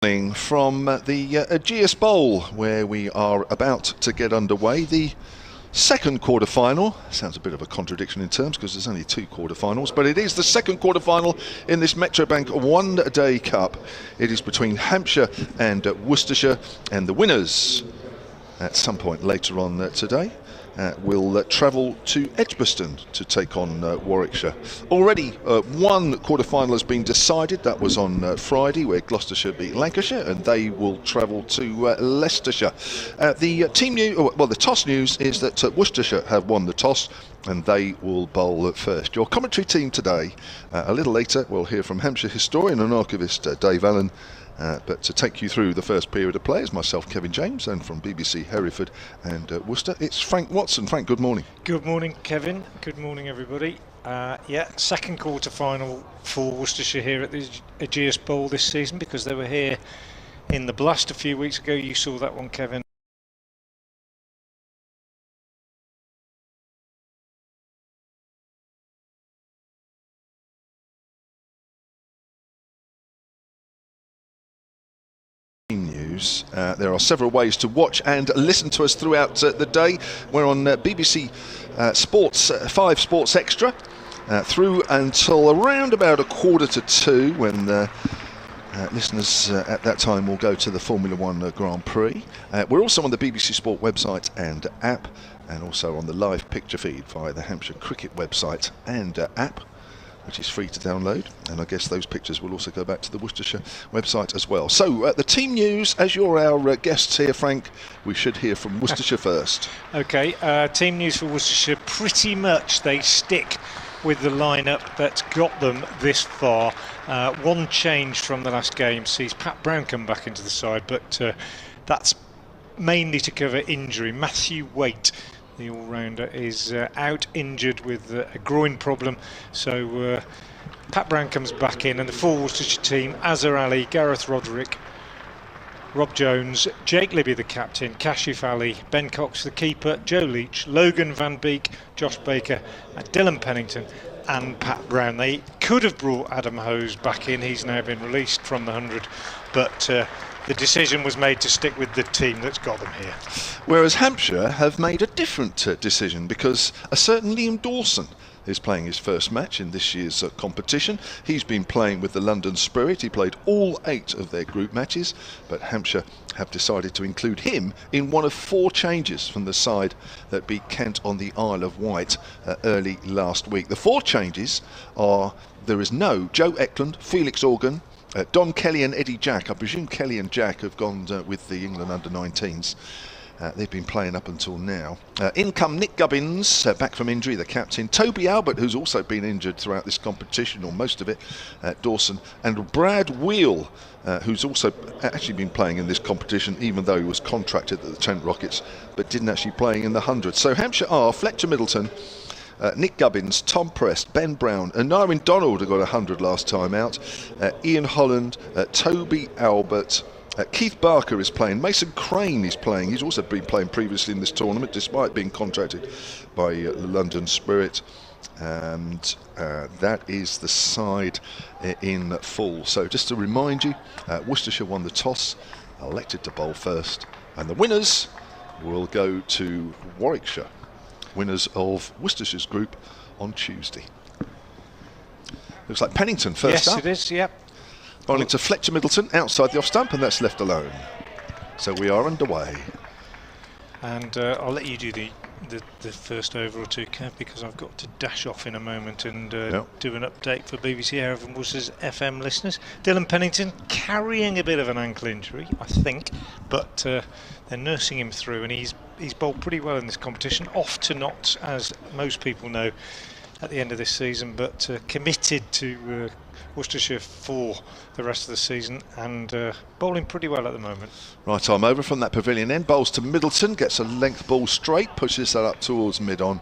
From the Ageas Bowl, where we are about to get underway. The second quarter-final. Sounds a bit of a contradiction in terms because there's only two quarter-finals, but it is the second quarter-final in this Metrobank one-day cup. It is between Hampshire and Worcestershire, and the winners at some point later on today will travel to Edgbaston to take on Warwickshire. Already one quarter-final has been decided. That was on Friday, where Gloucestershire beat Lancashire, and they will travel to Leicestershire. The toss news is that Worcestershire have won the toss, and they will bowl at first. Your commentary team today, a little later, we'll hear from Hampshire historian and archivist Dave Allen. But to take you through the first period of play is myself, Kevin James, and from BBC Hereford and Worcester, it's Frank Watson. Frank, good morning. Good morning, Kevin. Good morning, everybody. Second quarter-final for Worcestershire here at the Ageas Bowl this season, because they were here in the Blast a few weeks ago. You saw that one, Kevin. News. There are several ways to watch and listen to us throughout the day. We're on BBC Sports 5 Sports Extra through until around about 1:45, when listeners at that time will go to the Formula 1 Grand Prix. We're also on the BBC Sport website and app, and also on the live picture feed via the Hampshire Cricket website and app, which is free to download, and I guess those pictures will also go back to the Worcestershire website as well. So the team news, as you're our guests here, Frank, we should hear from Worcestershire first. Okay, team news for Worcestershire, pretty much they stick with the lineup that's got them this far. One change from the last game sees Pat Brown come back into the side, but that's mainly to cover injury. Matthew Waite, the all-rounder, is out injured with a groin problem, so Pat Brown comes back in, and the full Worcestershire team: Azhar Ali, Gareth Roderick, Rob Jones, Jake Libby the captain, Kashif Ali, Ben Cox the keeper, Joe Leach, Logan Van Beek, Josh Baker, Dylan Pennington and Pat Brown. They could have brought Adam Hose back in. He's now been released from the 100, but the decision was made to stick with the team that's got them here. Whereas Hampshire have made a different decision, because a certain Liam Dawson is playing his first match in this year's competition. He's been playing with the London Spirit. He played all 8 of their group matches, but Hampshire have decided to include him in one of 4 changes from the side that beat Kent on the Isle of Wight early last week. The 4 changes are: there is no Joe Eklund, Felix Organ, Don Kelly and Eddie Jack. I presume Kelly and Jack have gone with the England under-19s. They've been playing up until now. In come Nick Gubbins, back from injury, the captain. Toby Albert, who's also been injured throughout this competition, or most of it. Dawson. And Brad Wheel, who's also actually been playing in this competition, even though he was contracted at the Trent Rockets, but didn't actually play in the 100. So Hampshire are Fletcher Middleton, Nick Gubbins, Tom Prest, Ben Brown, and Narwin Donald, who got 100 last time out, Ian Holland, Toby Albert, Keith Barker is playing, Mason Crane is playing. He's also been playing previously in this tournament, despite being contracted by London Spirit. And that is the side in full. So just to remind you, Worcestershire won the toss, elected to bowl first, and the winners will go to Warwickshire, winners of Worcestershire's group on Tuesday. Looks like Pennington first up. Yes, it is, yep. Bowling to Fletcher Middleton outside the off stump, and that's left alone. So we are underway. And I'll let you do the first over or two, Kev, because I've got to dash off in a moment and do an update for BBC Hereford and Worcester's FM listeners. Dylan Pennington carrying a bit of an ankle injury, I think, but they're nursing him through, and he's bowled pretty well in this competition. Off to knots, as most people know, at the end of this season, but committed to Worcestershire for the rest of the season, and bowling pretty well at the moment. Right arm over from that pavilion end, bowls to Middleton, gets a length ball straight, pushes that up towards mid-on,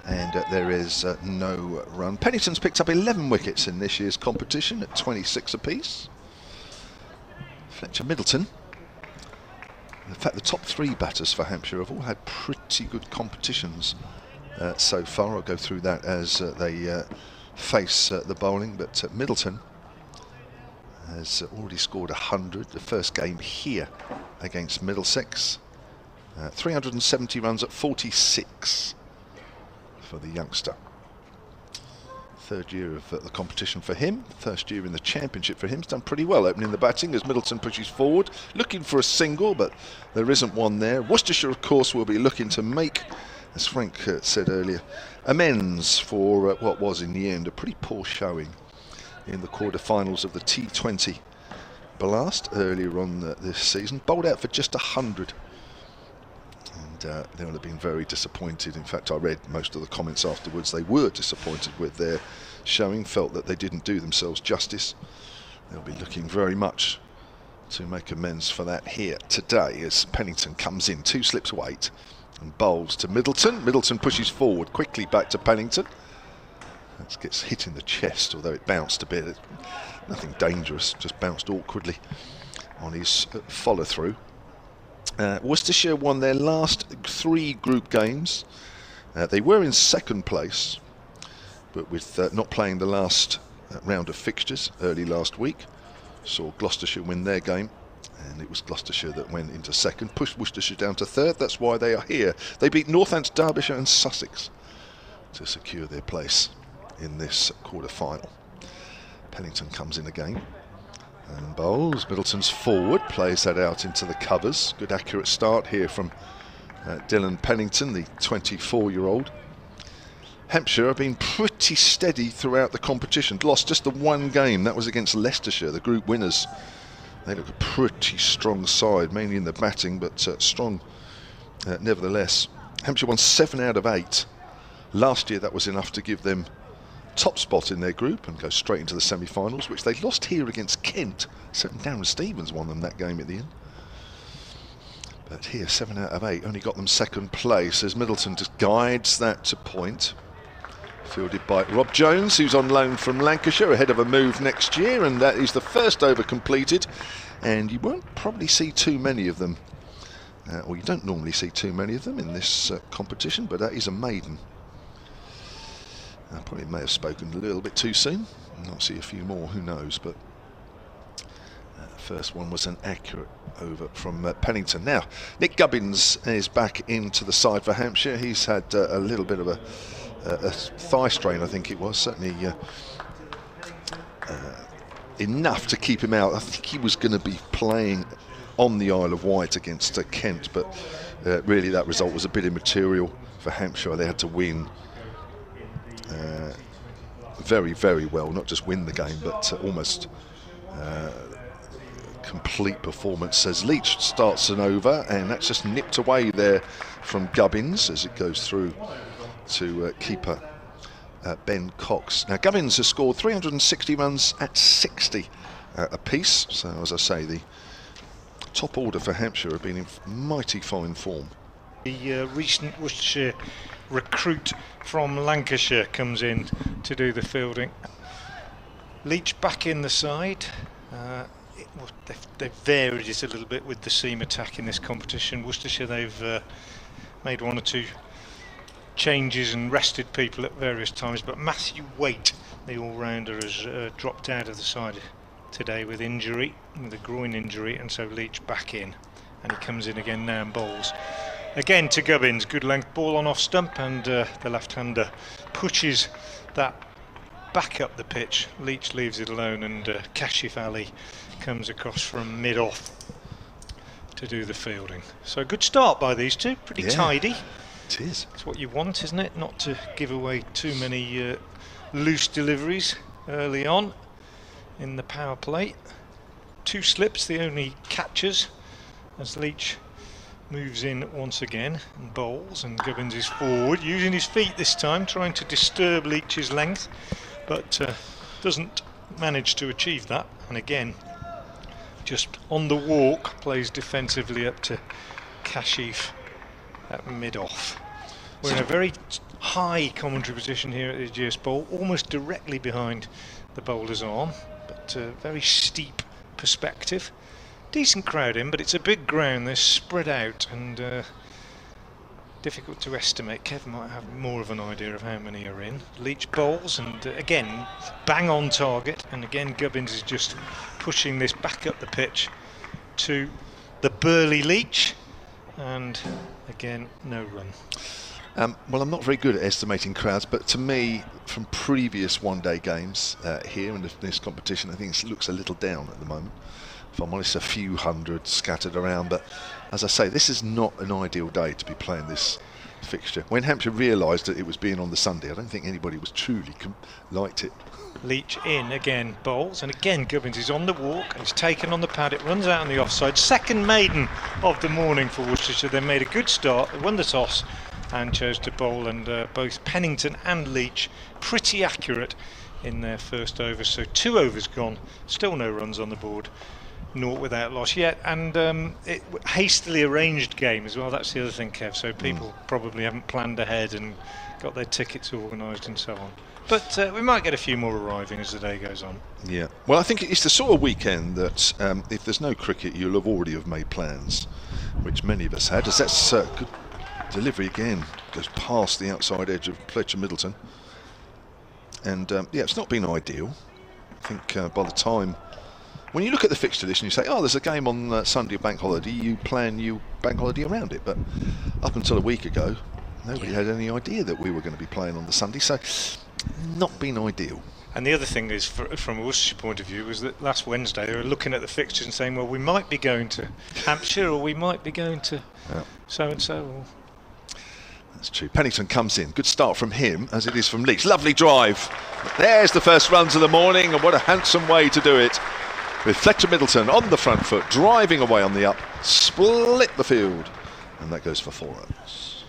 and there is no run. Pennington's picked up 11 wickets in this year's competition at 26 apiece. Fletcher Middleton, in fact the top 3 batters for Hampshire have all had pretty good competitions so far. I'll go through that as they face the bowling, but Middleton has already scored 100, the first game here against Middlesex. 370 runs at 46 for the youngster. Third year of the competition for him, first year in the championship for him. He's done pretty well opening the batting as Middleton pushes forward, looking for a single, but there isn't one there. Worcestershire, of course, will be looking to make, as Frank said earlier, amends for what was in the end a pretty poor showing in the quarter-finals of the T20 Blast earlier on this season. Bowled out for just 100. They would have been very disappointed. In fact, I read most of the comments afterwards. They were disappointed with their showing, felt that they didn't do themselves justice. They'll be looking very much to make amends for that here today as Pennington comes in, 2 slips weight and bowls to Middleton. Middleton pushes forward quickly back to Pennington. That gets hit in the chest, although it bounced a bit. Nothing dangerous, just bounced awkwardly on his follow-through. Worcestershire won their last 3 group games. They were in second place, but with not playing the last round of fixtures early last week, saw Gloucestershire win their game, and it was Gloucestershire that went into second, pushed Worcestershire down to third. That's why they are here. They beat Northants, Derbyshire and Sussex to secure their place in this quarter-final. Pennington comes in again and bowls. Middleton's forward, plays that out into the covers. Good accurate start here from Dylan Pennington, the 24-year-old. Hampshire have been pretty steady throughout the competition. Lost just the one game, that was against Leicestershire, the group winners. They look a pretty strong side, mainly in the batting, but strong nevertheless. Hampshire won 7 out of 8. Last year that was enough to give them top spot in their group and go straight into the semi-finals, which they lost here against Kent. So Darren Stevens won them that game at the end. But here, 7 out of 8, only got them second place as Middleton just guides that to point. Fielded by Rob Jones, who's on loan from Lancashire, ahead of a move next year, and that is the first over completed. And you won't probably see too many of them, or you don't normally see too many of them in this competition, but that is a maiden. I probably may have spoken a little bit too soon. I'll see a few more, who knows, but the first one was an accurate over from Pennington. Now, Nick Gubbins is back into the side for Hampshire. He's had a little bit of a thigh strain, I think it was, certainly enough to keep him out. I think he was going to be playing on the Isle of Wight against Kent, but really that result was a bit immaterial for Hampshire. They had to win very, very well, not just win the game, but almost complete performance as Leach starts an over, and that's just nipped away there from Gubbins as it goes through to keeper Ben Cox. Now Gubbins has scored 360 runs at 60 apiece, so as I say, the top order for Hampshire have been in mighty fine form. The recent Worcestershire recruit from Lancashire comes in to do the fielding. Leach back in the side. They've varied it a little bit with the seam attack in this competition. Worcestershire, they've made 1 or 2 changes and rested people at various times, but Matthew Waite, the all-rounder, has dropped out of the side today with injury, with a groin injury, and so Leach back in, and he comes in again now and bowls again to Gubbins. Good length ball on off stump, and the left-hander pushes that back up the pitch. Leach leaves it alone, and Kashif Ali comes across from mid-off to do the fielding. So a good start by these two, pretty tidy. It is. It's what you want, isn't it? Not to give away too many loose deliveries early on in the power play. 2 slips, the only catches, as Leach moves in once again and bowls, and Gubbins is forward, using his feet this time, trying to disturb Leach's length, but doesn't manage to achieve that. And again, just on the walk, plays defensively up to Kashif at mid-off. We're in a very high commentary position here at the GS Bowl, almost directly behind the bowler's arm, but very steep perspective. Decent crowd in, but it's a big ground. They're spread out, and difficult to estimate. Kev might have more of an idea of how many are in. Leach bowls, and again, bang on target. And again, Gubbins is just pushing this back up the pitch to the burly Leach. And again, no run. Well, I'm not very good at estimating crowds, but to me, from previous one-day games here in this competition, I think it looks a little down at the moment. If I'm honest, a few hundred scattered around, but as I say, this is not an ideal day to be playing this fixture. When Hampshire realised that it was being on the Sunday, I don't think anybody was truly liked it. Leach in again, bowls, and again Gubbins is on the walk, and he's taken on the pad, it runs out on the offside. Second maiden of the morning for Worcestershire. They made a good start, they won the toss and chose to bowl, and both Pennington and Leach pretty accurate in their first over. So 2 overs gone, still no runs on the board. 0 without loss yet, and it hastily arranged game as well. That's the other thing, Kev. So people probably haven't planned ahead and got their tickets organised and so on. But we might get a few more arriving as the day goes on. Yeah. Well, I think it's the sort of weekend that if there's no cricket, you'll have already have made plans, which many of us had. As that's good delivery again, goes past the outside edge of Fletcher Middleton, and yeah, it's not been ideal. I think by the time. When you look at the fixture list and you say, oh, there's a game on Sunday of bank holiday, you plan your bank holiday around it. But up until a week ago, nobody had any idea that we were going to be playing on the Sunday, so not been ideal. And the other thing is, from a Worcestershire point of view, was that last Wednesday they were looking at the fixtures and saying, well, we might be going to Hampshire or we might be going to so-and-so. That's true. Pennington comes in. Good start from him, as it is from Leach. Lovely drive. There's the first runs of the morning, and what a handsome way to do it. With Fletcher Middleton on the front foot, driving away on the up, split the field, and that goes for 4 runs.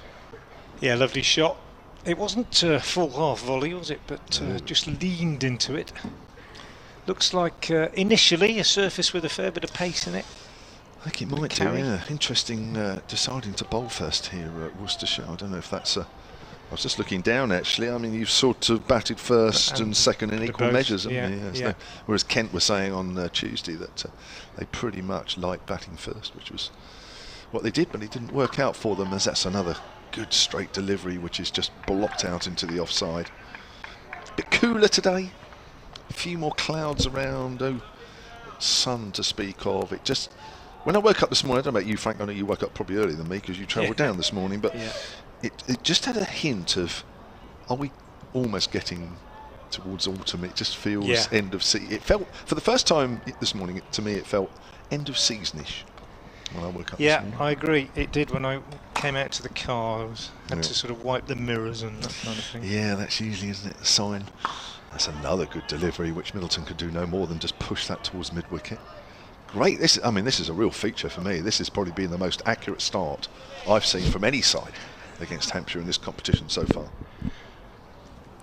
Yeah, lovely shot. It wasn't full half volley, was it? But just leaned into it. Looks like initially a surface with a fair bit of pace in it. I think it might do, yeah. Interesting deciding to bowl first here at Worcestershire. I don't know if that's a... I was just looking down, actually. I mean, you've sort of batted first and second in equal measures, haven't you? Yeah. Whereas Kent was saying on Tuesday that they pretty much like batting first, which was what they did, but it didn't work out for them, as that's another good straight delivery, which is just blocked out into the offside. A bit cooler today. A few more clouds around. No sun to speak of. It just... When I woke up this morning, I don't know about you, Frank, I know you woke up probably earlier than me because you travelled down this morning, but... It just had a hint of, are we almost getting towards autumn? It just feels end of season. It felt, for the first time this morning, to me, it felt end of season-ish when I woke up this morning. I agree. It did when I came out to the car. I had to sort of wipe the mirrors and that kind of thing. Yeah, that's usually, isn't it, a sign. That's another good delivery, which Middleton could do no more than just push that towards mid-wicket. Great. This is a real feature for me. This has probably been the most accurate start I've seen from any side against Hampshire in this competition so far.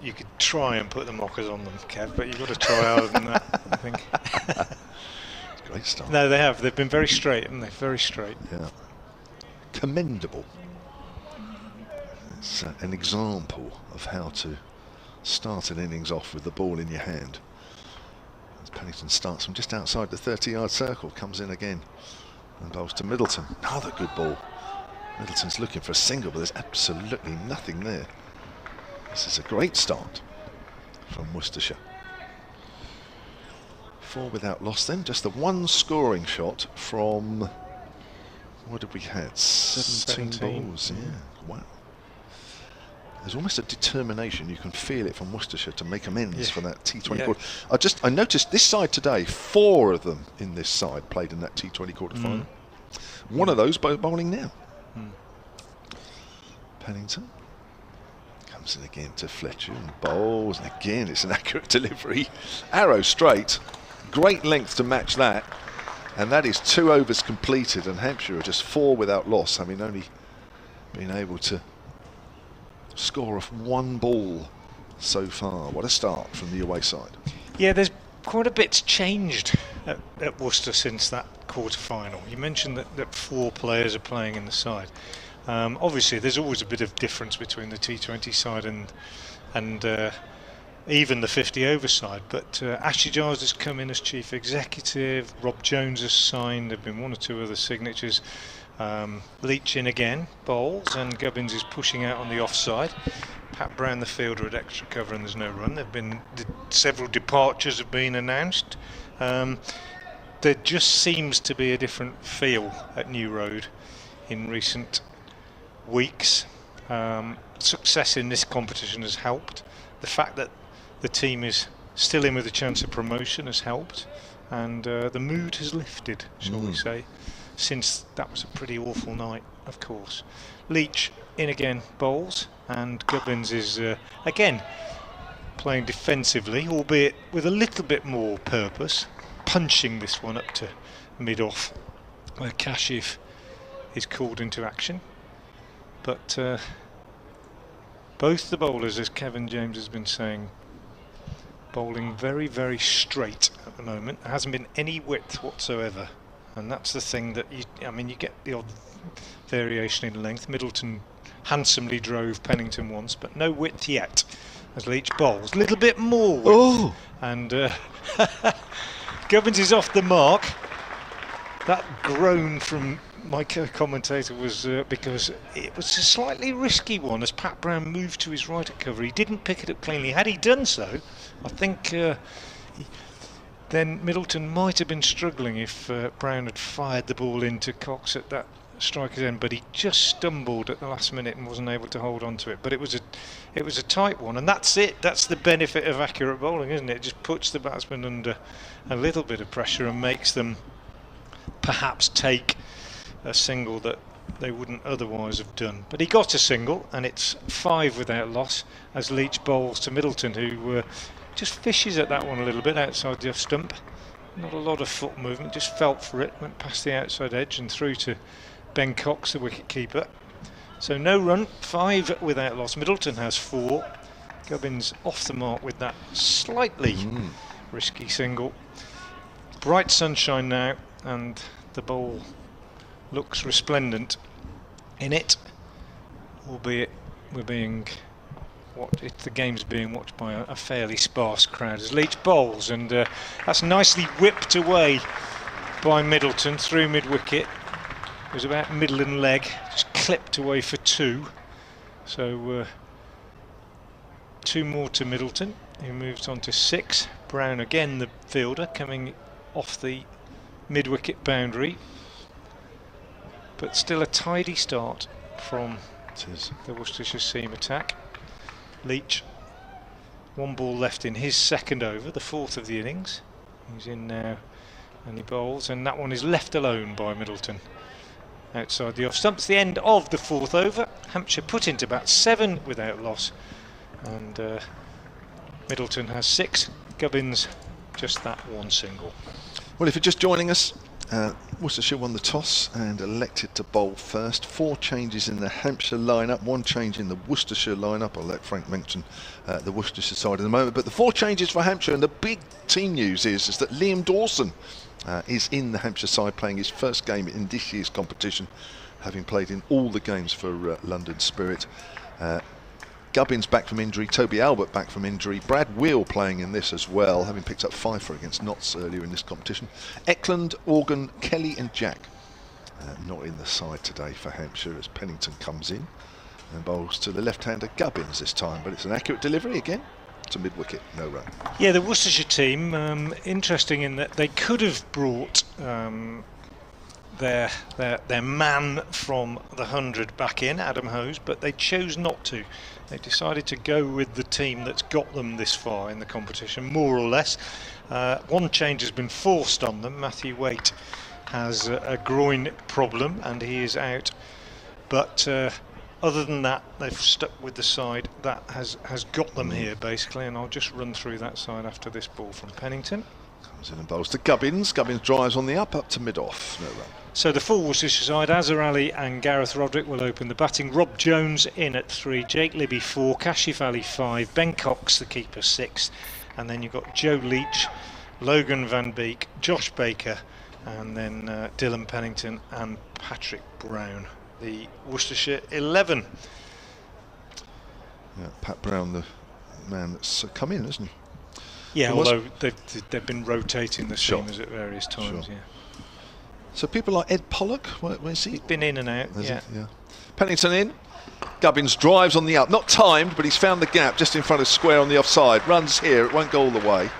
You could try and put the mockers on them, Kev, but you've got to try harder than that, I think. It's a great start. No, they have. They've been very straight, haven't they? Very straight. Yeah. Commendable. It's an example of how to start an innings off with the ball in your hand. As Pennington starts from just outside the 30-yard circle, comes in again and bowls to Middleton. Another good ball. Middleton's looking for a single, but there's absolutely nothing there. This is a great start from Worcestershire. 4 without loss then, just the one scoring shot from, what did we had? 17 balls, yeah, wow. There's almost a determination, you can feel it from Worcestershire to make amends for that T20 quarter. I noticed this side today, 4 of them in this side played in that T20 quarter final. One of those bowling now. Pennington comes in again to Fletcher and bowls, and again it's an accurate delivery. Arrow straight, great length to match that, and that is 2 overs completed, and Hampshire are just 4 without loss, having only been able to score off 1 ball so far. What a start from the away side. Yeah, there's quite a bit's changed at Worcester since that quarter-final. You mentioned that 4 players are playing in the side. Obviously, there's always a bit of difference between the T20 side and even the 50 over side. But Ashley Giles has come in as chief executive. Rob Jones has signed. There've been 1 or 2 other signatures. Leach in again, bowls, and Gubbins is pushing out on the offside. Pat Brown, the fielder, at extra cover, and there's no run. There've been several departures have been announced. There just seems to be a different feel at New Road in recent weeks. Success in this competition has helped. The fact that the team is still in with a chance of promotion has helped, and the mood has lifted, shall we say, since that was a pretty awful night, of course. Leach in again, bowls, and Gubbins is again playing defensively, albeit with a little bit more purpose, punching this one up to mid-off, where Kashif is called into action. But both the bowlers, as Kevin James has been saying, bowling very, very straight at the moment. There hasn't been any width whatsoever, and that's the thing that you get the odd variation in length. Middleton handsomely drove Pennington once, but no width yet as Leach bowls. A little bit more width, and Gubbins is off the mark. That groan from my co-commentator was because it was a slightly risky one as Pat Brown moved to his right at cover. He didn't pick it up cleanly. Had he done so, I think then Middleton might have been struggling if Brown had fired the ball into Cox at that striker's end, but he just stumbled at the last minute and wasn't able to hold on to it. But it was a tight one, and that's it. That's the benefit of accurate bowling, isn't it? It just puts the batsman under a little bit of pressure and makes them perhaps take a single that they wouldn't otherwise have done. But he got a single, and it's 5 without loss as Leach bowls to Middleton, who just fishes at that one a little bit outside the off stump. Not a lot of foot movement, just felt for it, went past the outside edge and through to Ben Cox, the wicket keeper. So no run, 5 without loss. Middleton has 4. Gubbins off the mark with that slightly risky single. Bright sunshine now, and the bowl looks resplendent in it, albeit the game's being watched by a fairly sparse crowd as Leach bowls, and that's nicely whipped away by Middleton through mid-wicket. It was about middle and leg, just clipped away for 2. So 2 more to Middleton, who moves on to 6. Brown again, the fielder, coming off the mid-wicket boundary, but still a tidy start from the Worcestershire seam attack. Leach, 1 ball left in his second over, the 4th of the innings. He's in now and he bowls, and that one is left alone by Middleton outside the off stump. It's the end of the 4th over. Hampshire put into bat 7 without loss, and Middleton has 6. Gubbins just that 1 single. Well, if you're just joining us, Worcestershire won the toss and elected to bowl first. 4 changes in the Hampshire lineup, 1 change in the Worcestershire lineup. I'll let Frank mention the Worcestershire side in a moment. But the 4 changes for Hampshire, and the big team news is that Liam Dawson is in the Hampshire side, playing his first game in this year's competition, having played in all the games for London Spirit. Gubbins back from injury, Toby Albert back from injury, Brad Wheel playing in this as well, having picked up 5 for against Notts earlier in this competition. Eckland, Organ, Kelly and Jack not in the side today for Hampshire as Pennington comes in and bowls to the left-hander Gubbins this time, but it's an accurate delivery again to mid-wicket, no run. Yeah, the Worcestershire team, interesting in that they could have brought their man from the 100 back in, Adam Hose, but they chose not to. They decided to go with the team that's got them this far in the competition, more or less. 1 change has been forced on them. Matthew Waite has a groin problem and he is out, but other than that, they've stuck with the side that has got them here basically, and I'll just run through that side after this ball from Pennington. Comes in and bowls to Gubbins. Gubbins drives on the up to mid-off, no run. So the full Worcestershire side, Azhar Ali and Gareth Roderick will open the batting. Rob Jones in at 3, Jake Libby 4, Kashif Ali 5, Ben Cox the keeper 6, and then you've got Joe Leach, Logan Van Beek, Josh Baker, and then Dylan Pennington and Patrick Brown, the Worcestershire 11. Yeah, Pat Brown, the man that's come in, isn't he? Yeah, although they've been rotating the seamers at various times. Sure. Yeah. So people like Ed Pollock, where's he? He's been in and out, yeah. Pennington in. Gubbins drives on the out, not timed, but he's found the gap just in front of square on the offside. Runs here, it won't go all the way.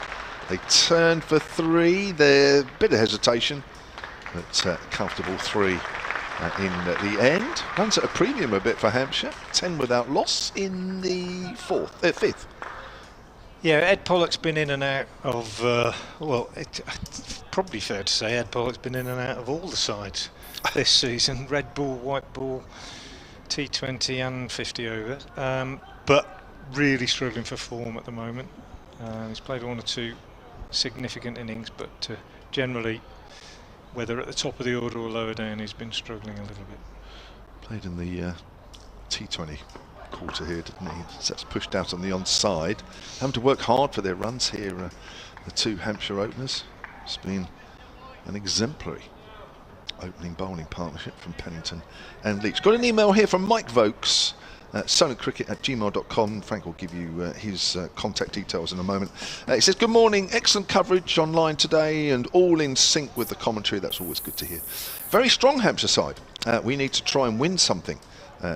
They turn for 3. There, bit of hesitation, but comfortable 3 in the end. Runs at a premium a bit for Hampshire. 10 without loss in the 5th. Yeah, Ed Pollock's been in and out of, it's probably fair to say Ed Pollock's been in and out of all the sides this season. Red ball, white ball, T20 and 50 overs, but really struggling for form at the moment. He's played 1 or 2 significant innings, but generally, whether at the top of the order or lower down, he's been struggling a little bit. Played in the T20 quarter here, didn't he? So that's pushed out on the onside. Having to work hard for their runs here, the 2 Hampshire openers. It's been an exemplary opening bowling partnership from Pennington and Leach. Got an email here from Mike Vokes, sonatcricket@gmail.com. Frank will give you his contact details in a moment. He says, good morning, excellent coverage online today and all in sync with the commentary. That's always good to hear. Very strong Hampshire side. We need to try and win something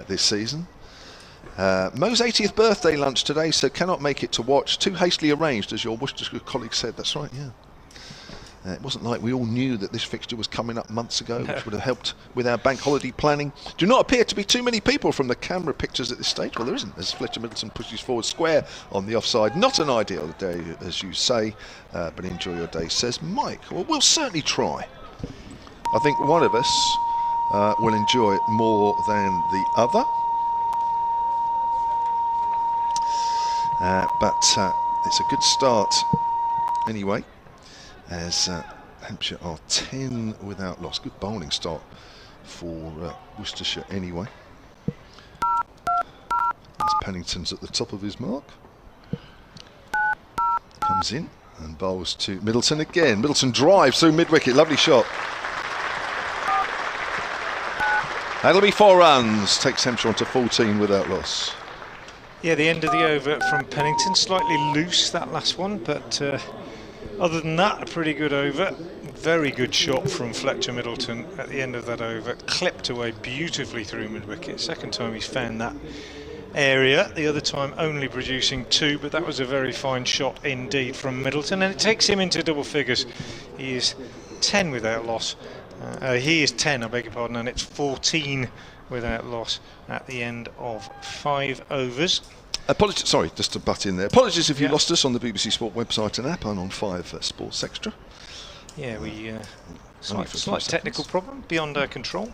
this season. Mo's 80th birthday lunch today, so cannot make it to watch. Too hastily arranged, as your Worcestershire colleague said. That's right, yeah. It wasn't like we all knew that this fixture was coming up months ago, which would have helped with our bank holiday planning. Do not appear to be too many people from the camera pictures at this stage. Well, there isn't, as Fletcher Middleton pushes forward square on the offside. Not an ideal day, as you say, but enjoy your day, says Mike. Well, we'll certainly try. I think one of us will enjoy it more than the other. But it's a good start anyway, as Hampshire are 10 without loss. Good bowling start for Worcestershire anyway. As Pennington's at the top of his mark. Comes in and bowls to Middleton again. Middleton drives through mid-wicket, lovely shot. That'll be 4 runs, takes Hampshire on to 14 without loss. Yeah, the end of the over from Pennington, slightly loose that last one, but other than that, a pretty good over. Very good shot from Fletcher Middleton at the end of that over, clipped away beautifully through mid-wicket. Second time he's found that area, the other time only producing 2, but that was a very fine shot indeed from Middleton, and it takes him into double figures. He is 10 without loss. He is 10, I beg your pardon, and it's 14 without loss at the end of 5 overs. Apologies, sorry, just to butt in there. Apologies if you lost us on the BBC Sport website and app and on 5 Sports Extra. Yeah, we slight technical problem beyond our control.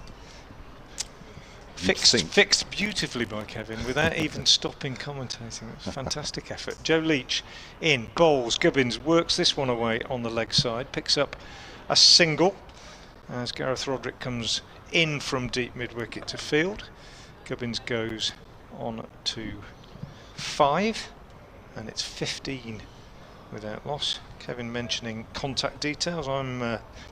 Fixed beautifully by Kevin without even stopping commentating. It was a fantastic effort. Joe Leach in, bowls. Gubbins works this one away on the leg side, picks up a single as Gareth Roderick comes in from deep mid-wicket to field. Gubbins goes on to 5 and it's 15 without loss. Kevin mentioning contact details.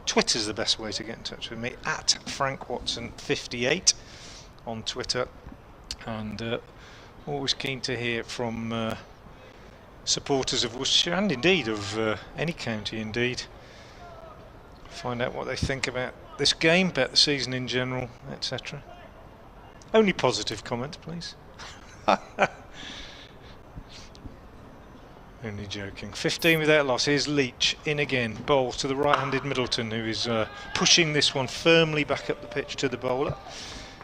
Twitter's the best way to get in touch with me, at FrankWatson58 on Twitter, and always keen to hear from supporters of Worcestershire and indeed of any county indeed. Find out what they think about this game, about the season in general, etc. Only positive comments, please. Only joking. 15 without loss. Here's Leach in again. Bowls to the right-handed Middleton, who is pushing this one firmly back up the pitch to the bowler.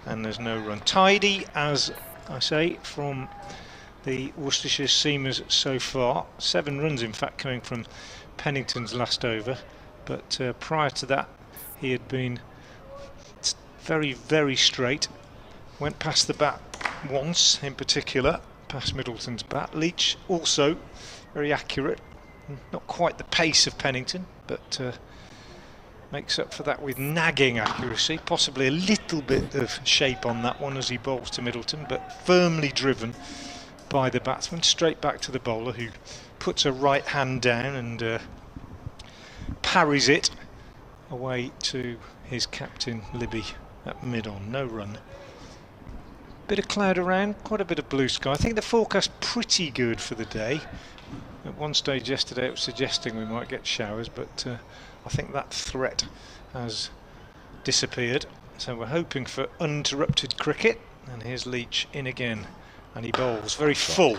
And there's no run. Tidy, as I say, from the Worcestershire seamers so far. 7 runs, in fact, coming from Pennington's last over. But prior to that, he had been very, very straight. Went past the bat once, in particular, past Middleton's bat. Leach also very accurate. Not quite the pace of Pennington, but makes up for that with nagging accuracy. Possibly a little bit of shape on that one as he bowls to Middleton, but firmly driven by the batsman. Straight back to the bowler, who puts a right hand down and parries it away to his captain Libby at mid-on. No run. Bit of cloud around, quite a bit of blue sky. I think the forecast pretty good for the day. At one stage yesterday it was suggesting we might get showers, but I think that threat has disappeared. So we're hoping for uninterrupted cricket. And here's Leach in again, and he bowls very full.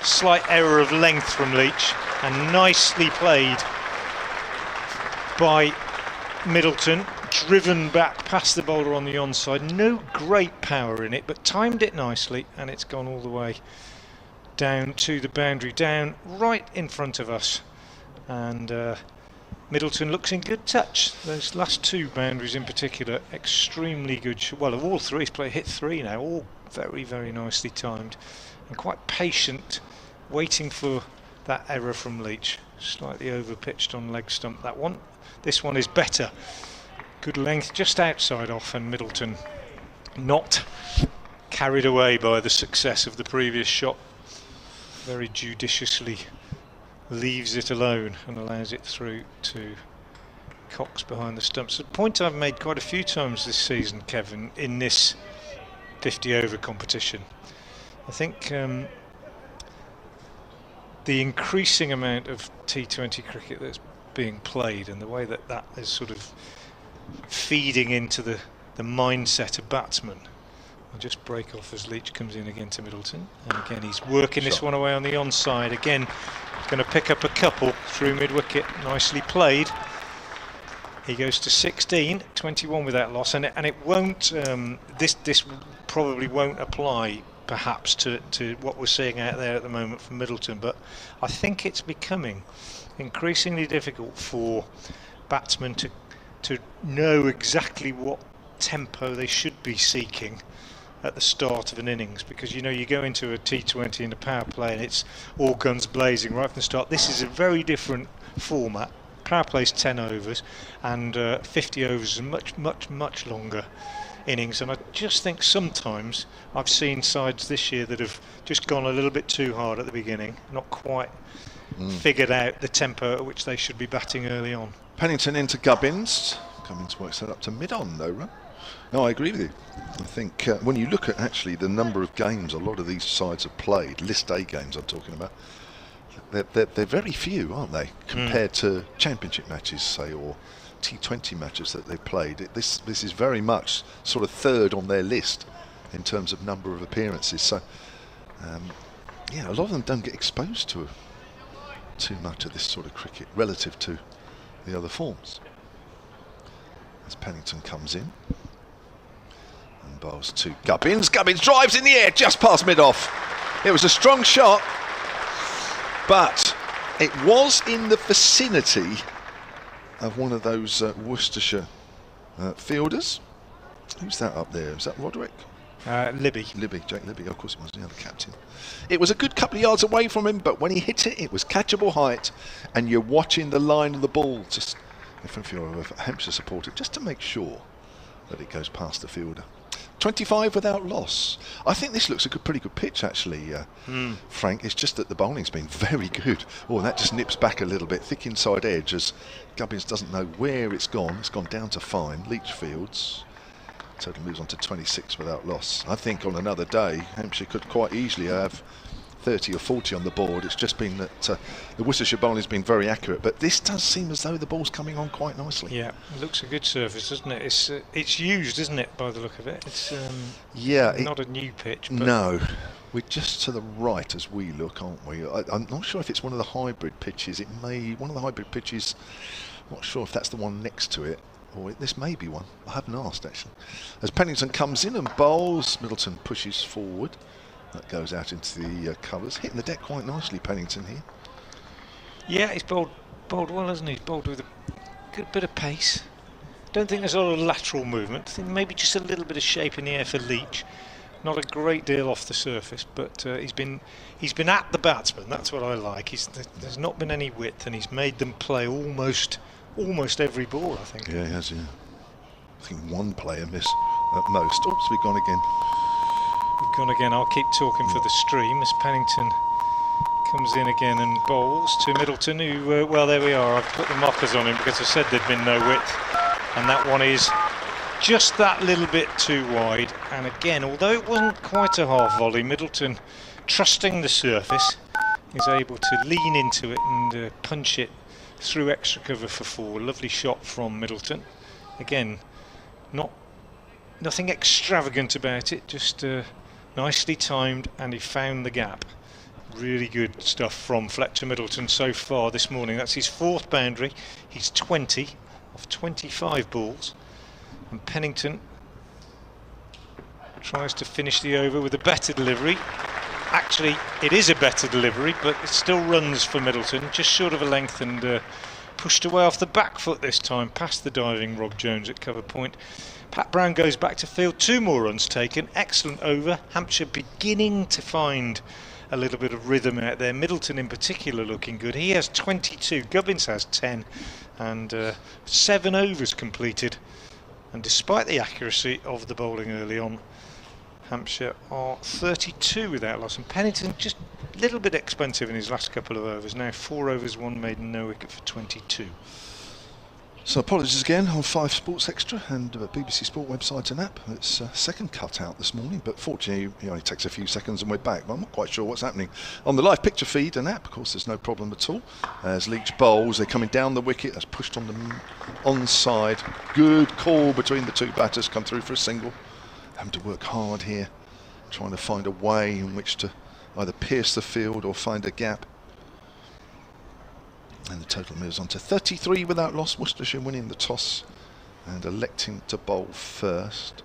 Slight error of length from Leach, and nicely played by Middleton, driven back past the bowler on the onside. No great power in it, but timed it nicely, and it's gone all the way down to the boundary, down right in front of us. And Middleton looks in good touch. Those last 2 boundaries in particular, extremely good. Well, of all 3, he's hit 3 now, all very, very nicely timed, and quite patient, waiting for that error from Leach. Slightly over pitched on leg stump, that one. This one is better. Good length, just outside off, and Middleton not carried away by the success of the previous shot. Very judiciously leaves it alone and allows it through to Cox behind the stumps. A point I've made quite a few times this season, Kevin, in this 50 over competition. I think the increasing amount of T20 cricket that's being played, and the way that that is sort of feeding into the mindset of batsmen. I'll just break off as Leach comes in again to Middleton, and again he's working this one away on the onside. Again, going to pick up a couple through mid-wicket. Nicely played. He goes to 16, 21 without loss, and it won't. This probably won't apply, perhaps, to what we're seeing out there at the moment from Middleton. But I think it's becoming increasingly difficult for batsmen to know exactly what tempo they should be seeking at the start of an innings, because you go into a T20 in a power play and it's all guns blazing right from the start. This is a very different format. Power play's 10 overs, and 50 overs is a much longer innings, and I just think sometimes I've seen sides this year that have just gone a little bit too hard at the beginning, not quite figured out the tempo at which they should be batting early on. Pennington into Gubbins. Gubbins works that up to mid-on though, right? No, I agree with you. I think when you look at actually the number of games a lot of these sides have played, List A games I'm talking about, they're very few, aren't they, compared to championship matches, say, or T20 matches that they've played. This is very much sort of third on their list in terms of number of appearances. So, yeah, a lot of them don't get exposed to too much of this sort of cricket relative to the other forms. As Pennington comes in and bowls to Gubbins. Gubbins drives in the air just past mid-off. It was a strong shot, but it was in the vicinity of one of those Worcestershire fielders. Who's that up there? Is that Roderick? Libby. Jack Libby, of course it was, the other captain. It was a good couple of yards away from him, but when he hit it, it was catchable height, and you're watching the line of the ball, just if you're a Hampshire supporter, just to make sure that it goes past the fielder. 25 without loss. I think this looks a pretty good pitch, actually, Frank. It's just that the bowling's been very good. Oh, that just nips back a little bit, thick inside edge, as Gubbins doesn't know where it's gone. It's gone down to fine. Leach fields. Total moves on to 26 without loss. I think on another day, Hampshire could quite easily have 30 or 40 on the board. It's just been that the Worcestershire bowling has been very accurate, but this does seem as though the ball's coming on quite nicely. Yeah, it looks a good surface, doesn't it? It's used, isn't it, by the look of it? It's not a new pitch. But no, we're just to the right as we look, aren't we? I'm not sure if it's one of the hybrid pitches. It may one of the hybrid pitches. Not sure if that's the one next to it. Or this may be one. I haven't asked, actually. As Pennington comes in and bowls, Middleton pushes forward. That goes out into the covers. Hitting the deck quite nicely, Pennington here. Yeah, he's bowled well, hasn't he? He's bowled with a good bit of pace. Don't think there's a lot of lateral movement. I think maybe just a little bit of shape in the air for Leach. Not a great deal off the surface, but he's been at the batsman. That's what I like. There's not been any width, and he's made them play almost every ball, I think. Yeah, he has, yeah. I think one player missed at most. Oops, we've gone again. We've gone again. I'll keep talking for the stream as Pennington comes in again and bowls to Middleton, who, well, there we are. I've put the markers on him because I said there'd been no width. And that one is just that little bit too wide. And again, although it wasn't quite a half volley, Middleton, trusting the surface, is able to lean into it and punch it through extra cover for 4. Lovely shot from Middleton. Again, Nothing extravagant about it, just nicely timed, and he found the gap. Really good stuff from Fletcher Middleton so far this morning. That's his 4th boundary. He's 20 of 25 balls. And Pennington tries to finish the over with a better delivery. Actually, it is a better delivery, but it still runs for Middleton, just short of a length, and pushed away off the back foot this time, past the diving Rob Jones at cover point. Pat Brown goes back to field, 2 more runs taken. Excellent over. Hampshire beginning to find a little bit of rhythm out there. Middleton in particular looking good. He has 22, Gubbins has 10, and 7 overs completed. And despite the accuracy of the bowling early on, Hampshire are 32 without loss, and Pennington just a little bit expensive in his last couple of overs. Now 4 overs, 1 maiden, no wicket for 22. So apologies again on 5 Sports Extra and BBC Sport website and app. It's second cut out this morning, but fortunately it only takes a few seconds and we're back. But I'm not quite sure what's happening on the live picture feed and app. Of course, there's no problem at all. As Leach bowls, they're coming down the wicket. That's pushed on the onside. Good call between the 2 batters. Come through for a single. Having to work hard here, trying to find a way in which to either pierce the field or find a gap. And the total moves on to 33 without loss. Worcestershire winning the toss and electing to bowl first.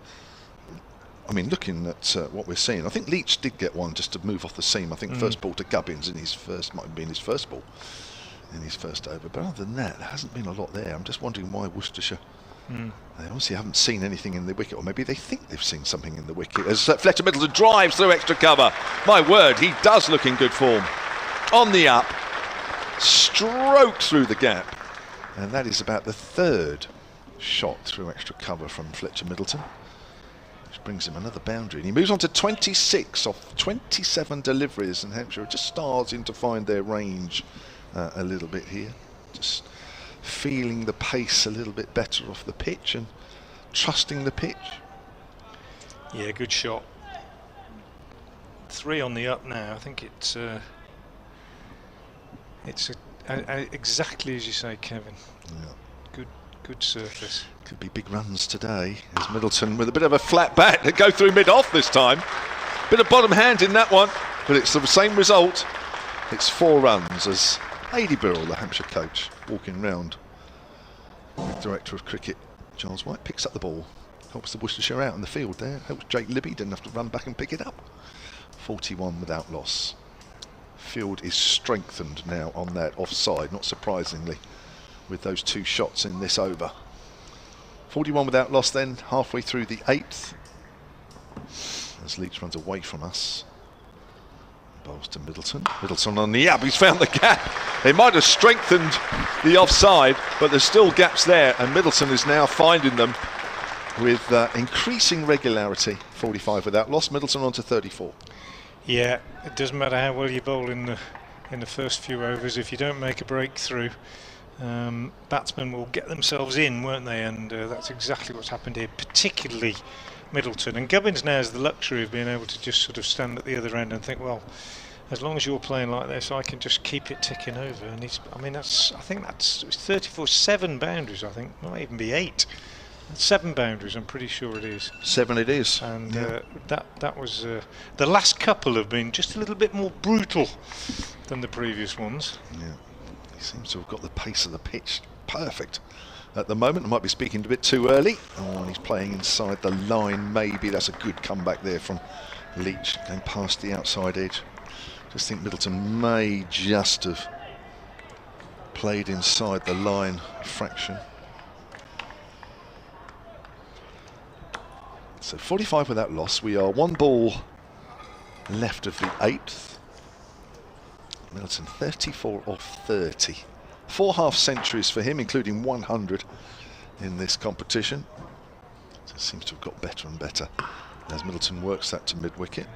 I mean, looking at what we're seeing, I think Leach did get one just to move off the seam. I think first ball to Gubbins in his first, might have been his first ball in his first over. But other than that, there hasn't been a lot there. I'm just wondering why Worcestershire, they obviously haven't seen anything in the wicket, or maybe they think they've seen something in the wicket. As Fletcher Middleton drives through extra cover. My word, he does look in good form. On the up. Stroke through the gap, and that is about the 3rd shot through extra cover from Fletcher Middleton, which brings him another boundary, and he moves on to 26 off 27 deliveries, and Hampshire are just starting to find their range a little bit here, just feeling the pace a little bit better off the pitch and trusting the pitch. Yeah, good shot. 3 on the up now. I think it's exactly as you say, Kevin. Yeah. Good surface. Could be big runs today. As Middleton with a bit of a flat bat to go through mid-off this time. Bit of bottom hand in that one, but it's the same result. It's 4 runs as Lady Birrell, the Hampshire coach, walking round with Director of Cricket Charles White, picks up the ball, helps the Worcestershire out in the field there, helps Jake Libby, didn't have to run back and pick it up. 41 without loss. Field is strengthened now on that offside, not surprisingly, with those 2 shots in this over. 41 without loss then, halfway through the 8th. As Leach runs away from us. Bowls to Middleton. Middleton on the up, he's found the gap. They might have strengthened the offside, but there's still gaps there, and Middleton is now finding them with increasing regularity. 45 without loss, Middleton on to 34. Yeah, it doesn't matter how well you bowl in the first few overs. If you don't make a breakthrough, batsmen will get themselves in, won't they? And that's exactly what's happened here, particularly Middleton. And Gubbins now has the luxury of being able to just sort of stand at the other end and think, well, as long as you're playing like this, I can just keep it ticking over. And I think that's 34, 7 boundaries. I think might even be 8. 7 boundaries, I'm pretty sure it is. 7 it is. And that was the last couple have been just a little bit more brutal than the previous ones. Yeah, he seems to have got the pace of the pitch perfect at the moment. I might be speaking a bit too early. Oh, and he's playing inside the line. Maybe that's a good comeback there from Leach, going past the outside edge. Just think Middleton may just have played inside the line a fraction. So 45 without loss. We are 1 ball left of the 8th. Middleton 34 off 30. 4 half centuries for him, including 100 in this competition. So it seems to have got better and better as Middleton works that to mid-wicket.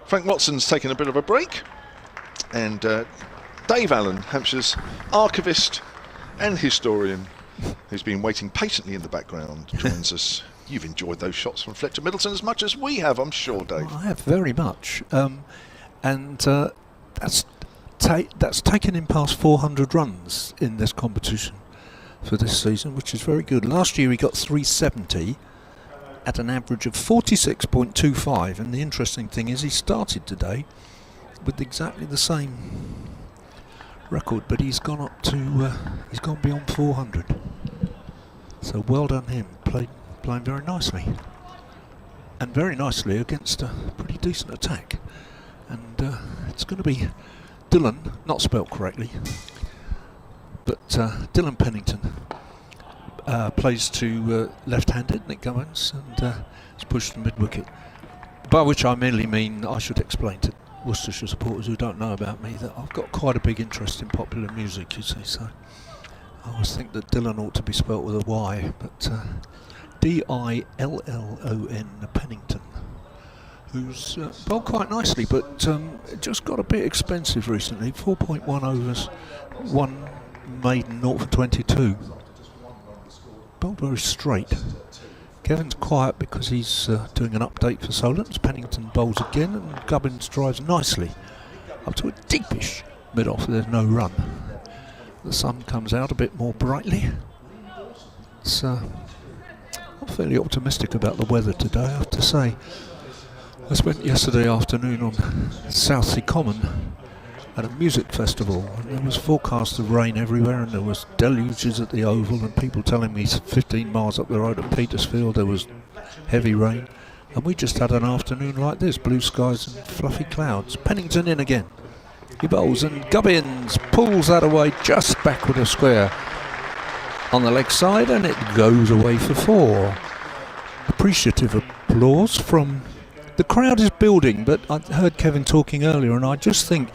Frank Watson's taken a bit of a break. And Dave Allen, Hampshire's archivist and historian, who's been waiting patiently in the background, joins us. You've enjoyed those shots from Fletcher Middleton as much as we have, I'm sure, Dave. Well, I have very much, and that's taken him past 400 runs in this competition. for this season, which is very good. Last year he got 370 at an average of 46.25, and the interesting thing is he started today with exactly the same record, but he's gone up to he's gone beyond 400. So well done him, playing very nicely, and very nicely against a pretty decent attack. And it's going to be Dylan, not spelt correctly, but Dylan Pennington plays to left-handed Nick Gubbins, and is pushed to mid-wicket. By which I merely mean I should explain to Worcestershire supporters who don't know about me that I've got quite a big interest in popular music, you see, so I always think that Dylan ought to be spelt with a Y, but D-I-L-L-O-N, Pennington, who's bowled quite nicely, but just got a bit expensive recently. 4.1 overs, 1 maiden, 0 for 22. Bowled very straight. Kevin's quiet because he's doing an update for Solent. Pennington bowls again, and Gubbins drives nicely up to a deepish mid-off. There's no run. The sun comes out a bit more brightly. It's, I'm fairly optimistic about the weather today, I have to say. I spent yesterday afternoon on Southsea Common at a music festival, and there was forecast of rain everywhere, and there was deluges at the Oval, and people telling me 15 miles up the road at Petersfield there was heavy rain, and we just had an afternoon like this, blue skies and fluffy clouds. Pennington in again. He bowls, and Gubbins pulls that away just back with a square on the leg side, and it goes away for 4. Appreciative applause from the crowd is building, but I heard Kevin talking earlier, and I just think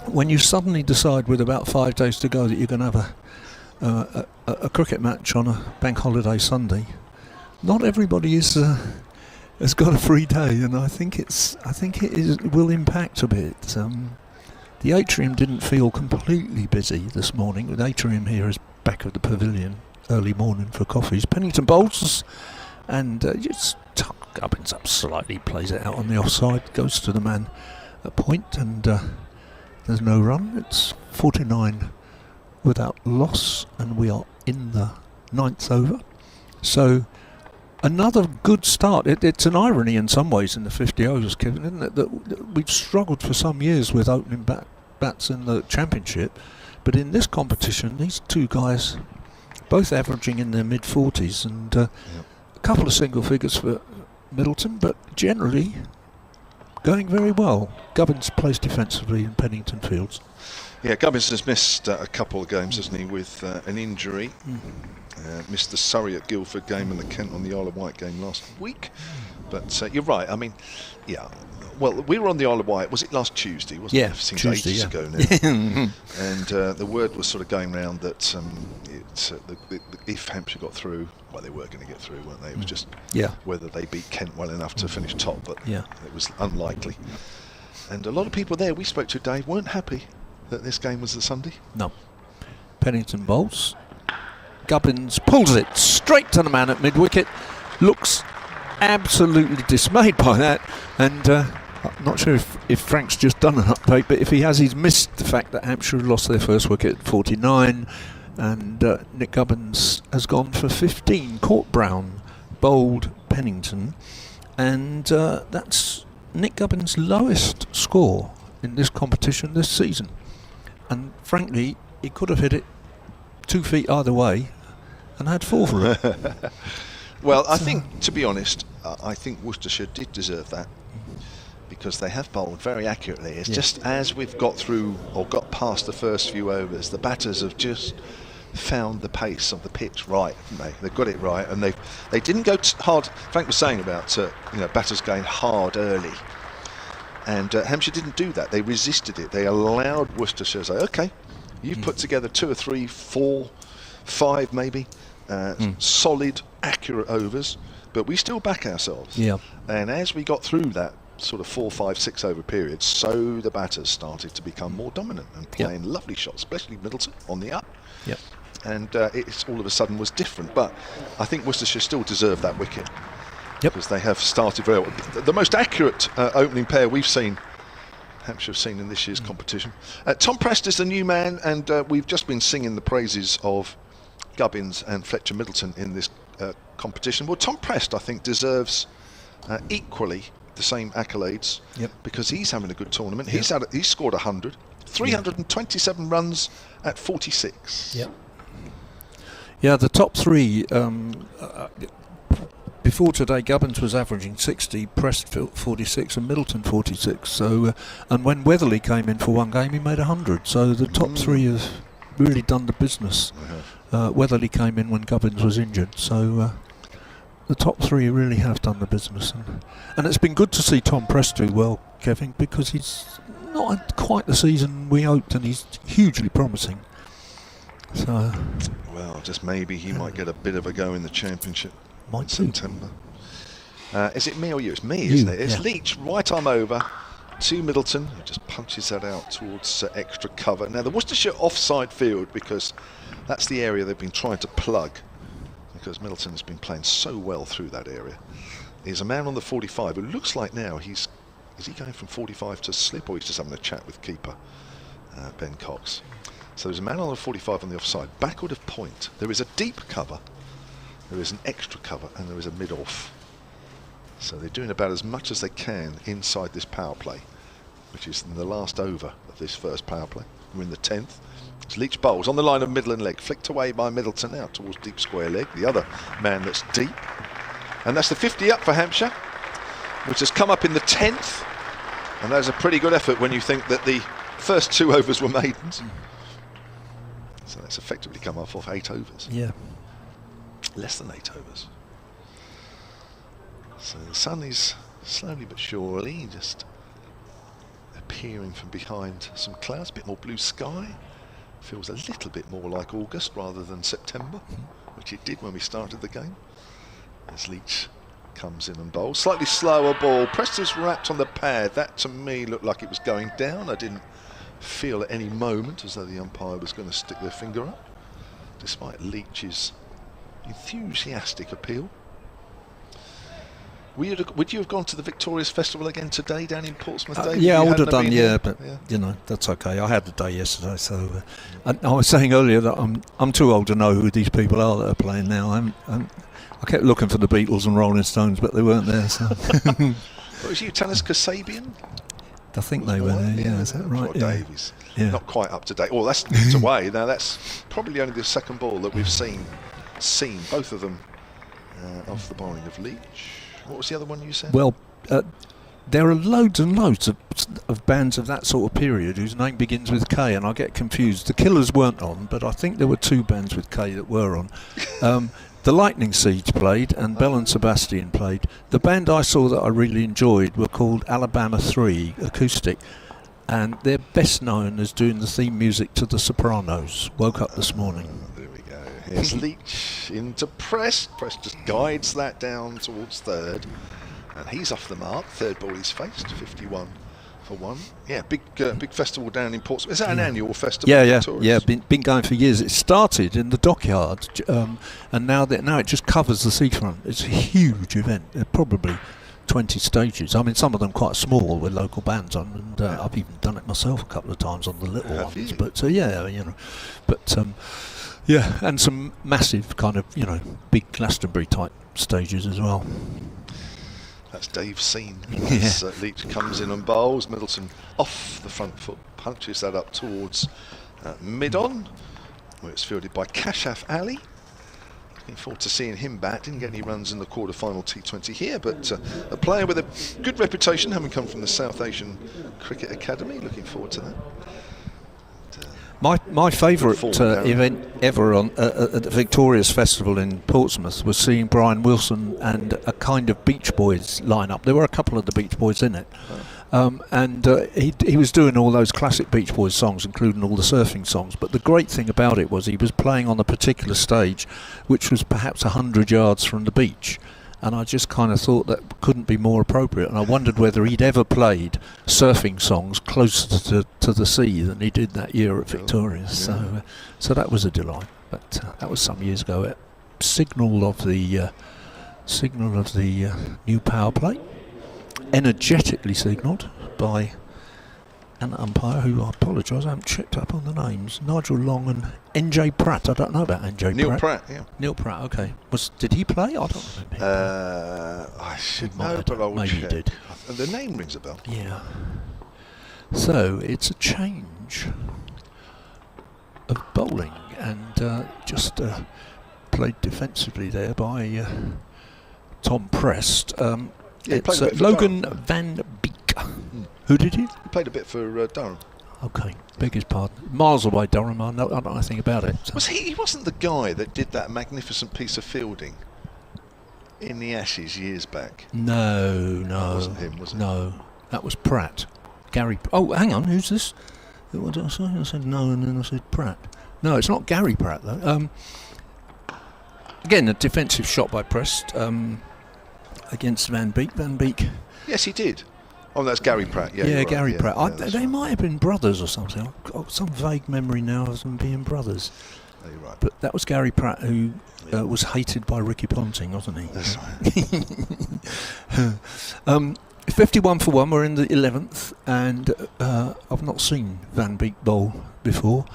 when you suddenly decide with about 5 days to go that you're going to have a cricket match on a bank holiday Sunday, not everybody has got a free day, and I think it will impact a bit. The atrium didn't feel completely busy this morning. The atrium here is back of the pavilion early morning for coffees. Pennington bowls, and just Gubbins up slightly, plays it out on the offside, goes to the man at point, and there's no run. It's 49 without loss, and we are in the 9th over. So another good start. It's an irony in some ways in the 50 overs, Kevin, isn't it, that we've struggled for some years with opening bats in the championship, but in this competition these two guys both averaging in their mid-40s, and a couple of single figures for Middleton, but generally going very well. Gubbins plays defensively in Pennington Fields. Yeah, Gubbins has missed a couple of games, hasn't he, with an injury. Missed the Surrey at Guildford game and the Kent on the Isle of Wight game last week. But you're right, I mean, yeah. Well, we were on the Isle of Wight, was it last Tuesday, wasn't it? It seems Tuesday, ages ago now. And the word was sort of going around that if Hampshire got through, well, they were going to get through, weren't they? It was just whether they beat Kent well enough to finish top, but it was unlikely. And a lot of people there we spoke to, Dave, weren't happy that this game was the Sunday. No. Pennington bowls. Gubbins pulls it straight to the man at mid-wicket. Looks absolutely dismayed by that, and I'm not sure if Frank's just done an update, but if he has, he's missed the fact that Hampshire lost their first wicket at 49, and Nick Gubbins has gone for 15. Court Brown bowled Pennington, and that's Nick Gubbins' lowest score in this competition this season. And frankly, he could have hit it 2 feet either way and had 4 for it. Well, I think, to be honest, I think Worcestershire did deserve that, because they have bowled very accurately. It's just as we've got through or got past the first few overs, the batters have just found the pace of the pitch right, haven't they? They've got it right, and they didn't go hard. Frank was saying about batters going hard early, and Hampshire didn't do that. They resisted it. They allowed Worcestershire to say, okay, you've put together 2 or 3, 4, 5 maybe solid, accurate overs, but we still back ourselves. And as we got through that sort of 4, 5, 6 over period, so the batters started to become more dominant and playing lovely shots, especially Middleton on the up. And it's all of a sudden was different, but I think Worcestershire still deserved that wicket, because they have started very well. The most accurate opening pair we've seen, Hampshire have seen in this year's competition. Tom Prest is the new man, and we've just been singing the praises of Gubbins and Fletcher Middleton in this competition. Well, Tom Prest, I think, deserves equally the same accolades because he's having a good tournament. He's scored 100, 327 runs at 46. Yeah, the top three. Before today, Gubbins was averaging 60, Prest 46 and Middleton 46. So, and when Weatherly came in for one game, he made 100. So the top three have really done the business. Weatherly came in when Gubbins was injured. So the top three really have done the business. And it's been good to see Tom Prest do well, Kevin, because he's not had quite the season we hoped, and he's hugely promising. So, well, just maybe he might get a bit of a go in the championship. Might September. Is it me or you? It's me, isn't it? It's Leach, right arm over to Middleton, who just punches that out towards extra cover. Now, the Worcestershire offside field, because that's the area they've been trying to plug, because Middleton has been playing so well through that area. There's a man on the 45 who looks like now is he going from 45 to slip, or he's just having a chat with keeper Ben Cox. So there's a man on the 45 on the offside, backward of point. There is a deep cover. There is an extra cover and there is a mid-off. So they're doing about as much as they can inside this power play, which is in the last over of this first power play. We're in the 10th. It's Leach bowls on the line of middle and leg, flicked away by Middleton out towards deep square leg, the other man that's deep. And that's the 50 up for Hampshire, which has come up in the 10th. And that's a pretty good effort when you think that the first 2 overs were maidens. So that's effectively come off 8 overs. Yeah. Less than 8 overs. So the sun is slowly but surely just appearing from behind some clouds, a bit more blue sky. Feels a little bit more like August rather than September, which it did when we started the game. As Leach comes in and bowls. Slightly slower ball. Prester's wrapped on the pad. That to me looked like it was going down. I didn't feel at any moment as though the umpire was going to stick their finger up, despite Leach's enthusiastic appeal. Would you have gone to the Victorious Festival again today down in Portsmouth, David? Yeah, I would have done, but you know, that's okay. I had the day yesterday, so I was saying earlier that I'm too old to know who these people are that are playing now. I kept looking for the Beatles and Rolling Stones, but they weren't there. So. What was you, Tanis Kasabian? I think they were there, yeah, is that right? Davies. Not quite up to date. Well, that's it's away. Now, that's probably only the second ball that we've seen both of them off the bowling of Leach. What was the other one you said? Well, there are loads and loads of bands of that sort of period whose name begins with K, and I get confused. The Killers weren't on, but I think there were 2 bands with K that were on. The Lightning Siege played, and Bell and Sebastian played. The band I saw that I really enjoyed were called Alabama 3 Acoustic, and they're best known as doing the theme music to The Sopranos. Woke up this morning. There we go. Here's Leach into Prest. Prest just guides that down towards third, and he's off the mark. Third ball he's faced, 51 for 1. Yeah, big festival down in Portsmouth. Is that an annual festival? Yeah. Been going for years. It started in the dockyard, and now it just covers the seafront. It's a huge event. Probably 20 stages. I mean, some of them quite small with local bands on, and I've even done it myself a couple of times on the little ones. But and some massive kind of big Glastonbury type stages as well. That's Dave Scene. As Leach comes in and bowls. Middleton off the front foot, punches that up towards mid-on, where it's fielded by Kashaf Ali. Looking forward to seeing him bat. Didn't get any runs in the quarter-final T20 here, but a player with a good reputation, having come from the South Asian Cricket Academy. Looking forward to that. My favourite event ever at the Victorious Festival in Portsmouth was seeing Brian Wilson and a kind of Beach Boys lineup. There were a couple of the Beach Boys in it, and he was doing all those classic Beach Boys songs, including all the surfing songs. But the great thing about it was he was playing on a particular stage, which was perhaps 100 yards from the beach. And I just kind of thought that couldn't be more appropriate, and I wondered whether he'd ever played surfing songs closer to the sea than he did that year at Victoria's. So that was a delight. But that was some years ago. Signal of the new power play, energetically signalled by and umpire, who I apologise, I haven't checked up on the names, Nigel Long and N.J. Pratt. I don't know about N.J. Neil Pratt, yeah. Neil Pratt, okay. Did he play? I don't remember. I should know, but I will Maybe check. he did. The name rings a bell. Yeah. So it's a change of bowling, and just played defensively there by Tom Prest. It's Logan Van Beek. Who did he? He played a bit for Durham. Okay, beg his pardon. Miles away, Durham. I don't know anything about it. So. He wasn't the guy that did that magnificent piece of fielding in the Ashes years back? No. That wasn't him, was it? No, that was Pratt. Gary. Oh, hang on. Who's this? What did I say? I said no, and then I said Pratt. No, it's not Gary Pratt though. Again, a defensive shot by Prest against Van Beek. Van Beek. Yes, he did. Oh, that's Gary Pratt. Yeah, yeah, right. Gary Yeah, Pratt. yeah, They right. might have been brothers or something. I've got some vague memory now of them being brothers. Oh, you're right. But that was Gary Pratt, who was hated by Ricky Ponting, wasn't he? That's right. 51 for 1, we're in the 11th, and I've not seen Van Beek bowl before.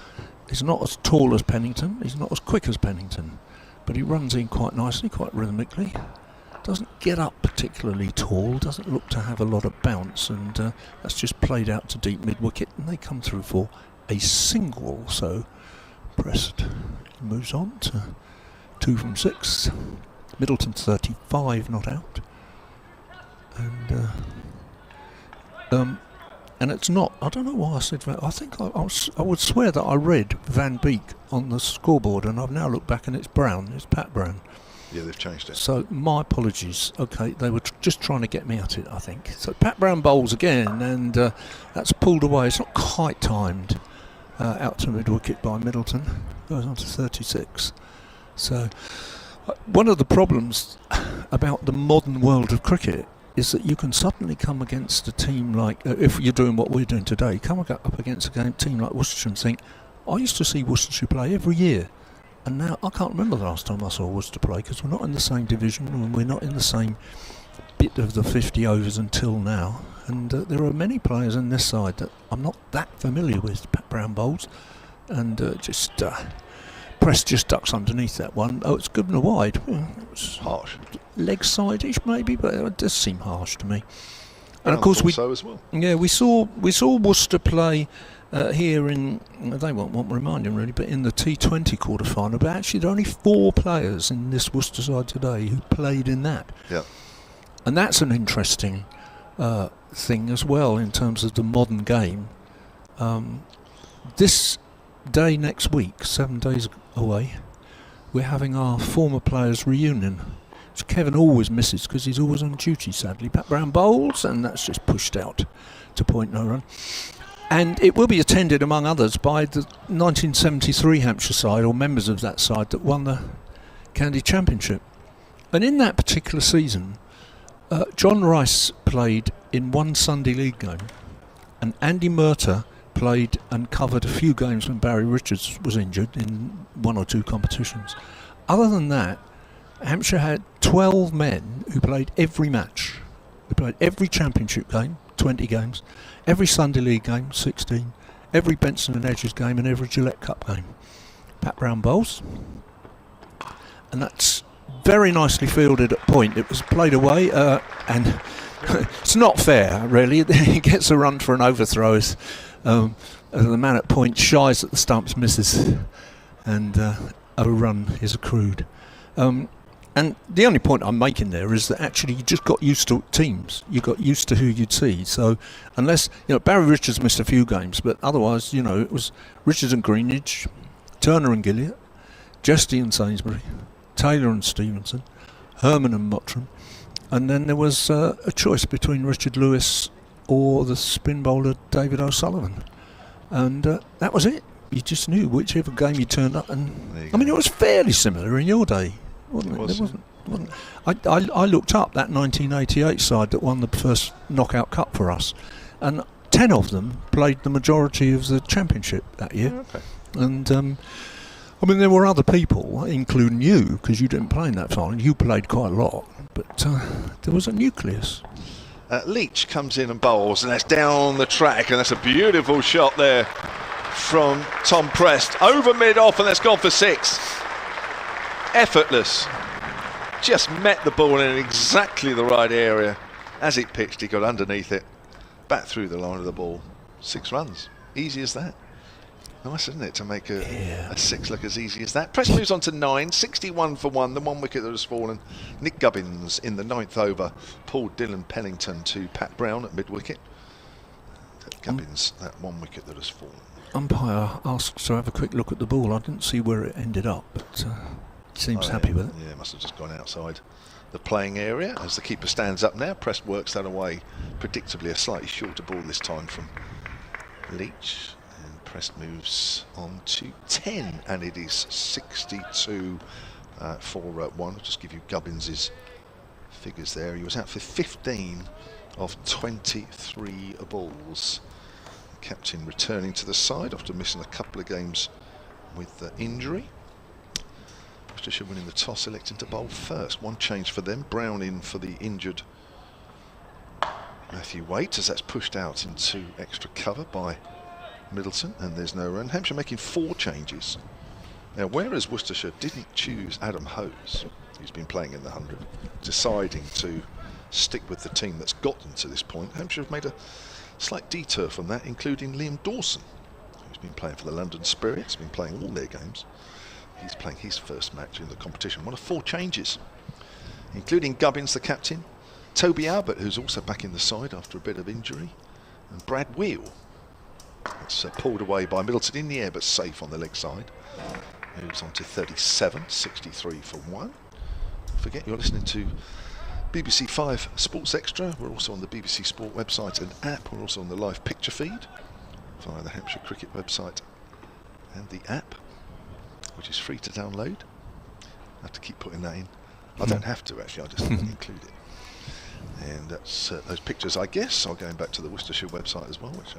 He's not as tall as Pennington, he's not as quick as Pennington, but he runs in quite nicely, quite rhythmically. Doesn't get up particularly tall, doesn't look to have a lot of bounce, and that's just played out to deep mid-wicket, and they come through for a single. So Prest moves on to 2 from 6. Middleton 35 not out, and it's not. I don't know why I said that. I think I would swear that I read Van Beek on the scoreboard, and I've now looked back and it's Brown. It's Pat Brown. Yeah, they've changed it. So my apologies. Okay, they were just trying to get me at it, I think. So Pat Brown bowls again, and that's pulled away. It's not quite timed. Out to mid-wicket by Middleton. Goes on to 36. So one of the problems about the modern world of cricket is that you can suddenly come against a team like, if you're doing what we're doing today, come up against a team like Worcestershire and think, I used to see Worcestershire play every year. And now I can't remember the last time I saw Worcester play, because we're not in the same division and we're not in the same bit of the 50 overs until now. And there are many players in this side that I'm not that familiar with. Pat Brown bowls, and Prest just ducks underneath that one. Oh, it's good and a wide. It was harsh. Leg side-ish maybe, but it does seem harsh to me. And Yeah, of course I thought so as well. Yeah, we saw Worcester play here in, they won't want reminding really, but in the T20 quarter-final. But actually there are only 4 players in this Worcester side today who played in that. Yeah. And that's an interesting thing as well in terms of the modern game. This day next week, 7 days away, we're having our former players reunion, which Kevin always misses because he's always on duty, sadly. Pat Brown bowls, and that's just pushed out to point no run. And it will be attended, among others, by the 1973 Hampshire side, or members of that side, that won the County Championship. And in that particular season, John Rice played in one Sunday League game, and Andy Murtagh played and covered a few games when Barry Richards was injured in 1 or 2 competitions. Other than that, Hampshire had 12 men who played every match. They played every championship game, 20 games, every Sunday League game, 16, every Benson and Hedges game, and every Gillette Cup game. Pat Brown bowls, and that's very nicely fielded at point. It was played away, and it's not fair, really. He gets a run for an overthrow. The man at point shies at the stumps, misses, and a run is accrued. And the only point I'm making there is that actually you just got used to teams. You got used to who you'd see. So unless, Barry Richards missed a few games, but otherwise, it was Richards and Greenidge, Turner and Gilliatt, Jesty and Sainsbury, Taylor and Stevenson, Herman and Mottram, and then there was a choice between Richard Lewis or the spin bowler David O'Sullivan, and that was it. You just knew whichever game you turned up, and it was fairly similar in your day, wasn't it? It wasn't. I looked up that 1988 side that won the first knockout cup for us, and 10 of them played the majority of the championship that year. Okay. And there were other people, including you, because you didn't play in that final. You played quite a lot, but there was a nucleus. Leach comes in and bowls, and that's down the track, and that's a beautiful shot there from Tom Prest. Over mid-off, and that's gone for 6. Effortless. Just met the ball in exactly the right area. As it pitched, he got underneath it, back through the line of the ball. 6 runs. Easy as that. Nice, isn't it, to make a 6 look as easy as that. Prest moves on to 9, 61 for 1, the 1 wicket that has fallen. Nick Gubbins in the 9th over pulled Dylan Pennington to Pat Brown at mid-wicket. Gubbins, that 1 wicket that has fallen. Umpire asks to have a quick look at the ball. I didn't see where it ended up, but seems happy with it. Yeah, it must have just gone outside the playing area as the keeper stands up now. Prest works that away. Predictably a slightly shorter ball this time from Leach. Prest moves on to 10, and it is 62 for 1. I'll just give you Gubbins' figures there. He was out for 15 of 23 balls. The captain returning to the side after missing a couple of games with injury. Worcestershire winning the toss, electing to bowl first. 1 change for them. Brown in for the injured Matthew Waite, as that's pushed out into extra cover by Middleton, and there's no run. Hampshire making 4 changes. Now, whereas Worcestershire didn't choose Adam Hose, who's been playing in the 100, deciding to stick with the team that's got them to this point, Hampshire have made a slight detour from that, including Liam Dawson, who's been playing for the London Spirits, been playing all their games. He's playing his first match in the competition. 1 of 4 changes, including Gubbins, the captain, Toby Albert, who's also back in the side after a bit of injury, and Brad Wheel. It's pulled away by Middleton in the air, but safe on the leg side. Moves on to 37, 63 for 1. Don't forget, you're listening to BBC 5 Sports Extra. We're also on the BBC Sport website and app. We're also on the live picture feed via the Hampshire Cricket website and the app, which is free to download. I have to keep putting that in. I don't have to, actually, I just include it. And that's those pictures, I guess, are going back to the Worcestershire website as well, which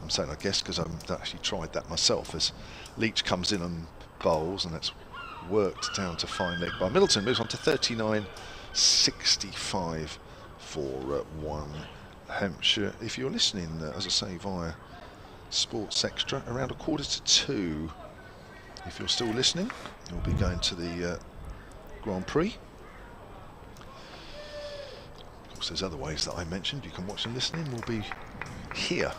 I'm saying I guess because I've actually tried that myself, as Leach comes in and bowls, and that's worked down to fine leg by Middleton. Moves on to 39, 65 for 1. Hampshire, if you're listening, as I say, via Sports Extra, around 1:45. If you're still listening, you'll be going to the Grand Prix. Of course, there's other ways that I mentioned. You can watch and listen in. We'll be here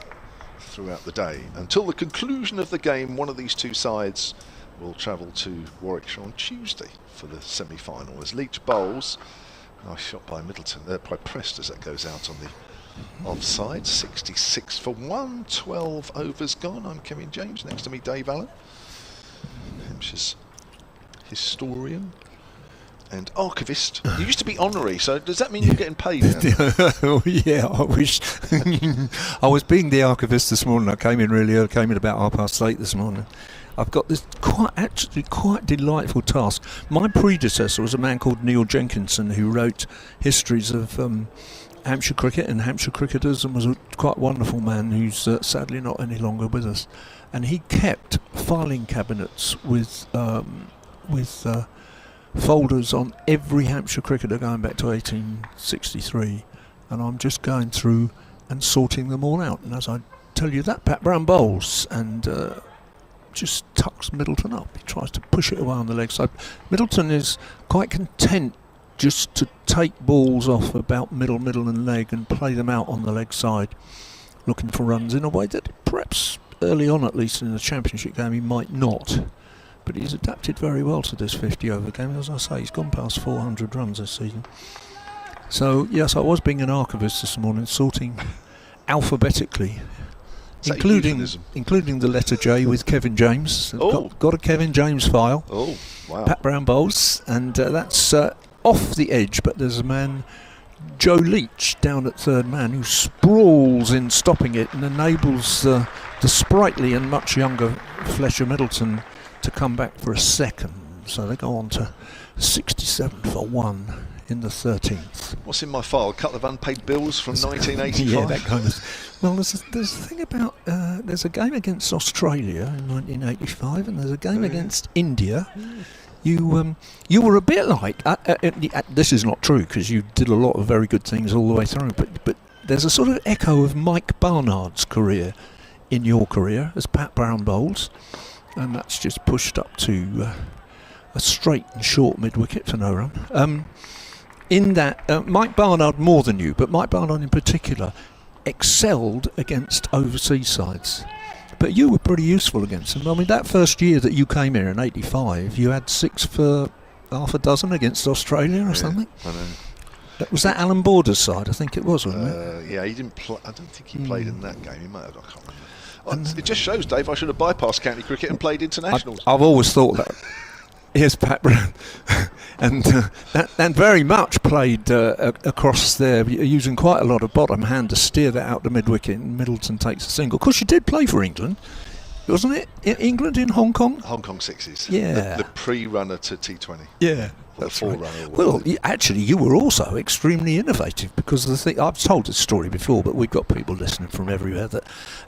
throughout the day until the conclusion of the game. One of these 2 sides will travel to Warwickshire on Tuesday for the semi-final. As Leach bowls, nice shot by Middleton, by Prest, as that goes out on the offside. 66 for 1, 12 overs gone. I'm Kevin James, next to me Dave Allen, Hampshire's historian and archivist. You used to be honorary, so does that mean you're getting paid now? Yeah, I wish. I was being the archivist this morning. I came in really early, came in about 8:30 this morning. I've got this quite delightful task. My predecessor was a man called Neil Jenkinson, who wrote histories of Hampshire cricket and Hampshire cricketers, and was a quite wonderful man who's sadly not any longer with us. And he kept filing cabinets with folders on every Hampshire cricketer going back to 1863, and I'm just going through and sorting them all out. And as I tell you that, Pat Brown bowls and just tucks Middleton up. He tries to push it away on the leg side. Middleton is quite content just to take balls off about middle and leg and play them out on the leg side, looking for runs in a way that perhaps early on, at least in the championship game, he might not. But he's adapted very well to this 50-over game. As I say, he's gone past 400 runs this season. So, yes, I was being an archivist this morning, sorting alphabetically, including the letter J with Kevin James. Got a Kevin James file. Oh, wow. Pat Brown bowls, and that's off the edge, but there's a man, Joe Leach, down at third man, who sprawls in stopping it and enables the sprightly and much younger Fletcher Middleton to come back for a second. So they go on to 67 for 1 in the 13th. What's in my file? A couple of unpaid bills from 1985? Yeah, that kind of... Well, there's a thing about... there's a game against Australia in 1985, and there's a game against India you were a bit like this is not true because you did a lot of very good things all the way through, but there's a sort of echo of Mike Barnard's career in your career as Pat Brown bowls, and that's just pushed up to a straight and short mid-wicket for no run. In that, Mike Barnard more than you, but Mike Barnard in particular excelled against overseas sides. But you were pretty useful against them. I mean, that first year that you came here in '85, you had 6 for half a dozen against Australia or something. I know. Was that Alan Border's side? I think it was, wasn't it? Yeah, he didn't play. I don't think he played in that game. He might have. I can't remember. It just shows, Dave, I should have bypassed county cricket and played internationals. I've always thought that. Here's Pat Brown, and very much played across there, using quite a lot of bottom hand to steer that out to mid-wicket, and Middleton takes a single. Of course, you did play for England, wasn't it? England in Hong Kong? Hong Kong Sixes. Yeah. The pre-runner to T20. Yeah. The forerunner. Right. Well, actually, you were also extremely innovative, because the thing, I've told this story before, but we've got people listening from everywhere, that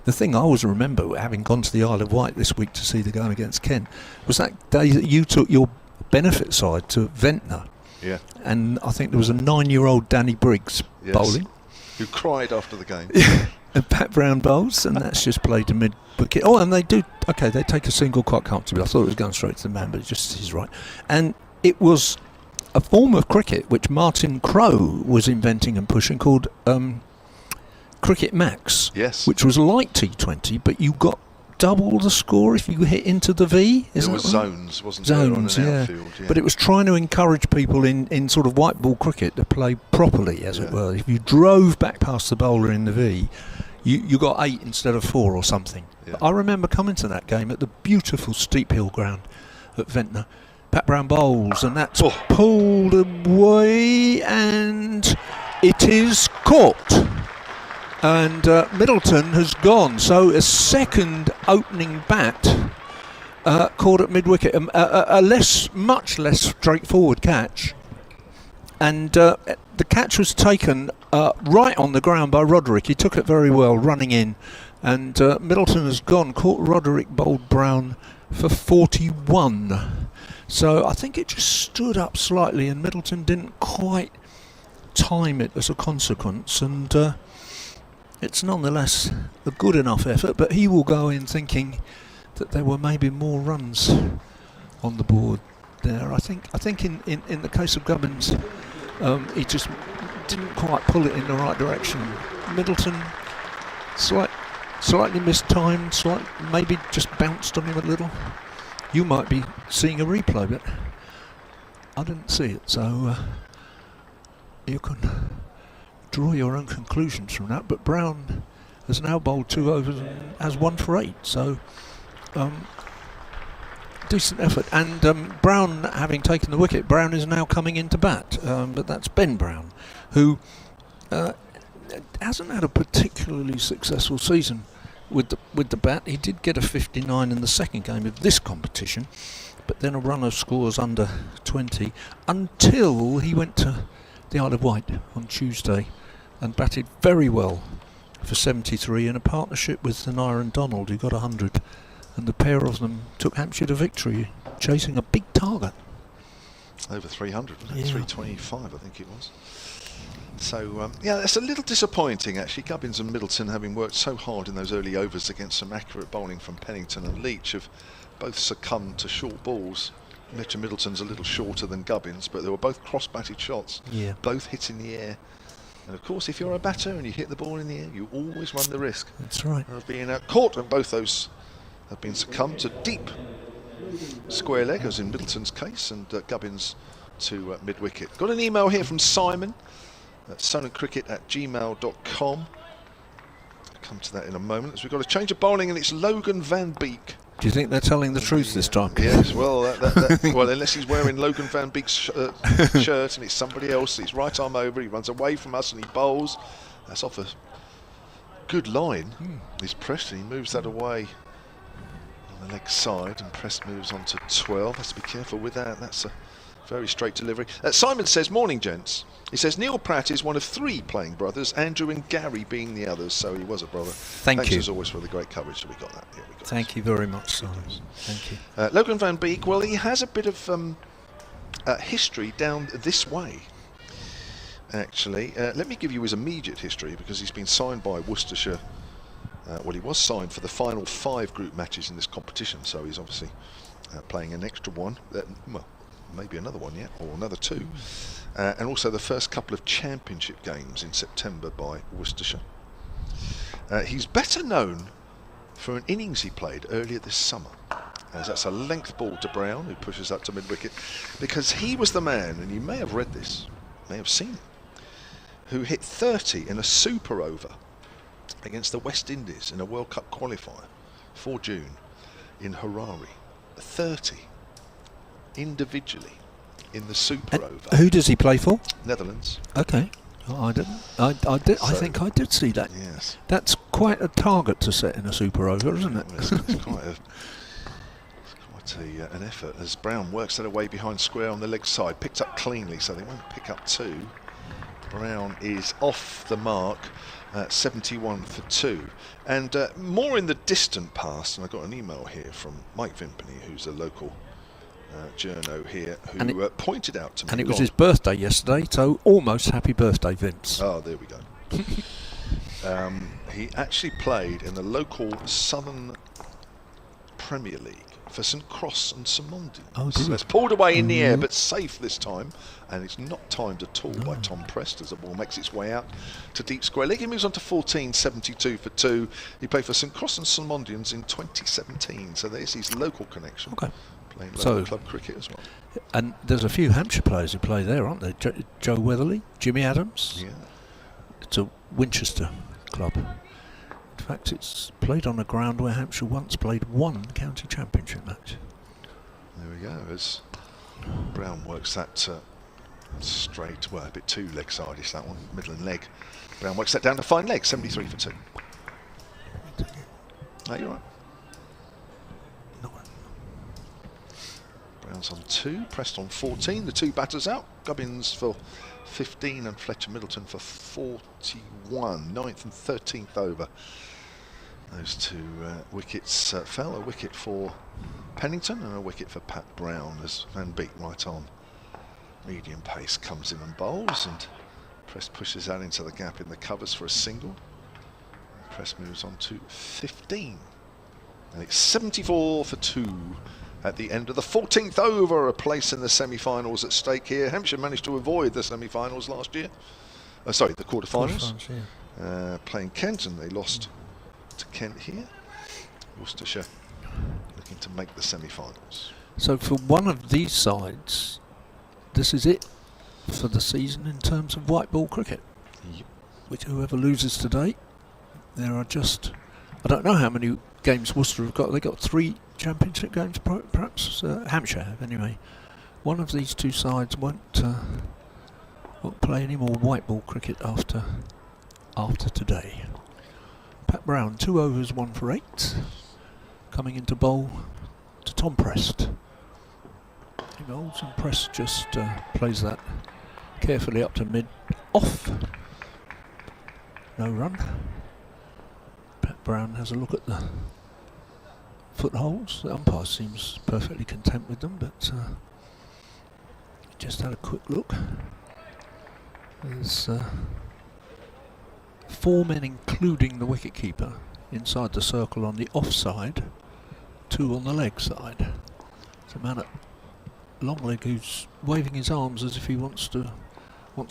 the thing I always remember, having gone to the Isle of Wight this week to see the game against Kent, was that day that you took your benefit side to Ventnor. Yeah. And I think there was a 9-year-old Danny Briggs bowling. Who cried after the game. And Pat Brown bowls, and that's just played to mid-wicket. Oh, and they take a single quite comfortably. I thought it was going straight to the man, but it just is right. And it was a form of cricket which Martin Crowe was inventing and pushing, called Cricket Max, yes, which was like T20, but you got double the score if you hit into the V. It was zones, wasn't it? Zones, yeah. Outfield, yeah. But it was trying to encourage people in sort of white ball cricket to play properly, as it were. If you drove back past the bowler in the V, you got 8 instead of 4 or something. Yeah. I remember coming to that game at the beautiful steep hill ground at Ventnor. Pat Brown bowls, and that's pulled away, and it is caught. And Middleton has gone. So a second opening bat caught at mid-wicket. A much less straightforward catch. And the catch was taken right on the ground by Roderick. He took it very well, running in. And Middleton has gone. Caught Roderick, bowled Brown for 41. So I think it just stood up slightly, and Middleton didn't quite time it as a consequence. And it's nonetheless a good enough effort, but he will go in thinking that there were maybe more runs on the board there. I think in the case of Gubbins, he just didn't quite pull it in the right direction. Middleton slightly mistimed, maybe just bounced on him a little. You might be seeing a replay, but I didn't see it, so you can draw your own conclusions from that. But Brown has now bowled 2 overs and has 1 for 8, so decent effort. And Brown, having taken the wicket, Brown is now coming into bat, but that's Ben Brown, who hasn't had a particularly successful season with the bat. He did get a 59 in the second game of this competition, but then a run of scores under 20 until he went to the Isle of Wight on Tuesday and batted very well for 73 in a partnership with Nyron Donald, who got 100, and the pair of them took Hampshire to victory, chasing a big target. Over 300, wasn't it? Yeah. 325, I think it was. So, that's a little disappointing, actually. Gubbins and Middleton, having worked so hard in those early overs against some accurate bowling from Pennington and Leach, have both succumbed to short balls. Mitchell Middleton's a little shorter than Gubbins, but they were both cross-batted shots, both hit in the air. And of course, if you're a batter and you hit the ball in the air, you always run the risk of being caught, and both those have been succumbed to deep square leg, as in Middleton's case, and Gubbins to mid-wicket. Got an email here from Simon at sonandcricket@gmail.com. I'll come to that in a moment, as we've got a change of bowling, and it's Logan Van Beek. Do you think they're telling the truth this time? Yes, well, well, unless he's wearing Logan Van Beek's shirt and it's somebody else, it's right arm over, he runs away from us and he bowls. That's off a good line. He's Prest, and he moves that away on the leg side, and Prest moves on to 12. Has to be careful with that. That's a very straight delivery. Simon says, morning gents. He says Neil Pratt is one of 3 playing brothers, Andrew and Gary being the others, so he was a brother. Thanks you as always for the great coverage that we got. Thank you very much, Simon. Thank you. Logan Van Beek, well, he has a bit of history down this way. Actually, let me give you his immediate history, because he's been signed by Worcestershire. Well, he was signed for the final 5 group matches in this competition, so he's obviously playing an extra one. Well, maybe another one yet, or another 2. And also the first couple of championship games in September by Worcestershire. He's better known for an innings he played earlier this summer, as that's a length ball to Brown, who pushes up to mid-wicket, because he was the man, and you may have read this, may have seen it, who hit 30 in a super over against the West Indies in a World Cup qualifier for June in Harare. 30 individually in the super over. Who does he play for? Netherlands. Okay. I didn't. I did. So, I think I did see that. Yes. That's quite a target to set in a super over, isn't it? Well, it's quite an effort, as Brown works that away behind square on the leg side, picked up cleanly, so they won't pick up 2. Brown is off the mark, 71 for 2. And more in the distant past, and I got an email here from Mike Vimpany, who's a local journo here, who pointed out to me. And it was his birthday yesterday, so almost happy birthday, Vince. Oh, there we go. He actually played in the local Southern Premier League for St Cross and St Mondians. Oh, so it's pulled away in the air, but safe this time, and it's not timed at all by Tom Prest as the ball makes its way out to deep square leg. He moves on to 14, 72 for 2. He played for St Cross and St Mondians in 2017, so there's his local connection. Okay. Playing local club cricket as well. And there's a few Hampshire players who play there, aren't there? Joe Weatherly, Jimmy Adams. Yeah. It's a Winchester club. In fact, it's played on a ground where Hampshire once played 1 county championship match. There we go. As Brown works that straight, well, a bit too leg side-ish, that one, middle and leg. Brown works that down to fine leg, 73 for 2. No, you're right. Brown's on 2, Prest on 14, the 2 batters out. Gubbins for 15 and Fletcher Middleton for 41, 9th and 13th over. Those 2 wickets fell, a wicket for Pennington and a wicket for Pat Brown, as Van Beek, right on medium pace, comes in and bowls, and Prest pushes out into the gap in the covers for a single. Prest moves on to 15, and it's 74 for 2 at the end of the 14th over. A place in the semi-finals at stake here. Hampshire managed to avoid the semi-finals last year. Sorry, the quarter-finals. Playing Kent, and they lost to Kent here. Worcestershire looking to make the semi-finals. So for one of these sides, this is it for the season in terms of white ball cricket. Yep. Which whoever loses today, there are just, I don't know how many games Worcester have got. They got 3 championship games, perhaps. Hampshire have anyway. One of these 2 sides won't play any more white ball cricket after today. Pat Brown, 2 overs, 1 for 8, coming into bowl to Tom Prest. He bowls and Prest just plays that carefully up to mid, off. No run. Pat Brown has a look at the footholds. The umpire seems perfectly content with them, but just had a quick look. There's 4 men, including the wicketkeeper, inside the circle on the offside, 2 on the leg side. There's a man at long leg who's waving his arms as if he wants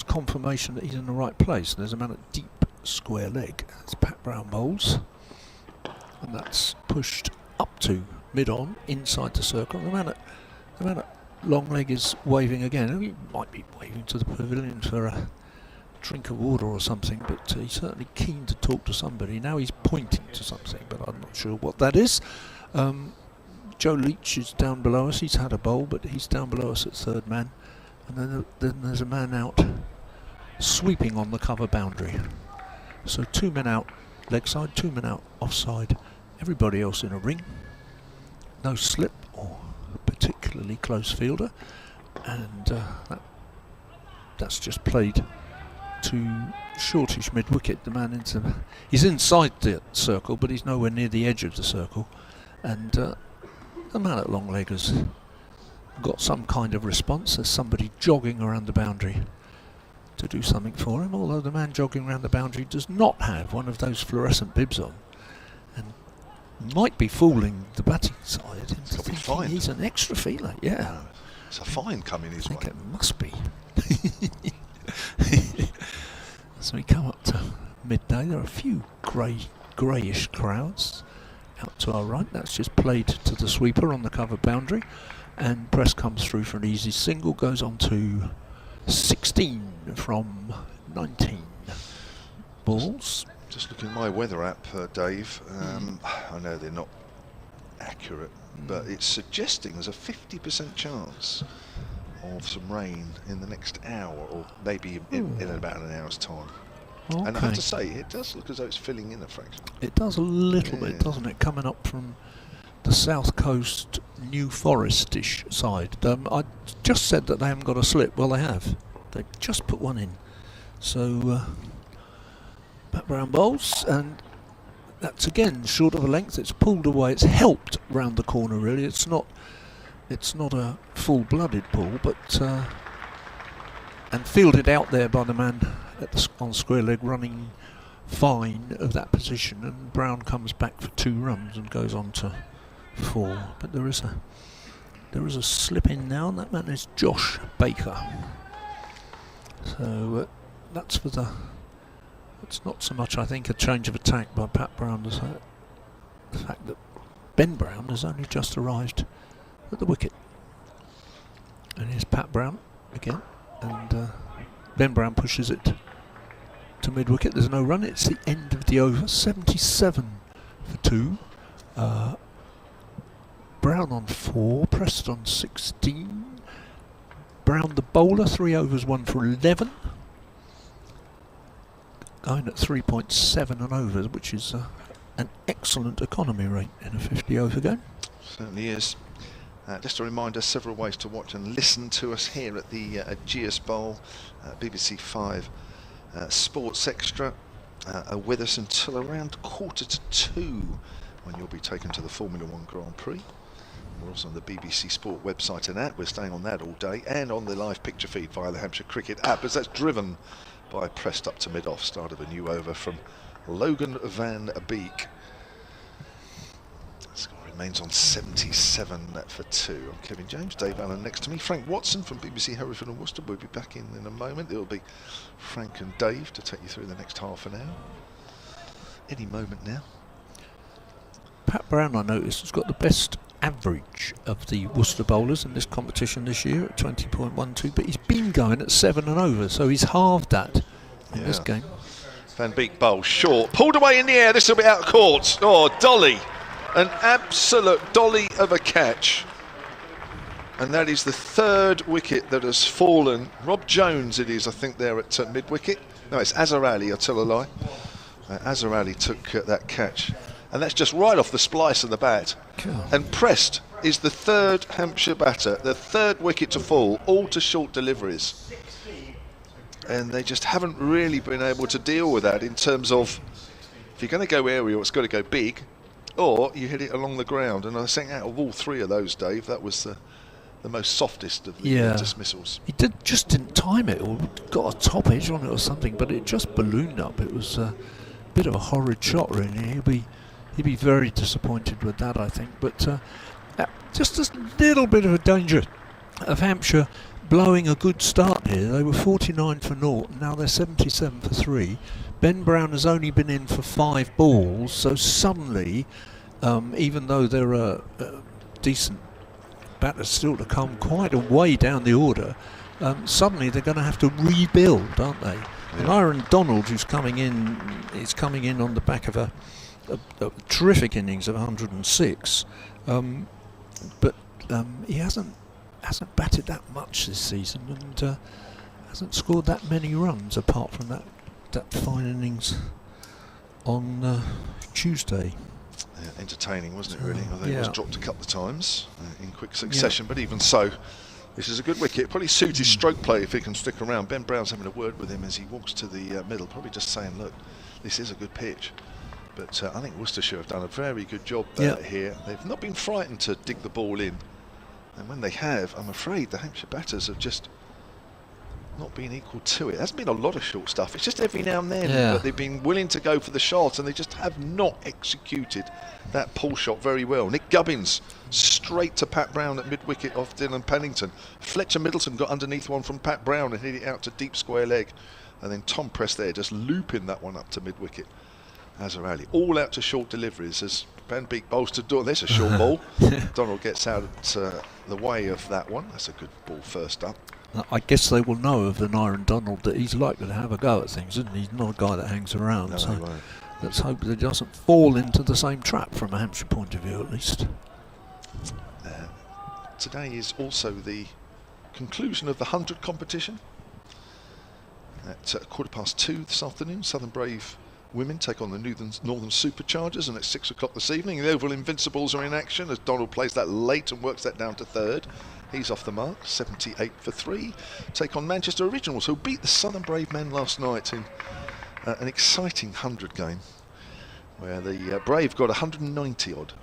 confirmation that he's in the right place. And there's a man at deep square leg. That's Pat Brown bowls, and that's pushed up to mid-on inside the circle. The man at long leg is waving again. He might be waving to the pavilion for a drink of water or something, but he's certainly keen to talk to somebody. Now he's pointing to something, but I'm not sure what that is. Joe Leach is down below us. He's had a bowl, but he's down below us at 3rd man. And then there's a man out sweeping on the cover boundary. So 2 men out leg side, 2 men out offside. Everybody else in a ring. No slip or particularly close fielder. And that's just played to shortish mid-wicket. The man he's inside the circle, but he's nowhere near the edge of the circle. And the man at long leg has got some kind of response. There's somebody jogging around the boundary to do something for him, although the man jogging around the boundary does not have one of those fluorescent bibs on, and might be fooling the batting side into thinking he's an extra feeler. Yeah, it's a fine coming his way. I think it must be. So we come up to midday. There are a few greyish crowds out to our right. That's just played to the sweeper on the cover boundary, and Prest comes through for an easy single, goes on to 16 from 19 balls. Just looking at my weather app, Dave. I know they're not accurate, but it's suggesting there's a 50% chance of some rain in the next hour, or maybe in about an hour's time. Okay. And I have to say, it does look as though it's filling in a fraction. It does a little bit, doesn't it? Coming up from the south coast, New Forestish side. I just said that they haven't got a slip. Well, they have. They've just put one in. So, Pat Brown bowls, and that's again short of a length. It's pulled away. It's helped round the corner, really. It's not a full-blooded pull, but and fielded out there by the man on square leg, running fine of that position, and Brown comes back for 2 runs and goes on to 4. But there is a slip in now, and that man is Josh Baker. So that's for the. It's not so much, I think, a change of attack by Pat Brown as the fact that Ben Brown has only just arrived at the wicket. And here's Pat Brown again, and Ben Brown pushes it to mid-wicket. There's no run. It's the end of the over. 77 for 2. Brown on 4. Prest on 16. Brown the bowler. 3 overs, 1 for 11. Going at 3.7 an over, which is an excellent economy rate in a 50 over game. Certainly is. Just a reminder, several ways to watch and listen to us here at the Ageas Bowl, BBC 5 Sports Extra, are with us until around 1:45, when you'll be taken to the Formula 1 Grand Prix. We're also on the BBC Sport website and app. We're staying on that all day, and on the live picture feed via the Hampshire Cricket app, as that's driven by Prest up to mid-off. Start of a new over from Logan van Beek. Remains on 77 for 2. I'm Kevin James, Dave Allen next to me. Frank Watson from BBC Hereford and Worcester will be back in a moment. It'll be Frank and Dave to take you through the next half an hour. Any moment now. Pat Brown, I noticed, has got the best average of the Worcester bowlers in this competition this year at 20.12, but he's been going at 7 and over, so he's halved that in this game. Van Beek bowls short, pulled away in the air. This will be out of court. Oh, dolly. An absolute dolly of a catch, and that is the 3rd wicket that has fallen. Rob Jones it is, I think, there at mid-wicket. No, it's Azhar Ali, I tell a lie. Azhar Ali took that catch, and that's just right off the splice of the bat. God. And Prest is the 3rd Hampshire batter, the 3rd wicket to fall, all to short deliveries. And they just haven't really been able to deal with that in terms of, if you're going to go aerial, it's got to go big, or you hit it along the ground. And I think out of all 3 of those, Dave, that was the most softest of the dismissals. He just didn't time it, or got a top edge on it or something, but it just ballooned up. It was a bit of a horrid shot, really. He'd be very disappointed with that, I think. But just a little bit of a danger of Hampshire blowing a good start here. They were 49 for 0, now they're 77 for 3. Ben Brown has only been in for 5 balls, so suddenly, even though there are decent batters still to come quite a way down the order, suddenly they're going to have to rebuild, aren't they? Yeah. And Aaron Donald, who's coming in, is coming in on the back of a terrific innings of 106, but he hasn't batted that much this season, and hasn't scored that many runs apart from that fine innings on Tuesday. Yeah, entertaining, wasn't it, really? I think it was dropped a couple of times in quick succession, but even so, this is a good wicket. Probably suits his stroke play if he can stick around. Ben Brown's having a word with him as he walks to the middle, probably just saying, look, this is a good pitch. But I think Worcestershire have done a very good job here. They've not been frightened to dig the ball in. And when they have, I'm afraid the Hampshire batters have just not been equal to it. There hasn't been a lot of short stuff. It's just every now and then that they've been willing to go for the shot, and they just have not executed that pull shot very well. Nick Gubbins straight to Pat Brown at mid-wicket off Dylan Pennington. Fletcher Middleton got underneath one from Pat Brown and hit it out to deep square leg. And then Tom Prest there just looping that one up to mid-wicket as a rally. All out to short deliveries as Van Beek bowls to Donald. There's a short ball. Donald gets out the way of that one. That's a good ball first up. I guess they will know of an Iron Donald that he's likely to have a go at things, isn't he? He's not a guy that hangs around. No, so let's hope that he doesn't fall into the same trap from a Hampshire point of view, at least. Today is also the conclusion of the 100 competition. At 2:15 this afternoon, Southern Brave women take on the Northern Superchargers, and at 6 o'clock this evening, the Oval Invincibles are in action as Donald plays that late and works that down to third. He's off the mark, 78 for 3. Take on Manchester Originals, who beat the Southern Brave men last night in an exciting 100 game, where the Brave got 190 odd,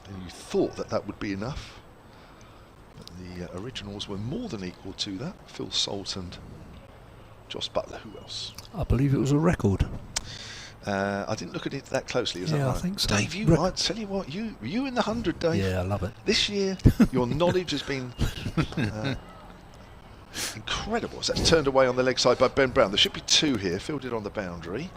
and you thought that that would be enough. But the Originals were more than equal to that. Phil Salt and Joss Butler. Who else? I believe it was a record. I didn't look at it that closely. Is that Yeah, right? I think so. Dave, I tell you what, you in the 100, Dave. Yeah, I love it. This year, your knowledge has been incredible. So that's turned away on the leg side by Ben Brown. There should be 2 here, fielded on the boundary.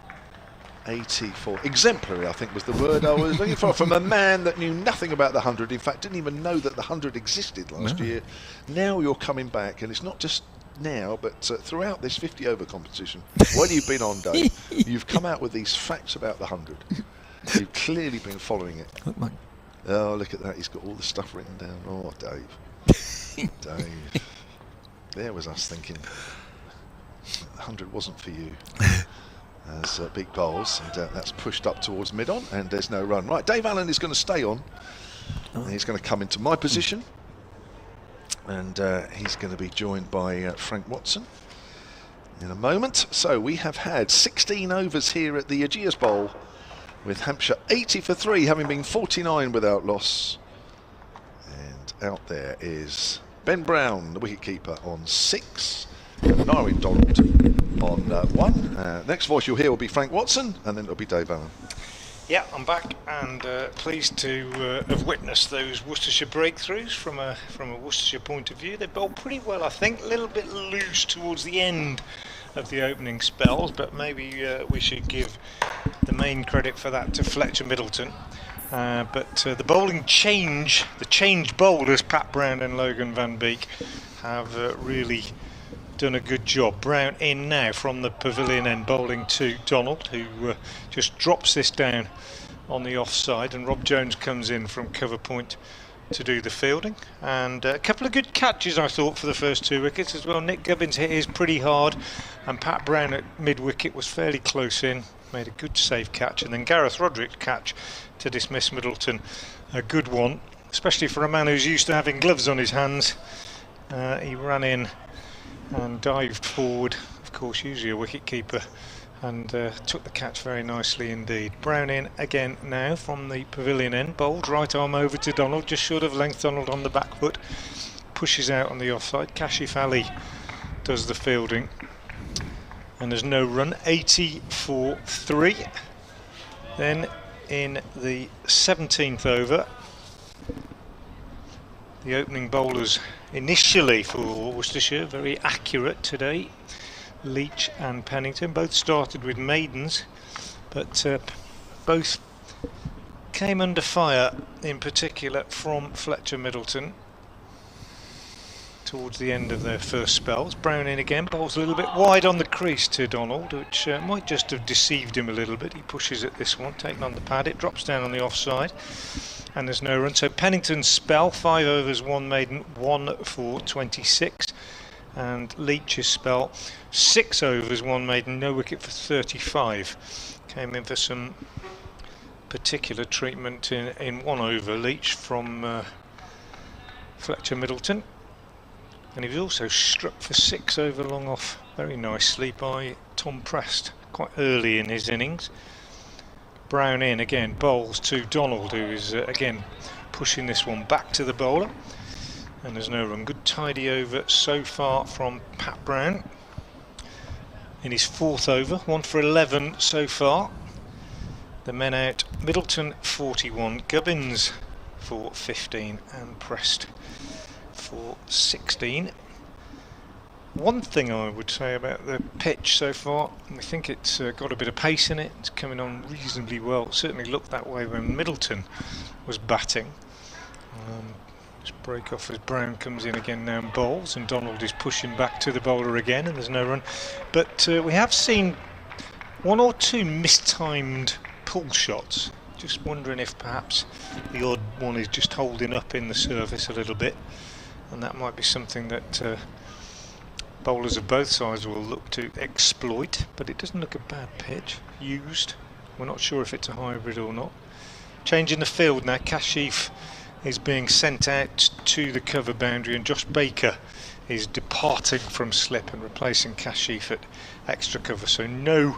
84. Exemplary, I think, was the word I was looking for, from a man that knew nothing about the 100. In fact, didn't even know that the 100 existed last year. Now you're coming back, and it's not just now, but throughout this 50-over competition, while you've been on, Dave, you've come out with these facts about the 100. You've clearly been following it. Look, mate. Oh, look at that. He's got all the stuff written down. Oh, Dave. Dave. There was us thinking 100 wasn't for you. As big bowls, and that's pushed up towards mid-on, and there's no run. Right, Dave Allen is going to stay on. And he's going to come into my position. And he's going to be joined by Frank Watson in a moment. So we have had 16 overs here at the Aegeus Bowl, with Hampshire 80 for 3, having been 49 without loss. And out there is Ben Brown, the wicketkeeper, on 6, and Narwin Donald on 1. Next voice you'll hear will be Frank Watson, and then it'll be Dave Allen. Yeah, I'm back, and pleased to have witnessed those Worcestershire breakthroughs from a Worcestershire point of view. They bowled pretty well, I think. A little bit loose towards the end of the opening spells, but maybe we should give the main credit for that to Fletcher Middleton. But the bowling change, the change bowlers, Pat Brown and Logan Van Beek, have really done a good job. Brown in now from the pavilion end, bowling to Donald, who just drops this down on the offside, and Rob Jones comes in from cover point to do the fielding. And a couple of good catches, I thought, for the first 2 wickets as well. Nick Gubbins hit his pretty hard, and Pat Brown at mid wicket was fairly close in, made a good safe catch, and then Gareth Roderick's catch to dismiss Middleton, a good one, especially for a man who's used to having gloves on his hands. He ran in and dived forward, of course usually a wicketkeeper, and took the catch very nicely indeed. Brown in again now from the pavilion end, bowled right arm over to Donald, just short of length. Donald on the back foot, pushes out on the offside. Kashif Ali does the fielding, and there's no run. 80 for 3. Then in the 17th over, the opening bowlers initially for Worcestershire, very accurate today. Leach and Pennington both started with maidens, but both came under fire, in particular from Fletcher Middleton towards the end of their first spells. Brown in again, bowls a little bit wide on the crease to Donald, which might just have deceived him a little bit. He pushes at this one, taking on the pad, it drops down on the offside, and there's no run. So Pennington's spell, 5 overs, 1 maiden, 1 for 26. And Leach's spell, 6 overs, 1 maiden, no wicket for 35. Came in for some particular treatment in 1 over, Leach, from Fletcher Middleton. And he was also struck for 6 over long off very nicely by Tom Prest quite early in his innings. Brown in again, bowls to Donald, who is again pushing this one back to the bowler. And there's no run. Good tidy over so far from Pat Brown in his 4th over. 1 for 11 so far. The men out: Middleton 41, Gubbins for 15, and Prest for 16. One thing I would say about the pitch so far, I think it's got a bit of pace in it. It's coming on reasonably well. It certainly looked that way when Middleton was batting. Just break off as Brown comes in again now and bowls, and Donald is pushing back to the bowler again, and there's no run. But we have seen 1 or 2 mistimed pull shots. Just wondering if perhaps the odd one is just holding up in the surface a little bit, and that might be something that bowlers of both sides will look to exploit. But it doesn't look a bad pitch used. We're not sure if it's a hybrid or not. Changing the field now. Kashif is being sent out to the cover boundary, and Josh Baker is departing from slip and replacing Kashif at extra cover. So no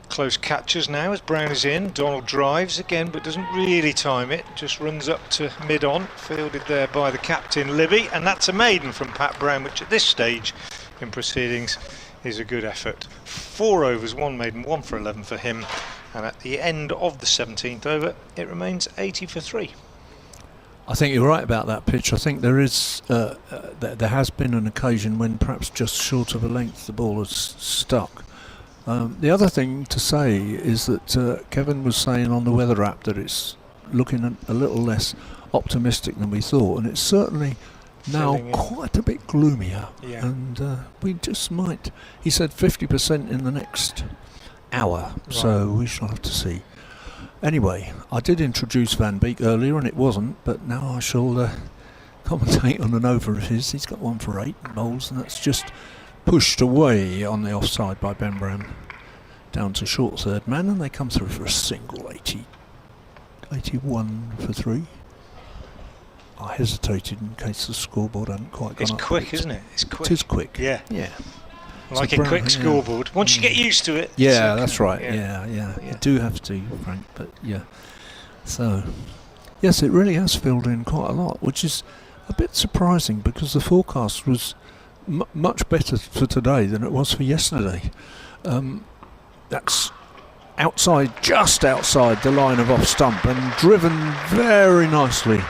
close catches now as Brown is in. Donald drives again but doesn't really time it, just runs up to mid-on, fielded there by the captain Libby, and that's a maiden from Pat Brown, which at this stage in proceedings is a good effort. 4 overs, 1 maiden, 1 for 11 for him, and at the end of the 17th over it remains 80 for 3. I think you're right about that pitch. I think there is there has been an occasion when perhaps just short of a length the ball has stuck. The other thing to say is that Kevin was saying on the weather app that it's looking a little less optimistic than we thought, and it's certainly now quite a bit gloomier. Yeah. And we just might. He said 50% in the next hour, right. So we shall have to see. Anyway, I did introduce Van Beek earlier, and it wasn't, but now I shall commentate on an over of his. He's got 1 for 8 bowls, and that's just pushed away on the offside by Ben Brown down to short third man, and they come through for a single. 81 for 3. I hesitated in case the scoreboard hadn't quite gone up. It's quick, isn't it? It's quick. It is quick. Yeah. Like so a quick scoreboard. Once you get used to it. Yeah, that's right. Yeah. You do have to, Frank, but yeah. So, yes, it really has filled in quite a lot, which is a bit surprising because the forecast was much better for today than it was for yesterday. That's just outside the line of off stump, and driven very nicely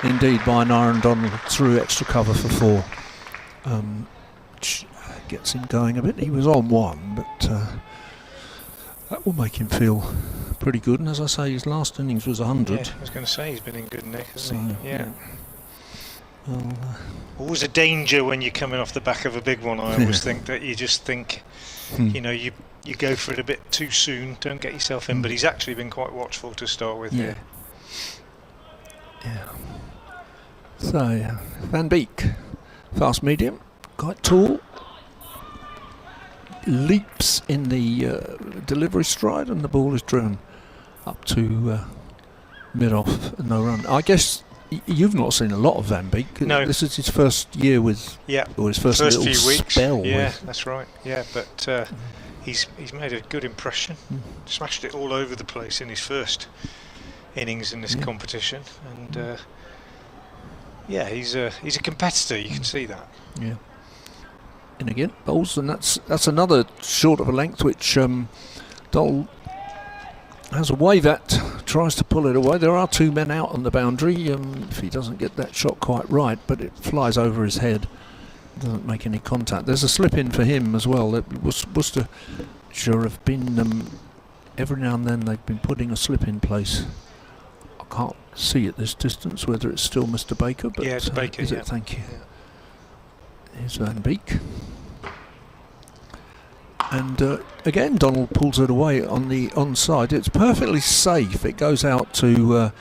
indeed by Aaron Donald through extra cover for 4. Which gets him going a bit. He was on 1, but that will make him feel pretty good. And as I say, his last innings was 100. Yeah, I was going to say he's been in good nick, hasn't he? Yeah. Well, always a danger when you're coming off the back of a big one. I always think that you just think, you know, you go for it a bit too soon, don't get yourself in. But he's actually been quite watchful to start with. Yeah. So Van Beek, fast medium, quite tall, leaps in the delivery stride, and the ball is driven up to mid-off, no run. I guess you've not seen a lot of Van Beek. No. This is his first year with, or his first little few weeks. Spell yeah, with. That's right. Yeah, but he's made a good impression. Smashed it all over the place in his first innings in this competition, and he's a competitor. You can see that. Yeah. And again, bowls, and that's another short of a length which Dole has a wave at, tries to pull it away. There are 2 men out on the boundary if he doesn't get that shot quite right, but it flies over his head, doesn't make any contact. There's a slip in for him as well. Worcestershire have been every now and then they've been putting a slip in place. I can't see at this distance whether it's still Mr. Baker, but yeah, it's Baker. Is it? Thank you. Here's Van Beek. And again, Donald pulls it away on the onside. It's perfectly safe. It goes out to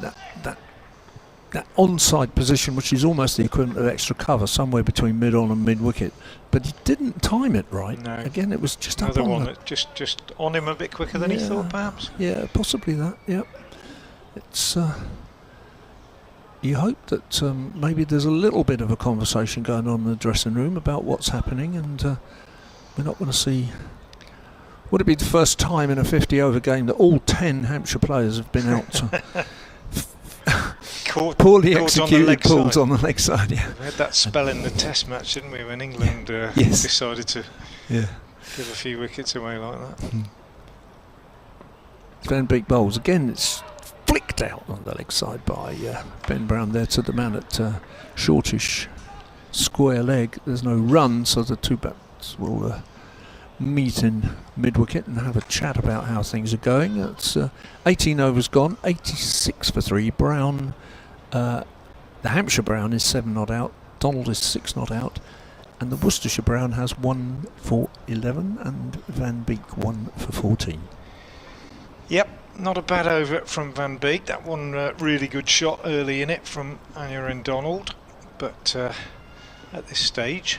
that onside position, which is almost the equivalent of extra cover, somewhere between mid-on and mid-wicket. But he didn't time it right. No. Again, it was just another up on one that just on him a bit quicker than he thought, perhaps. Yeah, possibly that. Yep. It's. You hope that maybe there's a little bit of a conversation going on in the dressing room about what's happening, and we're not going to see. Would it be the first time in a 50-over game that all 10 Hampshire players have been out? poorly caught executed calls on the leg side. Yeah, we had that spell in the Test match, didn't we, when England yes. decided to give a few wickets away like that. Van Beek bowls again. It's flicked out on the leg side by Ben Brown there to the man at shortish square leg. There's no run, so the two bats will meet in mid-wicket and have a chat about how things are going. It's 18 overs gone, 86 for 3. Brown, the Hampshire Brown is 7 not out, Donald is 6 not out, and the Worcestershire Brown has 1 for 11 and Van Beek 1 for 14. Yep, not a bad over from Van Beek. That one really good shot early in it from Anya and Donald, but at this stage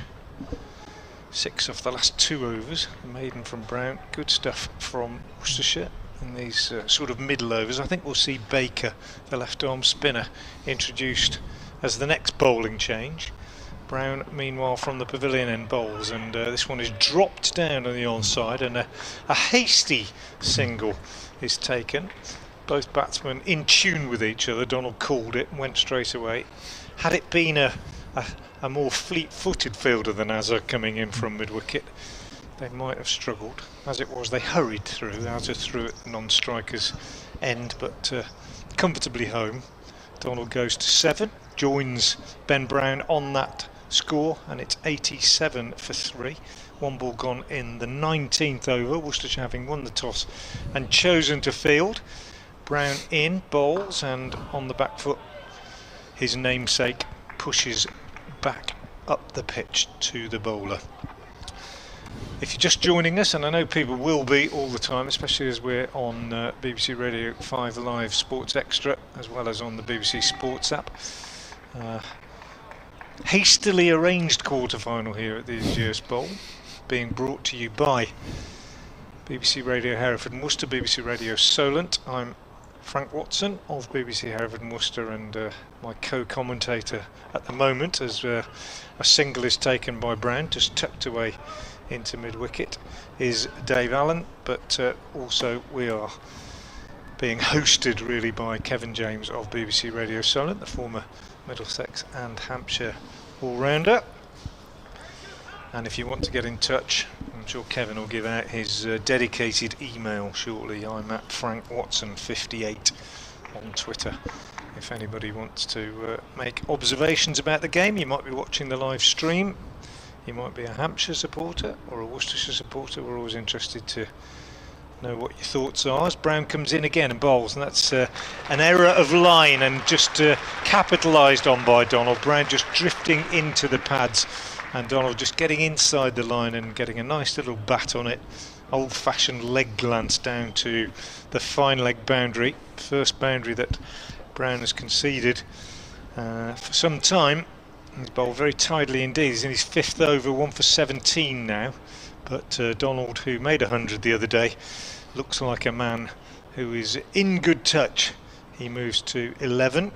6 of the last 2 overs, maiden from Brown. Good stuff from Worcestershire in these sort of middle overs. I think we'll see Baker, the left arm spinner, introduced as the next bowling change. Brown meanwhile from the pavilion end bowls, and this one is dropped down on the onside, and a hasty single is taken. Both batsmen in tune with each other. Donald called it and went straight away. Had it been a more fleet-footed fielder than Azhar coming in from mid-wicket, they might have struggled. As it was, they hurried through. Azhar threw at the non-striker's end, but comfortably home. Donald goes to 7, joins Ben Brown on that score, and it's 87 for 3. 1 ball gone in the 19th over, Worcestershire having won the toss and chosen to field. Brown in, bowls, and on the back foot, his namesake pushes back up the pitch to the bowler. If you're just joining us, and I know people will be all the time, especially as we're on BBC Radio 5 Live Sports Extra, as well as on the BBC Sports app. Hastily arranged quarter-final here at the Azures Bowl, being brought to you by BBC Radio Hereford and Worcester, BBC Radio Solent. I'm Frank Watson of BBC Hereford and Worcester, and my co-commentator at the moment, as a single is taken by Brown, just tucked away into mid-wicket, is Dave Allen, but also we are being hosted really by Kevin James of BBC Radio Solent, the former Middlesex and Hampshire all-rounder. And if you want to get in touch, I'm sure Kevin will give out his dedicated email shortly. I'm at FrankWatson58 on Twitter. If anybody wants to make observations about the game, you might be watching the live stream, you might be a Hampshire supporter or a Worcestershire supporter. We're always interested to know what your thoughts are. As Brown comes in again and bowls, and that's an error of line and just capitalised on by Donald. Brown just drifting into the pads, and Donald just getting inside the line and getting a nice little bat on it. Old-fashioned leg glance down to the fine leg boundary. First boundary that Brown has conceded for some time. He's bowled very tidily indeed. He's in his 5th over, 1 for 17 now. But Donald, who made 100 the other day, looks like a man who is in good touch. He moves to 11,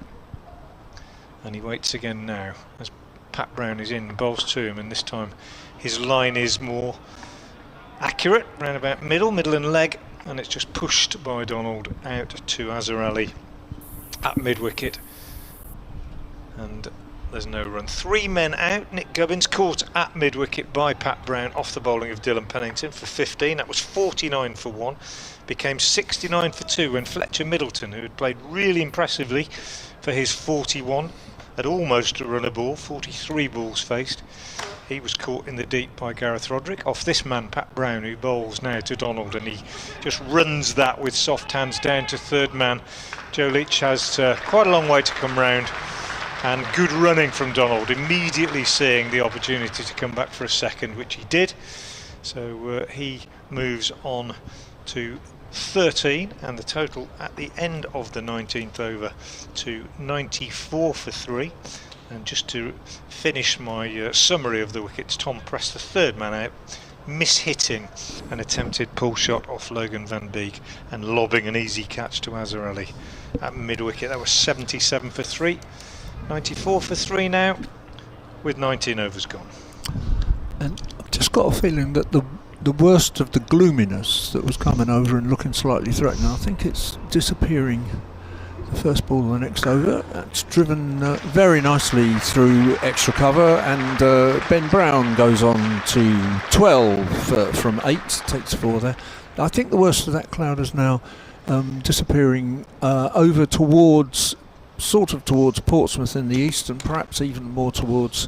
and he waits again now as Pat Brown is in, bowls to him, and this time his line is more accurate, round about middle and leg, and it's just pushed by Donald out to Azhar Ali at mid-wicket, and there's no run. 3 men out. Nick Gubbins caught at mid-wicket by Pat Brown off the bowling of Dylan Pennington for 15. That was 49 for 1. Became 69 for 2 when Fletcher Middleton, who had played really impressively for his 41, had almost run a ball, 43 balls faced. He was caught in the deep by Gareth Roderick off this man, Pat Brown, who bowls now to Donald, and he just runs that with soft hands down to third man. Joe Leach has quite a long way to come round, and good running from Donald, immediately seeing the opportunity to come back for a second, which he did. So he moves on to 13, and the total at the end of the 19th over to 94 for 3. And just to finish my summary of the wickets, Tom Prest, the third man out, mishitting an attempted pull shot off Logan Van Beek and lobbing an easy catch to Azhar Ali at mid-wicket. That was 77 for 3. 94 for 3 now, with 19 overs gone. And I've just got a feeling that the worst of the gloominess that was coming over and looking slightly threatening, I think it's disappearing the first ball of the next over. That's driven very nicely through extra cover, and Ben Brown goes on to 12 from 8, takes 4 there. I think the worst of that cloud is now disappearing over towards Portsmouth in the east, and perhaps even more towards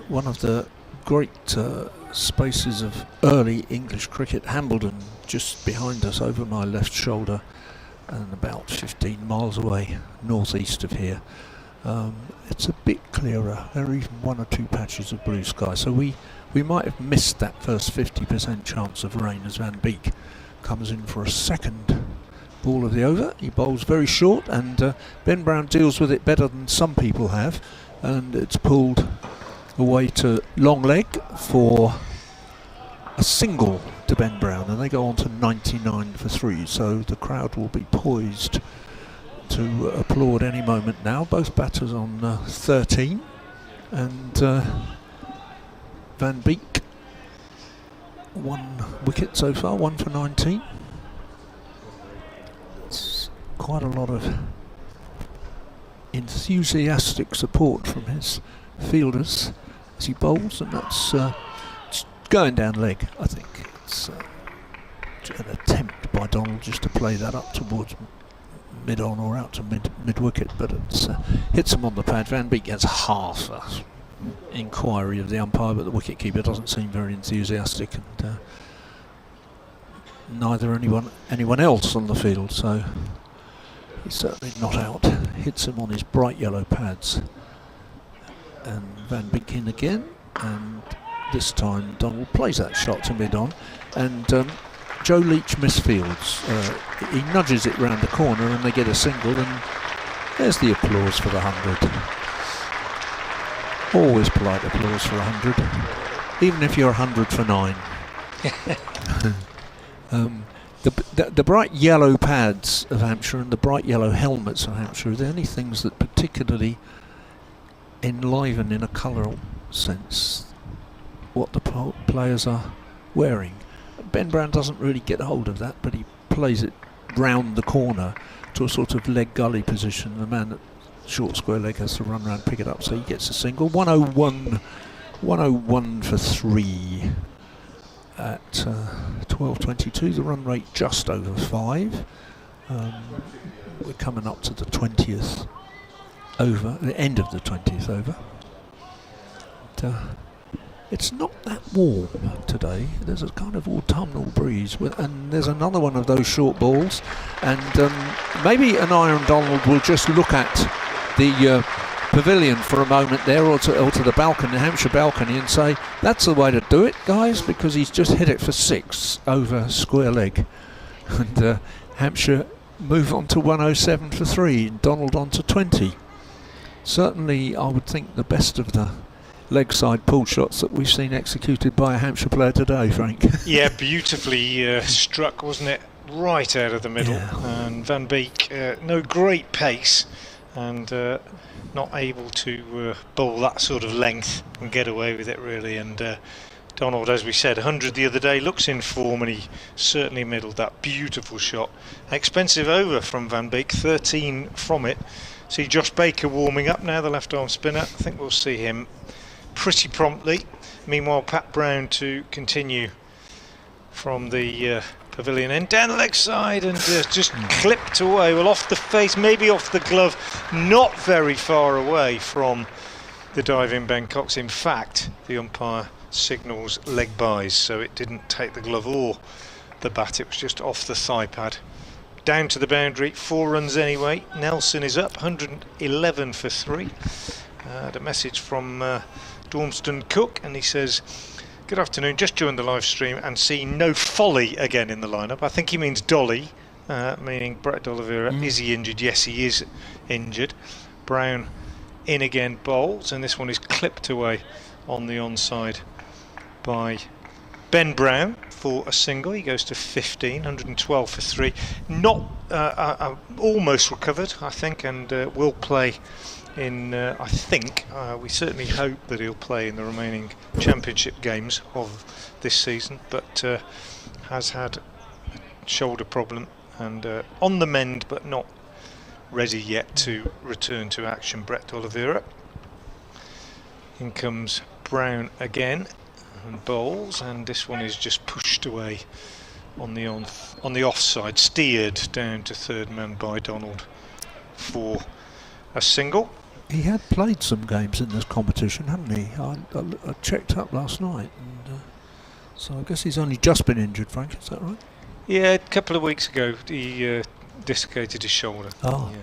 one of the great spaces of early English cricket, Hambledon, just behind us over my left shoulder and about 15 miles away northeast of here. It's a bit clearer. There are even 1 or 2 patches of blue sky, so we might have missed that first 50% chance of rain as Van Beek comes in for a second ball of the over. He bowls very short, and Ben Brown deals with it better than some people have, and it's pulled away to long leg for a single to Ben Brown, and they go on to 99 for 3, so the crowd will be poised to applaud any moment now. Both batters on 13, and Van Beek 1 wicket so far, 1 for 19. It's quite a lot of enthusiastic support from his fielders as he bowls, and that's going down leg. I think it's an attempt by Donald just to play that up towards mid-on or out to mid-wicket, but it hits him on the pad. Van Beek gets half a inquiry of the umpire, but the wicket-keeper doesn't seem very enthusiastic, and neither anyone else on the field, so he's certainly not out. Hits him on his bright yellow pads, and Van Beek in again, and this time Donald plays that shot to mid-on, and Joe Leach misfields. He nudges it round the corner and they get a single, and there's the applause for the 100. Always polite applause for 100, even if you're 100 for 9. The bright yellow pads of Hampshire and the bright yellow helmets of Hampshire are the only things that particularly enliven, in a colour sense, what the players are wearing. Ben Brown doesn't really get hold of that, but he plays it round the corner to a sort of leg gully position. The man at short square leg has to run round and pick it up, so he gets a single. 101 for 3 at 12:22. The run rate just over 5. We're coming up to the 20th over, the end of the 20th over. It's not that warm today. There's a kind of autumnal breeze, and there's another one of those short balls, and maybe an Iron Donald will just look at the pavilion for a moment there, or to the balcony, the Hampshire balcony, and say, that's the way to do it, guys, because he's just hit it for 6 over square leg. And Hampshire move on to 107 for 3, and Donald on to 20. Certainly, I would think the best of the leg side pull shots that we've seen executed by a Hampshire player today, Frank. Yeah, beautifully struck, wasn't it? Right out of the middle. Yeah. And Van Beek, no great pace, and not able to bowl that sort of length and get away with it, really. And Donald, as we said, 100 the other day, looks in form, and he certainly middled that beautiful shot. Expensive over from Van Beek, 13 from it. See Josh Baker warming up now, the left arm spinner. I think we'll see him pretty promptly. Meanwhile, Pat Brown to continue from the pavilion end, down the leg side, and just clipped away. Well, off the face, maybe off the glove, not very far away from the diving Ben Cox. In fact, the umpire signals leg byes, so it didn't take the glove or the bat, it was just off the thigh pad. Down to the boundary, 4 runs anyway. Nelson is up, 111 for 3. A message from Dormston Cook, and he says, good afternoon, just joined the live stream and see no Folly again in the lineup. I think he means Dolly, meaning Brett D'Oliveira. Is he injured? Yes, he is injured. Brown in again, bowls, and this one is clipped away on the onside by Ben Brown for a single. He goes to 15, 112 for 3. Not almost recovered, I think, and will play in, I think, we certainly hope that he'll play in the remaining championship games of this season, but has had a shoulder problem and on the mend, but not ready yet to return to action. Brett Oliveira. In comes Brown again and bowls, and this one is just pushed away on the offside, steered down to third man by Donald for a single. He had played some games in this competition, hadn't he? I checked up last night, and so I guess he's only just been injured, Frank, is that right? Yeah, a couple of weeks ago he dislocated his shoulder. Oh. Yeah.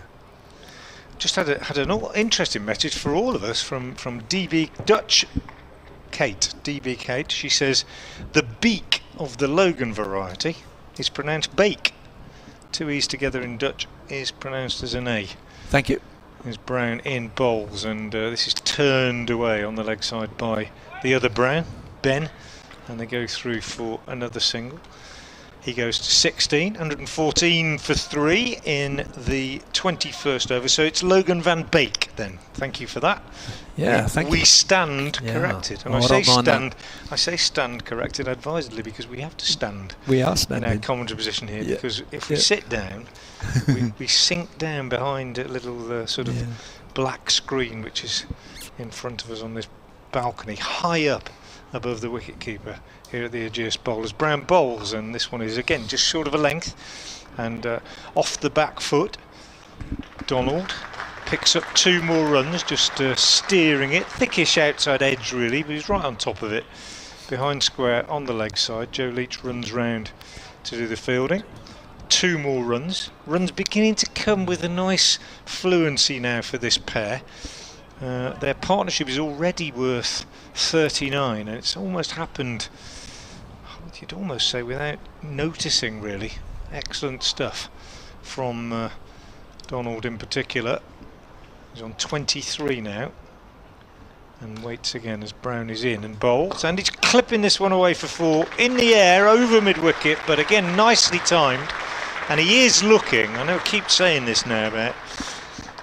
Just had an interesting message for all of us from DB Dutch Kate. DB Kate, she says, the beak of the Logan variety is pronounced bake. Two E's together in Dutch is pronounced as an A. Thank you. There's Brown in bowls, and this is turned away on the leg side by the other Brown, Ben, and they go through for another single. He goes to 16, 114 for 3 in the 21st over. So it's Logan Van Beek then. Thank you for that. Yeah, thank you. We stand corrected. And I say stand corrected advisedly because we have to stand. We are in standing. our commentary position here, because if we sit down, we sink down behind a little sort of black screen which is in front of us on this balcony, high up above the wicket-keeper here at the Ageas Bowlers. Brown bowls, and this one is again just short of a length, and off the back foot. Donald picks up 2 more runs, just steering it, thickish outside edge really, but he's right on top of it, behind square on the leg side. Joe Leach runs round to do the fielding. 2 more runs beginning to come with a nice fluency now for this pair. Their partnership is already worth 39, and it's almost happened, you'd almost say, without noticing really. Excellent stuff from Donald in particular. He's on 23 now, and waits again as Brown is in and bowls, and he's clipping this one away for 4 in the air over mid-wicket, but again nicely timed. And he is looking, I know I keep saying this now about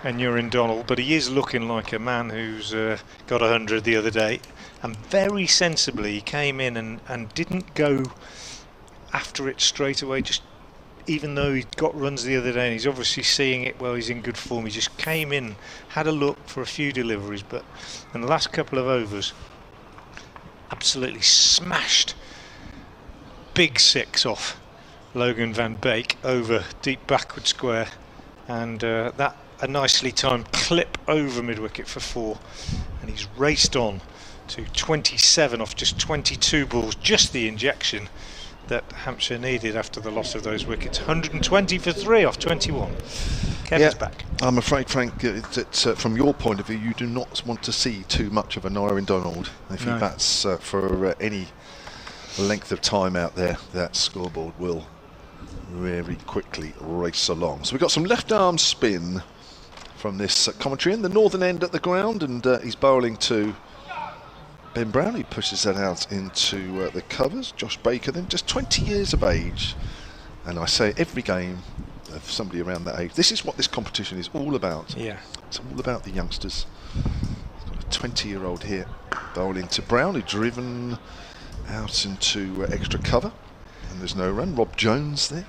and you're in Donald, but he is looking like a man who's got 100 the other day, and very sensibly he came in and didn't go after it straight away, just even though he got runs the other day and he's obviously seeing it well, he's in good form. He just came in, had a look for a few deliveries, but in the last couple of overs absolutely smashed big 6 off Logan Van Beek over deep backward square, and that a nicely timed clip over mid-wicket for 4, and he's raced on to 27 off just 22 balls, just the injection that Hampshire needed after the loss of those wickets. 120 for 3 off 21. Kevin's back. I'm afraid, Frank, that from your point of view, you do not want to see too much of a Nyrin Donald. If he bats for any length of time out there, that scoreboard will very quickly race along. So we've got some left arm spin from this commentary in the northern end at the ground, and he's bowling to Ben Brown. He pushes that out into the covers. Josh Baker then, just 20 years of age, and I say every game of somebody around that age. This is what this competition is all about. Yeah, it's all about the youngsters. Got a 20-year-old here bowling to Brown, who's driven out into extra cover, and there's no run. Rob Jones there.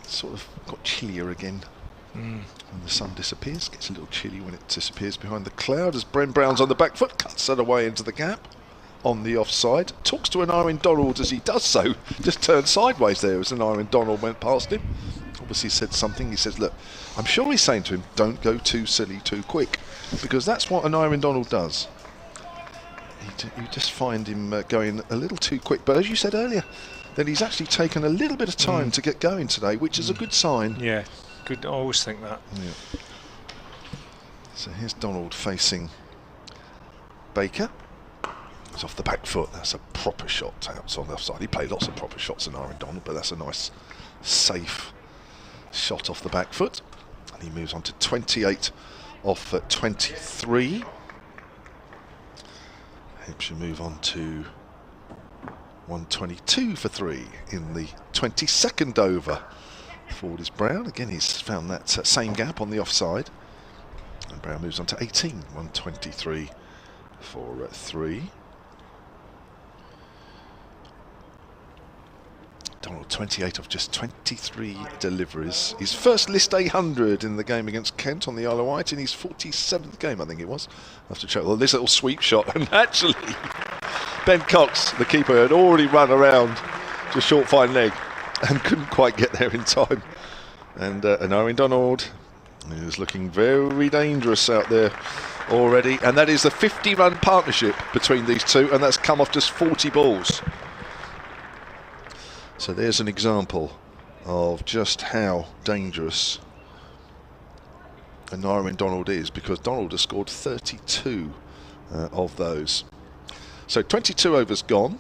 It's sort of got chillier again. When the sun disappears, gets a little chilly when it disappears behind the cloud, as Ben Brown's on the back foot, cuts that away into the gap on the offside, talks to an Nyrin Donald as he does so, just turned sideways there as an Nyrin Donald went past him. Obviously said something. He says, look, I'm sure he's saying to him, don't go too silly too quick, because that's what an Nyrin Donald does. You just find him going a little too quick, but as you said earlier, then he's actually taken a little bit of time to get going today, which is a good sign. Yeah. Good, I always think that. Yeah. So here's Donald facing Baker. It's off the back foot. That's a proper shot out on the offside. He played lots of proper shots in Nyrin Donald, but that's a nice, safe shot off the back foot. And he moves on to 28 off at 23. Hampshire move on to 122 for 3 in the 22nd over. Forward is Brown. Again, he's found that same gap on the offside. And Brown moves on to 18. 123 for 3. Donald, 28 of just 23 deliveries. His first list 100 in the game against Kent on the Isle of Wight in his 47th game, I think it was. I have to check. Well, this little sweep shot, and actually, Ben Cox, the keeper, had already run around to short fine leg and couldn't quite get there in time. And Owen Donald is looking very dangerous out there already. And that is the 50-run partnership between these two, and that's come off just 40 balls. So there's an example of just how dangerous Owen Donald is, because Donald has scored 32 of those. So 22 overs gone.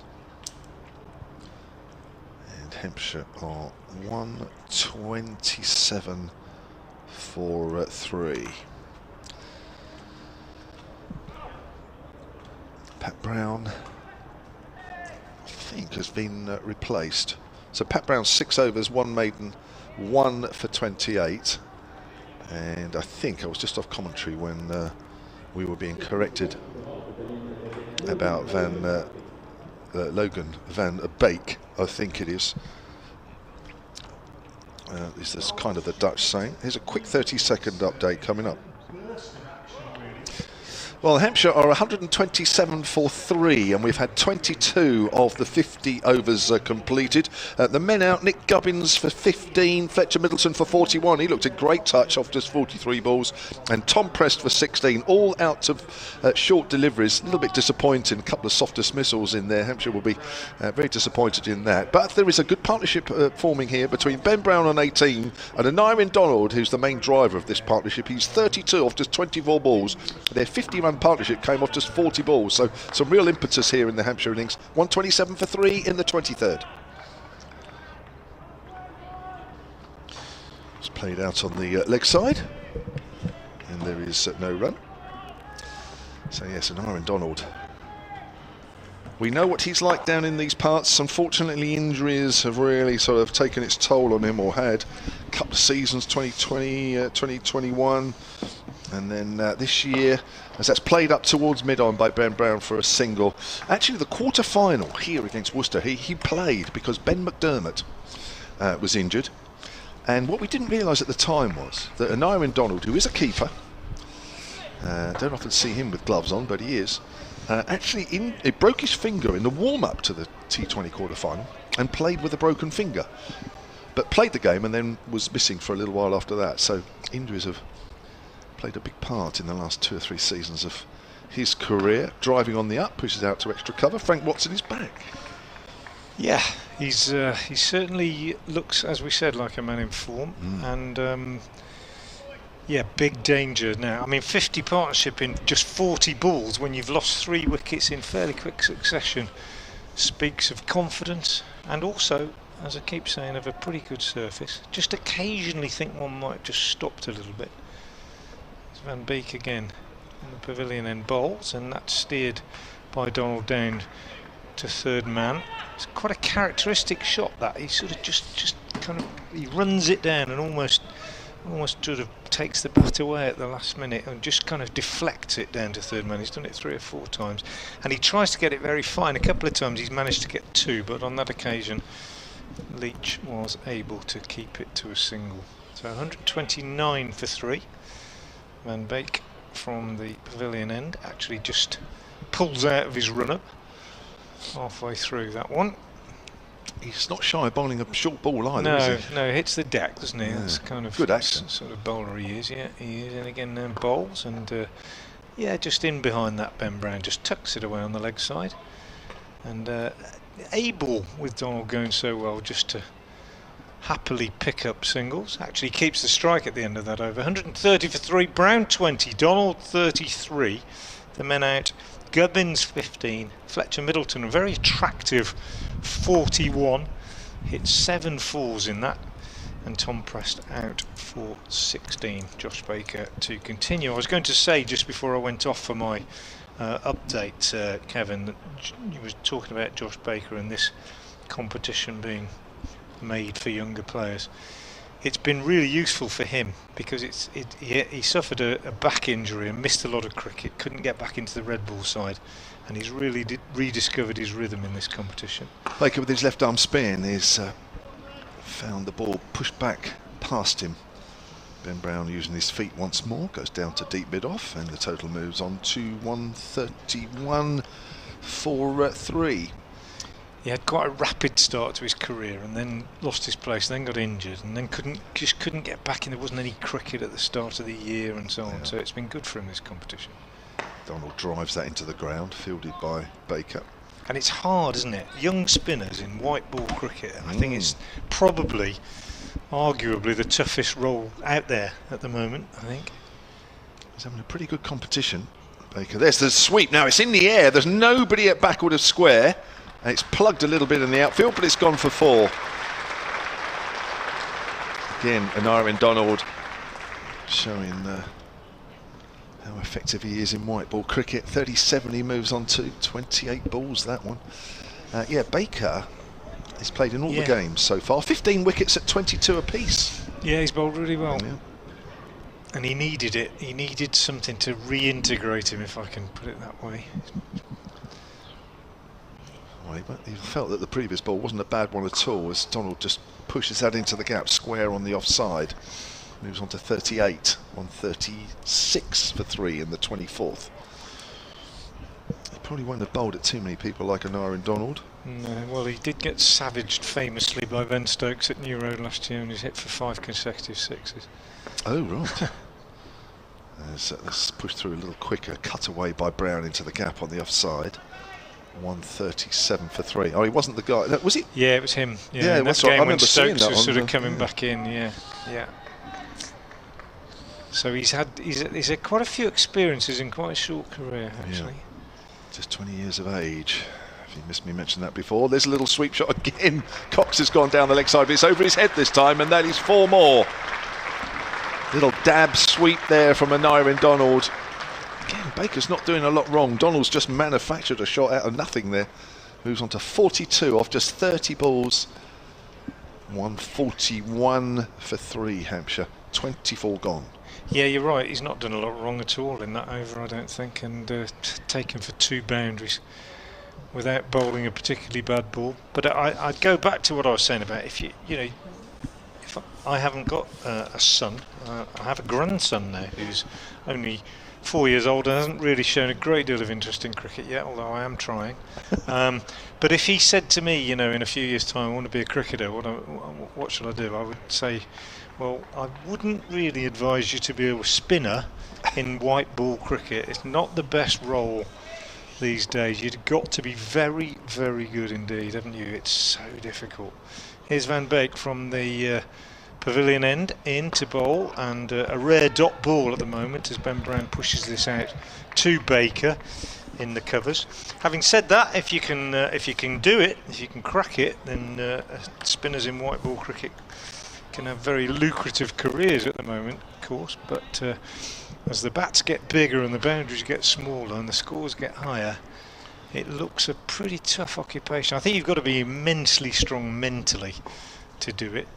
And Hampshire are 127 for 3. Pat Brown, I think, has been replaced. So Pat Brown 6 overs, 1 maiden, 1 for 28. And I think I was just off commentary when we were being corrected about Logan Van Beek, I think it is. Is this kind of the Dutch saying? Here's a quick 30-second update coming up. Well, Hampshire are 127 for 3, and we've had 22 of the 50 overs completed. The men out, Nick Gubbins for 15, Fletcher Middleton for 41. He looked a great touch off just 43 balls. And Tom Prest for 16, all out of short deliveries. A little bit disappointing, a couple of soft dismissals in there. Hampshire will be very disappointed in that. But there is a good partnership forming here between Ben Brown on 18 and Owen Donald, who's the main driver of this partnership. He's 32 off just 24 balls. Their 50-run partnership came off just 40 balls, so some real impetus here in the Hampshire innings. 127 for 3 in the 23rd. It's played out on the leg side, and there is no run. So yes, and Owen Donald, we know what he's like down in these parts. Unfortunately, injuries have really sort of taken its toll on him, or had. A couple of seasons, 2020, 2021. And then this year, as that's played up towards mid-on by Ben Brown for a single. Actually, the quarter-final here against Worcester, he played because Ben McDermott was injured. And what we didn't realise at the time was that Owen Donald, who is a keeper, don't often see him with gloves on, but he is, actually he broke his finger in the warm-up to the T20 quarter-final and played with a broken finger. But played the game and then was missing for a little while after that. So injuries have played a big part in the last 2 or 3 seasons of his career. Driving on the up, pushes out to extra cover. Frank Watson is back. Yeah, he certainly looks, as we said, like a man in form. And yeah, big danger now. I mean, 50 partnership in just 40 balls when you've lost 3 wickets in fairly quick succession speaks of confidence, and also, as I keep saying, of a pretty good surface. Just occasionally think one might have just stopped a little bit. Van Beek again in the pavilion end bowls, and that's steered by Donald down to third man. It's quite a characteristic shot, that he sort of just kind of he runs it down and almost sort of takes the bat away at the last minute and just kind of deflects it down to third man. He's done it 3 or 4 times, and he tries to get it very fine. A couple of times he's managed to get 2, but on that occasion Leach was able to keep it to a single. So 129 for 3. Van Beek from the pavilion end actually just pulls out of his run-up halfway through that one. He's not shy of bowling a short ball either, is he? No, hits the deck, doesn't he? Yeah. That's kind of good action. Sort of bowler he is. Yeah, he is. And again, bowls, and yeah, just in behind that, Ben Brown just tucks it away on the leg side, and able, with Donald going so well, just to happily pick up singles. Actually keeps the strike at the end of that over. 130 for 3, Brown 20, Donald 33. The men out, Gubbins 15, Fletcher Middleton a very attractive 41, hit 7 fours in that, and Tom Prest out for 16. Josh Baker to continue. I was going to say just before I went off for my update, Kevin, that you were talking about Josh Baker and this competition being made for younger players. It's been really useful for him because he suffered a back injury and missed a lot of cricket, couldn't get back into the Red Bull side, and he's really rediscovered his rhythm in this competition. Baker with his left arm spin is found the ball pushed back past him. Ben Brown using his feet once more, goes down to deep mid-off, and the total moves on to 131 for 3. He had quite a rapid start to his career and then lost his place, then got injured, and then couldn't get back in. There wasn't any cricket at the start of the year and so on, so it's been good for him, this competition. Donald drives that into the ground, fielded by Baker. And it's hard, isn't it? Young spinners in white ball cricket, I think it's probably, arguably, the toughest role out there at the moment, I think. He's having a pretty good competition, Baker. There's the sweep now, it's in the air, there's nobody at backward of square. And it's plugged a little bit in the outfield, but it's gone for 4. Again, Anarian Donald showing how effective he is in white ball cricket. 37 he moves on to, 28 balls that one. Yeah, Baker has played in all the games so far. 15 wickets at 22 apiece. Yeah, he's bowled really well. Yeah. And he needed it. He needed something to reintegrate him, if I can put it that way. He felt that the previous ball wasn't a bad one at all, as Donald just pushes that into the gap, square on the offside. Moves on to 38, on 36 for 3 in the 24th. He probably won't have bowled at too many people like Anarian Donald. No, well, he did get savaged famously by Ben Stokes at New Road last year, and he's hit for 5 consecutive 6s. Oh, right. Let's push through a little quicker. Cut away by Brown into the gap on the offside. 137 for 3. Oh, he wasn't the guy. Was he? Yeah, it was him. Yeah, that's right. game when Stokes was sort of coming back in. Yeah. So he's had quite a few experiences in quite a short career, actually. Yeah. Just 20 years of age. If you missed me mention that before. There's a little sweep shot again. Cox has gone down the leg side, but it's over his head this time, and that is 4 more. Little dab sweep there from Anarian Donald. Again, Baker's not doing a lot wrong. Donald's just manufactured a shot out of nothing there. Moves on to 42 off just 30 balls. 141 for 3, Hampshire. 24 gone. Yeah, you're right. He's not done a lot wrong at all in that over, I don't think, and taken for 2 boundaries without bowling a particularly bad ball. But I'd go back to what I was saying about if I haven't got a son, I have a grandson now who's only 4 years old and hasn't really shown a great deal of interest in cricket yet, although I am trying. But if he said to me, in a few years' time, I want to be a cricketer, what should I do? I would say, well, I wouldn't really advise you to be a spinner in white ball cricket. It's not the best role these days. You've got to be very, very good indeed, haven't you? It's so difficult. Here's Van Beek from the pavilion end in to bowl, and a rare dot ball at the moment as Ben Brown pushes this out to Baker in the covers. Having said that, if you can do it, if you can crack it, then spinners in white ball cricket can have very lucrative careers at the moment, of course, but as the bats get bigger and the boundaries get smaller and the scores get higher, it looks a pretty tough occupation. I think you've got to be immensely strong mentally to do it.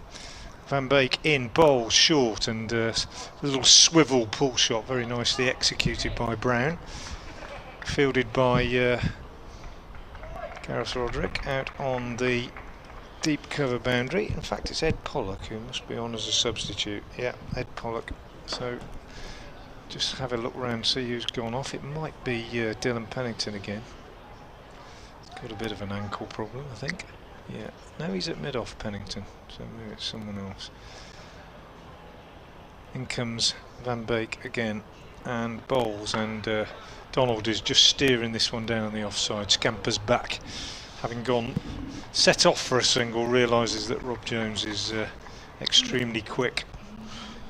Van Beek in, bowls short, and a little swivel pull shot, very nicely executed by Brown. Fielded by Gareth Roderick out on the deep cover boundary. In fact, it's Ed Pollock who must be on as a substitute. Yeah, Ed Pollock. So just have a look round, see who's gone off. It might be Dylan Pennington again. Got a bit of an ankle problem, I think. Yeah, no, he's at mid-off, Pennington, so maybe it's someone else. In comes Van Beek again, and bowls, and Donald is just steering this one down on the offside, scampers back, having gone set off for a single, realises that Rob Jones is extremely quick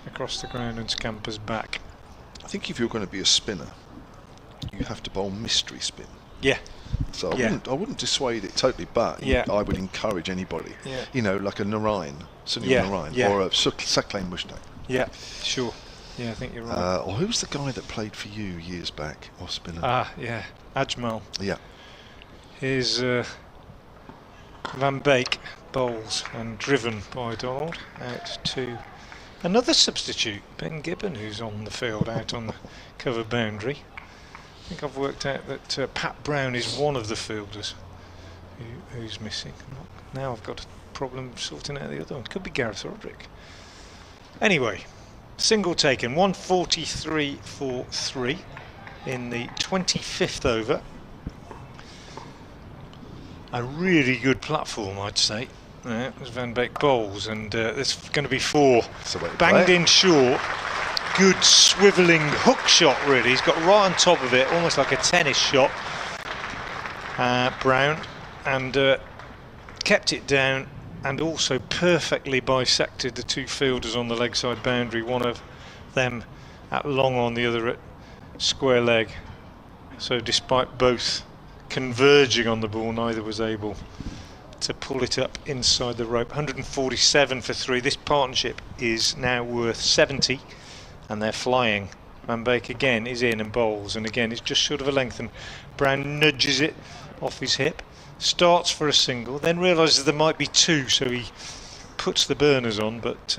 across the ground and scampers back. I think if you're going to be a spinner, you have to bowl mystery spin. Yeah. So I wouldn't dissuade it totally, but I would encourage anybody, like a Narayan, Sunil Narayan, or a Saklain Mushtaq. Yeah, sure. Yeah, I think you're right. Or who's the guy that played for you years back, off spinner? Ajmal. Yeah. Here's Van Beek, bowls and driven by Donald out to another substitute, Ben Gibbon, who's on the field out on the cover boundary. I think I've worked out that Pat Brown is one of the fielders who's missing. Now I've got a problem sorting out the other one. Could be Gareth Roderick. Anyway, single taken, 143 for 3 in the 25th over. A really good platform, I'd say. It was Van Beek bowls, and there's going to be 4. Banged in short. Good swivelling hook shot, really. He's got right on top of it, almost like a tennis shot. Brown, and kept it down, and also perfectly bisected the 2 fielders on the leg side boundary. One of them at long on, the other at square leg. So despite both converging on the ball, neither was able to pull it up inside the rope. 147 for 3. This partnership is now worth 70, and they're flying. Van Beek again is in and bowls, and again it's just short of a length, and Brown nudges it off his hip, starts for a single, then realises there might be 2, so he puts the burners on, but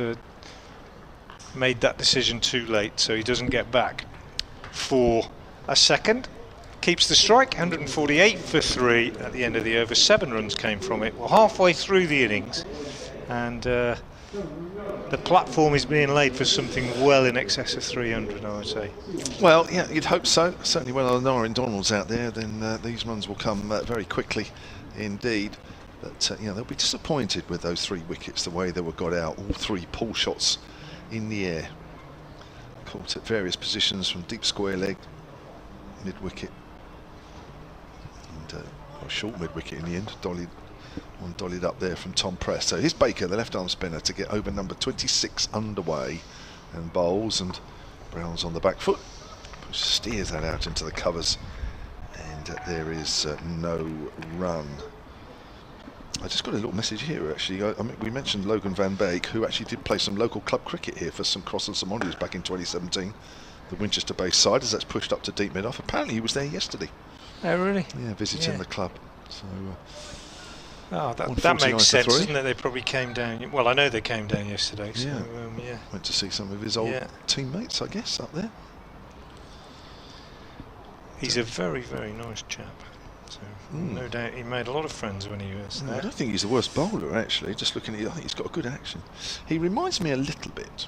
made that decision too late, so he doesn't get back for a second. Keeps the strike, 148 for 3 at the end of the over. 7 runs came from it. Well, halfway through the innings, and the platform is being laid for something well in excess of 300, I would say. Well, yeah, you'd hope so. Certainly when Alnara Donald's out there, then these runs will come very quickly indeed. But they'll be disappointed with those 3 wickets, the way they were got out. All 3 pull shots in the air. Caught at various positions from deep square leg, mid-wicket, and short mid-wicket in the end. Dollied up there from Tom Prest. So here's Baker, the left arm spinner, to get over number 26 underway, and bowls, and Brown's on the back foot, steers that out into the covers, and there is no run. I just got a little message here actually. I mean, we mentioned Logan Van Beek, who actually did play some local club cricket here for St Cross and St Andrews back in 2017, the Winchester based side, as that's pushed up to deep mid-off. Apparently he was there yesterday. Oh really? Yeah, visiting the club. So that makes sense, doesn't it? They probably came down. Well, I know they came down yesterday. So, yeah. Went to see some of his old teammates, I guess, up there. He's a very, very nice chap. So no doubt he made a lot of friends when he was there. I don't think he's the worst bowler, actually. Just looking at it, I think he's got a good action. He reminds me a little bit,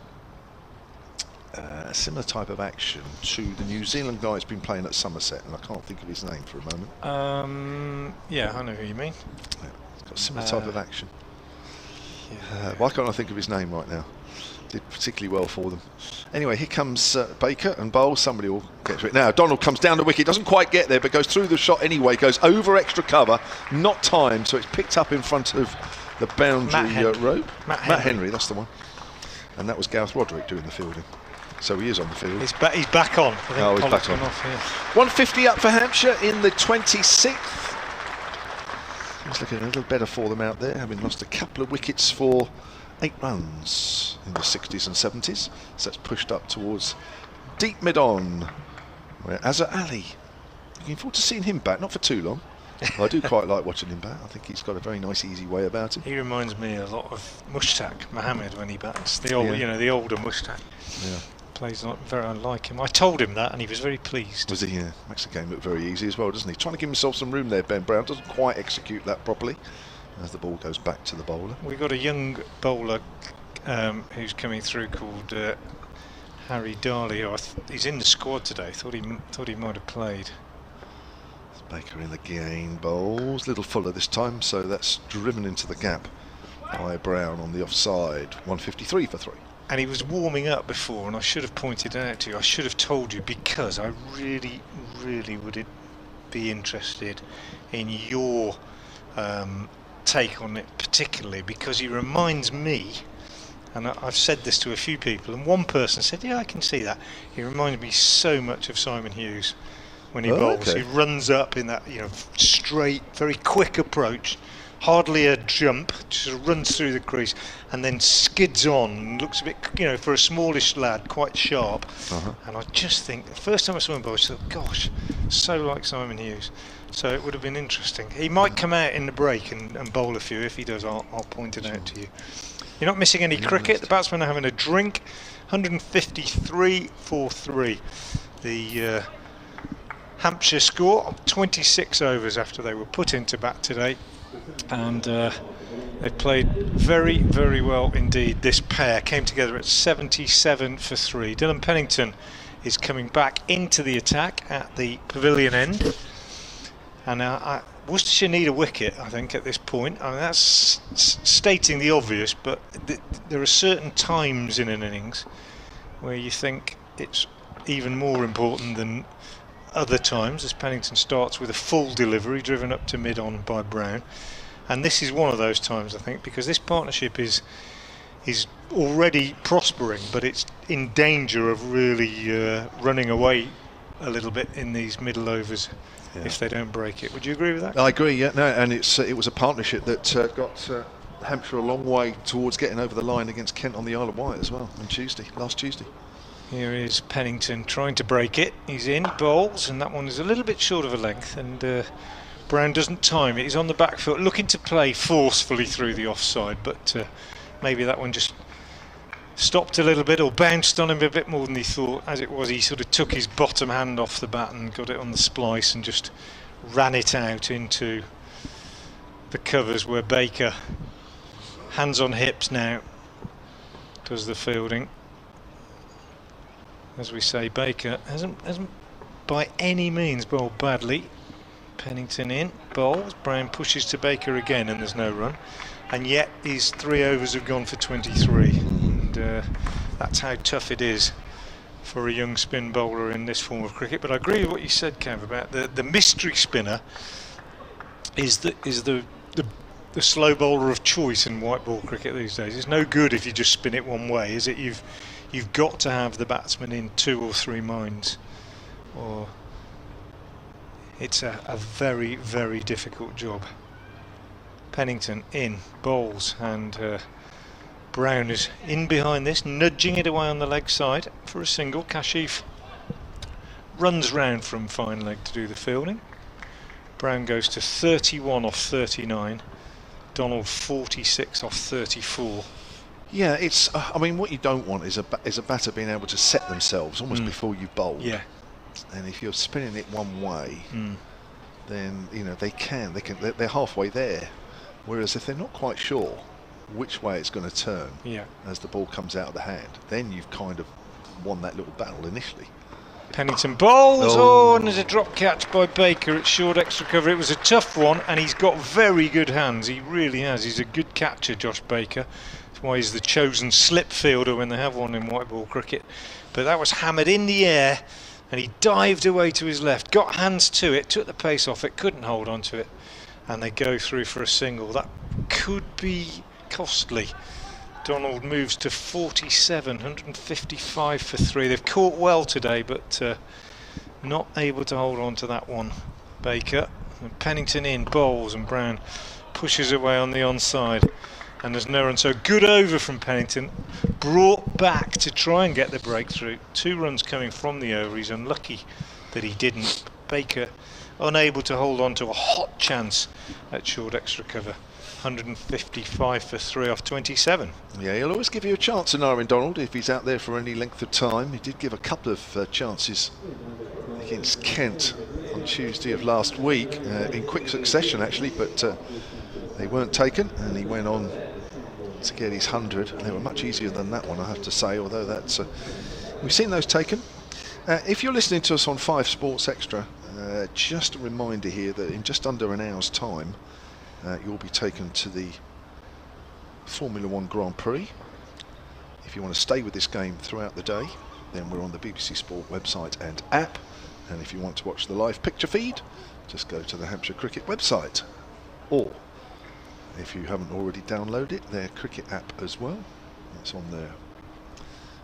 a similar type of action to the New Zealand guy who's been playing at Somerset, and I can't think of his name for a moment. Yeah, I know who you mean. Yeah, he's got a similar type of action. Why can't I think of his name right now? Did particularly well for them. Anyway, here comes Baker and bowls. Somebody will get to it now. Donald comes down the wicket, doesn't quite get there, but goes through the shot anyway. Goes over extra cover, not timed, so it's picked up in front of the boundary rope. Matt Henry, that's the one. And that was Gareth Roderick doing the fielding. So he is on the field. He's back on. Oh, he's back on. 150 up for Hampshire in the 26th. It's looking a little better for them out there, having lost a couple of wickets for 8 runs in the 60s and 70s. So that's pushed up towards deep mid-on, where Azhar Ali, looking forward to seeing him back, not for too long. I do quite like watching him bat. I think he's got a very nice, easy way about him. He reminds me a lot of Mushtaq Mohammed when he bats. The old, the older Mushtaq. Yeah. Plays very unlike him. I told him that, and he was very pleased. Was he? Yeah. Makes the game look very easy as well, doesn't he? Trying to give himself some room there, Ben Brown. Doesn't quite execute that properly as the ball goes back to the bowler. We've got a young bowler who's coming through called Harry Darley. He's in the squad today. Thought he might have played. Baker in the game, bowls. Little fuller this time, so that's driven into the gap by Brown on the offside. 153 for 3. And he was warming up before, and I should have pointed it out to you. I should have told you, because I really, really would be interested in your take on it, particularly because he reminds me, and I've said this to a few people, and one person said, yeah, I can see that. He reminds me so much of Simon Hughes when he bowls. Okay. He runs up in that straight, very quick approach, hardly a jump, just runs through the crease and then skids on and looks a bit, for a smallish lad, quite sharp. And I just think, the first time I saw him bowl, I thought, gosh, so like Simon Hughes. So it would have been interesting. He might come out in the break and bowl a few. If he does, I'll point it out to you. You're not missing any cricket. The batsmen are having a drink. 153 for 3. The Hampshire score 26 overs after they were put into bat today, and they've played very, very well indeed. This pair came together at 77 for 3. Dylan Pennington is coming back into the attack at the pavilion end, and Worcestershire need a wicket, I think, at this point. I mean, that's stating the obvious, but there are certain times in an innings where you think it's even more important than other times, as Pennington starts with a full delivery driven up to mid-on by Brown. And this is one of those times, I think, because this partnership is already prospering, but it's in danger of really running away a little bit in these middle overs if they don't break it. Would you agree with that? I agree, yeah. No, and it was a partnership that got Hampshire a long way towards getting over the line against Kent on the Isle of Wight as well on last Tuesday. Here is Pennington trying to break it. He's in, bowls, and that one is a little bit short of a length, and Brown doesn't time it. He's on the back foot looking to play forcefully through the offside, but maybe that one just stopped a little bit or bounced on him a bit more than he thought. As it was, he sort of took his bottom hand off the bat and got it on the splice and just ran it out into the covers, where Baker, hands on hips now, does the fielding. As we say, Baker hasn't by any means bowled badly. Pennington in, bowls, Brown pushes to Baker again, and there's no run, and yet his 3 overs have gone for 23, and that's how tough it is for a young spin bowler in this form of cricket. But I agree with what you said, Cav, about the mystery spinner is the slow bowler of choice in white ball cricket these days. It's no good if you just spin it one way, is it? You've got to have the batsman in 2 or 3 minds, or it's a very, very difficult job. Pennington in, bowls, and Brown is in behind this, nudging it away on the leg side for a single. Kashif runs round from fine leg to do the fielding. Brown goes to 31 off 39. Donald 46 off 34. Yeah, it's. I mean, what you don't want is a batter being able to set themselves almost before you bowl. Yeah. And if you're spinning it one way, then they're halfway there. Whereas if they're not quite sure which way it's going to turn as the ball comes out of the hand, then you've kind of won that little battle initially. Pennington bowls, and there's a drop catch by Baker. It's short extra cover. It was a tough one, and he's got very good hands. He really has. He's a good catcher, Josh Baker. That's why he's the chosen slip fielder when they have one in white ball cricket. But that was hammered in the air, and he dived away to his left, got hands to it, took the pace off it, couldn't hold on to it, and they go through for a single. That could be costly. Donald moves to 47, 155 for 3. They've caught well today, but not able to hold on to that one. Baker, and Pennington in, bowls, and Brown pushes away on the onside, and there's no run. So good over from Pennington, brought back to try and get the breakthrough. 2 runs coming from the over. He's unlucky that he didn't. Baker unable to hold on to a hot chance at short extra cover. 155 for 3 off 27. Yeah, he'll always give you a chance, Aaron Donald, if he's out there for any length of time. He did give a couple of chances against Kent on Tuesday of last week, in quick succession actually, but they weren't taken, and he went on to get his 100. They were much easier than that one, I have to say, although that's we've seen those taken. If you're listening to us on 5 Sports Extra, just a reminder here that in just under an hour's time you'll be taken to the Formula 1 Grand Prix. If you want to stay with this game throughout the day, then we're on the BBC Sport website and app, and if you want to watch the live picture feed, just go to the Hampshire Cricket website, or if you haven't already downloaded their cricket app as well, that's on there,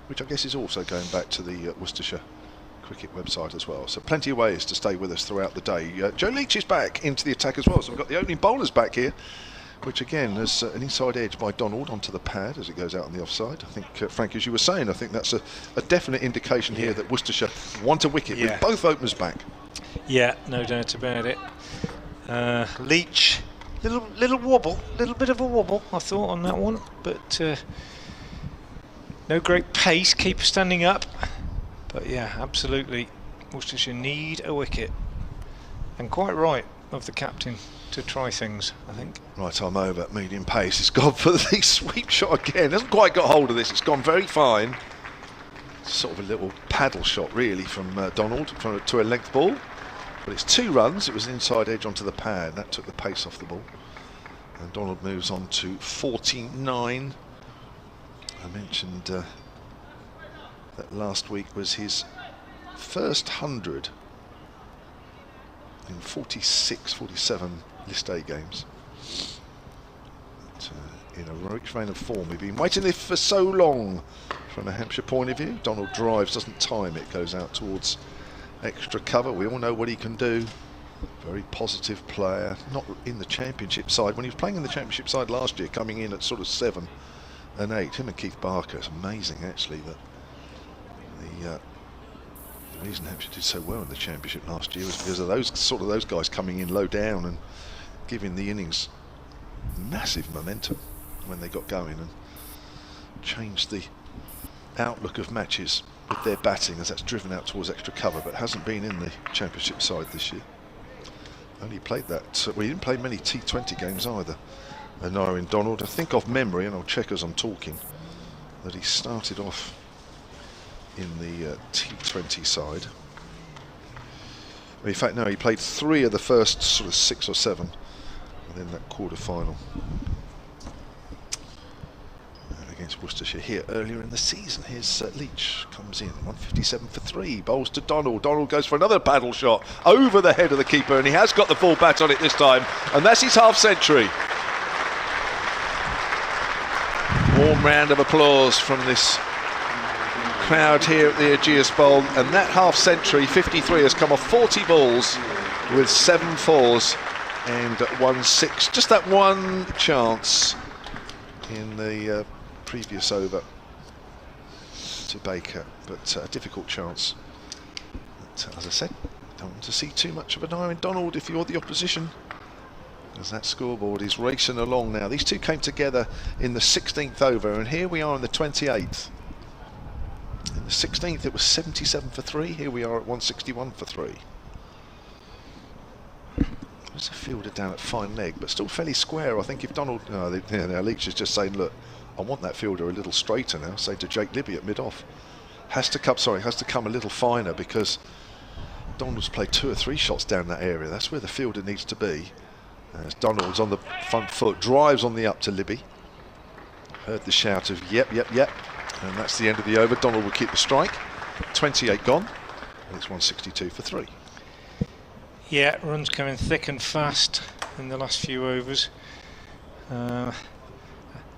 which I guess is also going back to the Worcestershire cricket website as well. So plenty of ways to stay with us throughout the day. Joe Leach is back into the attack as well, so we've got the opening bowlers back here, which again is an inside edge by Donald onto the pad as it goes out on the offside. I think, Frank, as you were saying, I think that's a definite indication here that Worcestershire want a wicket with both openers back. Yeah, no doubt about it. Leach, little wobble, little bit of a wobble I thought on that one, but no great pace, keeper standing up. But yeah, absolutely, Worcestershire need a wicket. and quite right of the captain to try things, I think. Right arm over, medium pace. It's gone for the sweep shot again. Hasn't quite got hold of this. It's gone very fine. Sort of a little paddle shot, really, from Donald to a length ball. But it's 2 runs. It was an inside edge onto the pad. That took the pace off the ball. And Donald moves on to 49. I mentioned that last week was his first 100 in 46, 47 List A games. But, in a rich vein of form. We've been waiting this for so long from a Hampshire point of view. Donald drives, doesn't time it, goes out towards extra cover. We all know what he can do. Very positive player, not in the championship side. When he was playing in the championship side last year, coming in at sort of 7 and 8, him and Keith Barker, it's amazing actually that the reason Hampshire did so well in the championship last year was because of those guys coming in low down and giving the Innings massive momentum when they got going and changed the outlook of matches with their batting, as that's driven out towards extra cover, but hasn't been in the championship side this year. Only played that, well, he didn't play many T20 games either. And Aaron Donald, I think off memory, and I'll check as I'm talking, that he started off in the T20 side. In fact, no, he played 3 of the first sort of 6 or 7, and then that quarter-final against Worcestershire here earlier in the season. Here's Leach, comes in, 157 for 3, bowls to Donald. Donald goes for another paddle shot over the head of the keeper, and he has got the full bat on it this time, and that's his half-century. Warm round of applause from this crowd here at the Ageas Bowl, and that half-century, 53, has come off 40 balls with 7 4s and 1 6. Just that one chance in the previous over to Baker, but a difficult chance. But, as I said, don't want to see too much of an eye on Donald if you're the opposition, as that scoreboard is racing along now. These two came together in the 16th over, and here we are in the 28th. In the 16th it was 77 for 3, here we are at 161 for 3. There's a fielder down at fine leg, but still fairly square. I think if Donald, now Leach is just saying, look, I want that fielder a little straighter now, say to Jake Libby at mid-off. Has to come a little finer, because Donald's played 2 or 3 shots down that area. That's where the fielder needs to be. As Donald's on the front foot, drives on the up to Libby. Heard the shout of yep, yep, yep. And that's the end of the over. Donald will keep the strike. 28 gone, and it's 162 for 3. Yeah, runs coming thick and fast in the last few overs.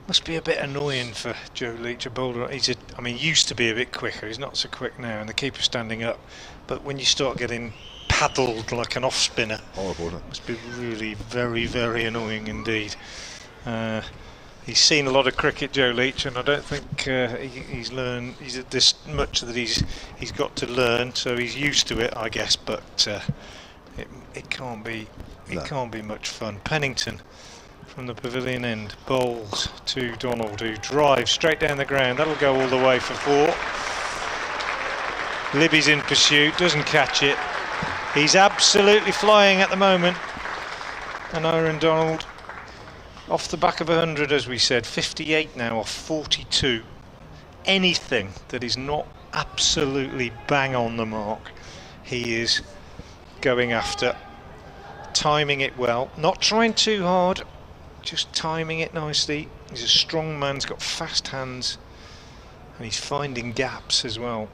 Must be a bit annoying for Joe Leach, a bowler. Used to be a bit quicker. He's not so quick now, and the keeper's standing up. But when you start getting paddled like an off-spinner, horrible, isn't it? Must be really very, very annoying indeed. He's seen a lot of cricket, Joe Leach, and I don't think he's learned. He's this much that he's got to learn, so he's used to it, I guess. But it can't be much fun. Pennington from the pavilion end bowls to Donald, who drives straight down the ground. That'll go all the way for 4. Libby's in pursuit, doesn't catch it. He's absolutely flying at the moment, and Aaron Donald off the back of 100, as we said, 58 now off 42. Anything that is not absolutely bang on the mark, he is going after, timing it well, not trying too hard, just timing it nicely. He's a strong man, he's got fast hands, and he's finding gaps as well.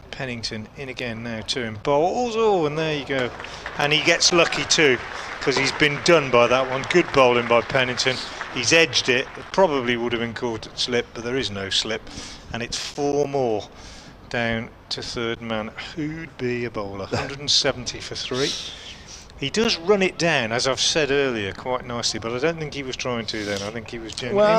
Pennington in again now to him, bowls, and there you go, and he gets lucky too, because he's been done by that one. Good bowling by Pennington. He's edged it. It probably would have been caught at slip, but there is no slip, and it's 4 more down to third man. Who'd be a bowler? 170 for 3. He does run it down, as I've said earlier, quite nicely, but I don't think he was trying to then. I think he was genuine. Well,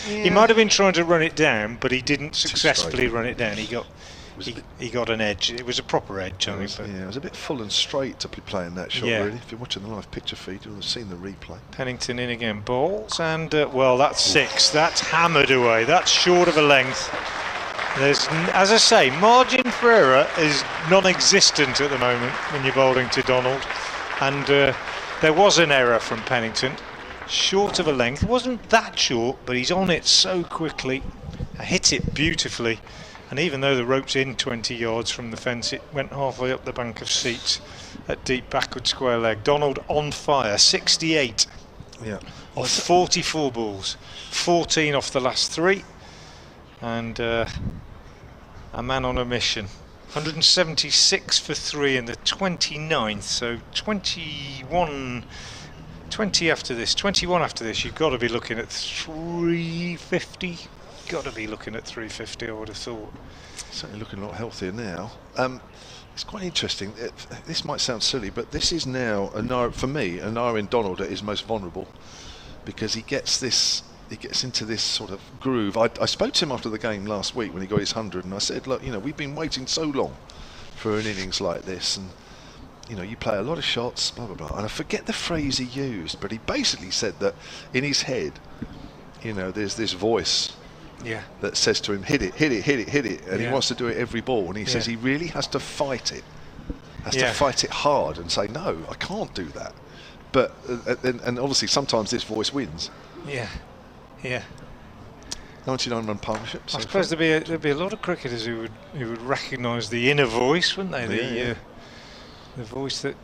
he might have been trying to run it down, but he didn't successfully run it down. He got an edge. It was a proper edge, I think. It was a bit full and straight to be playing that shot, really. If you're watching the live picture feed, you'll have seen the replay. Pennington in again, balls, and well, that's 6. That's hammered away. That's short of a length. There's, as I say, margin for error is non-existent at the moment when you're bowling to Donald. And there was an error from Pennington, short of a length. It wasn't that short, but he's on it so quickly. Hit it beautifully, and even though the rope's in 20 yards from the fence, it went halfway up the bank of seats at deep backward square leg. Donald on fire, 68 off 44 balls, 14 off the last 3, and a man on a mission. 176 for 3 in the 29th, so 21 after this, 21 after this. You've got to be looking at 350. Got to be looking at 350, I would have thought. Certainly looking a lot healthier now. It's quite interesting. This might sound silly, but this is now for me an Iron Donald at his most vulnerable, because he gets into this sort of groove. I spoke to him after the game last week when he got his 100, and I said, look, we've been waiting so long for an innings like this, and you play a lot of shots, blah blah blah. And I forget the phrase he used, but he basically said that in his head, there's this voice that says to him, hit it, hit it, hit it, hit it, and he wants to do it every ball, and he says he really has to fight it, to fight it hard and say, no, I can't do that. But and obviously sometimes this voice wins. 99-run partnerships. I suppose there'd be a lot of cricketers who would recognise the inner voice, wouldn't they? The voice that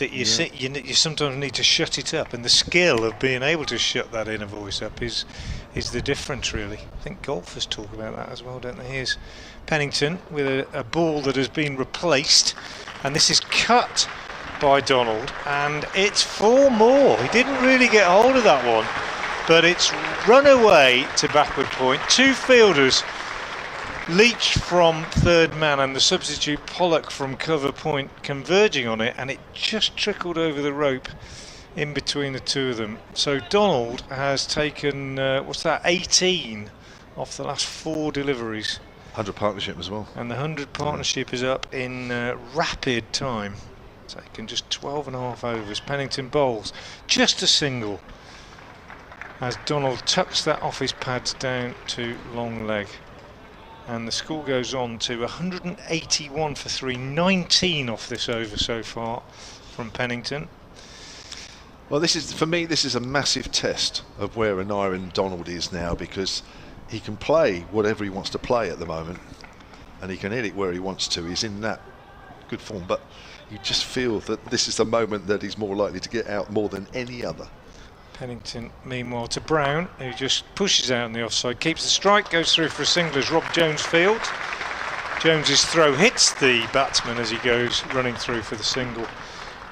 you you sometimes need to shut it up, and the skill of being able to shut that inner voice up is the difference, really. I think golfers talk about that as well, don't they? Here's Pennington with a ball that has been replaced, and this is cut by Donald, and it's 4 more. He didn't really get hold of that one, but it's run away to backward point. 2 fielders, Leach from third man and the substitute Pollock from cover point, converging on it, and it just trickled over the rope in between the 2 of them. So Donald has taken 18 off the last 4 deliveries. 100 partnership as well, and the 100 partnership is up in rapid time. Taken just 12.5 overs. Pennington bowls just a single as Donald tucks that off his pads down to long leg, and the score goes on to 181 for 3, 19 off this over so far from Pennington. Well, for me this is a massive test of where an Iron Donald is now, because he can play whatever he wants to play at the moment, and he can hit it where he wants to. He's in that good form, but you just feel that this is the moment that he's more likely to get out more than any other. Pennington, meanwhile, to Brown, who just pushes out on the offside, keeps the strike, goes through for a single as Rob Jones fields. Jones's throw hits the batsman as he goes running through for the single,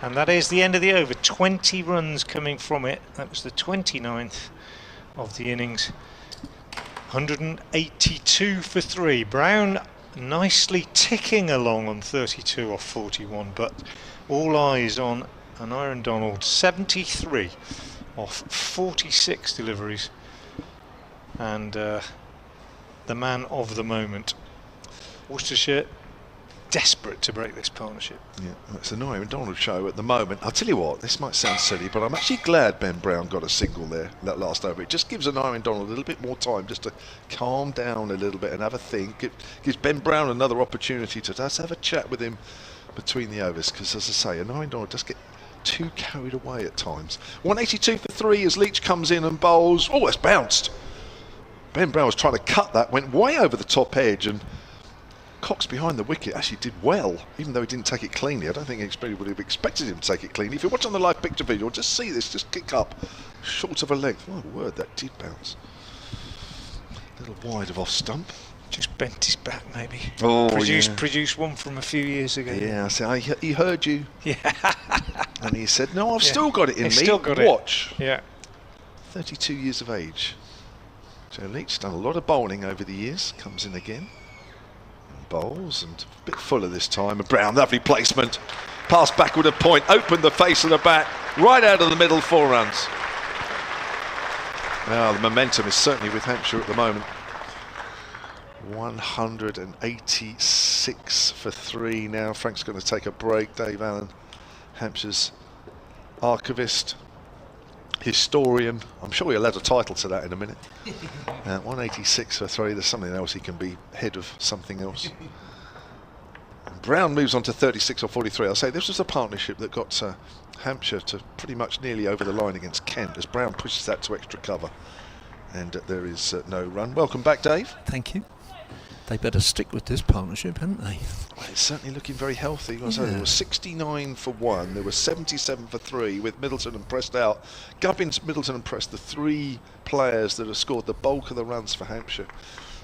and that is the end of the over. 20 runs coming from it. That was the 29th of the innings. 182 for 3. Brown nicely ticking along on 32 off 41, but all eyes on an Iron Donald. 73 off 46 deliveries, and the man of the moment. Worcestershire desperate to break this partnership. Yeah, it's an Iron Donald show at the moment. I'll tell you what, this might sound silly, but I'm actually glad Ben Brown got a single there, that last over. It just gives an Iron Donald a little bit more time just to calm down a little bit and have a think. It gives Ben Brown another opportunity to just have a chat with him between the overs, because as I say, an Iron Donald does get too carried away at times. 182 for 3 as Leach comes in and bowls. Oh, it's bounced. Ben Brown was trying to cut that, went way over the top edge, and Cox behind the wicket actually did well, even though he didn't take it cleanly. I don't think anybody would have expected him to take it cleanly. If you watch on the live picture video, you'll just see this just kick up short of a length. My word, that did bounce. A little wide of off stump. Just bent his back, maybe. Oh, produced one from a few years ago. Yeah, he heard you. Yeah. And he said, no, I've still got it in me. Still got Watch. It. Yeah. 32 years of age. Joe Leach done a lot of bowling over the years. Comes in again. And bowls, and a bit fuller this time. And Brown, lovely placement. Pass backward a point. Opened the face of the bat. Right out of the middle, 4 runs. Now, the momentum is certainly with Hampshire at the moment. 186 for 3 now. Frank's going to take a break. Dave Allen, Hampshire's archivist, historian. I'm sure he'll add a title to that in a minute. 186 for 3. There's something else. He can be head of something else. And Brown moves on to 36 or 43. I'll say this was a partnership that got Hampshire to pretty much nearly over the line against Kent as Brown pushes that to extra cover. And there is no run. Welcome back, Dave. Thank you. They better stick with this partnership, hadn't they? Well, it's certainly looking very healthy. There was 69 for 1, there was 77 for 3 with Middleton and Prest out. Gubbins, Middleton and Prest, the 3 players that have scored the bulk of the runs for Hampshire,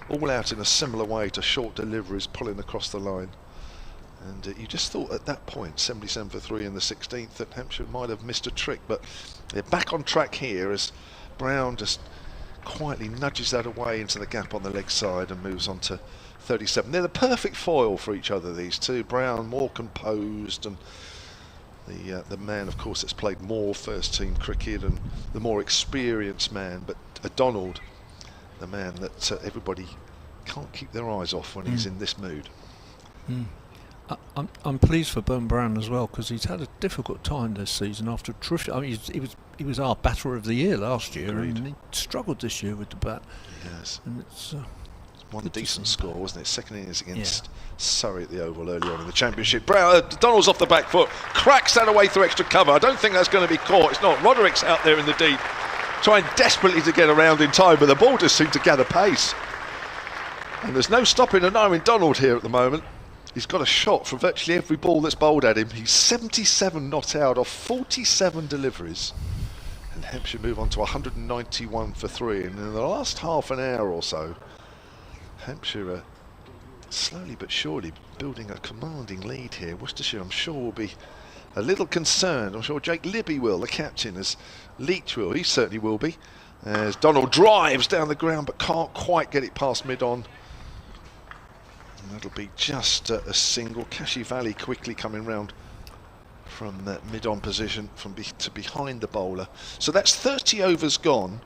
all out in a similar way to short deliveries pulling across the line. And you just thought at that point, 77 for 3 in the 16th, that Hampshire might have missed a trick, but they're back on track here as Brown just quietly nudges that away into the gap on the leg side and moves on to 37. They're the perfect foil for each other, these two. Brown more composed, and the man, of course, that's played more first team cricket and the more experienced man, but Donald, the man that everybody can't keep their eyes off when he's in this mood. I'm pleased for Ben Brown as well, because he's had a difficult time this season after terrific. I mean, he was our batter of the year last year. Agreed. And he struggled this year with the bat. Yes. And it's one decent score, wasn't it? Second innings against Surrey at the Oval earlier on in the Championship. Brown, Donald's off the back foot, cracks that away through extra cover. I don't think that's going to be caught. It's not. Roderick's out there in the deep, trying desperately to get around in time, but the ball just seemed to gather pace. And there's no stopping and knowing Donald here at the moment. He's got a shot from virtually every ball that's bowled at him. He's 77 not out of 47 deliveries. And Hampshire move on to 191 for 3. And in the last half an hour or so, Hampshire are slowly but surely building a commanding lead here. Worcestershire, I'm sure, will be a little concerned. I'm sure Jake Libby will, the captain, as Leach will. He certainly will be. As Donald drives down the ground but can't quite get it past mid-on. That'll be just a single. Kashi Valley quickly coming round from that mid-on position to behind the bowler. So that's 30 overs gone.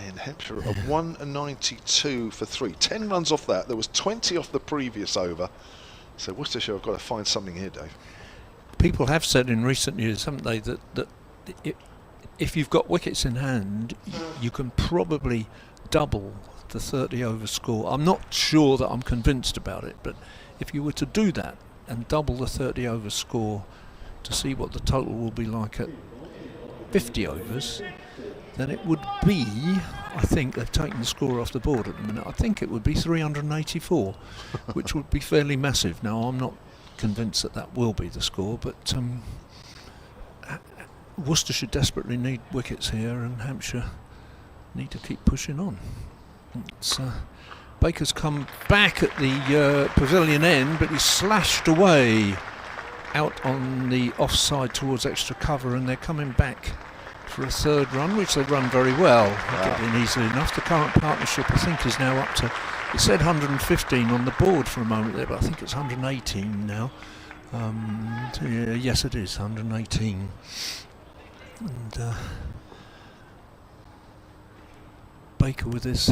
And Hampshire are 192 for 3. 10 runs off that. There was 20 off the previous over. So Worcestershire have got to find something here, Dave. People have said in recent years, haven't they, that if you've got wickets in hand, you can probably double the 30 over score. I'm not sure that I'm convinced about it, but if you were to do that and double the 30 over score to see what the total will be like at 50 overs, then it would be, I think they've taken the score off the board at the minute, I think it would be 384, which would be fairly massive. Now, I'm not convinced that that will be the score, but Worcestershire desperately need wickets here, and Hampshire need to keep pushing on. It's, Baker's come back at the pavilion end, but he's slashed away out on the offside towards extra cover, and they're coming back for a third run, which they've run very well. Get in easily enough. The current partnership, I think, is now up to, it said 115 on the board for a moment there, but I think it's 118 now. Yes, it is 118. And Baker with his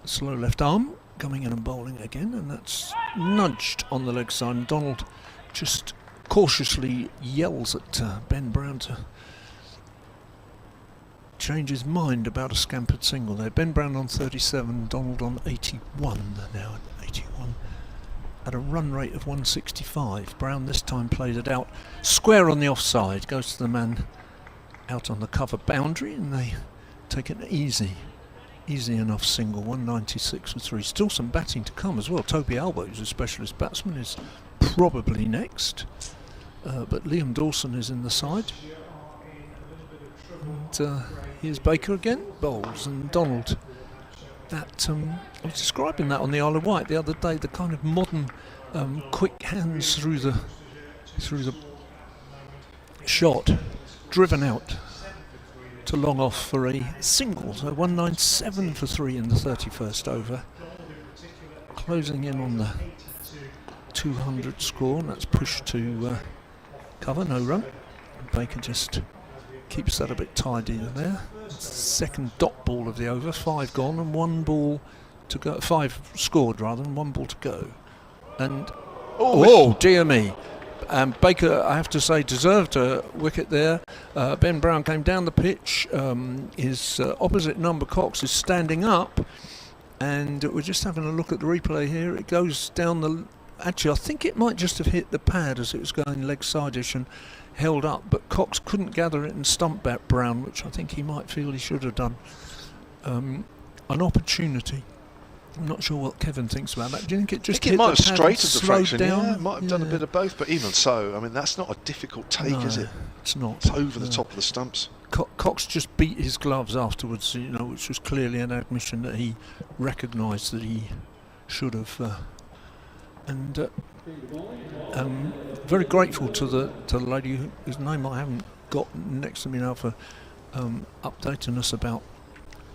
slow left arm coming in and bowling again, and that's nudged on the leg side. And Donald just cautiously yells at Ben Brown to change his mind about a scampered single there. Ben Brown on 37, Donald on 81 now, 81 at a run rate of 165. Brown this time plays it out square on the offside, goes to the man out on the cover boundary, and they take an easy enough single. 196 for 3. Still some batting to come as well. Toby Albo, who's a specialist batsman, is probably next, but Liam Dawson is in the side, and here's Baker again, bowls, and Donald. That I was describing that on the Isle of Wight the other day, the kind of modern quick hands through the shot, driven out to long off for a single. So 197 for 3 in the 31st over, closing in on the 200 score, and that's pushed to cover, no run. Baker just keeps that a bit tidy there. It's the second dot ball of the over, 5 gone and 1 ball to go, 5 scored rather than 1 ball to go. And dear me, Baker, I have to say, deserved a wicket there. Ben Brown came down the pitch. His opposite number, Cox, is standing up, and we're just having a look at the replay here. It goes down the actually, I think it might just have hit the pad as it was going leg side-ish and held up, but Cox couldn't gather it and stumped back Brown, which I think he might feel he should have done. An opportunity. I'm not sure what Kevin thinks about that. Do you think it just hit the pad and straightened the fraction down? Yeah, it might have done a bit of both, but even so, I mean, that's not a difficult take, No, is it? It's not. It's over the top of the stumps. Cox just beat his gloves afterwards, which was clearly an admission that he recognised that he should have. Very grateful to the lady whose name I haven't got next to me now for updating us about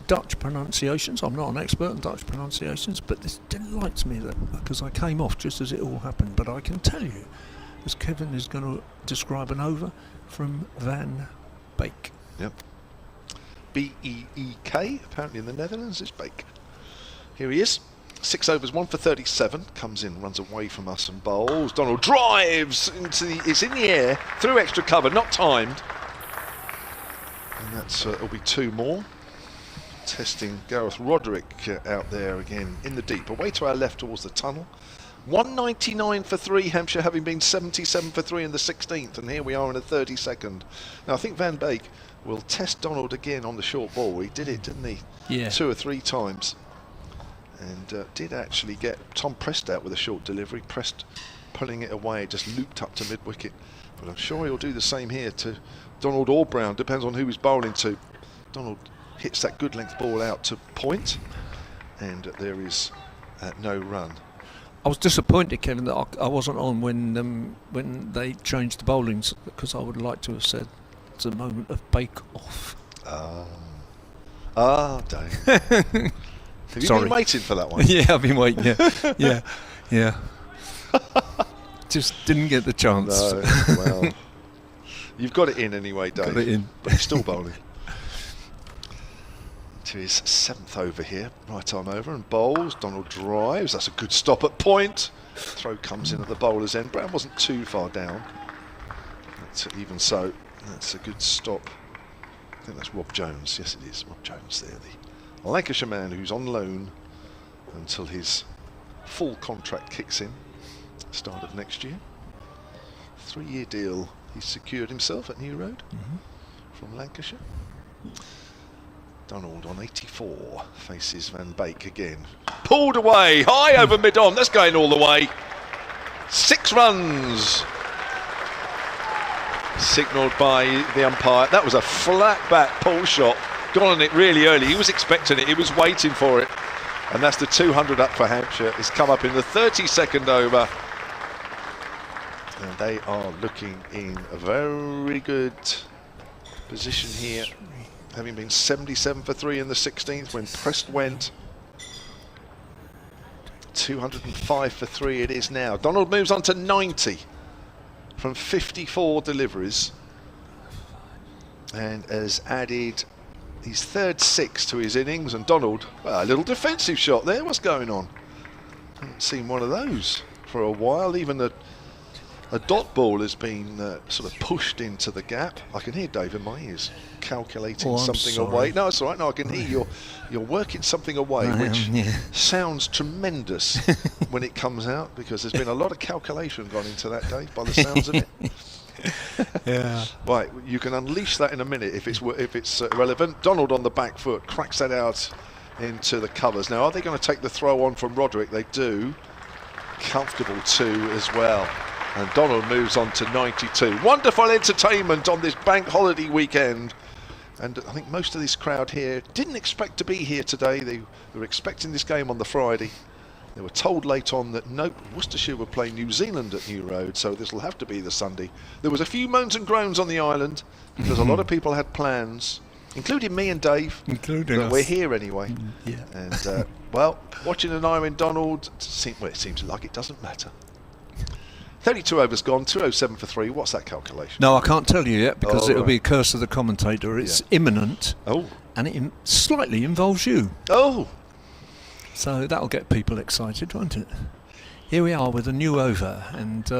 Dutch pronunciations. I'm not an expert in Dutch pronunciations, but this delights me because I came off just as it all happened. But I can tell you, as Kevin is going to describe an over from Van Beek. Yep. B-E-E-K, apparently in the Netherlands, it's Beek. Here he is. 6 overs, 1 for 37. Comes in, runs away from us and bowls. Donald drives it's in the air, through extra cover, not timed. And that's it'll be 2 more. Testing Gareth Roderick out there again in the deep. Away to our left towards the tunnel. 199 for 3, Hampshire having been 77 for 3 in the 16th. And here we are in the 32nd. Now I think Van Beek will test Donald again on the short ball. He did it, didn't he? Yeah. 2 or 3 times. And did actually get Tom Prest out with a short delivery. Prest pulling it away, just looped up to mid-wicket. But I'm sure he'll do the same here to Donald or Brown. Depends on who he's bowling to. Donald hits that good length ball out to point. And there is no run. I was disappointed, Kevin, that I wasn't on when they changed the bowlings, because I would like to have said it's a moment of bake-off. Dave. Have you been waiting for that one? Yeah, I've been waiting, yeah. Just didn't get the chance. No, well, you've got it in anyway, Dave. Got it in. But he's still bowling. To his 7th over here, right arm over and bowls. Donald drives, that's a good stop at point. Throw comes in at the bowler's end. Brown wasn't too far down. Even so, that's a good stop. I think that's Rob Jones. Yes, it is Rob Jones there, the Lancashire man who's on loan until his full contract kicks in, start of next year. 3-year deal he's secured himself at New Road from Lancashire. Donald on 84 faces Van Beek again. Pulled away, high over mid-on, that's going all the way. 6 runs. Signalled by the umpire. That was a flat back pull shot. Gone on it really early. He was expecting it. He was waiting for it. And that's the 200 up for Hampshire. It's come up in the 32nd over. And they are looking in a very good position here. Having been 77 for 3 in the 16th when Prest went. 205 for 3 it is now. Donald moves on to 90 from 54 deliveries. And has added his 3rd 6 to his innings, and Donald, well, a little defensive shot there. What's going on? Haven't seen one of those for a while. Even a dot ball has been sort of pushed into the gap. I can hear Dave in my ears calculating something away. No, it's all right. No, I can hear you're working something away, which sounds tremendous when it comes out, because there's been a lot of calculation gone into that, Dave, by the sounds of it. Yeah. Right, you can unleash that in a minute if it's relevant. Donald on the back foot cracks that out into the covers. Now, are they going to take the throw on from Roderick? They do. Comfortable too as well. And Donald moves on to 92. Wonderful entertainment on this bank holiday weekend. And I think most of this crowd here didn't expect to be here today. They were expecting this game on the Friday. They were told late on that nope, Worcestershire were playing New Zealand at New Road, so this will have to be the Sunday. There was a few moans and groans on the island because a lot of people had plans, including me and Dave. Including but us. We're here anyway. Yeah. And well, watching an eye in Donald, it seems like it doesn't matter. 32 overs gone, 207 for 3. What's that calculation? No, I can't tell you yet, because it'll be a curse of the commentator. It's imminent. Oh. And it slightly involves you. Oh. So that'll get people excited, won't it? Here we are with a new over, and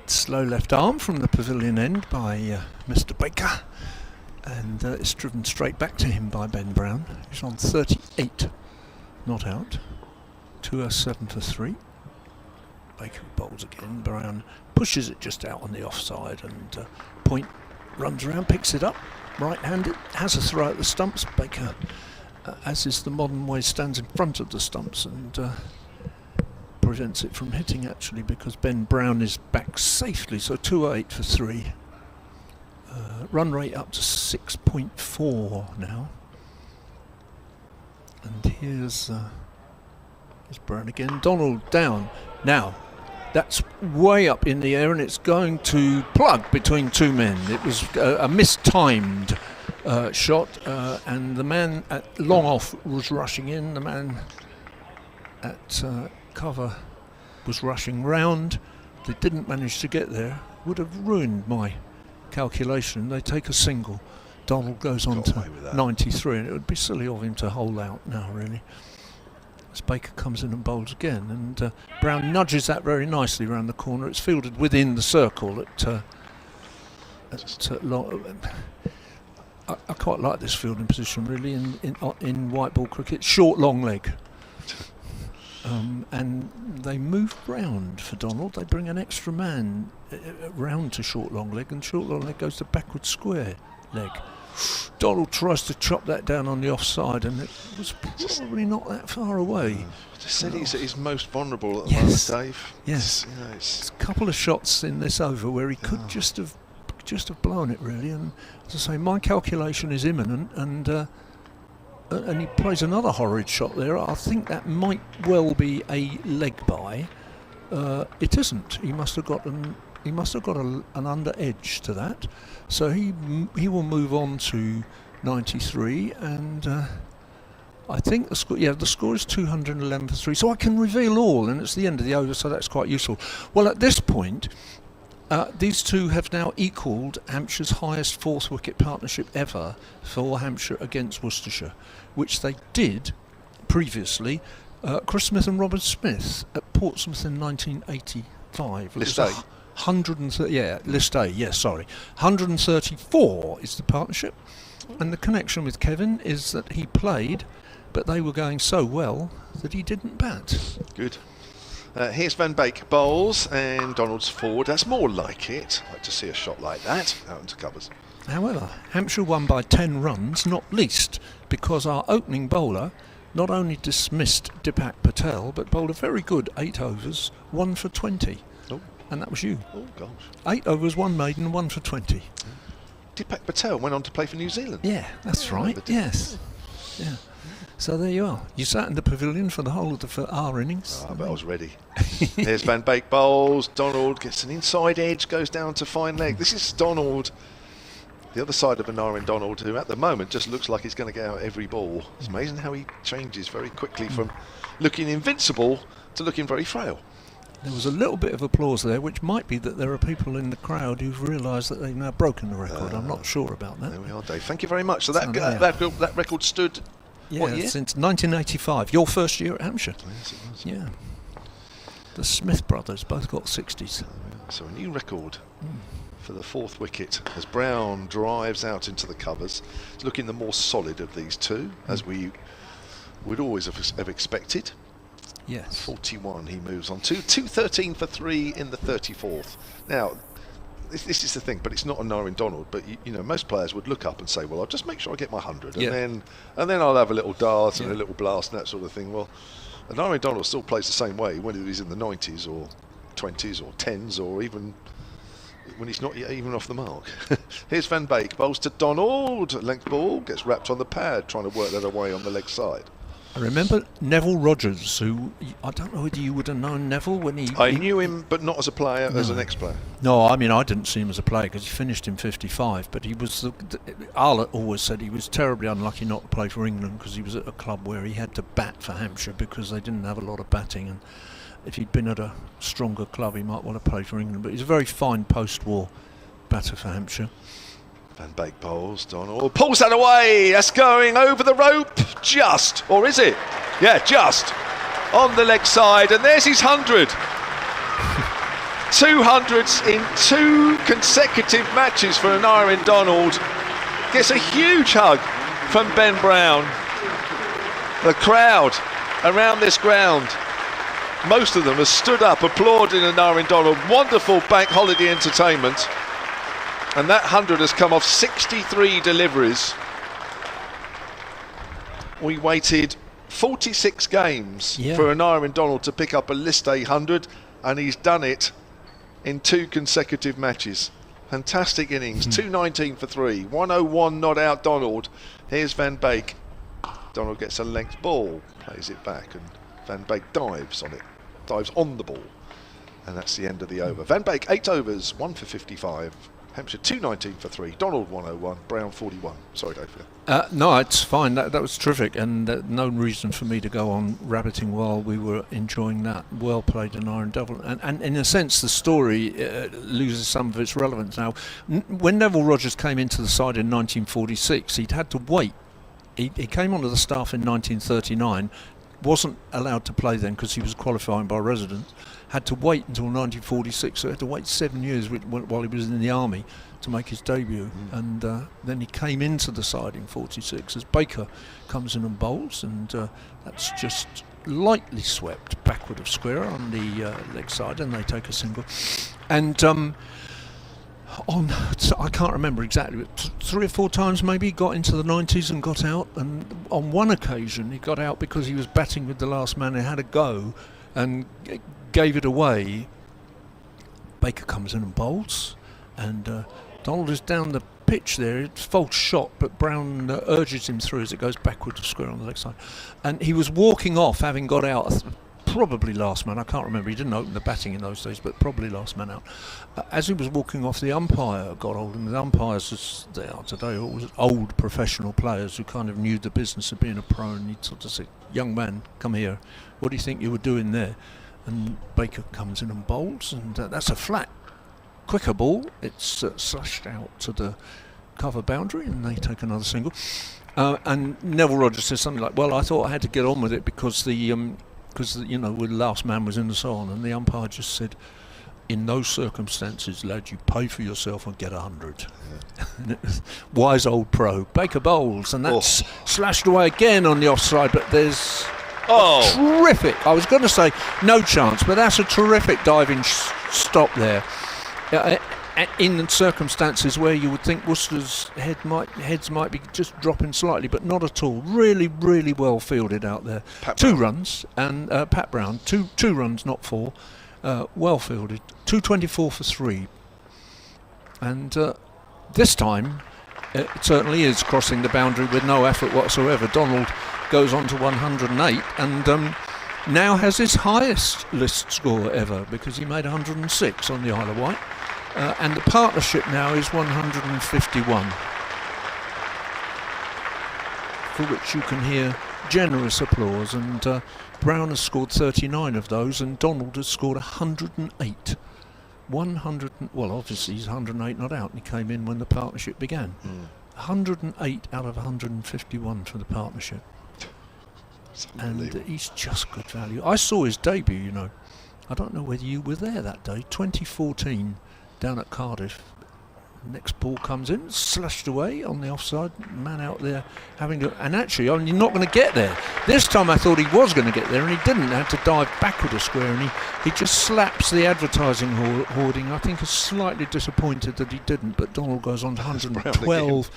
slow left arm from the pavilion end by Mr. Baker, and it's driven straight back to him by Ben Brown, who's on 38, not out. 207 for 3. Baker bowls again. Brown pushes it just out on the offside, and Point runs around, picks it up, right-handed, has a throw at the stumps. Baker, as is the modern way, stands in front of the stumps and prevents it from hitting, actually, because Ben Brown is back safely. So 2-8 for 3. Run rate up to 6.4 now. And here's Brown again. Donald down. Now, that's way up in the air, and it's going to plug between two men. It was a mistimed shot, and the man at long off was rushing in. The man at cover was rushing round. They didn't manage to get there. Would have ruined my calculation. They take a single. Donald goes on to 93, and it would be silly of him to hold out now, really. As Baker comes in and bowls again, and Brown nudges that very nicely around the corner. It's fielded within the circle I quite like this fielding position, really, in white ball cricket. Short, long leg. And they move round for Donald. They bring an extra man round to short, long leg, and short, long leg goes to backward square leg. Donald tries to chop that down on the offside, and it was probably not that far away. Just said he's most vulnerable at the moment, Dave. Yes. It's a couple of shots in this over where he could just have blown it, really. And as I say, my calculation is imminent, and he plays another horrid shot there. I think that might well be a leg bye. It isn't. He must have got an under edge to that. So he will move on to 93, and I think the score is 211 for 3. So I can reveal all, and it's the end of the over, so that's quite useful. Well, at this point, these two have now equalled Hampshire's highest fourth wicket partnership ever for Hampshire against Worcestershire, which they did previously. Chris Smith and Robert Smith at Portsmouth in 1985. List A. 134 is the partnership, and the connection with Kevin is that he played, but they were going so well that he didn't bat. Good. Here's Van Beek bowls, and Donald's forward. That's more like it. I'd like to see a shot like that out into covers. However, Hampshire won by 10 runs, not least because our opening bowler not only dismissed Deepak Patel, but bowled a very good 8 overs, 1 for 20. Oh. And that was you. Oh, gosh. 8 overs, 1 maiden, 1 for 20. Deepak Patel went on to play for New Zealand. Yeah, that's right. Yes. Yeah. So there you are. You sat in the pavilion for the whole of our innings. I bet I was ready. Here's Van Beek bowls. Donald gets an inside edge, goes down to fine leg. This is Donald, the other side of Anarin Donald, who at the moment just looks like he's going to get out every ball. It's amazing how he changes very quickly from looking invincible to looking very frail. There was a little bit of applause there, which might be that there are people in the crowd who've realised that they've now broken the record. I'm not sure about that. There we are, Dave. Thank you very much. So that record stood, what year? Since 1985. Your first year at Hampshire. Yes, it was. Yeah. The Smith brothers both got 60s. So a new record for the fourth wicket as Brown drives out into the covers. It's looking the more solid of these two, as we would always have expected. Yes. 41 he moves on to. 213 for 3 in the 34th. Now, this is the thing, but it's not a Anarin Donald, but you know, most players would look up and say, well, I'll just make sure I get my 100, and then I'll have a little dart and a little blast and that sort of thing. Well, Anarin Donald still plays the same way when he's in the 90s or 20s or 10s, or even when he's not even off the mark. Here's Van Beek, bowls to Donald, length ball, gets wrapped on the pad, trying to work that away on the leg side. I remember Neville Rogers, who, I don't know whether you would have known Neville when he... I knew him, but not as a player, as an ex-player. No, I mean, I didn't see him as a player because he finished in 55, but he was... Arlott always said he was terribly unlucky not to play for England because he was at a club where he had to bat for Hampshire because they didn't have a lot of batting, and if he'd been at a stronger club he might want to play for England, but he's a very fine post-war batter for Hampshire. Van Beek bowls, Donald pulls that away, that's going over the rope, just, or is it? Yeah, just, on the leg side, and there's his 100. 200s in 2 consecutive matches for Anarin Donald. Gets a huge hug from Ben Brown. The crowd around this ground most of them have stood up applauding Anarian Donald. Wonderful bank holiday entertainment. And that 100 has come off 63 deliveries. We waited 46 games for Anarian Donald to pick up a list 100, and he's done it in 2 consecutive matches. Fantastic innings. 219 for 3. 101 not out Donald. Here's Van Beek. Donald gets a length ball, plays it back, and Van Beek dives on it. Dives on the ball. And that's the end of the over. Van Beek, 8 overs, 1 for 55. Hampshire 219 for 3. Donald 101. Brown 41. Sorry, Dave. No, it's fine. That was terrific, and no reason for me to go on rabbiting while we were enjoying that. Well played, Anarian Donald. And in a sense, the story loses some of its relevance now. When Neville Rogers came into the side in 1946, he'd had to wait. He came onto the staff in 1939. Wasn't allowed to play then because he was qualifying by residence. Had to wait until 1946, so he had to wait 7 years while he was in the army to make his debut. And then he came into the side in 46 as Baker comes in and bowls, and that's just lightly swept backward of square on the leg side, and they take a single. And I can't remember exactly, but 3 or 4 times maybe he got into the 90s and got out, and on one occasion he got out because he was batting with the last man and had a go and gave it away. Baker comes in and bowls, and Donald is down the pitch there. It's false shot, but Brown urges him through as it goes backward to square on the leg side, and he was walking off having got out, probably last man, I can't remember, he didn't open the batting in those days, but probably last man out. As he was walking off, the umpire got hold of him. The umpires, as they are today, always old professional players who kind of knew the business of being a pro, and he sort of said, "Young man, come here, what do you think you were doing there?" And Baker comes in and bowls, and that's a flat, quicker ball. It's slashed out to the cover boundary, and they take another single. And Neville Rogers says something like, "Well, I thought I had to get on with it because the last man was in the so on," and the umpire just said, "In those circumstances, lad, you pay for yourself and get 100. Yeah. Wise old pro. Baker bowls, and that's slashed away again on the offside, but there's terrific, I was going to say no chance, but that's a terrific diving stop there. In circumstances where you would think Worcester's heads might be just dropping slightly, but not at all. Really, really well fielded out there. Two runs, and Pat Brown, two runs, not 4. Well fielded. 224 for 3. And this time, it certainly is crossing the boundary with no effort whatsoever. Donald goes on to 108, and now has his highest list score ever, because he made 106 on the Isle of Wight. And the partnership now is 151, for which you can hear generous applause, and Brown has scored 39 of those, and Donald has scored 108. Well, obviously he's 108 not out, and he came in when the partnership began. 108 out of 151 for the partnership, and he's just good value. I saw his debut, you know. I don't know whether you were there that day, 2014. Down at Cardiff. Next ball comes in, slashed away on the offside, man out there having to, and actually you're not going to get there. This time I thought he was going to get there, and he didn't. Had to dive backward a square, and he just slaps the advertising hoarding. I think is slightly disappointed that he didn't, but Donald goes on to 112.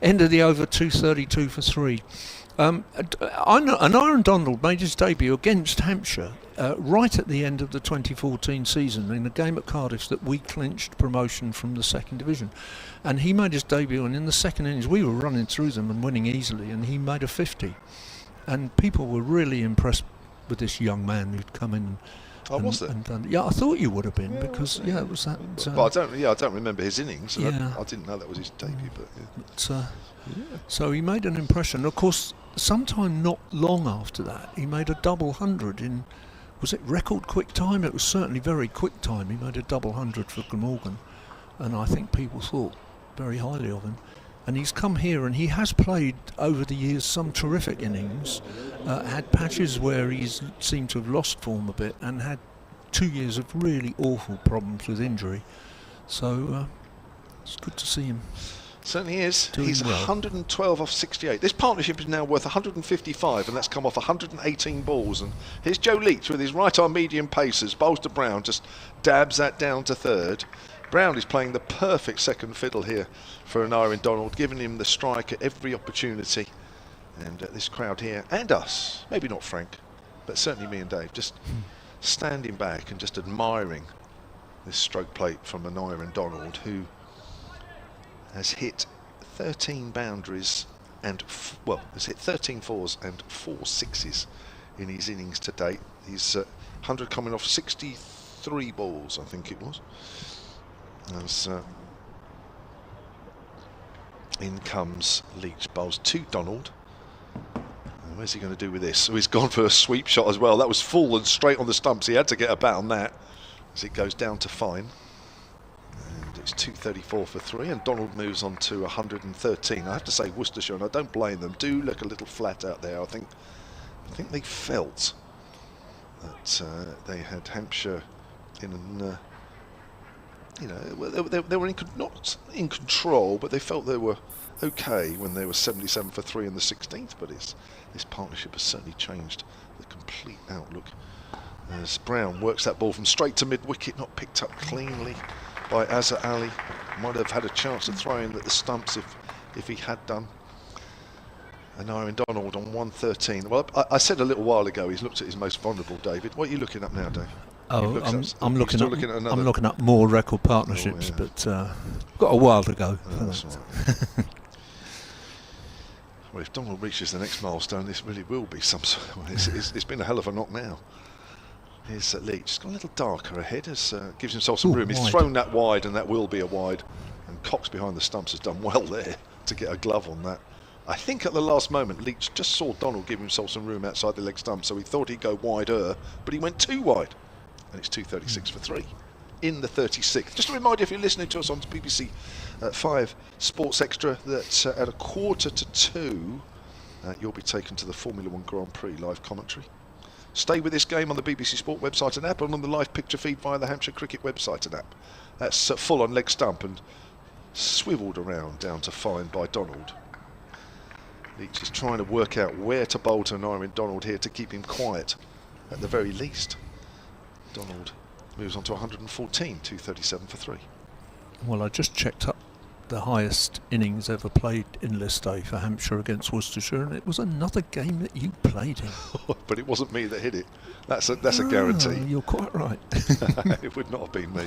End of the over, 232 for 3. Anarian Donald made his debut against Hampshire right at the end of the 2014 season in a game at Cardiff that we clinched promotion from the second division, and he made his debut, and in the second innings we were running through them and winning easily, and he made a 50, and people were really impressed with this young man who'd come in. And done. Yeah, I thought you would have been, because it was that. But I don't remember his innings. So I didn't know that was his debut. But so he made an impression. Of course, sometime not long after that, he made a double 100 in. Was it record quick time? It was certainly very quick time. He made a double 100 for Glamorgan, and I think people thought very highly of him. And he's come here, and he has played over the years some terrific innings, had patches where he's seemed to have lost form a bit, and had 2 years of really awful problems with injury. So it's good to see him. Certainly is. Doing He's well. 112 off 68. This partnership is now worth 155, and that's come off 118 balls. And here's Joe Leach with his right-arm medium paces. Bowls to Brown, just dabs that down to third. Brown is playing the perfect second fiddle here for an Aaron Donald, giving him the strike at every opportunity. And this crowd here, and us, maybe not Frank, but certainly me and Dave, just standing back and just admiring this stroke plate from an Aaron Donald, who has hit 13 boundaries and has hit 13 fours and 4 sixes in his innings to date. He's 100 coming off 63 balls, I think it was. As in comes Leach, bowls to Donald. And where's he going to do with this? So he's gone for a sweep shot as well. That was full and straight on the stumps. He had to get a bat on that as it goes down to fine. It's 234 for 3, and Donald moves on to 113. I have to say Worcestershire, and I don't blame them, do look a little flat out there. I think they felt that they had Hampshire in they were not in control, but they felt they were okay when they were 77 for 3 in the 16th. But this partnership has certainly changed the complete outlook as Brown works that ball from straight to mid-wicket, not picked up cleanly by Azhar Ali. Might have had a chance to throw in at the stumps if he had done. And Aaron Donald on 113. Well, I said a little while ago he's looked at his most vulnerable, David. What are you looking up now, Dave? Oh, I'm looking up more record partnerships, but got a while to go. Oh, that's right. Well, if Donald reaches the next milestone, this really will be some sort of, it's been a hell of a knock now. Here's Leach. It's got a little darker ahead, as gives himself some room. He's wide. thrown that wide, and that will be a wide. And Cox behind the stumps has done well there to get a glove on that. I think at the last moment, Leach just saw Donald give himself some room outside the leg stump, so he thought he'd go wider, but he went too wide. And it's 236 for 3 in the 36th. Just a reminder, if you're listening to us on BBC 5 Sports Extra, that at 1:45, you'll be taken to the Formula 1 Grand Prix live commentary. Stay with this game on the BBC Sport website and app, and on the live picture feed via the Hampshire Cricket website and app. That's full on leg stump and swiveled around down to fine by Donald. Leach is trying to work out where to bowl to Aaron Donald here to keep him quiet at the very least. Donald moves on to 114, 237 for 3. Well, I just checked up the highest innings ever played in List A for Hampshire against Worcestershire, and it was another game that you played in. But it wasn't me that hit it. That's a guarantee. You're quite right. It would not have been me.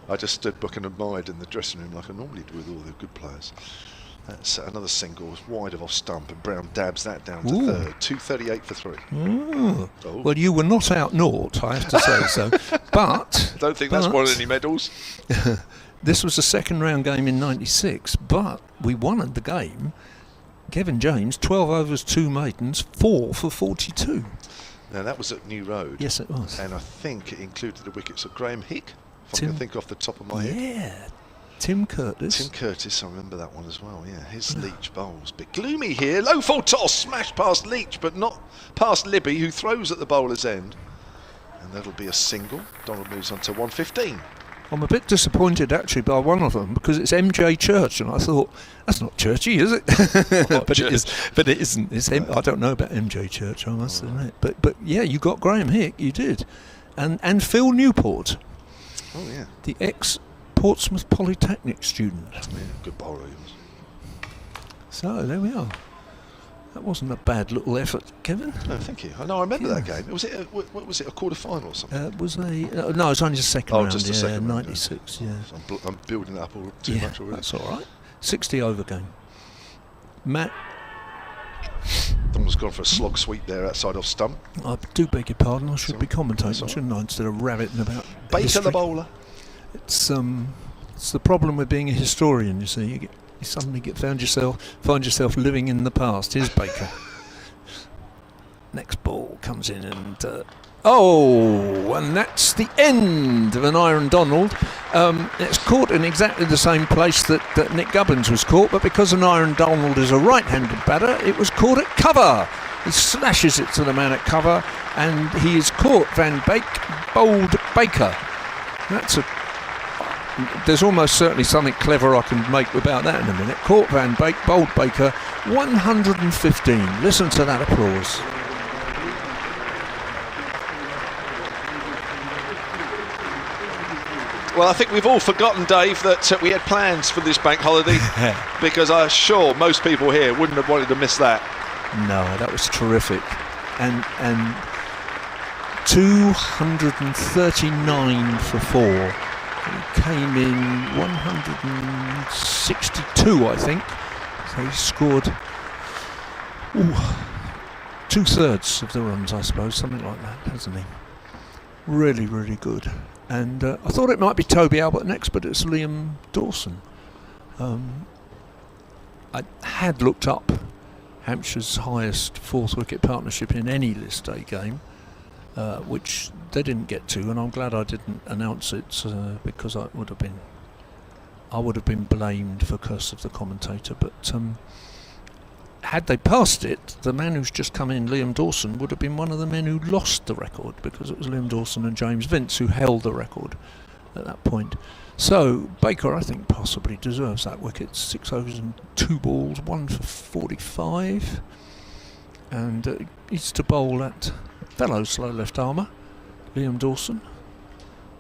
I just stood back and admired in the dressing room like I normally do with all the good players. That's another single, wide of off stump, and Brown dabs that down to third. 238 for 3. Oh. Well, you were not out naught, I have to say so. But I don't think that's won any medals. This was a second round game in '96, but we won the game. Kevin James, 12 overs, 2 maidens, 4 for 42. Now that was at New Road. Yes, it was. And I think it included the wickets of Graham Hick, if I can think off the top of my head. Yeah, Tim Curtis. Tim Curtis, I remember that one as well, yeah. His Leach bowls. Bit gloomy here. Low full toss, smashed past Leach, but not past Libby, who throws at the bowler's end. And that'll be a single. Donald moves on to 115. I'm a bit disappointed actually by one of them because it's MJ Church, and I thought that's not churchy, is it? But it is. But it isn't. It's I don't know about MJ Church, I must admit. But yeah, you got Graham Hick, you did, and Phil Newport. Oh yeah. The ex-Portsmouth Polytechnic student. Yeah, good bowler he was. So there we are. That wasn't a bad little effort, Kevin. No, thank you. I remember that game. Was it? What was it? A quarter-final or something? It was no, it was only the second round. Just the second round. 96. Yeah. I'm building that up too much already. That's all right. 60 over game. Matt. Donald's gone for a slog sweep there outside off stump. I do beg your pardon. I should be commentating, shouldn't I, instead of rabbiting about Baker the bowler. It's the problem with being a historian. You see, you suddenly find yourself living in the past. Here's Baker. Next ball comes in and and that's the end of an Aaron Donald. It's caught in exactly the same place that Nick Gubbins was caught, but because an Aaron Donald is a right-handed batter, it was caught at cover. He slashes it to the man at cover, and he is caught Van Beek, bowled Baker. That's there's almost certainly something clever I can make about that in a minute. Caught Van Beek, bowled Baker, 115. Listen to that applause. Well, I think we've all forgotten, Dave, that we had plans for this bank holiday because I'm sure most people here wouldn't have wanted to miss that. No, that was terrific. And 239 for 4. He came in 162, I think. So he scored 2/3 of the runs, I suppose, something like that, hasn't he? Really, really good. And I thought it might be Toby Albert next, but it's Liam Dawson. I had looked up Hampshire's highest 4th wicket partnership in any List A game, which they didn't get to, and I'm glad I didn't announce it because I would have been blamed for curse of the commentator. But had they passed it, the man who's just come in, Liam Dawson, would have been one of the men who lost the record, because it was Liam Dawson and James Vince who held the record at that point. So Baker, I think, possibly deserves that wicket. 6 overs and 2 balls, 1 for 45, and he's to bowl at fellow slow left armour Liam Dawson.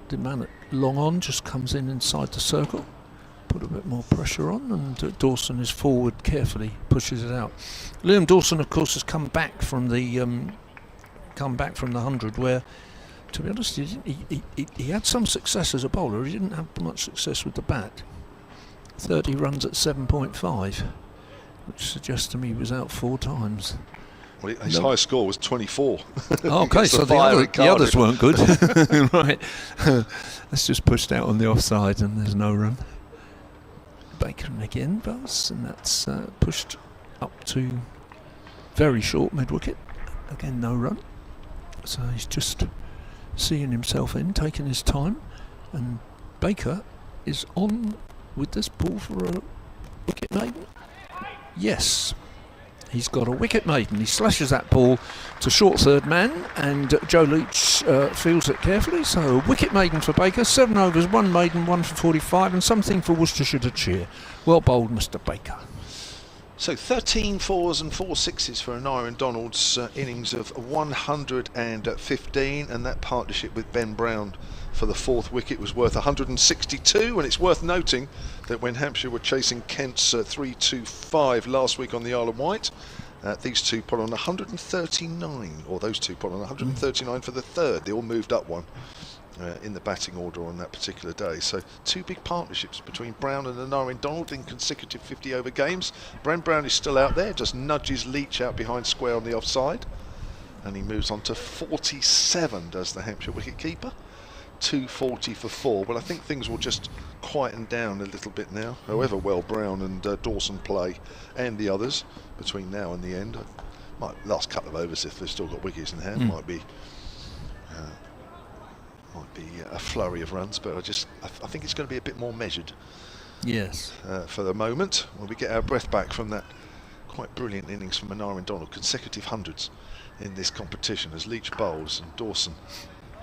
The man at long on just comes in inside the circle, put a bit more pressure on, and Dawson is forward, carefully pushes it out. Liam Dawson, of course, has come back from the 100, where, to be honest, he had some success as a bowler. He didn't have much success with the bat. 30 runs at 7.5, which suggests to me he was out 4 times. Well, his high score was 24. Okay, so the others weren't good. Right. That's just pushed out on the offside, and there's no run. Baker again bowls, and that's pushed up to very short mid-wicket. Again, no run. So he's just seeing himself in, taking his time, and Baker is on with this ball for a wicket maiden. Yes, he's got a wicket maiden. He slashes that ball to short third man, and Joe Leach fields it carefully. So a wicket maiden for Baker, 7 overs, 1 maiden, 1 for 45, and something for Worcestershire to cheer. Well bowled, Mr. Baker. So 13 4s and 4 6s for Aaron Donald's innings of 115, and that partnership with Ben Brown for the 4th wicket was worth 162. And it's worth noting that when Hampshire were chasing Kent's 325 last week on the Isle of Wight, these two put on 139, or those two put on 139 for the 3rd. They all moved up one in the batting order on that particular day. So 2 big partnerships between Brown and Aaron Donald in consecutive 50-over games. Ben Brown is still out there, just nudges Leach out behind square on the offside, and he moves on to 47, does the Hampshire wicket-keeper. 240 for 4, but I think things will just quieten down a little bit now, however well Brown and Dawson play, and the others, between now and the end. Last couple of overs, if they've still got wickets in hand, might be a flurry of runs, but I think it's going to be a bit more measured. Yes. For the moment, when we get our breath back from that quite brilliant innings from Aaron Donald, consecutive hundreds in this competition as Leach bowls and Dawson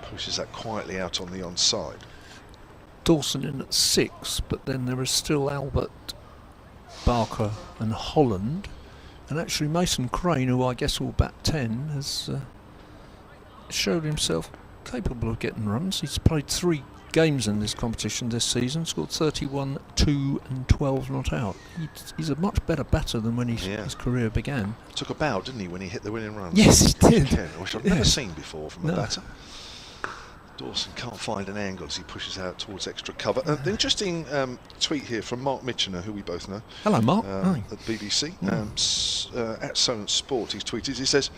pushes that quietly out on the onside. Dawson in at 6, but then there is still Albert, Barker and Holland, and actually Mason Crane, who I guess will bat 10, has showed himself capable of getting runs. He's played 3 games in this competition this season, scored 31, 2 and 12 not out. He's a much better batter than when his career began. Took a bow, didn't he, when he hit the winning run? Yes, he did. Which I've never seen before from a batter. Dawson can't find an angle as he pushes out towards extra cover. An interesting tweet here from Mark Mitchener, who we both know. Hello, Mark. At the BBC. At Solent Sport, he's tweeted. He says,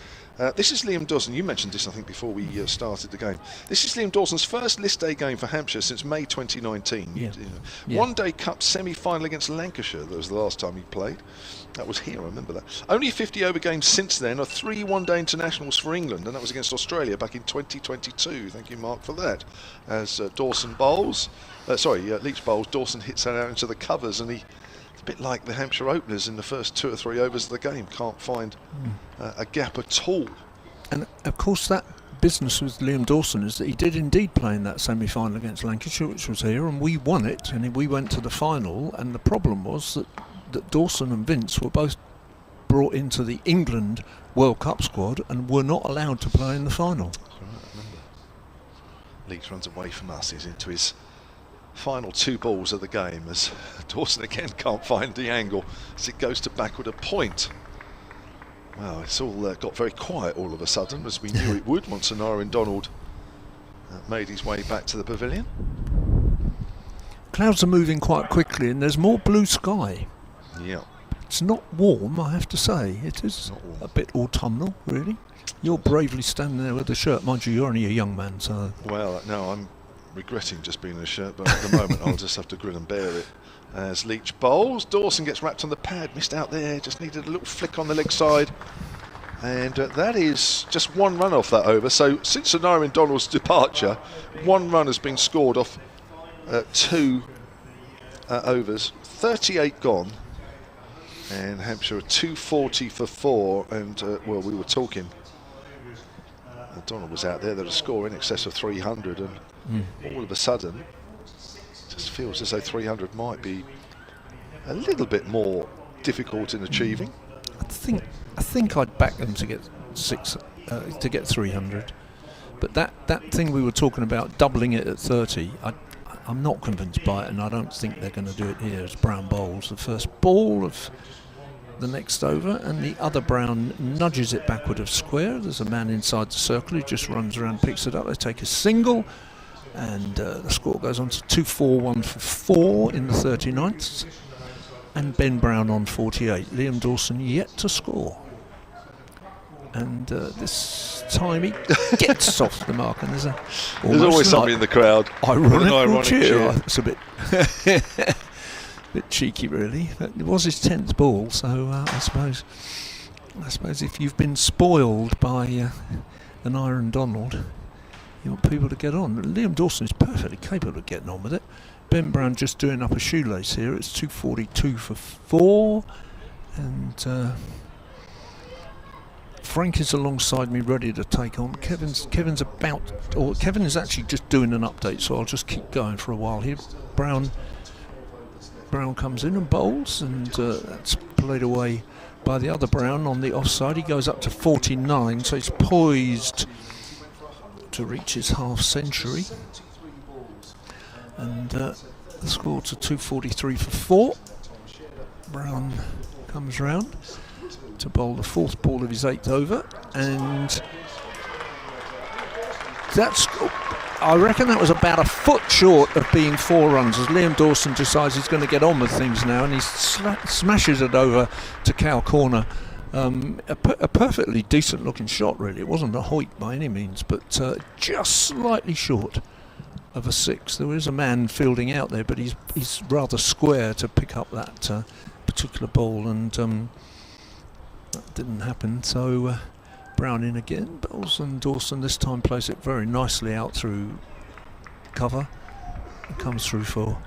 this is Liam Dawson. You mentioned this, I think, before we started the game. This is Liam Dawson's first List A game for Hampshire since May 2019. One-day Cup semi-final against Lancashire. That was the last time he played. That was here, I remember that. Only 50-over games since then are 3 one-day internationals for England, and that was against Australia back in 2022. Thank you, Mark, for that. As Dawson bowls, Leach bowls, Dawson hits that out into the covers, and it's a bit like the Hampshire openers in the first 2 or 3 overs of the game. Can't find a gap at all. And of course that business with Liam Dawson is that he did indeed play in that semi-final against Lancashire, which was here, and we won it, and we went to the final. And the problem was that Dawson and Vince were both brought into the England World Cup squad and were not allowed to play in the final. Right, I remember. Leeds runs away from us. He's into his final 2 balls of the game as Dawson again can't find the angle as it goes to backward a point. Wow, it's all got very quiet all of a sudden, as we knew it would once Aaron Donald made his way back to the pavilion. Clouds are moving quite quickly and there's more blue sky. Yeah. It's not warm, I have to say. It is a bit autumnal, really. You're bravely standing there with the shirt. Mind you, you're only a young man, so... Well, no, I'm regretting just being in a shirt, but at the moment I'll just have to grin and bear it. As Leach bowls, Dawson gets wrapped on the pad, missed out there, just needed a little flick on the leg side. And that is just 1 run off that over. So since Aaron Donald's departure, 1 run has been scored off 2 overs, 38 gone. And Hampshire 240 for 4, and well, we were talking. Donald was out there, that a score in excess of 300, and all of a sudden, it just feels as though 300 might be a little bit more difficult in achieving. I think I'd back them to get 300, but that thing we were talking about, doubling it at 30, I'm not convinced by it, and I don't think they're going to do it here. As Brown bowls the first ball of the next over, and the other Brown nudges it backward of square. There's a man inside the circle who just runs around, picks it up. They take a single, and the score goes on to 2-4-1 for 4 in the 39th, and Ben Brown on 48. Liam Dawson yet to score, and this time he gets off the mark, and there's always somebody in the crowd. Ironic cheer. It's a bit bit cheeky, really. But it was his 10th ball, so I suppose if you've been spoiled by an Aaron Donald, you want people to get on. Liam Dawson is perfectly capable of getting on with it. Ben Brown just doing up a shoelace here. It's 242 for 4, and Frank is alongside me, ready to take on. Kevin is actually just doing an update, so I'll just keep going for a while here. Brown comes in and bowls, and that's played away by the other Brown on the offside. He goes up to 49, so he's poised to reach his half century. And the score to 243 for 4. Brown comes round to bowl the 4th ball of his 8th over, and I reckon that was about a foot short of being 4 runs, as Liam Dawson decides he's going to get on with things now, and he smashes it over to cow corner. A perfectly decent looking shot, really. It wasn't a hoik by any means, but just slightly short of a 6. There is a man fielding out there, but he's rather square to pick up that particular ball, and that didn't happen. So Brown in again, bowls, and Dawson this time plays it very nicely out through cover. It comes through for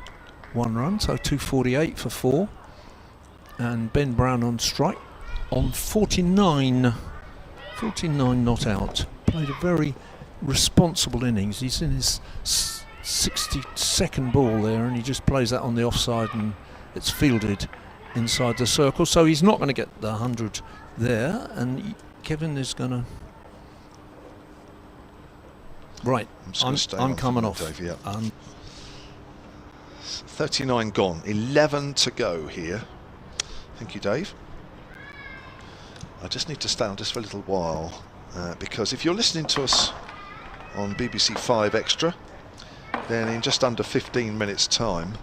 1 run, so 248 for 4. And Ben Brown on strike on 49 not out. Played a very responsible innings. He's in his 62nd ball there, and he just plays that on the offside, and it's fielded inside the circle, so he's not going to get the 100 there, and Kevin is going to... Right, I'm coming off. Dave, yeah. 39 gone, 11 to go here. Thank you, Dave. I just need to stay on just for a little while, because if you're listening to us on BBC 5 Extra, then in just under 15 minutes time,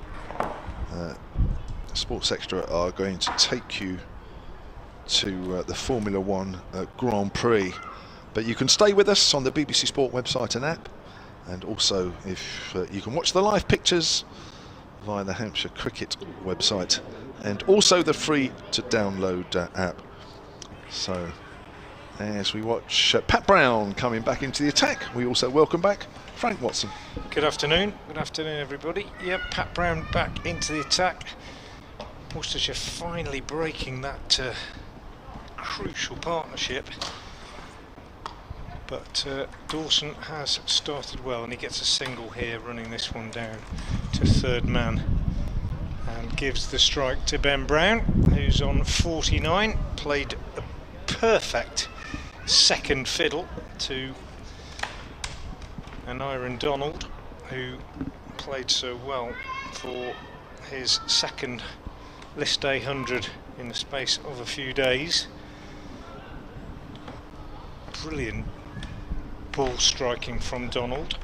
Sports Extra are going to take you to the Formula 1 Grand Prix. But you can stay with us on the BBC Sport website and app, and also if you can watch the live pictures via the Hampshire Cricket website, and also the free to download app. So as we watch Pat Brown coming back into the attack, we also welcome back Frank Watson. Good afternoon everybody. Yep, Pat Brown back into the attack. Worcestershire finally breaking that crucial partnership. But Dawson has started well, and he gets a single here, running this one down to third man, and gives the strike to Ben Brown, who's on 49. Played a perfect second fiddle to an Aaron Donald, who played so well for his second list day 100 in the space of a few days. Brilliant ball striking from Donald.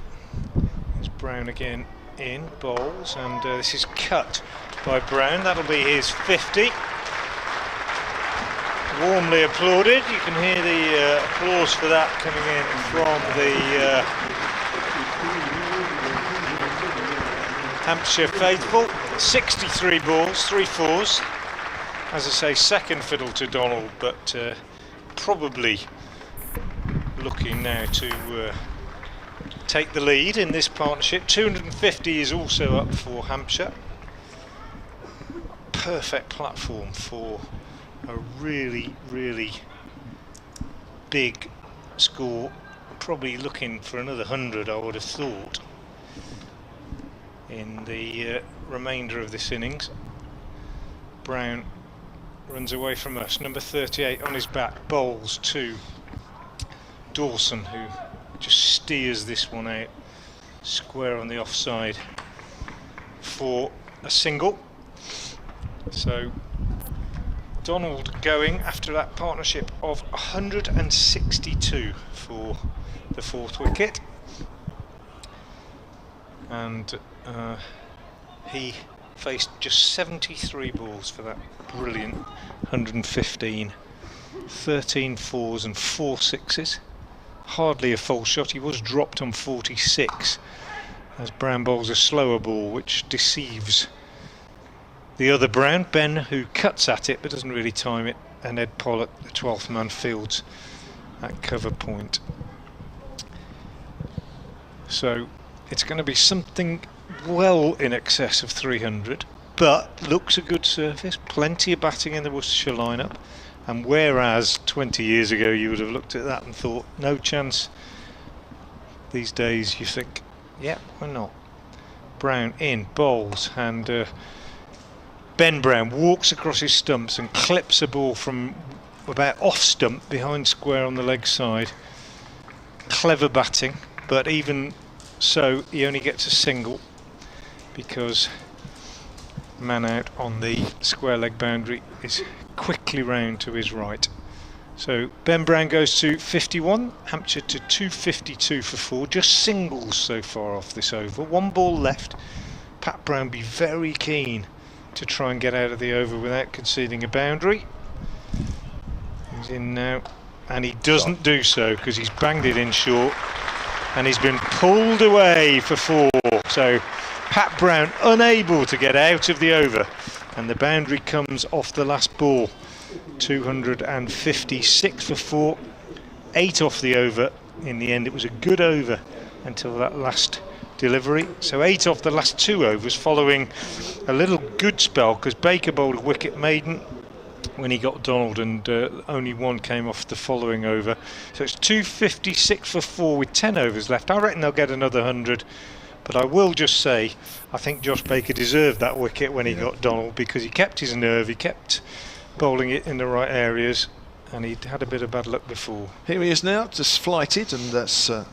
There's Brown again in, bowls, and this is cut by Brown. That'll be his 50. Warmly applauded. You can hear the applause for that coming in from the Hampshire faithful. 63 balls, 3 fours. As I say, second fiddle to Donald, but probably looking now to take the lead in this partnership. 250 is also up for Hampshire. Perfect platform for a really, really big score. Probably looking for another 100, I would have thought, in the remainder of this innings. Brown runs away from us. Number 38 on his back, bowls to Dawson, who just steers this one out square on the offside for a single. So Donald going after that partnership of 162 for the 4th wicket, and he faced just 73 balls for that brilliant 115. 13 fours and 4 sixes. Hardly a full shot. He was dropped on 46 as Brown bowls a slower ball, which deceives the other Brown, Ben, who cuts at it but doesn't really time it, and Ed Pollock, the 12th man, fields at cover point. So it's going to be something well in excess of 300, but looks a good surface. Plenty of batting in the Worcestershire lineup. And whereas 20 years ago you would have looked at that and thought, no chance, these days you think, yeah, why not? Brown in, bowls, and Ben Brown walks across his stumps and clips a ball from about off stump behind square on the leg side. Clever batting, but even so he only gets a single because man out on the square leg boundary is quickly round to his right. So Ben Brown goes to 51, Hampshire to 252 for 4. Just singles so far off this over. 1 ball left. Pat Brown be very keen to try and get out of the over without conceding a boundary. He's in now, and he doesn't do so because he's banged it in short, and he's been pulled away for 4. So Pat Brown unable to get out of the over, and the boundary comes off the last ball. 256 for 4, 8 off the over. In the end it was a good over until that last delivery. So 8 off the last 2 overs, following a little good spell because Baker bowled a wicket maiden when he got Donald, and only 1 came off the following over. So it's 256 for 4 with 10 overs left. I reckon they'll get another 100. But I will just say, I think Josh Baker deserved that wicket when he got Donald, because he kept his nerve, he kept bowling it in the right areas, and he'd had a bit of bad luck before. Here he is now, just flighted, and that's a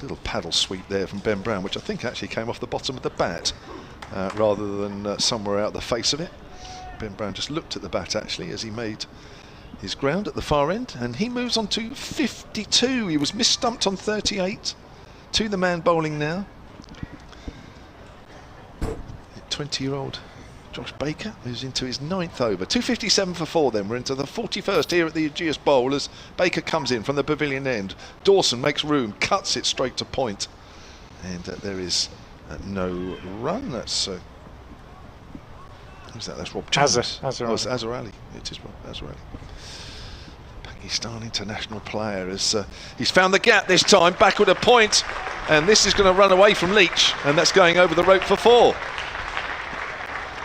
little paddle sweep there from Ben Brown, which I think actually came off the bottom of the bat rather than somewhere out the face of it. Ben Brown just looked at the bat actually as he made his ground at the far end, and he moves on to 52. He was misstumped on 38. To the man bowling now. 20-year-old Josh Baker moves into his 9th over. 257 for 4 then. We're into the 41st here at the Ageas Bowl as Baker comes in from the pavilion end. Dawson makes room, cuts it straight to point. And there is no run. That's who's that? That's Rob Jones. Azhar Ali. It is Rob Azhar Ali. Pakistan international player as he's found the gap this time, backward a point, and this is going to run away from Leach, and that's going over the rope for 4.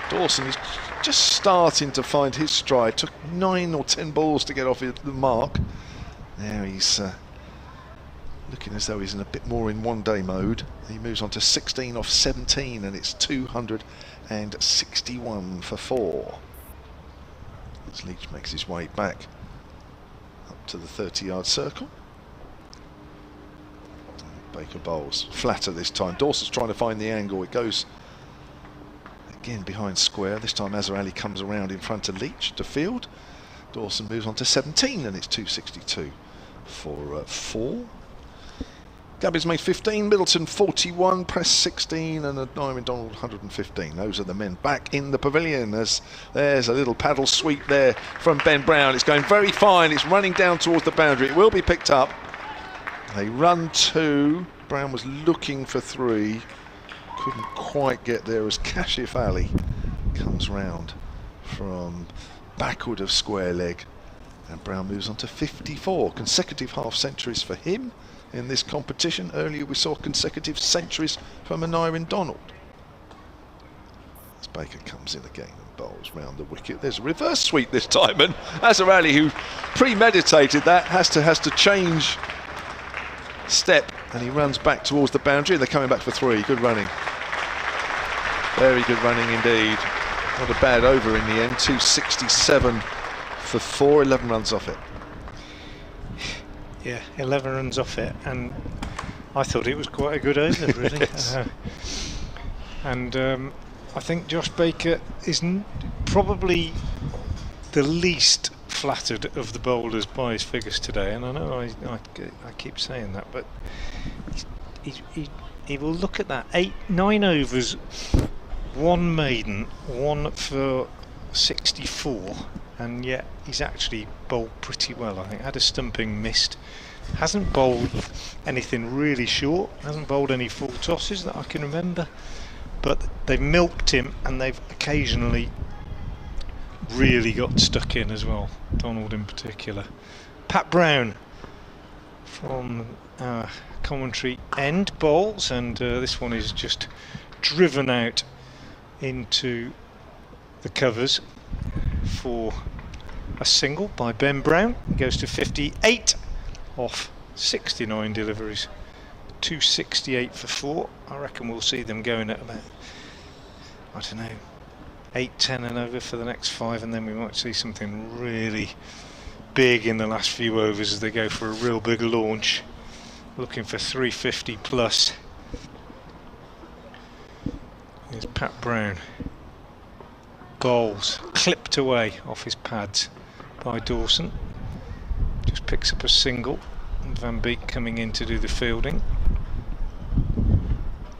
Dawson is just starting to find his stride. Took 9 or 10 balls to get off the mark. Now he's looking as though he's in a bit more in one-day mode. He moves on to 16 off 17, and it's 261 for 4. As Leach makes his way back up to the 30-yard circle. Baker bowls flatter this time. Dawson's trying to find the angle. It goes again behind square. This time Azhar Ali comes around in front of Leach to field. Dawson moves on to 17, and it's 262 for 4. Gubbins made 15, Middleton 41, Prest 16, and Nyrin Donald 115. Those are the men back in the pavilion. As there's a little paddle sweep there from Ben Brown. It's going very fine. It's running down towards the boundary. It will be picked up. They run 2. Brown was looking for 3. Couldn't quite get there as Kashif Ali comes round from backward of square leg. And Brown moves on to 54. Consecutive half centuries for him in this competition. Earlier we saw consecutive centuries from Nyrin Donald. As Baker comes in again and bowls round the wicket. There's a reverse sweep this time, and Azhar Ali, who premeditated that, has to change step, and he runs back towards the boundary. They're coming back for 3. Good running. Very good running indeed. Not a bad over in the end. 267 for 4, 11 runs off it. Yeah, 11 runs off it, and I thought it was quite a good over, really. Yes. I think Josh Baker is probably the least flattered of the bowlers by his figures today, and I know I keep saying that, but he will look at that. 9 overs, 1 maiden, 1 for 64. And yet he's actually bowled pretty well. I think had a stumping missed, hasn't bowled anything really short, hasn't bowled any full tosses that I can remember, but they've milked him, and they've occasionally really got stuck in as well, Donald in particular. Pat Brown from our commentary end bowls, and this one is just driven out into the covers for a single by Ben Brown. He goes to 58 off 69 deliveries. 268 for 4. I reckon we'll see them going at about, I don't know, 8, 10 and over for the next 5, and then we might see something really big in the last few overs as they go for a real big launch, looking for 350 plus. Here's Pat Brown. Bowls clipped away off his pads by Dawson. Just picks up a single. And Van Beek coming in to do the fielding.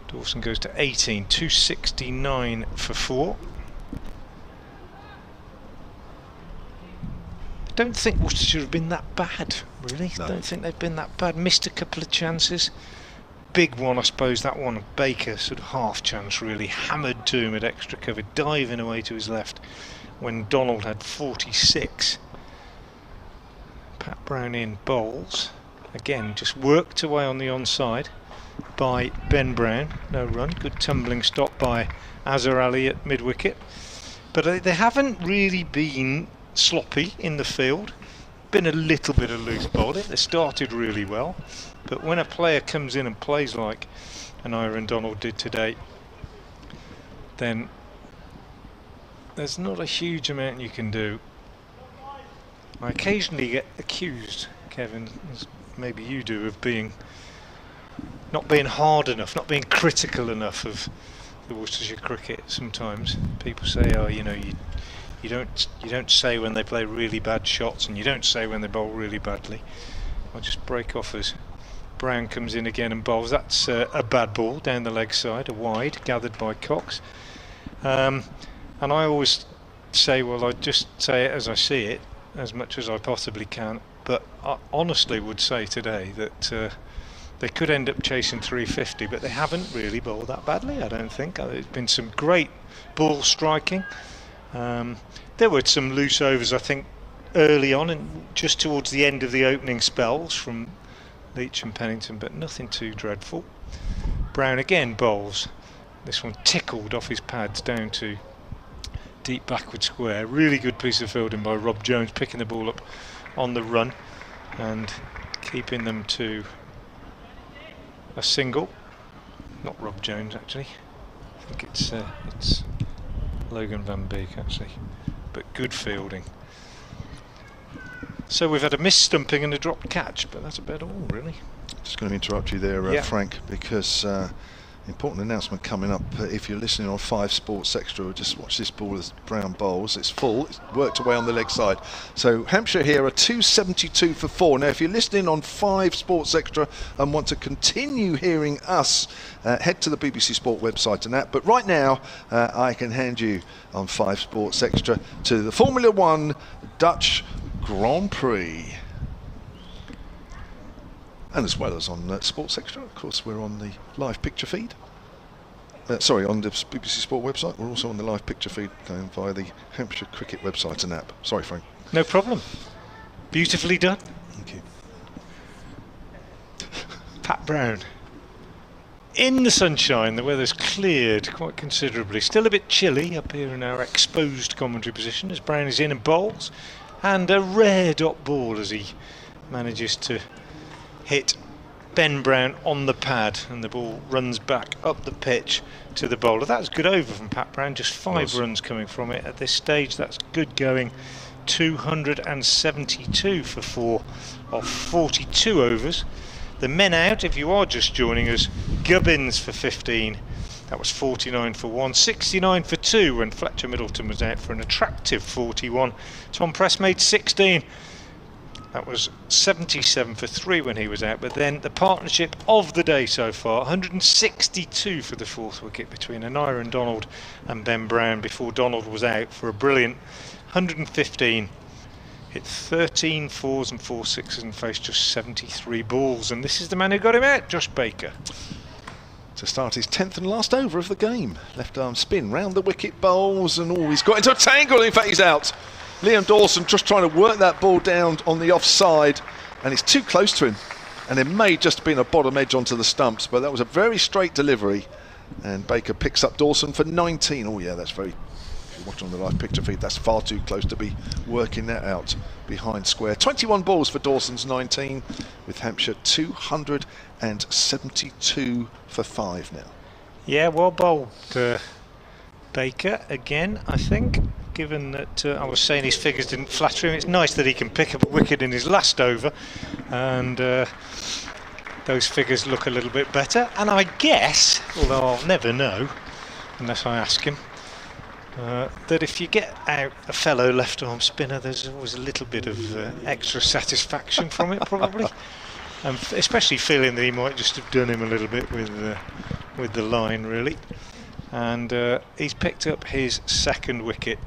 Dawson goes to 18, 269 for 4. I don't think Worcestershire have been that bad, really. No. I don't think they've been that bad. Missed a couple of chances. Big one, I suppose, that one. Baker, sort of half chance, really. Hammered to him at extra cover, diving away to his left when Donald had 46. Pat Brown in bowls. Again, just worked away on the onside by Ben Brown. No run. Good tumbling stop by Azhar Ali at mid-wicket. But they haven't really been sloppy in the field. Been a little bit of loose bowling. They started really well. But when a player comes in and plays like Nyrin Donald did today, then there's not a huge amount you can do. I occasionally get accused, Kevin, as maybe you do, of not being hard enough, not being critical enough of the Worcestershire cricket. Sometimes people say, oh, you know, you don't say when they play really bad shots, and you don't say when they bowl really badly. I'll just break off as Brown comes in again and bowls. That's a bad ball down the leg side, a wide, gathered by Cox. And I always say, well, I just say it as I see it, as much as I possibly can. But I honestly would say today that they could end up chasing 350, but they haven't really bowled that badly, I don't think. There's been some great ball striking. There were some loose overs, I think, early on and just towards the end of the opening spells from Leach and Pennington, but nothing too dreadful. Brown again bowls. This one tickled off his pads down to deep backward square. Really good piece of fielding by Rob Jones, picking the ball up on the run and keeping them to a single. Not Rob Jones, actually. I think it's Logan Van Beek, actually. But good fielding. So we've had a missed stumping and a dropped catch, but that's about all, really. Just going to interrupt you there, Yeah. Frank, because important announcement coming up. If you're listening on 5 Sports Extra, just watch this ball as Brown bowls. It's full. It's worked away on the leg side. So Hampshire here are 272 for 4. Now, if you're listening on 5 Sports Extra and want to continue hearing us, head to the BBC Sport website and that. But right now, I can hand you on 5 Sports Extra to the Formula 1 Dutch Grand Prix. And as well as on Sports Extra, of course, we're on the live picture feed. On the BBC Sport website. We're also on the live picture feed going via the Hampshire Cricket website and app. Sorry, Frank. No problem. Beautifully done. Thank you. Pat Brown. In the sunshine, the weather's cleared quite considerably. Still a bit chilly up here in our exposed commentary position as Brown is in and bowls. And a rare dot ball as he manages to hit Ben Brown on the pad, and the ball runs back up the pitch to the bowler. That's good over from Pat Brown, just 5 runs coming from it at this stage. That's good going. 272 for 4 of 42 overs. The men out, if you are just joining us, Gubbins for 15. That was 49 for 1, 69 for 2 when Fletcher Middleton was out for an attractive 41. Tom Prest made 16. That was 77 for 3 when he was out. But then the partnership of the day so far, 162 for the 4th wicket between Anaya and Donald and Ben Brown before Donald was out for a brilliant 115. Hit 13 4s and 4 6s and faced just 73 balls. And this is the man who got him out, Josh Baker. To start his 10th and last over of the game. Left arm spin round the wicket, bowls, and he's got into a tangle. In fact, he's out. Liam Dawson just trying to work that ball down on the offside, and it's too close to him. And it may just have been a bottom edge onto the stumps, but that was a very straight delivery. And Baker picks up Dawson for 19. Oh yeah, that's very... If you're watching on the live picture feed, that's far too close to be working that out behind square. 21 balls for Dawson's 19, with Hampshire 272 for 5 now. Yeah, well bowled, Baker again, I think. Given that I was saying his figures didn't flatter him, it's nice that he can pick up a wicket in his last over, and those figures look a little bit better. And I guess, although I'll never know unless I ask him, that if you get out a fellow left arm spinner, there's always a little bit of extra satisfaction from it, probably. Especially feeling that he might just have done him a little bit with the line, really. And he's picked up his 2nd wicket.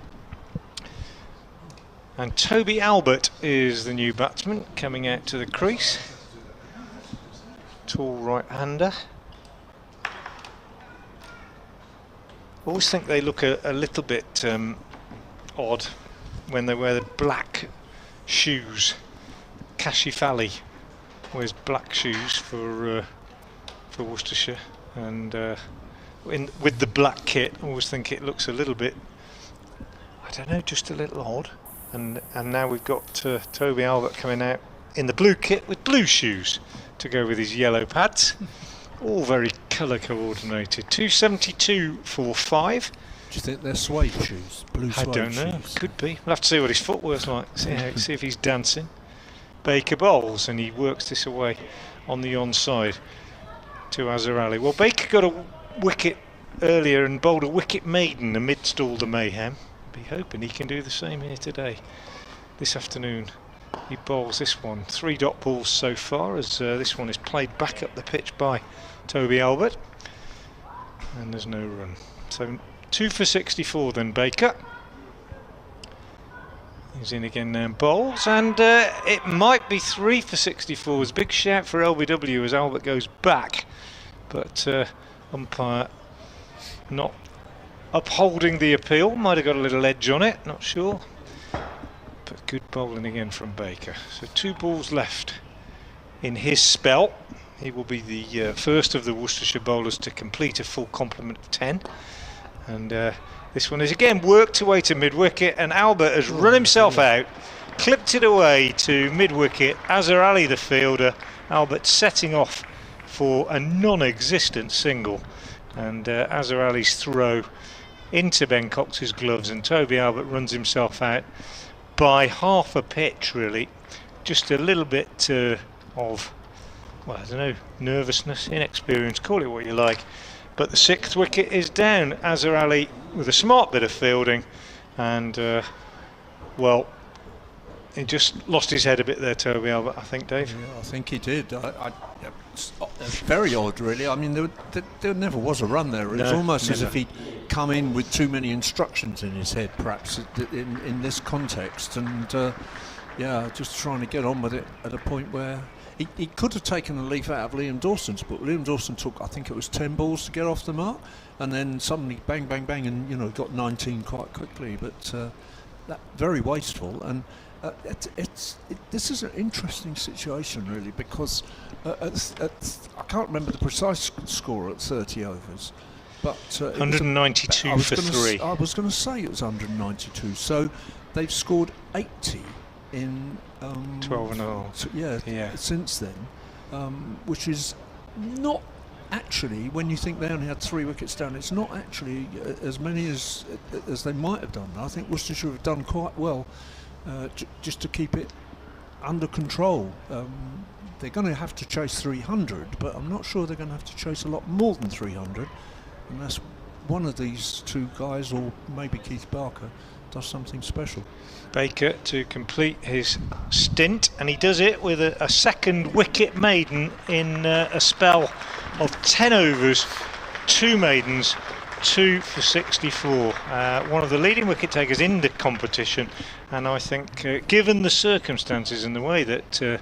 And Toby Albert is the new batsman coming out to the crease. Tall right-hander. Always think they look a little bit odd when they wear the black shoes. Kashif wears black shoes for Worcestershire, and with the black kit, I always think it looks a little bit, I don't know, just a little odd. And now we've got Toby Albert coming out in the blue kit with blue shoes to go with his yellow pads. All very colour coordinated. 272 for 5. Do you think they're suede shoes? Blue suede shoes? I don't know. Shoes. Could be. We'll have to see what his footwork's like. See if he's dancing. Baker bowls, and he works this away on the onside to Azhar Ali. Well, Baker got a wicket earlier and bowled a wicket maiden amidst all the mayhem. Be hoping he can do the same here today. This afternoon he bowls this one. 3 dot balls so far, as this one is played back up the pitch by Toby Albert, and there's no run. So 2 for 64 then Baker. He's in again now, bowls, and it might be 3 for 64. It's a big shout for LBW as Albert goes back, but umpire not upholding the appeal. Might have got a little edge on it, not sure. But good bowling again from Baker. So 2 balls left in his spell. He will be the first of the Worcestershire bowlers to complete a full complement of 10. And this one is again worked away to mid-wicket, and Albert has run himself out, clipped it away to mid-wicket. Azhar Ali the fielder, Albert setting off for a non-existent single, and Azhar Ali's throw into Ben Cox's gloves, and Toby Albert runs himself out by half a pitch, really. Just a little bit of, well, I don't know, nervousness, inexperience, call it what you like. But the 6th wicket is down. Azhar Ali with a smart bit of fielding, and well, he just lost his head a bit there, Toby Albert, I think, Dave. Yeah, I think he did. It's very odd, really. I mean, there never was a run there. It's almost as if he'd come in with too many instructions in his head, perhaps, in this context. And, just trying to get on with it at a point where he could have taken a leaf out of Liam Dawson's, but Liam Dawson took, I think it was 10 balls to get off the mark, and then suddenly bang, bang, bang, and, got 19 quite quickly. But that very wasteful. And this is an interesting situation, really, because I can't remember the precise score at 30 overs, but 192 for 3. I was going to say it was 192. So they've scored 80 in 12 and a half. Since then, which is not actually, when you think they only had 3 wickets down, it's not actually as many as they might have done. I think Worcestershire have done quite well. Just to keep it under control. They're going to have to chase 300, but I'm not sure they're going to have to chase a lot more than 300 unless one of these two guys, or maybe Keith Barker, does something special. Baker to complete his stint, and he does it with a second wicket maiden in a spell of 10 overs, 2 maidens, 2 for 64. One of the leading wicket takers in the competition, and I think given the circumstances and the way that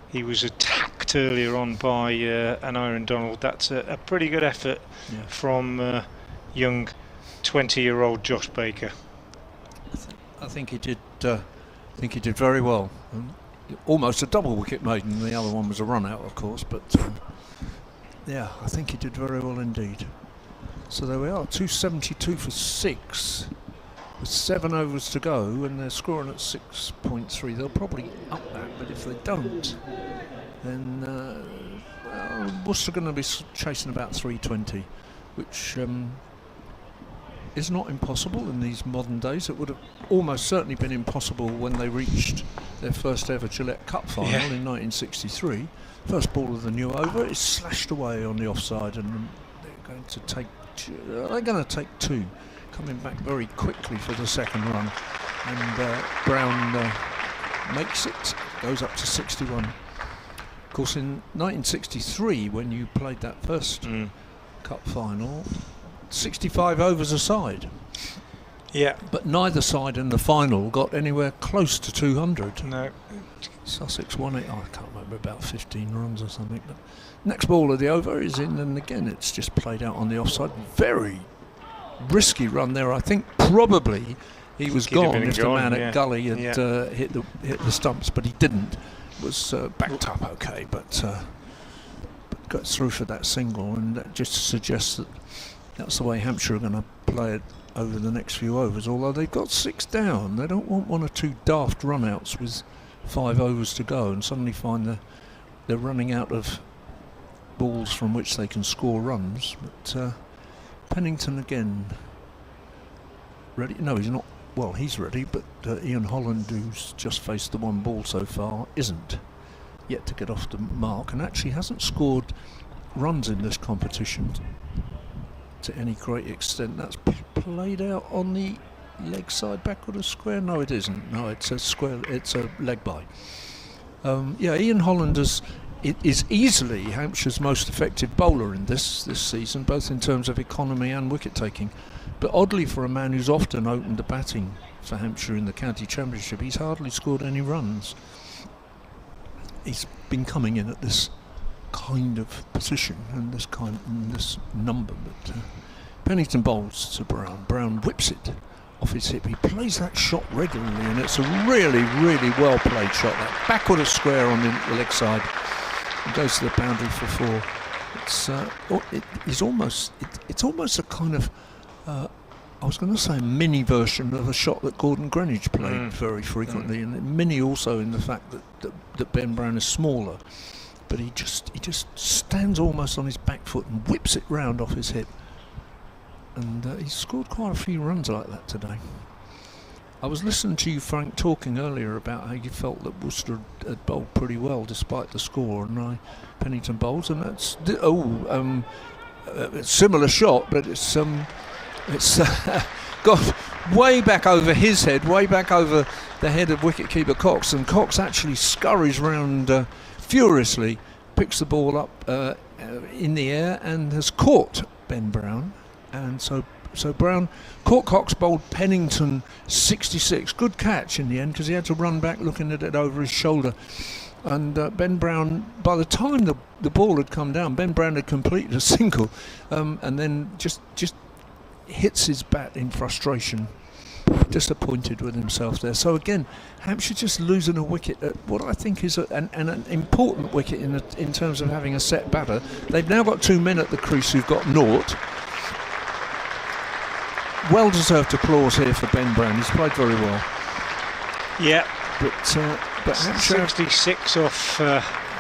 he was attacked earlier on by an Aaron Donald, that's a pretty good effort from young 20-year-old Josh Baker. I think he did. I think he did very well. Almost a double wicket maiden. The other one was a run out, of course, but I think he did very well indeed. So there we are, 272 for 6 with 7 overs to go, and they're scoring at 6.3. They'll probably up that, but if they don't, then Worcester are going to be chasing about 320, which is not impossible in these modern days. It would have almost certainly been impossible when they reached their first ever Gillette Cup final in 1963. First ball of the new over is slashed away on the offside, and they're going to take 2, coming back very quickly for the second run, and Brown makes it, goes up to 61. Of course, in 1963, when you played that first cup final, 65 overs a side. Yeah. But neither side in the final got anywhere close to 200. No. Sussex won it, I can't remember, about 15 runs or something. But next ball of the over is in, and again it's just played out on the offside. Very risky run there. I think probably he was gone if the man at Gully had hit the stumps, but he didn't. Was backed up okay, but got through for that single, and that just suggests that that's the way Hampshire are going to play it over the next few overs. Although they've got 6 down, they don't want 1 or 2 daft run-outs with 5 overs to go and suddenly find they're running out of balls from which they can score runs. But Pennington again ready? No, he's not. Well, he's ready, but Ian Holland, who's just faced the 1 ball so far, isn't yet to get off the mark, and actually hasn't scored runs in this competition to any great extent. That's played out on the leg side backward of square. No, it isn't. No, it's a square. It's a leg by. Ian Holland is easily Hampshire's most effective bowler in this season, both in terms of economy and wicket taking. But oddly, for a man who's often opened the batting for Hampshire in the county championship, he's hardly scored any runs. He's been coming in at this kind of position and this number. But Pennington bowls to Brown. Brown whips it off his hip. He plays that shot regularly, and it's a really, really well played shot. That backward of square on the leg side. It goes to the boundary for 4. It's almost a kind of I was going to say a mini version of a shot that Gordon Greenwich played very frequently, and mini also in the fact that Ben Brown is smaller, but he just stands almost on his back foot and whips it round off his hip. And he's scored quite a few runs like that today. I was listening to you, Frank, talking earlier about how you felt that Worcester had bowled pretty well despite the score, and Pennington bowls, and that's a similar shot, but it's got way back over his head, way back over the head of wicketkeeper Cox, and Cox actually scurries round furiously, picks the ball up in the air and has caught Ben Brown, and so Brown caught Cox, bowled Pennington 66. Good catch in the end, because he had to run back looking at it over his shoulder. And Ben Brown, by the time the ball had come down, Ben Brown had completed a single, and then just hits his bat in frustration. Disappointed with himself there. So again, Hampshire just losing a wicket at what I think is an important wicket in terms of having a set batter. They've now got 2 men at the crease who've got naught. Well-deserved applause here for Ben Brown. He's played very well. Yeah. But Hampshire 66 off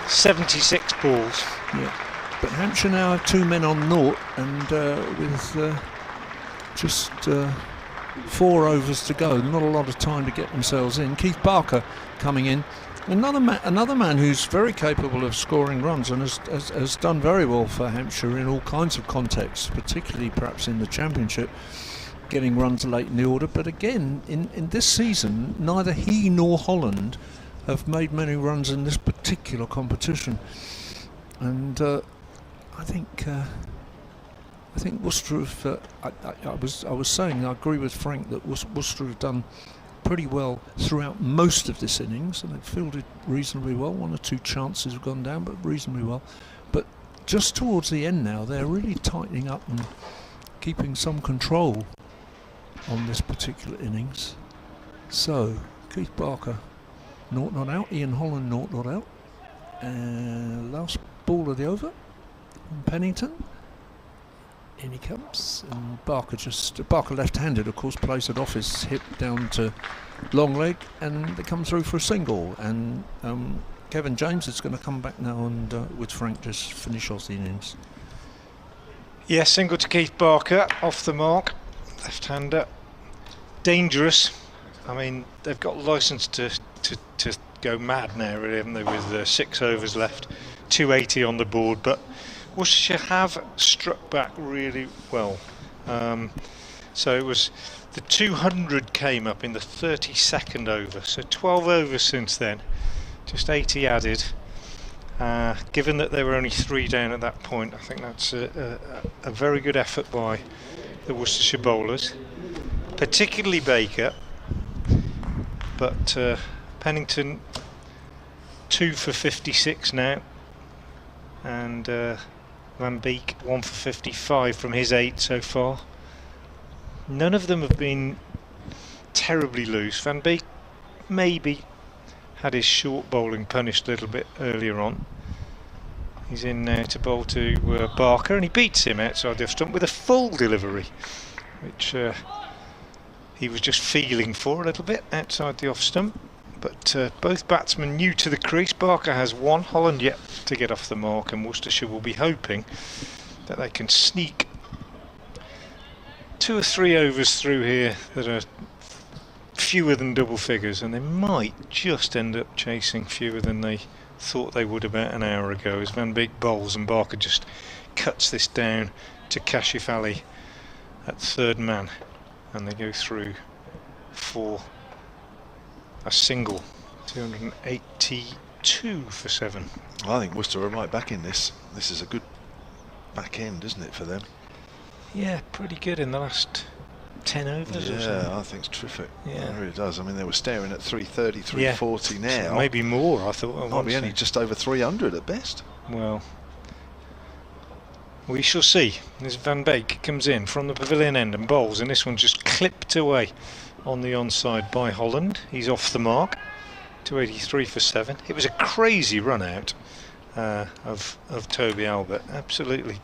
76 balls. Yeah. But Hampshire now have 2 men on naught, and with just 4 overs to go, not a lot of time to get themselves in. Keith Barker coming in, another man who's very capable of scoring runs and has done very well for Hampshire in all kinds of contexts, particularly perhaps in the Championship, getting runs late in the order. But again, in this season, neither he nor Holland have made many runs in this particular competition, and I think Worcester have. I was saying, I agree with Frank that Worcester have done pretty well throughout most of this innings, and they've fielded reasonably well. 1 or 2 chances have gone down, but reasonably well. But just towards the end now, they're really tightening up and keeping some control on this particular innings. So Keith Barker, not out. Ian Holland, not out. Last ball of the over from Pennington. In he comes, and Barker left-handed, of course, plays it off his hip down to long leg, and they come through for a single. And Kevin James is going to come back now and with Frank just finish off the innings. Yeah, single to Keith Barker, off the mark, left-hander. Dangerous. I mean, they've got licence to go mad now, really, haven't they, with 6 overs left, 280 on the board. But Worcestershire have struck back really well. So it was the 200 came up in the 32nd over. So 12 overs since then, just 80 added. Given that there were only 3 down at that point, I think that's a very good effort by the Worcestershire bowlers, particularly Baker. But Pennington 2 for 56 now, and Van Beek 1 for 55 from his 8 so far. None of them have been terribly loose. Van Beek maybe had his short bowling punished a little bit earlier on. He's in now to bowl to Barker, and he beats him outside the off stump with a full delivery, which he was just feeling for a little bit outside the off stump. But both batsmen new to the crease. Barker has 1, Holland yet to get off the mark, and Worcestershire will be hoping that they can sneak 2 or 3 overs through here that are fewer than double figures, and they might just end up chasing fewer than they thought they would about an hour ago, as Van Beek bowls and Barker just cuts this down to Kashif Ali at 3rd man, and they go through for a single. 282 for 7. I think Worcester are right back in this. This is a good back end, isn't it, for them? Yeah, pretty good in the last 10 overs or so. Yeah, I think it's terrific. Yeah. It really does. I mean, they were staring at 330, 340 now. So maybe more, I thought. Might be only just over 300 at best. Well, we shall see. As Van Beek comes in from the pavilion end and bowls, and this one just clipped away on the onside by Holland. He's off the mark. 283 for 7. It was a crazy run out of Toby Albert. Absolutely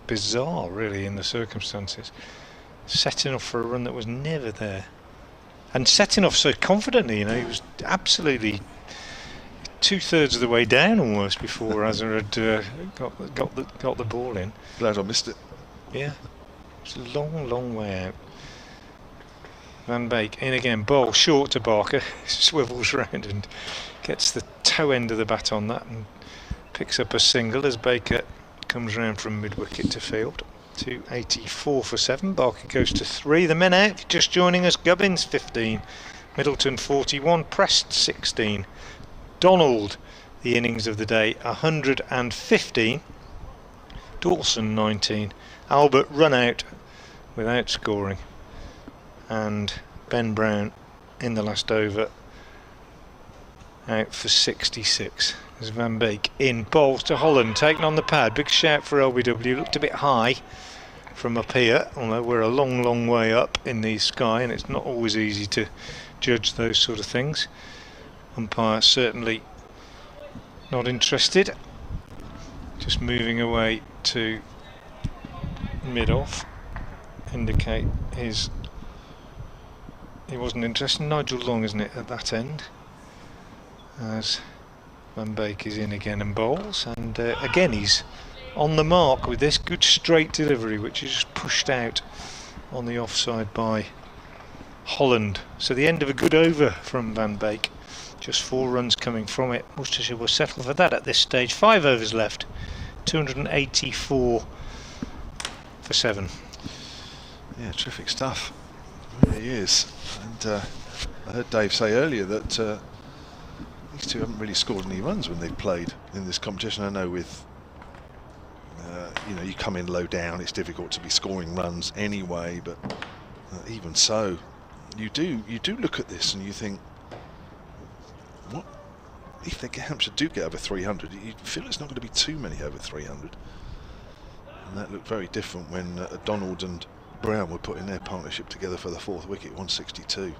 bizarre, really, in the circumstances. Setting off for a run that was never there, and setting off so confidently. You know, he was absolutely 2/3 of the way down almost before Azar had got the ball in. Glad I missed it. Yeah, it's a long way out. Van Beek in again, ball short to Barker, swivels round and gets the toe end of the bat on that and picks up a single as Baker comes round from mid-wicket to field. 284 for 7, Barker goes to 3. The men out, just joining us, Gubbins 15, Middleton 41, Prest 16, Donald, the innings of the day, 115, Dawson 19, Albert run out without scoring, and Ben Brown in the last over out for 66. As Van Beek in, bowls to Holland, taken on the pad, big shout for LBW, looked a bit high from up here, although we're a long way up in the sky and it's not always easy to judge those sort of things. Umpire certainly not interested, just moving away to mid-off, indicate he wasn't interested. Nigel Long, isn't it, at that end, as Van Beek is in again and bowls, and again he's on the mark with this good straight delivery, which is just pushed out on the offside by Holland. So the end of a good over from Van Beek, just 4 runs coming from it. Worcestershire will settle for that at this stage. 5 overs left, 284 for 7. Yeah, terrific stuff. It really is. And I heard Dave say earlier that these two haven't really scored any runs when they've played in this competition. I know with you come in low down, it's difficult to be scoring runs anyway, but even so, you do look at this and you think, what if Hampshire do get over 300? You feel it's not going to be too many over 300, and that looked very different when Donald and Brown were putting their partnership together for the 4th wicket, 162.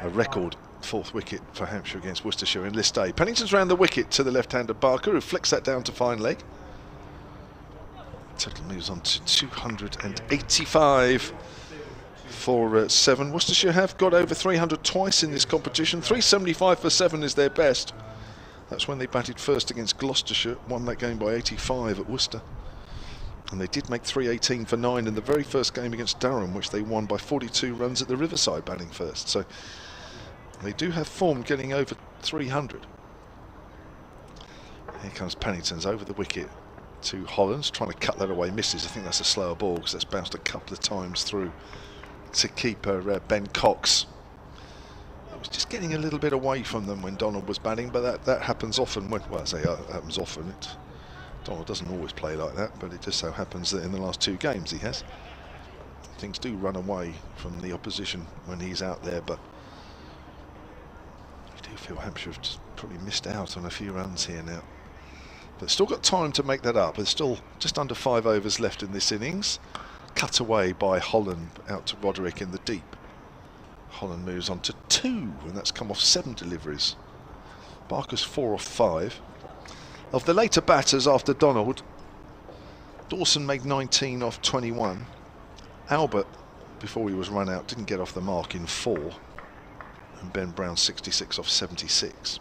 A record 4th wicket for Hampshire against Worcestershire in this day. Pennington's round the wicket to the left-hander Barker, who flicks that down to fine leg. Total moves on to 285 for 7. Worcestershire have got over 300 twice in this competition. 375 for 7 is their best. That's when they batted first against Gloucestershire, won that game by 85 at Worcester. And they did make 318 for 9 in the very first game against Durham, which they won by 42 runs at the Riverside, batting first. So they do have form getting over 300. Here comes Pennington's over the wicket to Hollands, trying to cut that away, misses. I think that's a slower ball because that's bounced a couple of times through to keeper Ben Cox. It was just getting a little bit away from them when Donald was batting, but that happens often. Well, I say happens often. Donald doesn't always play like that, but it just so happens that in the last 2 games he has. Things do run away from the opposition when he's out there, but you do feel Hampshire have just probably missed out on a few runs here now. But still got time to make that up. There's still just under 5 overs left in this innings. Cut away by Holland out to Roderick in the deep. Holland moves on to 2, and that's come off 7 deliveries. Barker's 4 off 5. Of the later batters after Donald, Dawson made 19 off 21. Albert, before he was run out, didn't get off the mark in 4. And Ben Brown 66 off 76.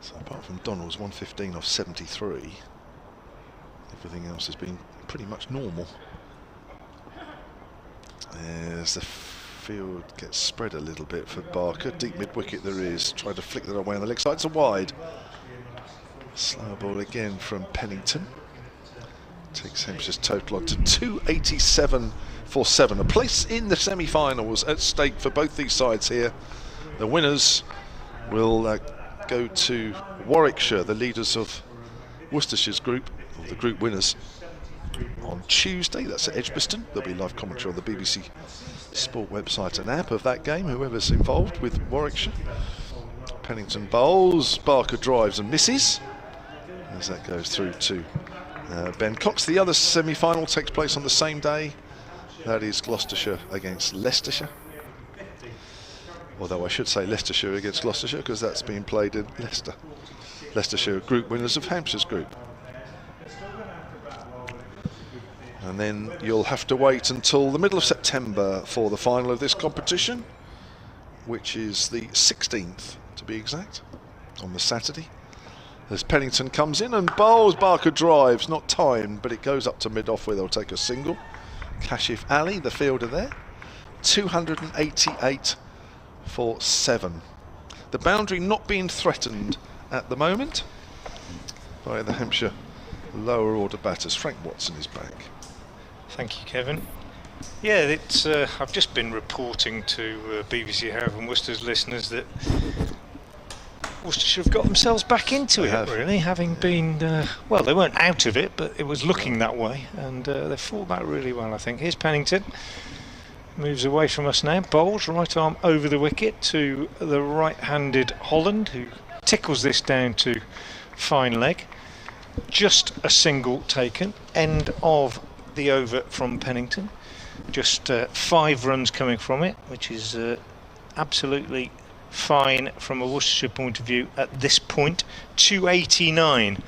So apart from Donald's 115 off 73, everything else has been pretty much normal. As the field gets spread a little bit for Barker, deep mid-wicket there is, tried to flick that away on the leg side, it's a wide. Slow ball again from Pennington. Takes Hampshire's total on to 287 for 7. A place in the semi-finals at stake for both these sides here. The winners will go to Warwickshire, the leaders of Worcestershire's group, or the group winners, on Tuesday. That's at Edgbaston. There'll be live commentary on the BBC Sport website and app of that game, whoever's involved with Warwickshire. Pennington bowls, Barker drives and misses as that goes through to Ben Cox. The other semi-final takes place on the same day. That is Gloucestershire against Leicestershire. Although I should say Leicestershire against Gloucestershire because that's being played in Leicester. Leicestershire group winners of Hampshire's group. And then you'll have to wait until the middle of September for the final of this competition. which is the 16th to be exact, on the Saturday. As Pennington comes in and bowls, Barker drives, not timed, but it goes up to mid-off where they'll take a single. Kashif Ali, the fielder there, 288 for 7. The boundary not being threatened at the moment by the Hampshire lower order batters. Frank Watson is back. Thank you, Kevin. Yeah, it's. I've just been reporting to BBC Hereford and Worcester's listeners that Worcestershire have got themselves back into it, really, having been, well, they weren't out of it, but it was looking that way, and they fought back really well, I think. Here's Pennington, moves away from us now, bowls, right arm over the wicket to the right-handed Holland, who tickles this down to fine leg. Just a single taken, end of the over from Pennington. Just 5 runs coming from it, which is absolutely fine from a Worcestershire point of view at this point. 289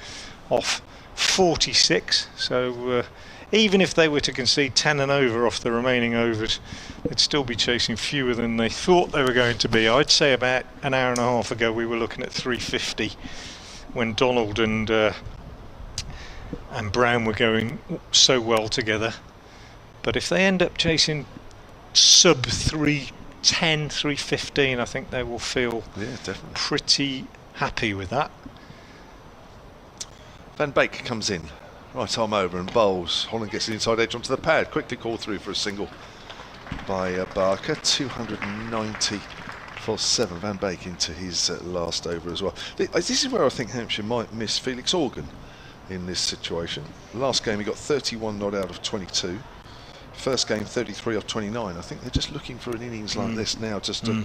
off 46, so even if they were to concede 10 and over off the remaining overs, they'd still be chasing fewer than they thought they were going to be. I'd say about an hour and a half ago we were looking at 350 when Donald and Brown were going so well together, but if they end up chasing sub 310, 315, I think they will feel pretty happy with that. Van Beek comes in, right arm over and bowls. Holland gets the inside edge onto the pad, quickly called through for a single by Barker. 290 for 7. Van Beek into his last over as well. This is where I think Hampshire might miss Felix Organ in this situation. Last game he got 31 not out of 22. First game 33 off 29. I think they're just looking for an innings like this now just to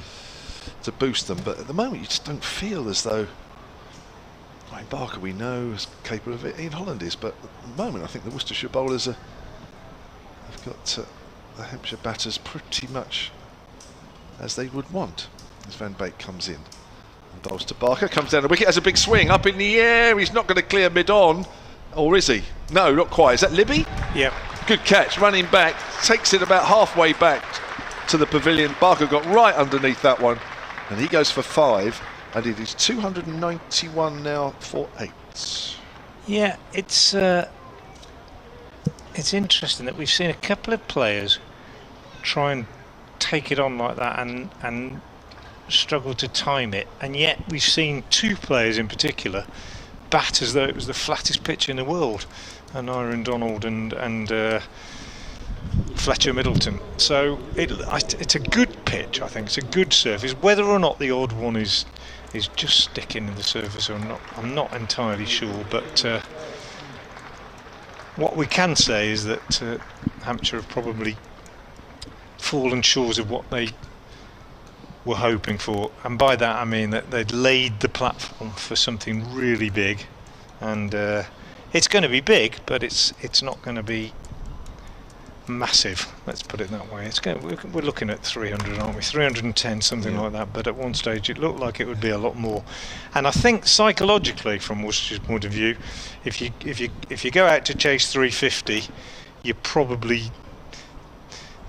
boost them, but at the moment you just don't feel as though, I mean, Barker we know is capable of it, Ian Holland is, but at the moment I think the Worcestershire bowlers have got the Hampshire batters pretty much as they would want. As Van Beek comes in and bowls to Barker, comes down the wicket, has a big swing up in the air, he's not going to clear mid-on, or is he? No, not quite. Is that Libby? Yep. Good catch, running back, takes it about halfway back to the pavilion. Barker got right underneath that one, and he goes for 5, and it is 291 now for 8. Yeah, it's interesting that we've seen a couple of players try and take it on like that and struggle to time it, and yet we've seen 2 players in particular bat as though it was the flattest pitch in the world, and Aaron Donald and Fletcher Middleton. So it's a good pitch, I think. It's a good surface. Whether or not the odd one is just sticking in the surface or not, I'm not entirely sure, but what we can say is that Hampshire have probably fallen short of what they were hoping for, and by that I mean that they'd laid the platform for something really big, and it's going to be big, but it's not going to be massive, let's put it that way. We're looking at 300, aren't we? 310, something like that, but at one stage it looked like it would be a lot more. And I think psychologically, from Worcestershire's point of view, if you go out to chase 350, you probably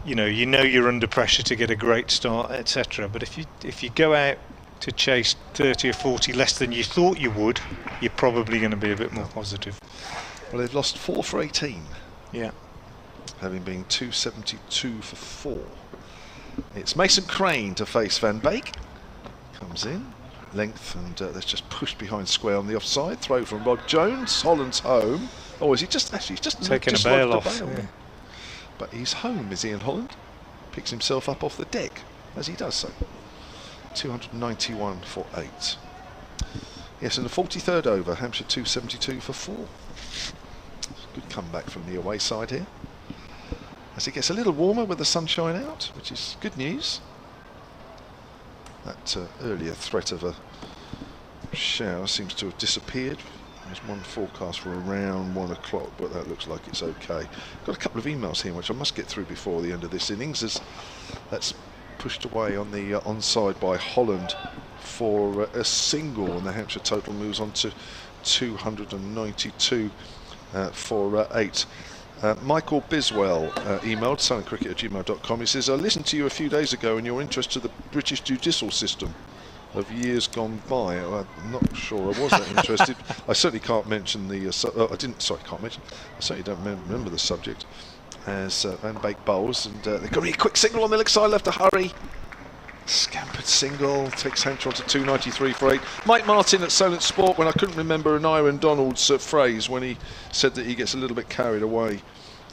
you know you're under pressure to get a great start, etc. But if you go out to chase 30 or 40 less than you thought you would, you're probably going to be a bit more positive. Well, they've lost 4 for 18. Yeah. Having been 272 for 4. It's Mason Crane to face Van Beek. Comes in, length, and that's just pushed behind square on the offside. Throw from Rod Jones. Holland's home. Oh, is he just actually just taking a bail off? Yeah. But he's home, is Ian Holland. Picks himself up off the deck as he does so. 291 for 8. Yes, in the 43rd over, Hampshire 272 for 4. Good comeback from the away side here. As it gets a little warmer with the sunshine out, which is good news. That earlier threat of a shower seems to have disappeared. There's one forecast for around 1 o'clock, but that looks like it's okay. Got a couple of emails here which I must get through before the end of this innings, as that's pushed away on the onside by Holland for a single, and the Hampshire total moves on to 292 for 8. Michael Biswell emailed suncricket@gmail.com. He says, I listened to you a few days ago and your interest to the British judicial system of years gone by. I'm not sure I was that interested. I certainly can't mention the... I certainly don't remember the subject. As Van Beek bowls, and they've got a really quick signal on the leg side, left to hurry. Scampered single, takes Hampshire on to 293 for 8. Mike Martin at Solent Sport, when I couldn't remember an Aaron Donald's phrase when he said that he gets a little bit carried away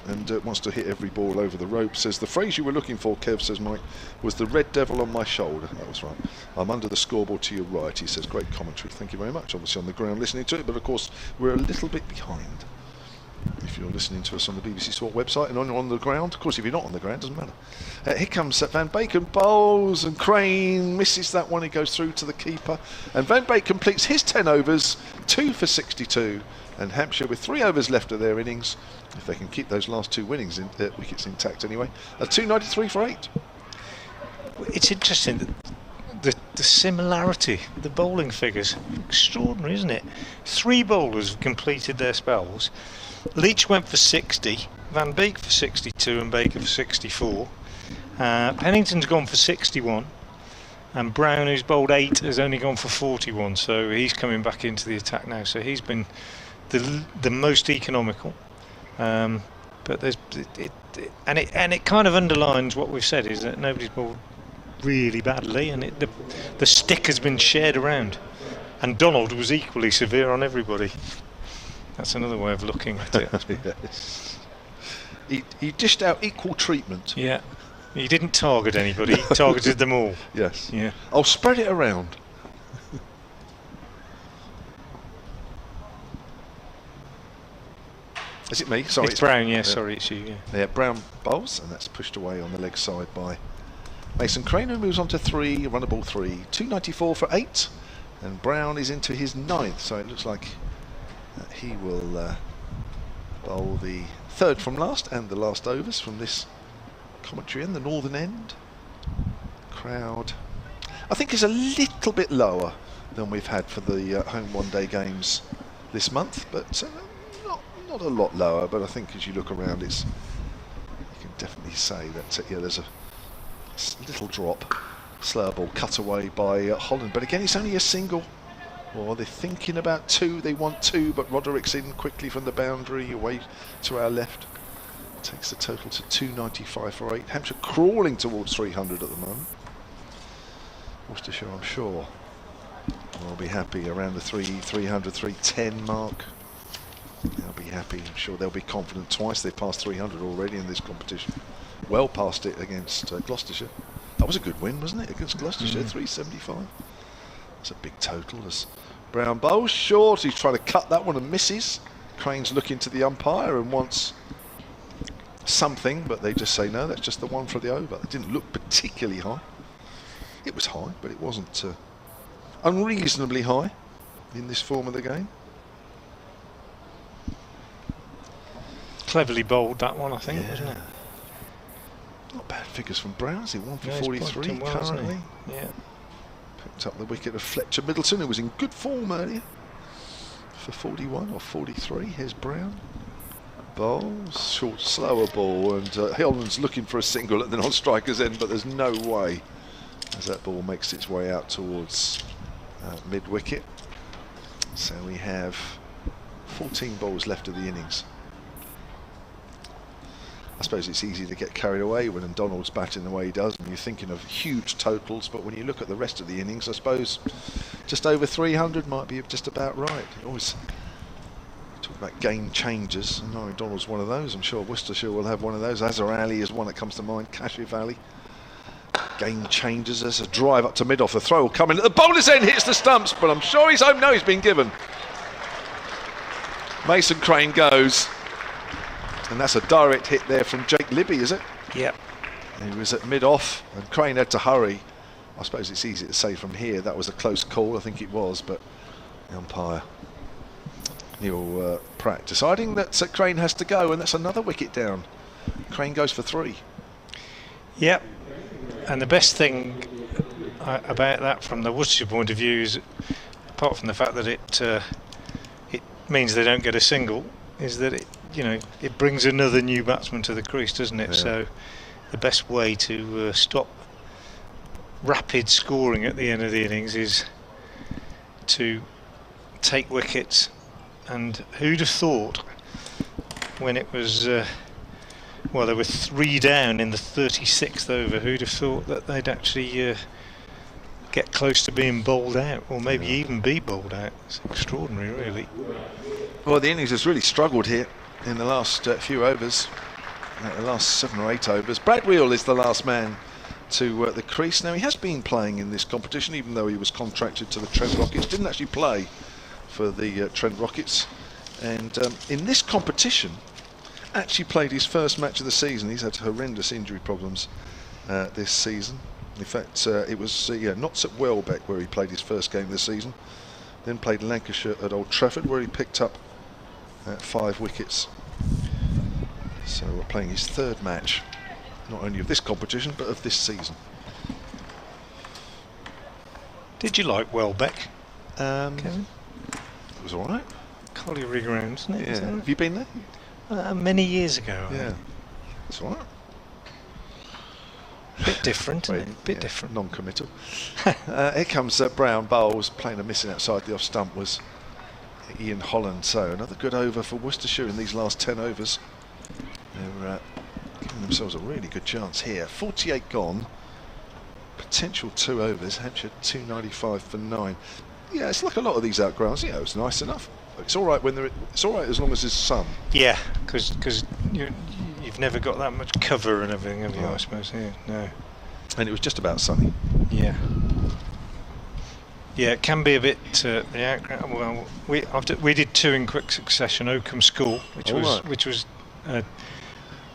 and wants to hit every ball over the rope, says the phrase you were looking for, Kev, says Mike, was the red devil on my shoulder. That was right. I'm under the scoreboard to your right, he says. Great commentary, thank you very much. Obviously on the ground listening to it, but of course we're a little bit behind. If you're listening to us on the BBC Sport website and on the ground, of course if you're not on the ground, doesn't matter. Here comes Van Beek, bowls, and Crane misses that one. He goes through to the keeper, and Van Beek completes his 10 overs, 2 for 62, and Hampshire with 3 overs left of their innings, if they can keep those last 2 wickets intact anyway, a 293 for 8. It's interesting that the similarity, the bowling figures, extraordinary, isn't it? 3 bowlers have completed their spells. Leach went for 60, Van Beek for 62 and Baker for 64. Pennington's gone for 61, and Brown, who's bowled 8, has only gone for 41, so he's coming back into the attack now. So he's been the most economical. But there's it kind of underlines what we've said, is that nobody's bowled really badly, and the stick has been shared around, and Donald was equally severe on everybody. That's another way of looking at it. Yes. He dished out equal treatment. Yeah, he didn't target anybody, he targeted them all. Yes. Yeah. I'll spread it around. Is it me? Sorry, it's Brown, yeah, sorry, it's you. Yeah, Brown bowls, and that's pushed away on the leg side by Mason Crane, who moves on to 3, run a ball 3, 294 for 8, and Brown is into his 9th, so it looks like he will bowl the 3rd from last and the last overs from this commentary end, the northern end. Crowd, I think, is a little bit lower than we've had for the home one-day games this month, but not a lot lower. But I think as you look around, you can definitely say that there's a little drop. Slow ball cut away by Holland, but again it's only a single. Or they're thinking about 2, they want 2, but Roderick's in quickly from the boundary away to our left. Takes the total to 295 for 8. Hampshire crawling towards 300 at the moment. Worcestershire, I'm sure, will be happy around the 300, 310 mark. They'll be happy. I'm sure they'll be confident. Twice they've passed 300 already in this competition. Well past it against Gloucestershire. That was a good win, wasn't it, against Gloucestershire, 375. That's a big total. As Brown bowls short, he's trying to cut that one and misses. Crane's looking to the umpire and wants something, but they just say no, that's just the one for the over. It didn't look particularly high. It was high, but it wasn't unreasonably high in this form of the game. Cleverly bowled, that one, I think, wasn't it? Not bad figures from Brown. Is he 1 for Yeah, 43 well, currently? Yeah. Picked up the wicket of Fletcher Middleton, who was in good form earlier, for 41 or 43. Here's Brown. Bowls, short, slower ball, and Holland's looking for a single at the non-striker's end, but there's no way, as that ball makes its way out towards mid-wicket. So we have 14 balls left of the innings. I suppose it's easy to get carried away when Donald's batting the way he does and you're thinking of huge totals, but when you look at the rest of the innings, I suppose just over 300 might be just about right. You always talk about game changers, and Aaron Donald's one of those. I'm sure Worcestershire will have one of those. Azhar Ali is one that comes to mind. Kashif Ali. Game changers. There's a drive up to mid-off. The throw will come in at the bowler's end, hits the stumps, but I'm sure he's home. No, he's been given. Mason Crane goes. And that's a direct hit there from Jake Libby, is it? Yep. He was at mid-off, and Crane had to hurry. I suppose it's easy to say from here that was a close call, I think it was, but the umpire, Neil Pratt, deciding that Crane has to go, and that's another wicket down. Crane goes for 3. Yep. And the best thing about that from the Worcestershire point of view is, apart from the fact that it means they don't get a single, is that you know, it brings another new batsman to the crease, doesn't it? Yeah. So the best way to stop rapid scoring at the end of the innings is to take wickets. And who'd have thought, when it was well, there were 3 down in the 36th over, who'd have thought that they'd actually get close to being bowled out, or maybe even be bowled out? It's extraordinary, really. Well, the innings has really struggled here in the last few overs, the last 7 or 8 overs. Brad Wheel is the last man to the crease. Now, he has been playing in this competition, even though he was contracted to the Trent Rockets. Didn't actually play for the Trent Rockets, and in this competition actually played his first match of the season. He's had horrendous injury problems this season. In fact, it was Notts at Welbeck where he played his first game of the season, then played Lancashire at Old Trafford where he picked up 5 wickets. So we're playing his 3rd match, not only of this competition but of this season. Did you like Welbeck, Kevin? It was alright. Colliery ground, isn't it? Yeah. Is that right? Have you been there? Many years ago. I Yeah. think. It's alright. Bit different, isn't it? Bit different. Non-committal. Here comes Brown bowls, playing a missing outside the off stump was Ian Holland. So another good over for Worcestershire in these last 10 overs. They're giving themselves a really good chance here. 48 gone. Potential 2 overs. Hampshire 295 for 9. Yeah, it's like a lot of these outgrounds. Yeah, it's nice enough. It's all right when it's all right as long as there's sun. Yeah, because you've never got that much cover and everything, have you? No. I suppose. Yeah, no. And it was just about sunny. Yeah. Yeah, it can be a bit. Well, we did 2 in quick succession. Oakham School, which was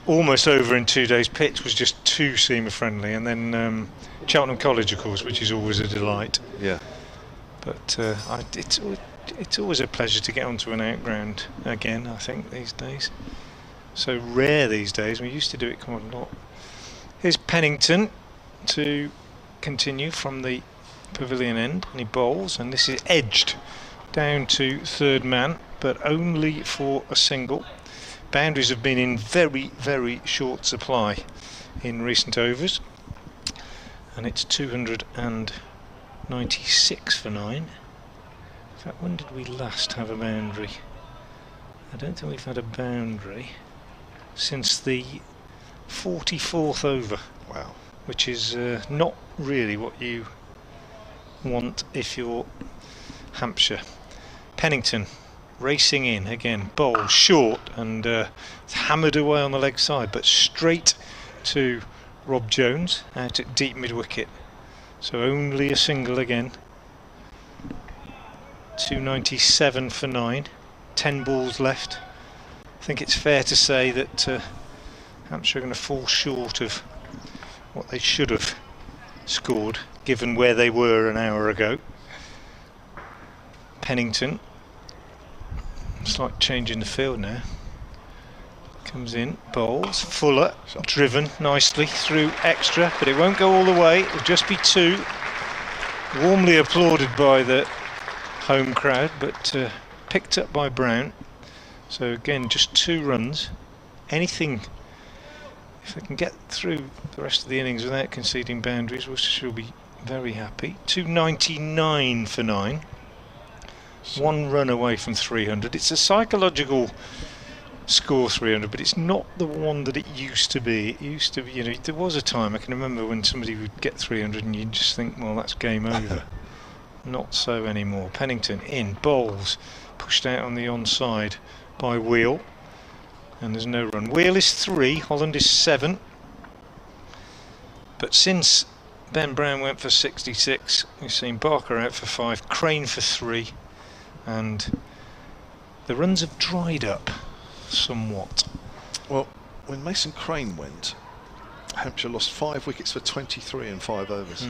almost over in 2 days. Pitch was just too seamer friendly, and then Cheltenham College, of course, which is always a delight. Yeah. But it's always a pleasure to get onto an outground again, I think, these days. So rare these days. We used to do it quite a lot. Here's Pennington to continue from the pavilion end, and he bowls, and this is edged down to 3rd man, but only for a single. Boundaries have been in very, very short supply in recent overs, and it's 296 for 9. In fact, when did we last have a boundary? I don't think we've had a boundary since the 44th over. Wow. Which is not really what you want if you're Hampshire. Pennington racing in again, bowl short, and it's hammered away on the leg side, but straight to Rob Jones out at deep mid wicket. So only a single again. 297 for 9, 10 balls left. I think it's fair to say that Hampshire are going to fall short of what they should have scored, given where they were an hour ago. Pennington, slight change in the field now. Comes in, bowls, Fuller, driven nicely through extra, but it won't go all the way, it'll just be 2. Warmly applauded by the home crowd, but picked up by Brown. So again, just 2 runs. Anything, if they can get through the rest of the innings without conceding boundaries, Worcestershire will be very happy. 299 for 9. 1 run away from 300. It's a psychological score, 300, but it's not the one that it used to be. It used to be, there was a time I can remember when somebody would get 300 and you'd just think, well, that's game over. Not so anymore. Pennington in, bowls, pushed out on the onside by Wheel, and there's no run. Wheel is 3, Holland is 7. But since Ben Brown went for 66, we've seen Barker out for 5, Crane for 3, and the runs have dried up somewhat. Well, when Mason Crane went, Hampshire lost 5 wickets for 23 and 5 overs.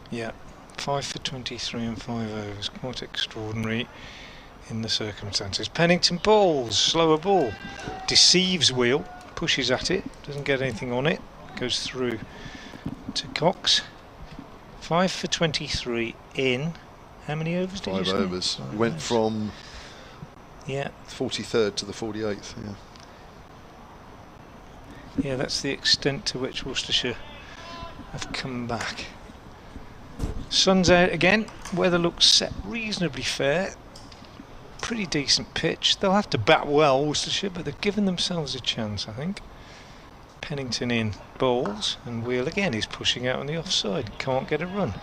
Yeah, 5 for 23 and 5 overs. Quite extraordinary in the circumstances. Pennington bowls, slower ball, deceives Wheel, pushes at it, doesn't get anything on it, goes through to Cox. 5 for 23 in how many overs did you say? 5 overs. We went from Yeah. 43rd to the 48th, yeah. Yeah, that's the extent to which Worcestershire have come back. Sun's out again, weather looks set reasonably fair. Pretty decent pitch. They'll have to bat well, Worcestershire, but they've given themselves a chance, I think. Pennington in bowls, and Wheel again is pushing out on the offside. Can't get a run.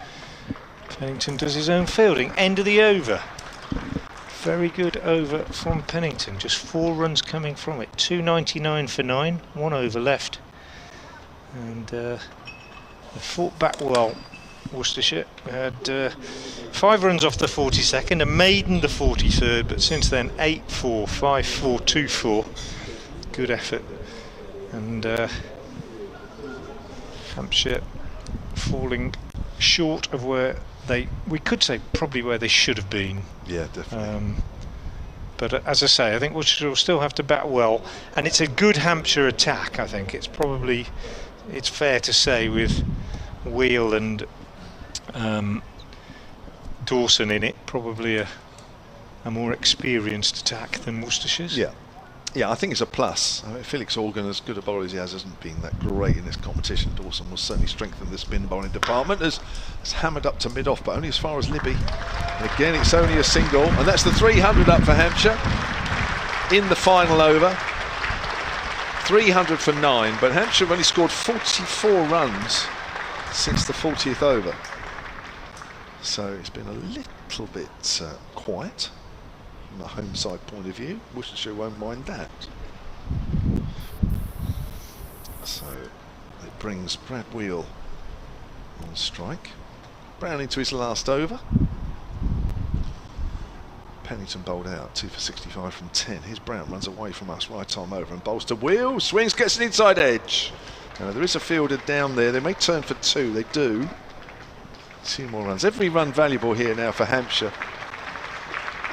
Pennington does his own fielding. End of the over. Very good over from Pennington. Just 4 runs coming from it. 2.99 for 9. 1 over left. And they fought back well. Worcestershire had 5 runs off the 42nd, a maiden the 43rd, but since then 8-4, 5-4, 2-4. Good effort. And Hampshire falling short of where we could say probably where they should have been. Yeah, definitely. But as I say, I think Worcestershire will still have to bat well, and it's a good Hampshire attack. I think it's fair to say, with Wheel and Dawson in it, probably a more experienced attack than Worcestershire's. Yeah, I think it's a plus. I mean, Felix Organ, as good a bowler as he hasn't been that great in this competition. Dawson will certainly strengthen the spin bowling department. Has hammered up to mid-off, but only as far as Libby. And again, it's only a single, and that's the 300 up for Hampshire in the final over. 300 for 9, but Hampshire have only scored 44 runs since the 40th over. So it's been a little bit quiet from the home side point of view. Worcestershire won't mind that. So it brings Brad Wheel on strike. Brown into his last over. Pennington bowled out, 2 for 65 from 10. Here's Brown, runs away from us, right arm over and bowls to Wheel. Swings, gets an inside edge. Now there is a fielder down there. They may turn for 2. They do. 2 more runs. Every run valuable here now for Hampshire.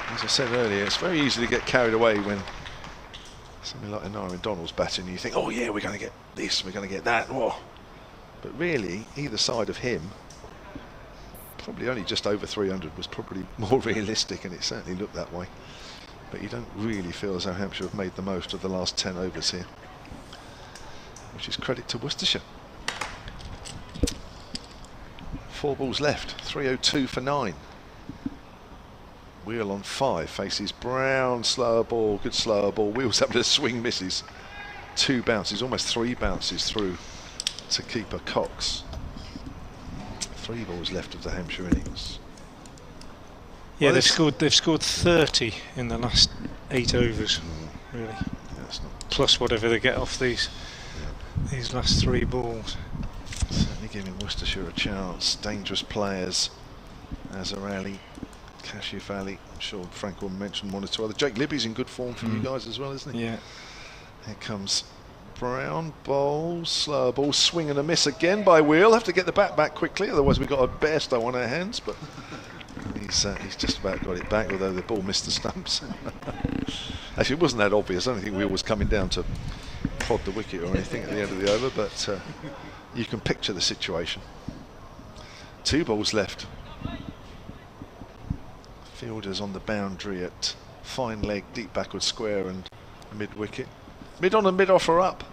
As I said earlier, it's very easy to get carried away when something like Anara Donald's batting. You think, oh yeah, we're going to get this, we're going to get that. Whoa. But really, either side of him, probably only just over 300 was probably more realistic, and it certainly looked that way. But you don't really feel as though Hampshire have made the most of the last 10 overs here, which is credit to Worcestershire. 4 balls left, 302 for 9. Wheel on 5, faces Brown, slower ball, good slower ball. Wheel's up to swing, misses. 2 bounces, almost 3 bounces through to keeper Cox. 3 balls left of the Hampshire innings. Yeah, well, they've scored 30 in the last 8 overs, really. Yeah, that's not plus whatever they get off these last 3 balls. Certainly giving Worcestershire a chance. Dangerous players, Azarali, Kashif Ali. I'm sure Frank will mention 1 or 2 other. Jake Libby's in good form for you guys as well, isn't he? Yeah. Here comes Brown, bowl, slow ball, swing and a miss again by Wheel. Have to get the bat back quickly, otherwise we've got a Bairstow on our hands. But he's just about got it back, although the ball missed the stumps. Actually, it wasn't that obvious. I don't think Wheel was coming down to prod the wicket or anything at the end of the over, but you can picture the situation. 2 balls left. Fielders on the boundary at fine leg, deep backward square and mid wicket. Mid on and mid off are up.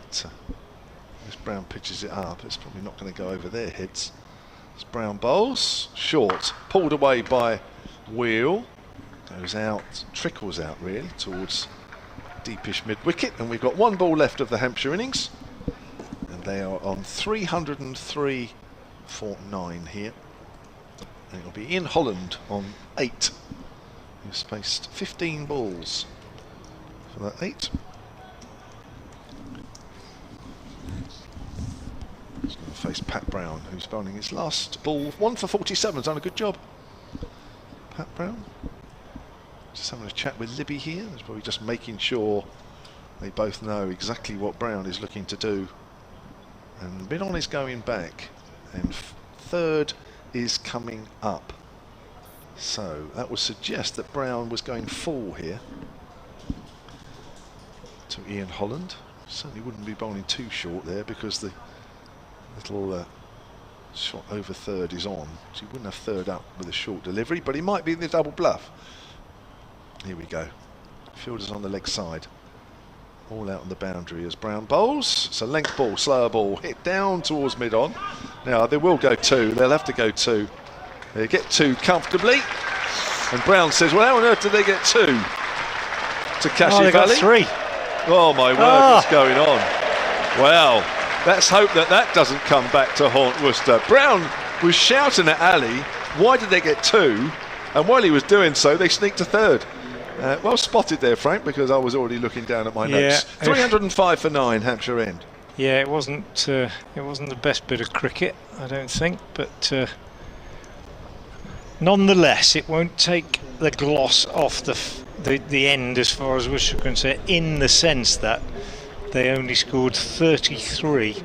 But, as Brown pitches it up, it's probably not going to go over their heads. As Brown bowls, short, pulled away by Wheel. Goes out, trickles out really towards deepish mid wicket, and we've got 1 ball left of the Hampshire innings, and they are on 303 for 9 here. And it'll be Ian Holland on 8, who's spaced 15 balls for that 8. He's going to face Pat Brown, who's bowling his last ball. 1 for 47, done a good job. Pat Brown. Just having a chat with Libby here. He's probably just making sure they both know exactly what Brown is looking to do. And mid on is going back, and 3rd is coming up. So that would suggest that Brown was going full here to Ian Holland. Certainly wouldn't be bowling too short there, because the little shot over 3rd is on. So he wouldn't have 3rd up with a short delivery, but he might be in the double bluff. Here we go. Fielders on the leg side. All out on the boundary as Brown bowls. It's a length ball, slower ball, hit down towards mid-on. Now they will go 2, they'll have to go 2. They get 2 comfortably. And Brown says, well, how on earth did they get 2? To Cashy they got Valley. 3. Oh my word, what's going on? Wow, let's hope that that doesn't come back to haunt Worcester. Brown was shouting at Ali, why did they get 2? And while he was doing so, they sneaked to 3rd. Well spotted there, Frank, because I was already looking down at my notes. 305 for 9, Hampshire end. Yeah, it wasn't the best bit of cricket, I don't think, but nonetheless, it won't take the gloss off the end as far as we're concerned, in the sense that they only scored 33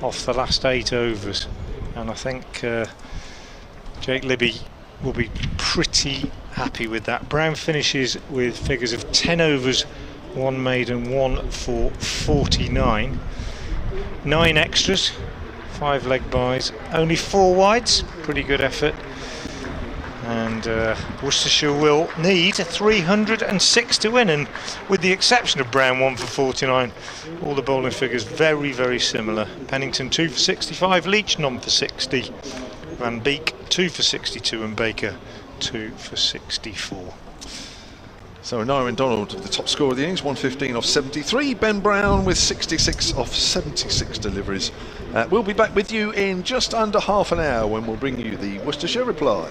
off the last 8 overs, and I think Jake Libby will be pretty happy with that. Brown finishes with figures of 10 overs, 1 maiden, 1 for 49. 9 extras, 5 leg byes, only 4 wides, pretty good effort. And Worcestershire will need 306 to win, and with the exception of Brown 1 for 49, all the bowling figures very, very similar. Pennington 2 for 65, Leach none for 60, Van Beek 2 for 62, and Baker 2 for 64. So Nyron Donald, the top scorer of the innings, 115 off 73. Ben Brown with 66 off 76 deliveries. We'll be back with you in just under half an hour when we'll bring you the Worcestershire reply.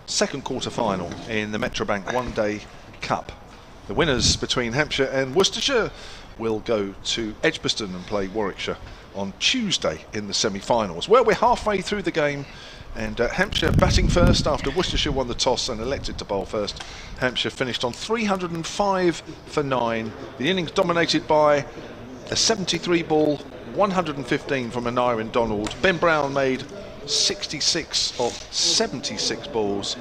second quarter final in the Metrobank One Day Cup. The winners between Hampshire and Worcestershire will go to Edgbaston and play Warwickshire on Tuesday in the semi-finals. Well, we're halfway through the game, and Hampshire batting first after Worcestershire won the toss and elected to bowl first. Hampshire finished on 305 for 9. The innings dominated by a 73 ball, 115 from Aneirin Donald. Ben Brown made 66 of 76 balls,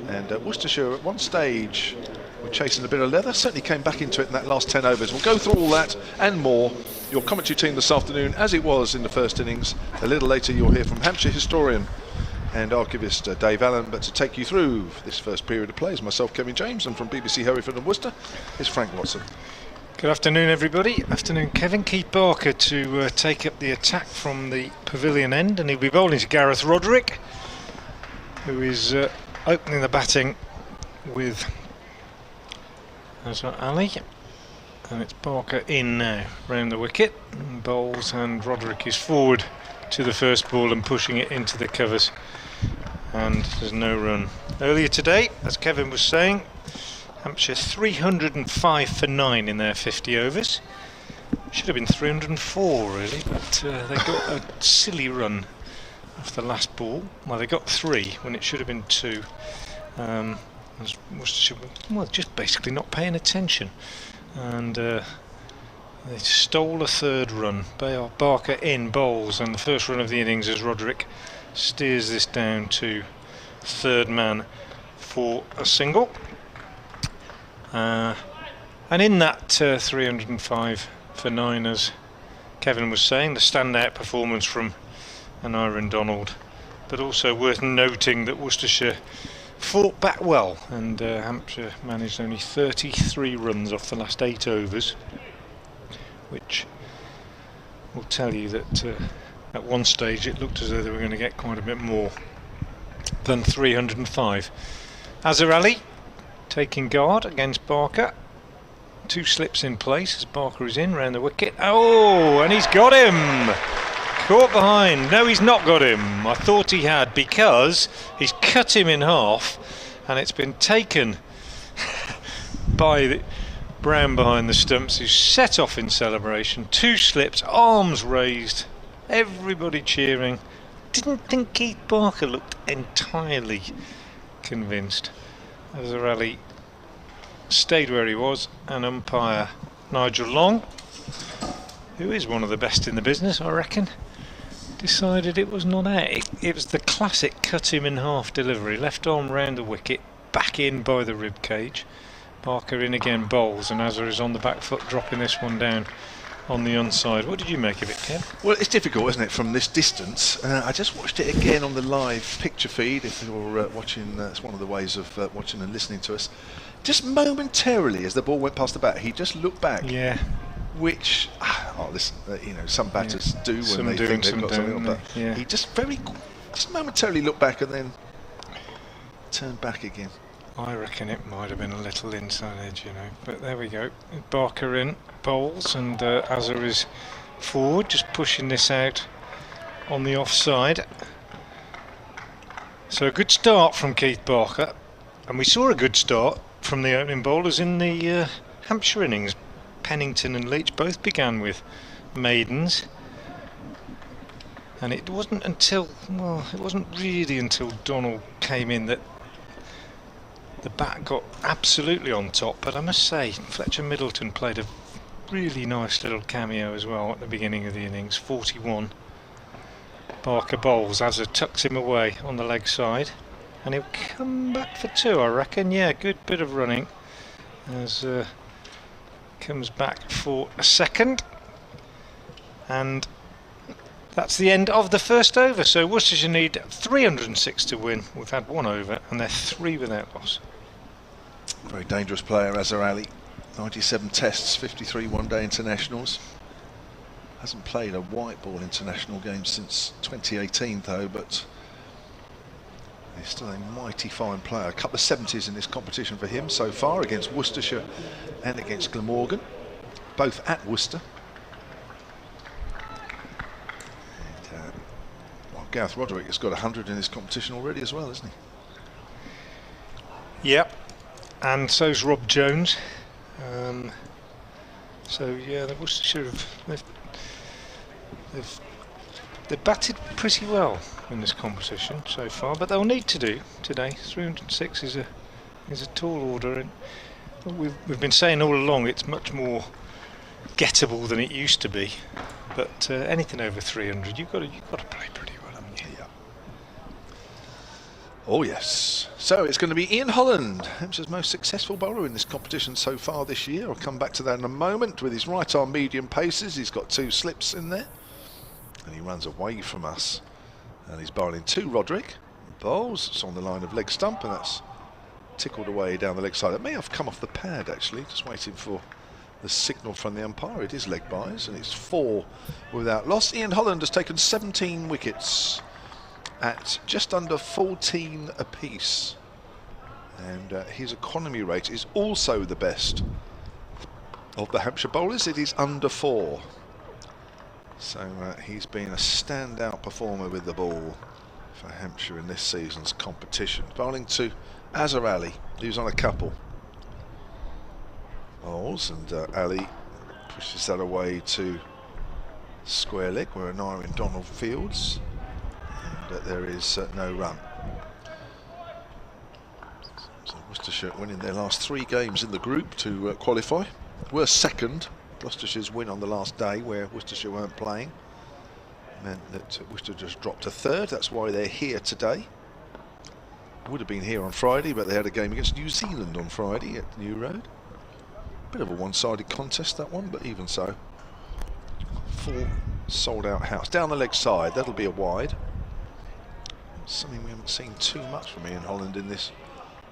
and Worcestershire at one stage were chasing a bit of leather, certainly came back into it in that last 10 overs. We'll go through all that and more. Your commentary team this afternoon, as it was in the first innings. A little later you'll hear from Hampshire historian and archivist Dave Allen, but to take you through this first period of play is myself, Kevin James, and from BBC Hereford and Worcester is Frank Watson. Good afternoon, everybody. Afternoon, Kevin. Keith Barker to take up the attack from the pavilion end, and he'll be bowling to Gareth Roderick, who is opening the batting with Azhar Ali, and it's Barker in now round the wicket, and bowls, and Roderick is forward to the first ball and pushing it into the covers, and there's no run. Earlier today, as Kevin was saying, Hampshire 305 for 9 in their 50 overs. Should have been 304 really, but they got a silly run off the last ball. Well, they got 3 when it should have been 2. Worcestershire, well, just basically not paying attention, and they stole a third run. Barker in bowls, and the first run of the innings as Roderick steers this down to third man for a single. And in that 305 for 9, as Kevin was saying, the standout performance from Aneirin Donald, but also worth noting that Worcestershire fought back well, and Hampshire managed only 33 runs off the last 8 overs, which will tell you that at one stage it looked as though they were going to get quite a bit more than 305. Azhar Ali taking guard against Barker. 2 slips in place as Barker is in round the wicket. Oh, and he's got him! Caught behind. No, he's not got him. I thought he had, because he's cut him in half, and it's been taken by Brown behind the stumps, who's set off in celebration. 2 slips, arms raised, everybody cheering. Didn't think Keith Barker looked entirely convinced. Azhar Ali stayed where he was, and umpire Nigel Long, who is one of the best in the business, I reckon, decided it was not out. It was the classic cut him in half delivery, left arm round the wicket, back in by the rib cage. Barker in again, bowls, and Azhar is on the back foot, dropping this one down on the onside. What did you make of it, Kev? Well, it's difficult, isn't it, from this distance. I just watched it again on the live picture feed. If you're watching, it's one of the ways of watching and listening to us. Just momentarily, as the ball went past the bat, he just looked back. Yeah. Which, listen, some batters do when they think they've got something on, but he just momentarily looked back and then turned back again. I reckon it might have been a little inside edge, you know, but there we go. Barker in, bowls, and Azhar is forward, just pushing this out on the offside. So a good start from Keith Barker, and we saw a good start from the opening bowlers in the Hampshire innings. Pennington and Leach both began with maidens, and it wasn't really until Donald came in that the bat got absolutely on top. But I must say, Fletcher Middleton played a really nice little cameo as well at the beginning of the innings. 41. Barker bowls, Azhar tucks him away on the leg side, and he'll come back for 2, I reckon. Yeah, good bit of running as comes back for a second, and that's the end of the first over. So Worcestershire need 306 to win. We've had 1 over, and they're 3 without loss. Very dangerous player, Azhar Ali. 97 tests, 53 one-day internationals. Hasn't played a white ball international game since 2018 though, but he's still a mighty fine player. A couple of 70s in this competition for him so far, against Worcestershire and against Glamorgan, both at Worcester. And Gareth Roderick has got 100 in this competition already as well, isn't he? Yep, and so's Rob Jones. So yeah, the Worcestershire they've batted pretty well in this competition so far, but they'll need to do today. 306 is a tall order, and we've been saying all along it's much more gettable than it used to be. But anything over 300, you've got to play pretty well, haven't you? Yeah. Oh yes. So it's going to be Ian Holland, Hampshire's most successful bowler in this competition so far this year. I'll come back to that in a moment. With his right arm medium paces, he's got 2 slips in there, and he runs away from us. And he's bowling to Roderick. Bowls. It's on the line of leg stump, and that's tickled away down the leg side. It may have come off the pad actually, just waiting for the signal from the umpire. It is leg byes, and it's 4 without loss. Ian Holland has taken 17 wickets at just under 14 apiece, and his economy rate is also the best of the Hampshire bowlers. It is under 4, so he's been a standout performer with the ball for Hampshire in this season's competition. Bowling to Azhar Ali, who's on a couple. Bowls, and Ali pushes that away to square leg, where an eye in Donald Fields, and there is no run. So Worcestershire winning their last 3 games in the group to qualify. We're second. Gloucestershire's win on the last day, where Worcestershire weren't playing, meant that Worcester just dropped to 3rd. That's why they're here today. Would have been here on Friday, but they had a game against New Zealand on Friday at New Road. Bit of a one-sided contest, that one, but even so. Full sold-out house. Down the leg side, that'll be a wide. Something we haven't seen too much from Ian Holland in this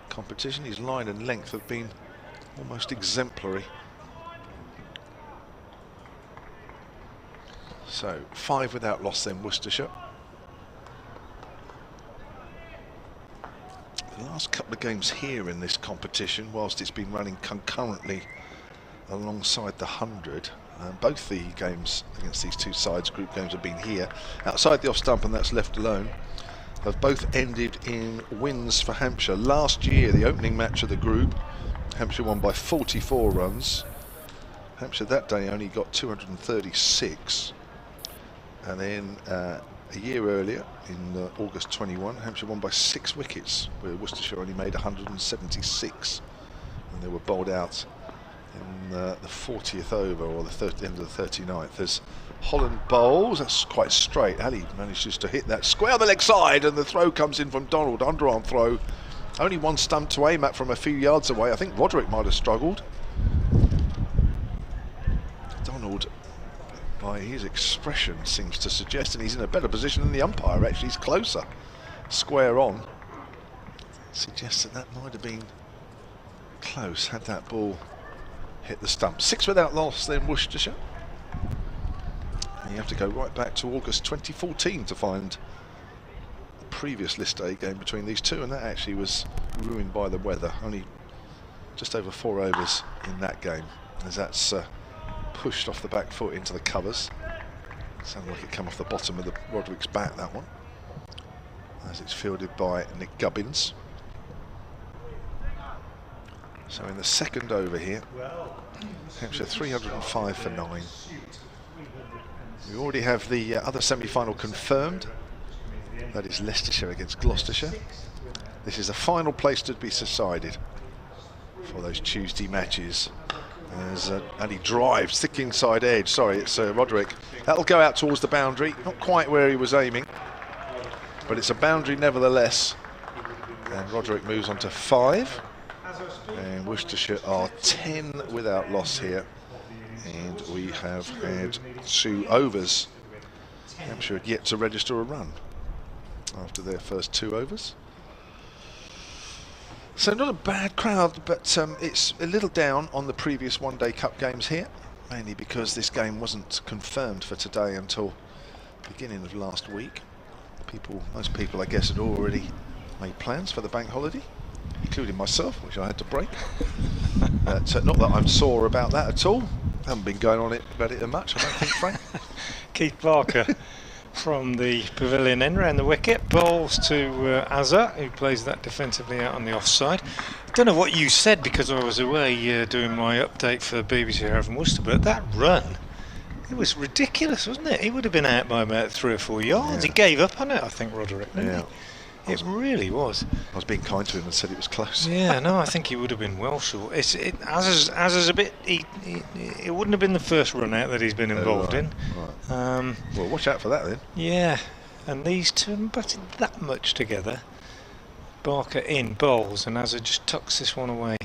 competition. His line and length have been almost exemplary. So 5 without loss then, Worcestershire. The last couple of games here in this competition, whilst it's been running concurrently alongside the 100, both the games against these 2 sides, group games, have been here outside the off stump, and that's left alone, have both ended in wins for Hampshire. Last year, the opening match of the group, Hampshire won by 44 runs. Hampshire that day only got 236, and then a year earlier, in August 21, Hampshire won by 6 wickets, where Worcestershire only made 176, and they were bowled out in the 40th over, or the end of the 39th. As Holland bowls, that's quite straight. Ali manages to hit that square on the leg side, and the throw comes in from Donald, underarm throw. Only 1 stump to aim at from a few yards away. I think Roderick might have struggled. Donald, by his expression, seems to suggest, and he's in a better position than the umpire actually, he's closer. Square on. Suggests that that might have been close, had that ball hit the stump. 6 without loss then, Worcestershire. And you have to go right back to August 2014 to find the previous List A game between these two, and that actually was ruined by the weather. Only just over 4 overs in that game, as that's pushed off the back foot into the covers. Sounded like it came off the bottom of the Roderick's bat, that one, as it's fielded by Nick Gubbins. So in the second over here, Hampshire 305 for 9. We already have the other semi-final confirmed. That is Leicestershire against Gloucestershire. This is the final place to be decided for those Tuesday matches. As Ali drives, thick inside edge. Sorry, it's Roderick. That'll go out towards the boundary. Not quite where he was aiming, but it's a boundary nevertheless. And Roderick moves on to 5. And Worcestershire are 10 without loss here. And we have had 2 overs. Hampshire had yet to register a run after their first 2 overs. So not a bad crowd, but it's a little down on the previous one-day cup games here, mainly because this game wasn't confirmed for today until the beginning of last week. Most people, I guess, had already made plans for the bank holiday, including myself, which I had to break. Not that I'm sore about that at all. I haven't been going on about it much, I don't think, Frank. Keith Barker from the pavilion end round the wicket. Bowls to Azza, who plays that defensively out on the offside. I don't know what you said because I was away doing my update for BBC Hereford and Worcester, but that run, it was ridiculous, wasn't it? He would have been out by about 3 or 4 yards. Yeah. He gave up on it, I think, Roderick, didn't Yeah. he? It really was. I was being kind to him and said it was close. Yeah, no, I think he would have been well short. Azza's a bit. It wouldn't have been the first run out that he's been involved in. Right. Well, watch out for that then. Yeah, and these two haven't batted that much together. Barker in bowls, and Azza just tucks this one away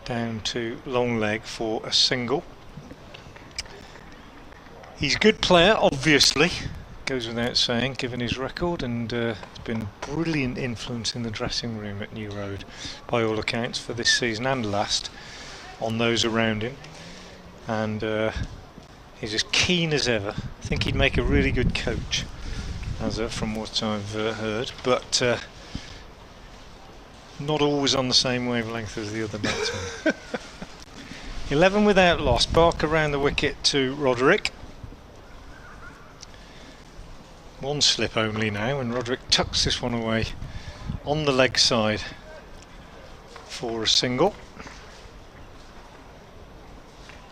down to long leg for a single. He's a good player, obviously. Goes without saying, given his record, and has been brilliant influence in the dressing room at New Road, by all accounts, for this season and last, on those around him. And he's as keen as ever. I think he'd make a really good coach, from what I've heard, but not always on the same wavelength as the other batsmen. 11 without loss. Barker round the wicket to Roderick. One slip only now, and Roderick tucks this one away on the leg side for a single.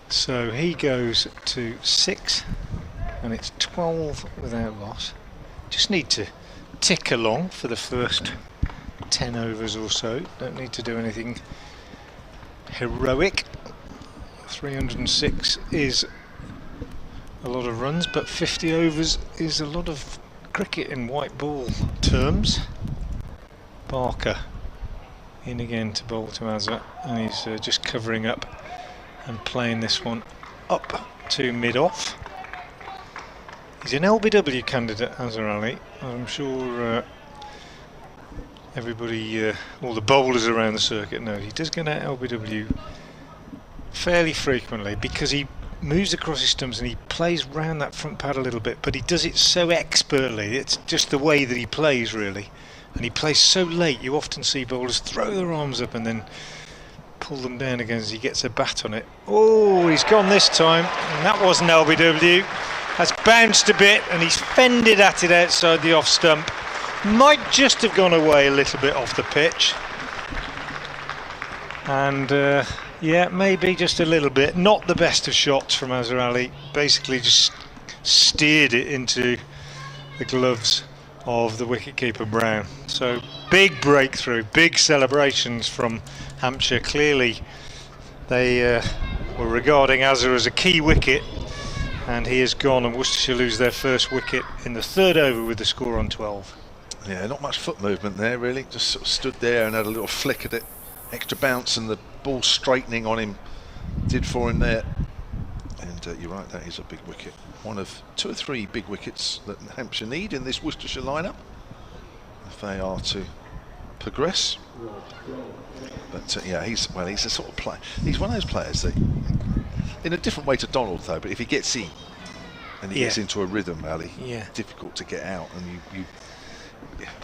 So he goes to 6, and it's 12 without loss. Just need to tick along for the first 10 overs or so. Don't need to do anything heroic. 306 is a lot of runs, but 50 overs is a lot of cricket in white ball terms. Barker in again to bowl to Azza, and he's just covering up and playing this one up to mid-off. He's an LBW candidate, Azhar Ali. I'm sure everybody, all the bowlers around the circuit know he does get out LBW fairly frequently because he moves across his stumps and he plays round that front pad a little bit, but he does it so expertly. It's just the way that he plays, really, and he plays so late. You often see bowlers throw their arms up and then pull them down again as he gets a bat on it. Oh, he's gone this time, and that wasn't LBW. Has bounced a bit and he's fended at it outside the off stump. Might just have gone away a little bit off the pitch, and yeah, maybe just a little bit. Not the best of shots from Azhar Ali. Basically just steered it into the gloves of the wicketkeeper Brown. So big breakthrough, big celebrations from Hampshire. Clearly they were regarding Azhar as a key wicket, and he is gone, and Worcestershire lose their first wicket in the 3rd over with the score on 12. Yeah, not much foot movement there really, just sort of stood there and had a little flick at it. Extra bounce and the ball straightening on him did for him there. And you're right, that is a big wicket. One of 2 or 3 big wickets that Hampshire need in this Worcestershire lineup if they are to progress. But yeah, he's a sort of player. He's one of those players that, in a different way to Donald though, but if he gets in and he gets into a rhythm, Ali, difficult to get out, and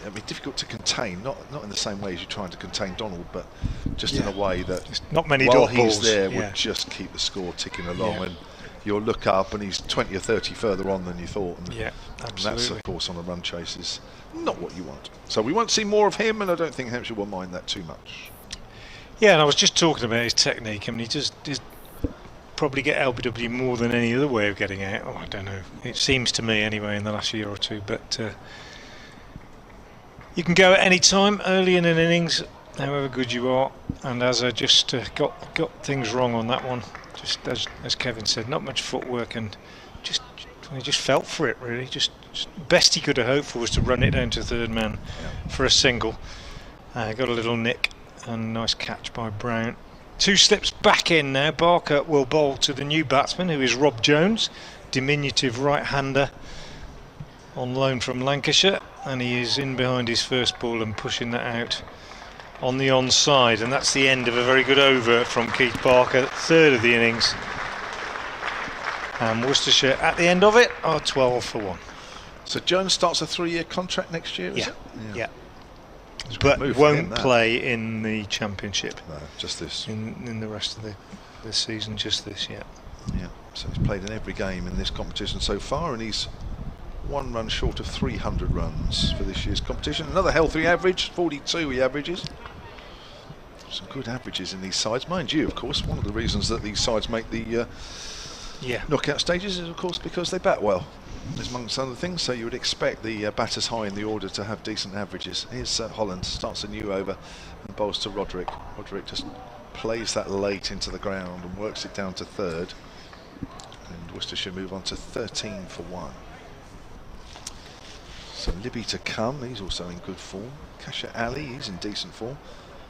I mean, difficult to contain, not in the same way as you're trying to contain Donald, but just in a way that just not many while dot he's balls there would just keep the score ticking along, and you'll look up and he's 20 or 30 further on than you thought, and absolutely. That's of course on a run chase is not what you want. So we won't see more of him, and I don't think Hampshire will mind that too much. Yeah, and I was just talking about his technique. I mean, he just probably get LBW more than any other way of getting out. Oh, I don't know. It seems to me anyway in the last year or two, but you can go at any time early in an innings, however good you are, and as I just got things wrong on that one, just as Kevin said, not much footwork, and he just felt for it really. Just best he could have hoped for was to run it down to 3rd man for a single. Got a little nick, and nice catch by Brown. 2 slips back in now. Barker will bowl to the new batsman, who is Rob Jones, diminutive right-hander on loan from Lancashire, and he is in behind his first ball and pushing that out on the onside, and that's the end of a very good over from Keith Barker, 3rd of the innings, and Worcestershire at the end of it are 12 for 1. So Jones starts a 3-year contract next year, is it? Yeah. But won't play in the championship. No, just this. In the rest of the season, just this, Yeah, so he's played in every game in this competition so far, and he's 1 run short of 300 runs for this year's competition. Another healthy average, 42 he averages. Some good averages in these sides, mind you. Of course, one of the reasons that these sides make the knockout stages is, of course, because they bat well, amongst other things. So you would expect the batters high in the order to have decent averages. Here's Holland, starts a new over and bowls to Roderick. Roderick just plays that late into the ground and works it down to third. And Worcestershire move on to 13 for 1. So Libby to come, he's also in good form. Kasha Ali, he's in decent form.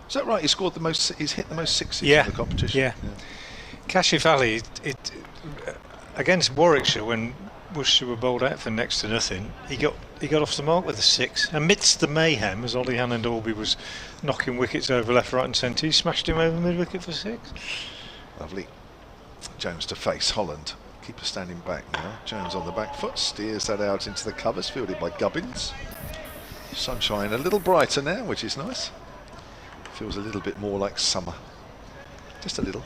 Is that right? He scored the most. He's hit the most sixes in the competition. Yeah. Kashif Ali, against Warwickshire, when Worcestershire were bowled out for next to nothing, he got off the mark with a 6. Amidst the mayhem, as Ollie Hannon-Dalby was knocking wickets over left, right, and centre, he smashed him over mid-wicket for 6. Lovely. Jones to face Holland. Keeper standing back now. Jones on the back foot, steers that out into the covers, fielded by Gubbins. Sunshine a little brighter now, which is nice. Feels a little bit more like summer, just a little.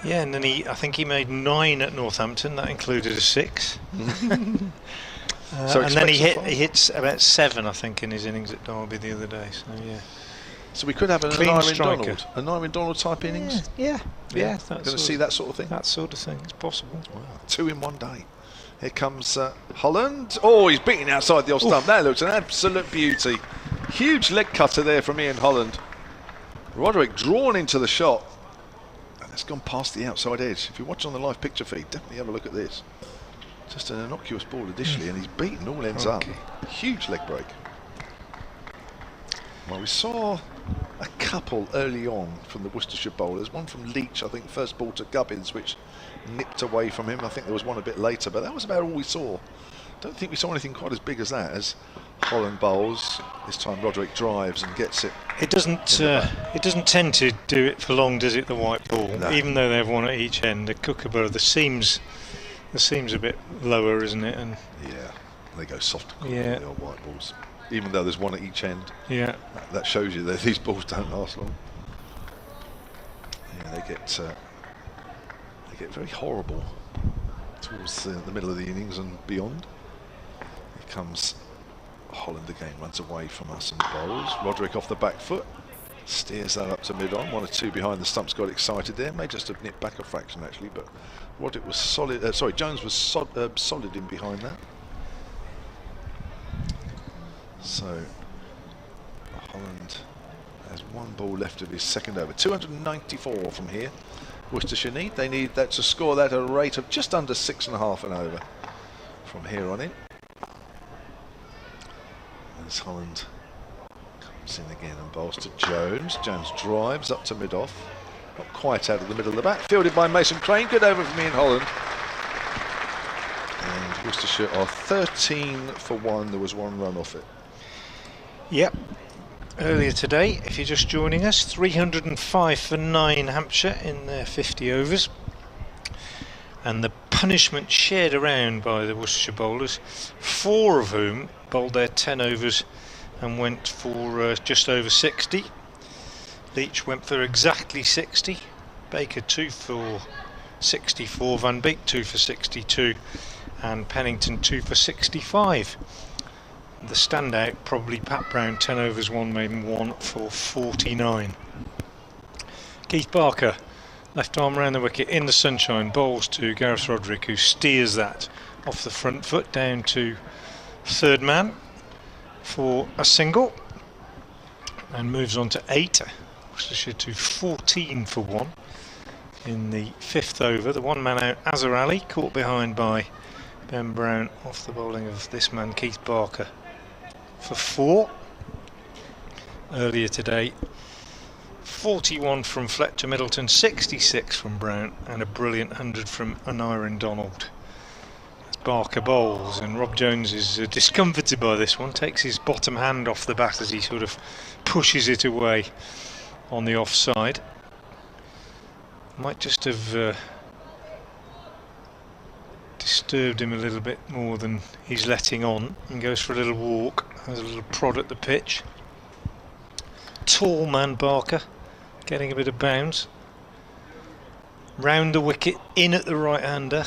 Yeah, and then I think he made 9 at Northampton. That included a 6. And then he hits about 7, I think, in his innings at Derby the other day. So yeah. So we could have an Nyrin Donald type innings. Yeah. Going to see that sort of thing. That sort of thing. It's possible. Wow. 2 in 1 day. Here comes Holland. Oh, he's beating outside the off stump. That looks an absolute beauty. Huge leg cutter there from Ian Holland. Roderick drawn into the shot. And it's gone past the outside edge. If you watch on the live picture feed, definitely have a look at this. Just an innocuous ball additionally, and he's beaten all ends up. Huge leg break. Well, we saw a couple early on from the Worcestershire bowlers. One from Leach, I think, first ball to Gubbins, which nipped away from him. I think there was one a bit later, but that was about all we saw. Don't think we saw anything quite as big as that as Holland bowls. This time Roderick drives and gets it. It doesn't tend to do it for long, does it, the white ball? No. Even though they have one at each end. The Kookaburra, the seam's a bit lower, isn't it? And yeah, they go soft. The old white balls. Even though there's one at each end. Yeah. That shows you that these balls don't last long. Yeah, they get very horrible towards the middle of the innings and beyond. Here comes Holland again, runs away from us and bowls. Roderick off the back foot, steers that up to mid-on. 1 or 2 behind the stumps got excited there. May just have nipped back a fraction actually, but Roderick was solid. Jones was solid in behind that. So Holland has 1 ball left of his second over. 294 from here. Worcestershire they need that to score that at a rate of just under 6.5 and over from here on in. As Holland comes in again and bowls to Jones. Jones drives up to mid-off. Not quite out of the middle of the bat. Fielded by Mason Crane. Good over from Ian Holland. And Worcestershire are 13 for 1. There was 1 run off it. Yep. Earlier today, if you're just joining us, 305 for 9 Hampshire in their 50 overs. And the punishment shared around by the Worcestershire bowlers, 4 of whom bowled their 10 overs and went for just over 60. Leach went for exactly 60. Baker 2 for 64. Van Beek 2 for 62. And Pennington 2 for 65. The standout, probably Pat Brown, 10 overs, 1 maiden, 1 for 49. Keith Barker, left arm around the wicket in the sunshine, bowls to Gareth Roderick, who steers that off the front foot down to third man for a single, and moves on to 8. Worcestershire to 14 for 1 in the 5th over. The 1 man out, Azhar Ali, caught behind by Ben Brown off the bowling of this man, Keith Barker, for 4. Earlier today, 41 from Fletcher Middleton, 66 from Brown, and a brilliant 100 from Nyrin Donald. As Barker bowls, and Rob Jones is discomforted by this one, takes his bottom hand off the bat as he sort of pushes it away on the offside. Might just have disturbed him a little bit more than he's letting on, and goes for a little walk, has a little prod at the pitch. Tall man Barker, getting a bit of bounce. Round the wicket, in at the right-hander.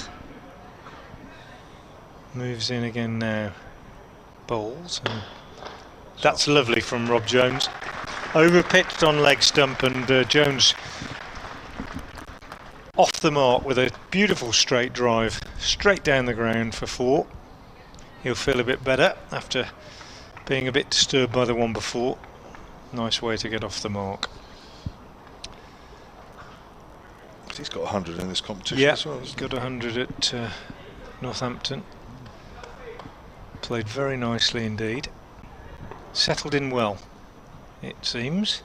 Moves in again now. Bowls. And that's lovely from Rob Jones. Over-pitched on leg stump, and Jones off the mark with a beautiful straight drive straight down the ground for 4. He'll feel a bit better after being a bit disturbed by the one before. Nice way to get off the mark. He's got 100 in this competition as well. He's got 100 at Northampton. Played very nicely indeed. Settled in well, it seems.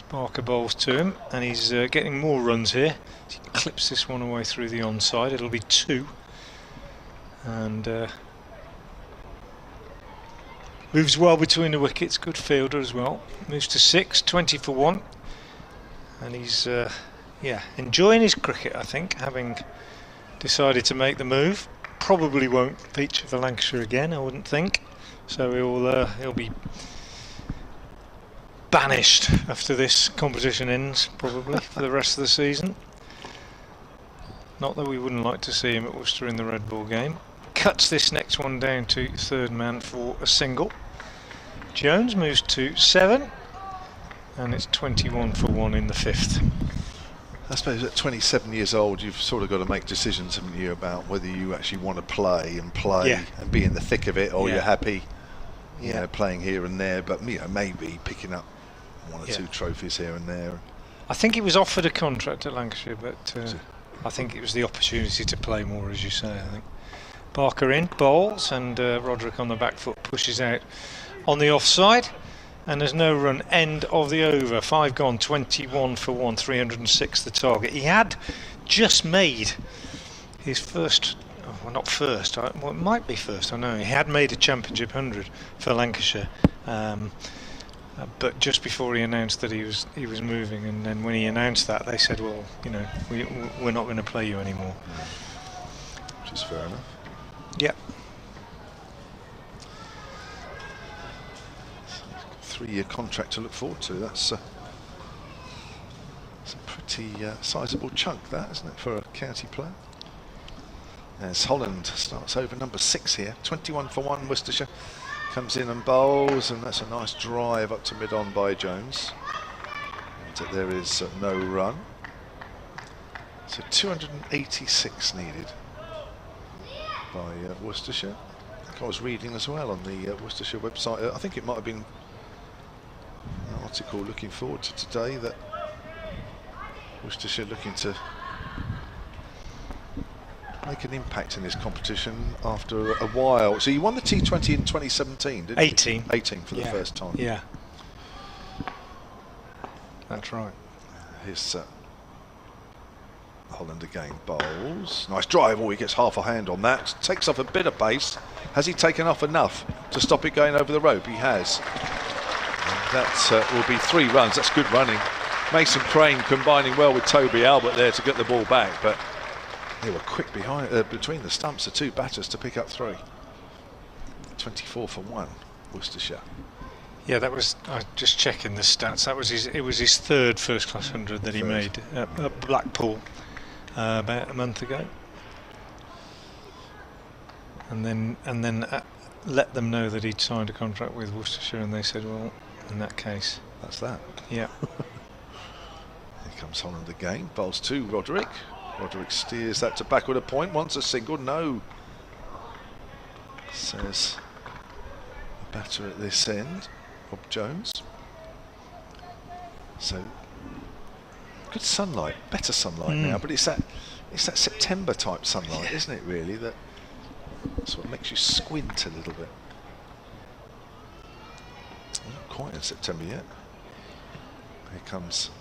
Barker bowls to him, and he's getting more runs here. He clips this one away through the onside. It'll be 2. And moves well between the wickets. Good fielder as well. Moves to 6, 20 for 1. And he's enjoying his cricket, I think, having decided to make the move. Probably won't feature for Lancashire again, I wouldn't think. So he'll be banished after this competition ends, probably, for the rest of the season. Not that we wouldn't like to see him at Worcester in the red ball game. Cuts this next one down to 3rd man for a single. Jones moves to 7, and it's 21 for 1 in the 5th. I suppose at 27 years old, you've sort of got to make decisions, haven't you, about whether you actually want to play and be in the thick of it, or you're happy, you know, playing here and there, but maybe picking up 1 or 2 trophies here and there. I think he was offered a contract at Lancashire, but I think it was the opportunity to play more, as you say. I think Barker in, bowls, and Roderick on the back foot pushes out on the offside. And there's no run. End of the over. 5 gone, 21 for 1, 306 the target. He had just made his first, well, not first, well, it might be first, I know. He had made a Championship 100 for Lancashire, but just before he announced that he was moving, and then when he announced that, they said, well, you know, we're not going to play you anymore. Which is fair enough. Yep. 3-year contract to look forward to. That's a pretty sizable chunk, that, isn't it, for a county player? As Holland starts over number 6 here, 21 for 1. Worcestershire comes in and bowls, and that's a nice drive up to mid-on by Jones. And there is no run. So 286 needed by Worcestershire. I think I was reading as well on the Worcestershire website. I think it might have been an article looking forward to today that Worcestershire looking to make an impact in this competition after a while. So you won the T20 in 2017, didn't 18. you? 18 for the first time. Yeah, that's right. Here's Holland again, bowls. Nice drive. Oh, he gets half a hand on that. Takes off a bit of pace. Has he taken off enough to stop it going over the rope? He has. That will be 3 runs. That's good running. Mason Crane combining well with Toby Albert there to get the ball back, but they were quick behind between the stumps, the 2 batters, to pick up 3. 24 for 1, Worcestershire. Yeah, that was. I just checking the stats. That was his. It was his 3rd first-class 100 that he made at Blackpool about a month ago, and then let them know that he'd signed a contract with Worcestershire, and they said, well, in that case, that's that. Yeah. Here comes Holland again. Bowls to Roderick. Roderick steers that to backward a point. Wants a single. No, says the batter at this end, Rob Jones. So good sunlight, better sunlight now, but it's that September type sunlight, isn't it? Really, that sort of makes you squint a little bit. Not quite in September yet. Here comes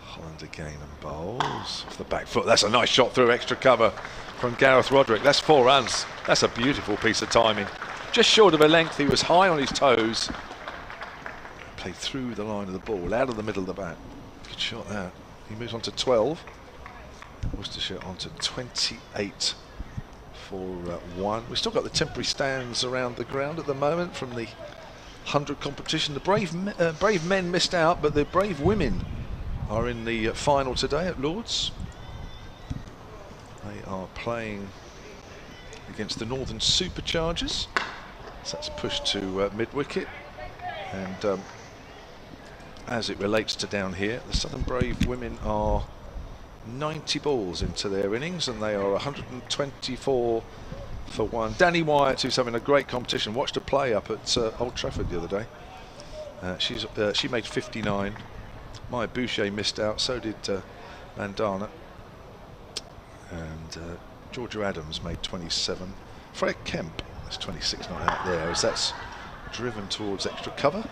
Holland again and bowls off the back foot. That's a nice shot through extra cover from Gareth Roderick. That's 4 runs. That's a beautiful piece of timing. Just short of a length. He was high on his toes. Played through the line of the ball, out of the middle of the bat. Good shot there. He moves on to 12. Worcestershire on to 28 for 1. We've still got the temporary stands around the ground at the moment from the 100 competition. The brave men missed out, but the brave women are in the final today at Lord's. They are playing against the Northern Superchargers. So that's pushed to mid-wicket. And as it relates to down here, the Southern Brave women are 90 balls into their innings, and they are 124 for 1. Danny Wyatt, who's having a great competition, watched her play up at Old Trafford the other day. She made 59. Maya Boucher missed out, so did Mandana. And Georgia Adams made 27. Freya Kemp, that's 26 not out there, as that's driven towards extra cover.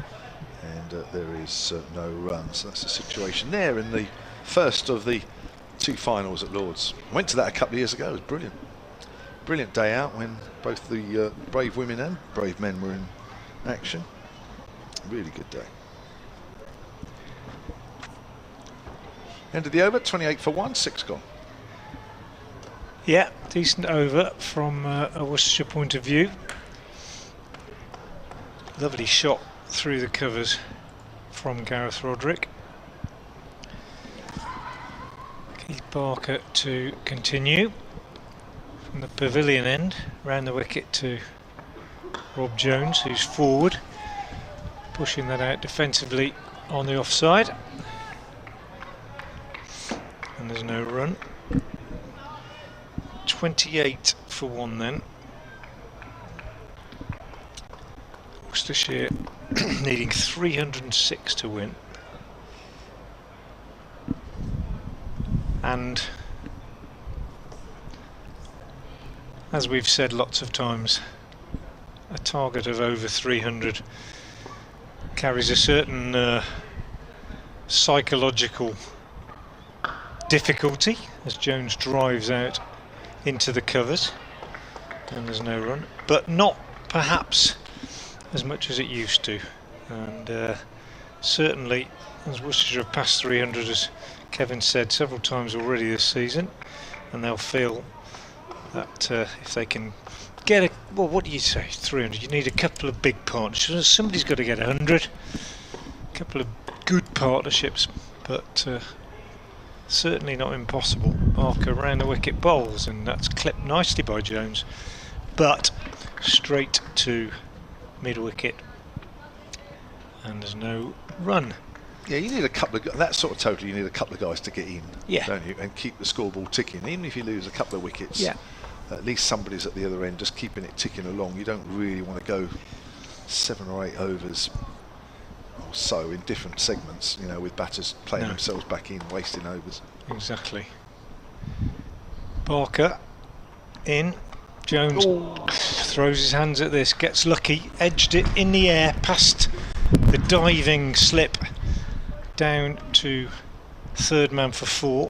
And there is no run, so that's the situation there in the first of the 2 finals at Lord's. Went to that a couple of years ago. It was brilliant. Brilliant day out when both the Brave women and Brave men were in action. Really good day. End of the over, 28 for 1, 6 gone. Yeah, decent over from a Worcestershire point of view. Lovely shot through the covers from Gareth Roderick. Keith Barker to continue from the pavilion end, round the wicket to Rob Jones, who's forward, pushing that out defensively on the offside. And there's no run. 28 for 1 then. Worcestershire needing 306 to win. And as we've said lots of times, a target of over 300 carries a certain psychological difficulty as Jones drives out into the covers, and there's no run, but not perhaps as much as it used to. And certainly, as Worcestershire have passed 300, as Kevin said several times already this season, and they'll feel that if they can get a, well, what do you say, 300, you need a couple of big partnerships. Somebody's got to get 100, a couple of good partnerships, but certainly not impossible. Barker round the wicket bowls, and that's clipped nicely by Jones, but straight to mid-wicket, and there's no run. Yeah, you need a couple of that sort of total. You need a couple of guys to get in, yeah, don't you, and keep the scoreboard ticking. Even if you lose a couple of wickets, yeah, at least somebody's at the other end just keeping it ticking along. You don't really want to go 7 or 8 overs or so in different segments, you know, with batters playing themselves back in, wasting overs. Exactly. Barker in. Jones throws his hands at this, gets lucky, edged it in the air past the diving slip down to third man for 4.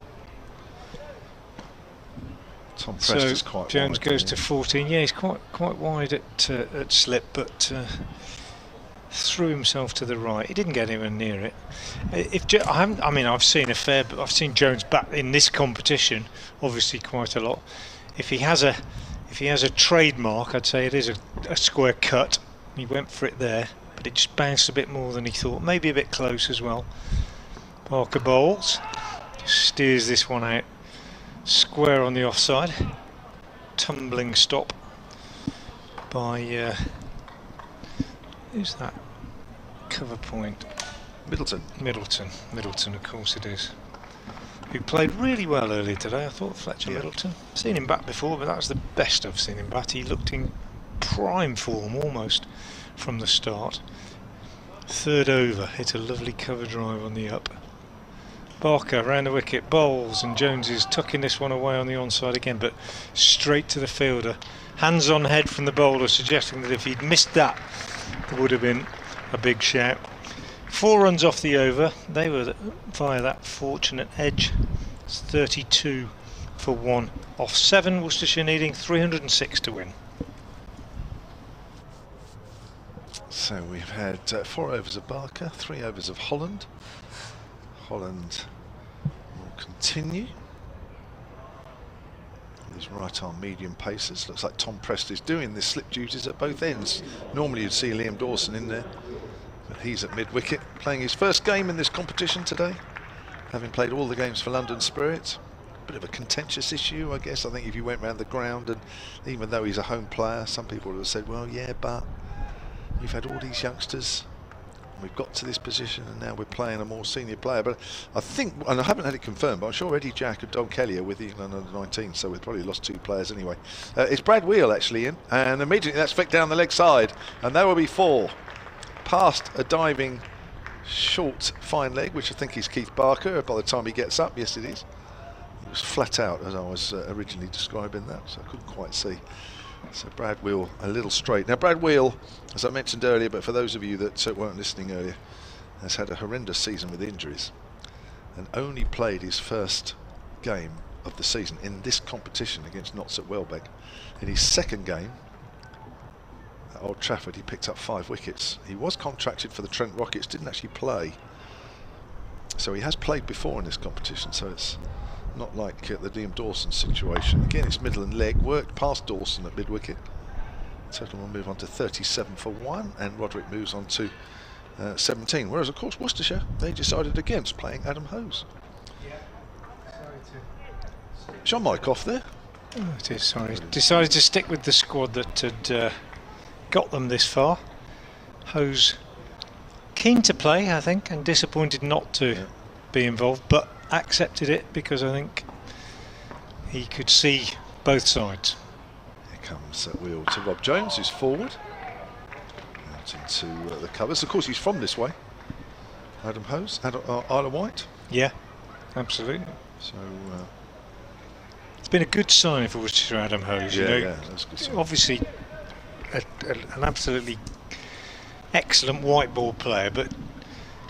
Tom Prest so is quite Jones wide, goes to 14. Yeah, he's quite wide at slip, but threw himself to the right. He didn't get anywhere near it. I've seen Jones bat in this competition, obviously quite a lot. If he has a trademark, I'd say it is a square cut. He went for it there, but it just bounced a bit more than he thought. Maybe a bit close as well. Barker bowls, steers this one out square on the offside. Tumbling stop by who's that? Cover point. Middleton, of course it is. Who played really well earlier today. I thought Fletcher Middleton. Seen him bat before, but that was the best I've seen him bat. He looked in prime form almost from the start. Third over, hit a lovely cover drive on the up. Barker round the wicket, bowls, and Jones is tucking this one away on the onside again, but straight to the fielder. Hands on head from the bowler, suggesting that if he'd missed that, it would have been a big shout. 4 runs off the over. They were via that fortunate edge. It's 32 for 1 off 7. Worcestershire needing 306 to win. So we've had 4 overs of Barker, 3 overs of Holland. Holland will continue. These right arm medium pacers. Looks like Tom Prest is doing the slip duties at both ends. Normally you'd see Liam Dawson in there, but he's at mid-wicket, playing his first game in this competition today, having played all the games for London Spirit. bit of a contentious issue, I guess. I think if you went round the ground, and even though he's a home player, some people would have said, well, yeah, but you've had all these youngsters, we've got to this position, and now we're playing a more senior player. But I think, and I haven't had it confirmed, but I'm sure Eddie Jack and Don Kelly are with England under 19, so we've probably lost 2 players anyway. It's Brad Wheel actually in, and immediately that's flicked down the leg side, and there will be 4. Past a diving short fine leg, which I think is Keith Barker by the time he gets up. Yes, it is. He was flat out as I was originally describing that, so I couldn't quite see. So Brad Wheel a little straight. Now Brad Wheel, as I mentioned earlier, but for those of you that weren't listening earlier, has had a horrendous season with injuries and only played his first game of the season in this competition against Notts at Welbeck. In his second game at Old Trafford, he picked up 5 wickets. He was contracted for the Trent Rockets, didn't actually play. So he has played before in this competition, so it's not like the Liam Dawson situation. Again, it's middle and leg, worked past Dawson at mid-wicket. Total will move on to 37 for 1, and Roderick moves on to 17. Whereas, of course, Worcestershire, they decided against playing Adam Hose. Is your mic off there? Oh, it is, sorry. Decided to stick with the squad that had got them this far. Hose keen to play, I think, and disappointed not to be involved, but accepted it because I think he could see both sides. Here comes Wheel to Rob Jones, who's forward out into the covers. Of course, he's from this way. Adam Hose, Isle of Wight. Yeah, absolutely. So it's been a good sign for Worcestershire, Adam Hose. Yeah, that's a good sign. Obviously, an absolutely excellent white ball player, but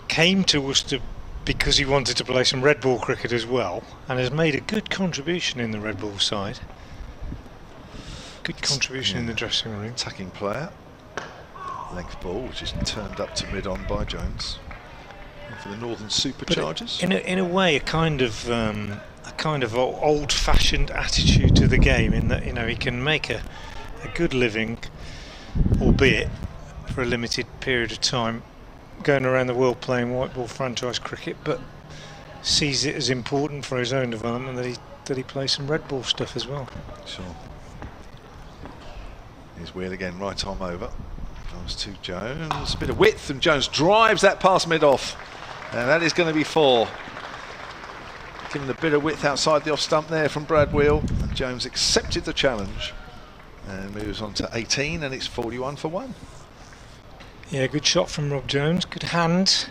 came to Worcester because he wanted to play some red ball cricket as well, and has made a good contribution in the red ball side. Good contribution in the dressing room. Attacking player. Length ball, which is turned up to mid-on by Jones. And for the Northern Superchargers. In a way, a kind of old-fashioned attitude to the game, in that he can make a good living, albeit for a limited period of time, going around the world playing white ball franchise cricket, but sees it as important for his own development that he plays some red ball stuff as well. Sure. Here's Wheel again, right arm over. Goes to Jones, a bit of width, and Jones drives that past mid-off, and that is going to be 4. Given a bit of width outside the off stump there from Brad Wheel, and Jones accepted the challenge and moves on to 18, and it's 41 for 1. Yeah, good shot from Rob Jones, good hand.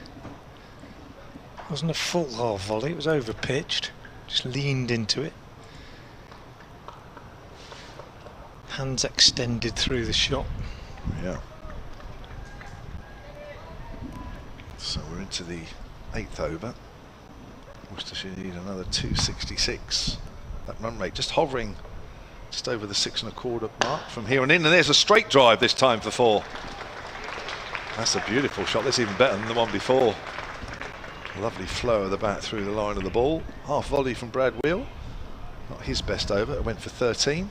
Wasn't a full half volley, it was over pitched, just leaned into it. Hands extended through the shot. Yeah. So we're into the 8th over. Worcestershire need another 266. That run rate just hovering just over the 6 1/4 mark from here on in, and there's a straight drive this time for 4. That's a beautiful shot. That's even better than the one before. Lovely flow of the bat through the line of the ball. Half volley from Brad Wheel. Not his best over. It went for 13.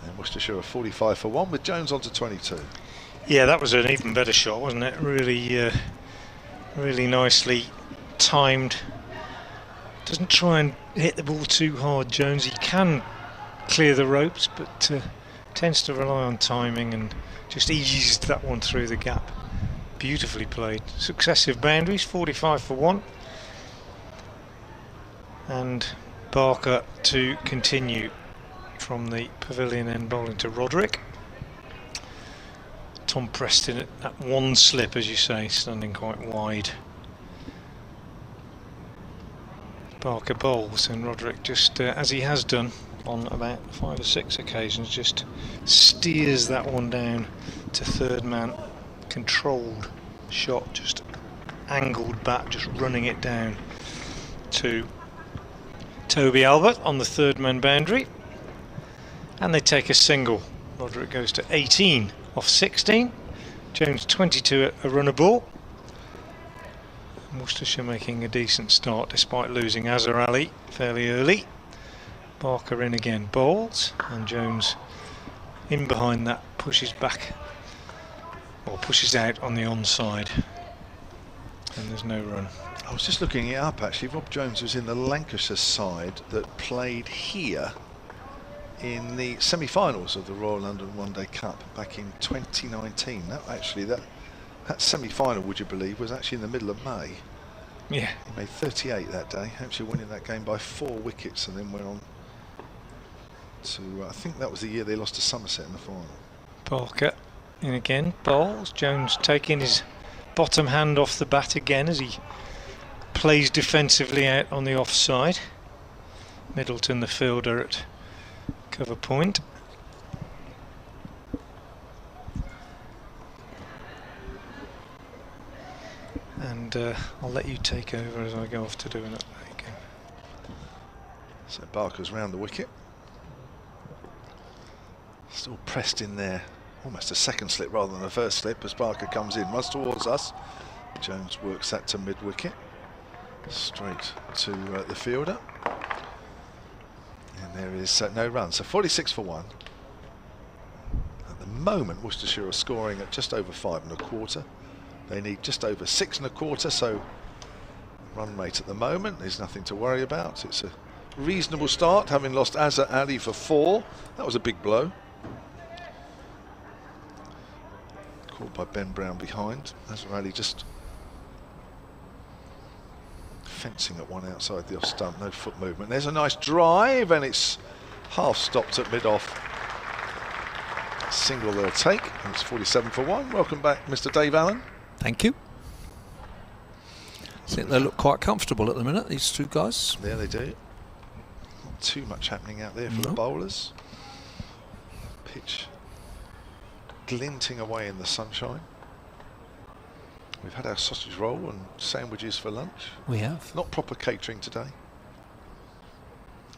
And Worcestershire are 45 for 1 with Jones on to 22. Yeah, that was an even better shot, wasn't it? Really, really nicely timed. Doesn't try and hit the ball too hard, Jones. He can clear the ropes, but tends to rely on timing and just eased that one through the gap. Beautifully played. Successive boundaries, 45 for 1. And Barker to continue from the pavilion end, bowling to Roderick. Tom Preston at that one slip, as you say, standing quite wide. Barker bowls, and Roderick just, as he has done on about 5 or 6 occasions, just steers that one down to third man. Controlled shot, just angled back, just running it down to Toby Albert on the third man boundary, and they take a single. Roderick goes to 18 off 16. Jones 22 at a runner ball. Worcestershire making a decent start despite losing Azhar Ali fairly early. Barker in again, bowls, and Jones in behind that pushes back, or pushes out on the onside, and there's no run. I was just looking it up actually. Rob Jones was in the Lancashire side that played here in the semi-finals of the Royal London One Day Cup back in 2019. That semi-final, would you believe, was actually in the middle of May. Yeah. He made 38 that day. Hampshire winning that game by 4 wickets and then went on to, I think that was the year they lost to Somerset in the final. Parker in again, bowls. Jones taking his bottom hand off the bat again as he plays defensively out on the offside. Middleton, the fielder, at cover point. And I'll let you take over as I go off to do an update game. So Barker's round the wicket. Still pressed in there. Almost a second slip rather than a first slip as Barker comes in, runs towards us. Jones works that to mid-wicket. Straight to the fielder. And there is no run. So 46 for 1. At the moment, Worcestershire are scoring at just over 5 1/4. They need just over 6 1/4, so run rate at the moment is nothing to worry about. It's a reasonable start, having lost Azhar Ali for 4. That was a big blow. Caught by Ben Brown behind. Azhar Ali just fencing at one outside the off stump, no foot movement. There's a nice drive and it's half stopped at mid-off. Single they'll take, and it's 47 for 1. Welcome back, Mr. Dave Allen. Thank you. I think they look quite comfortable at the minute, these two guys. Yeah, they do. Not too much happening out there for the bowlers. Pitch glinting away in the sunshine. We've had our sausage roll and sandwiches for lunch. We have. Not proper catering today.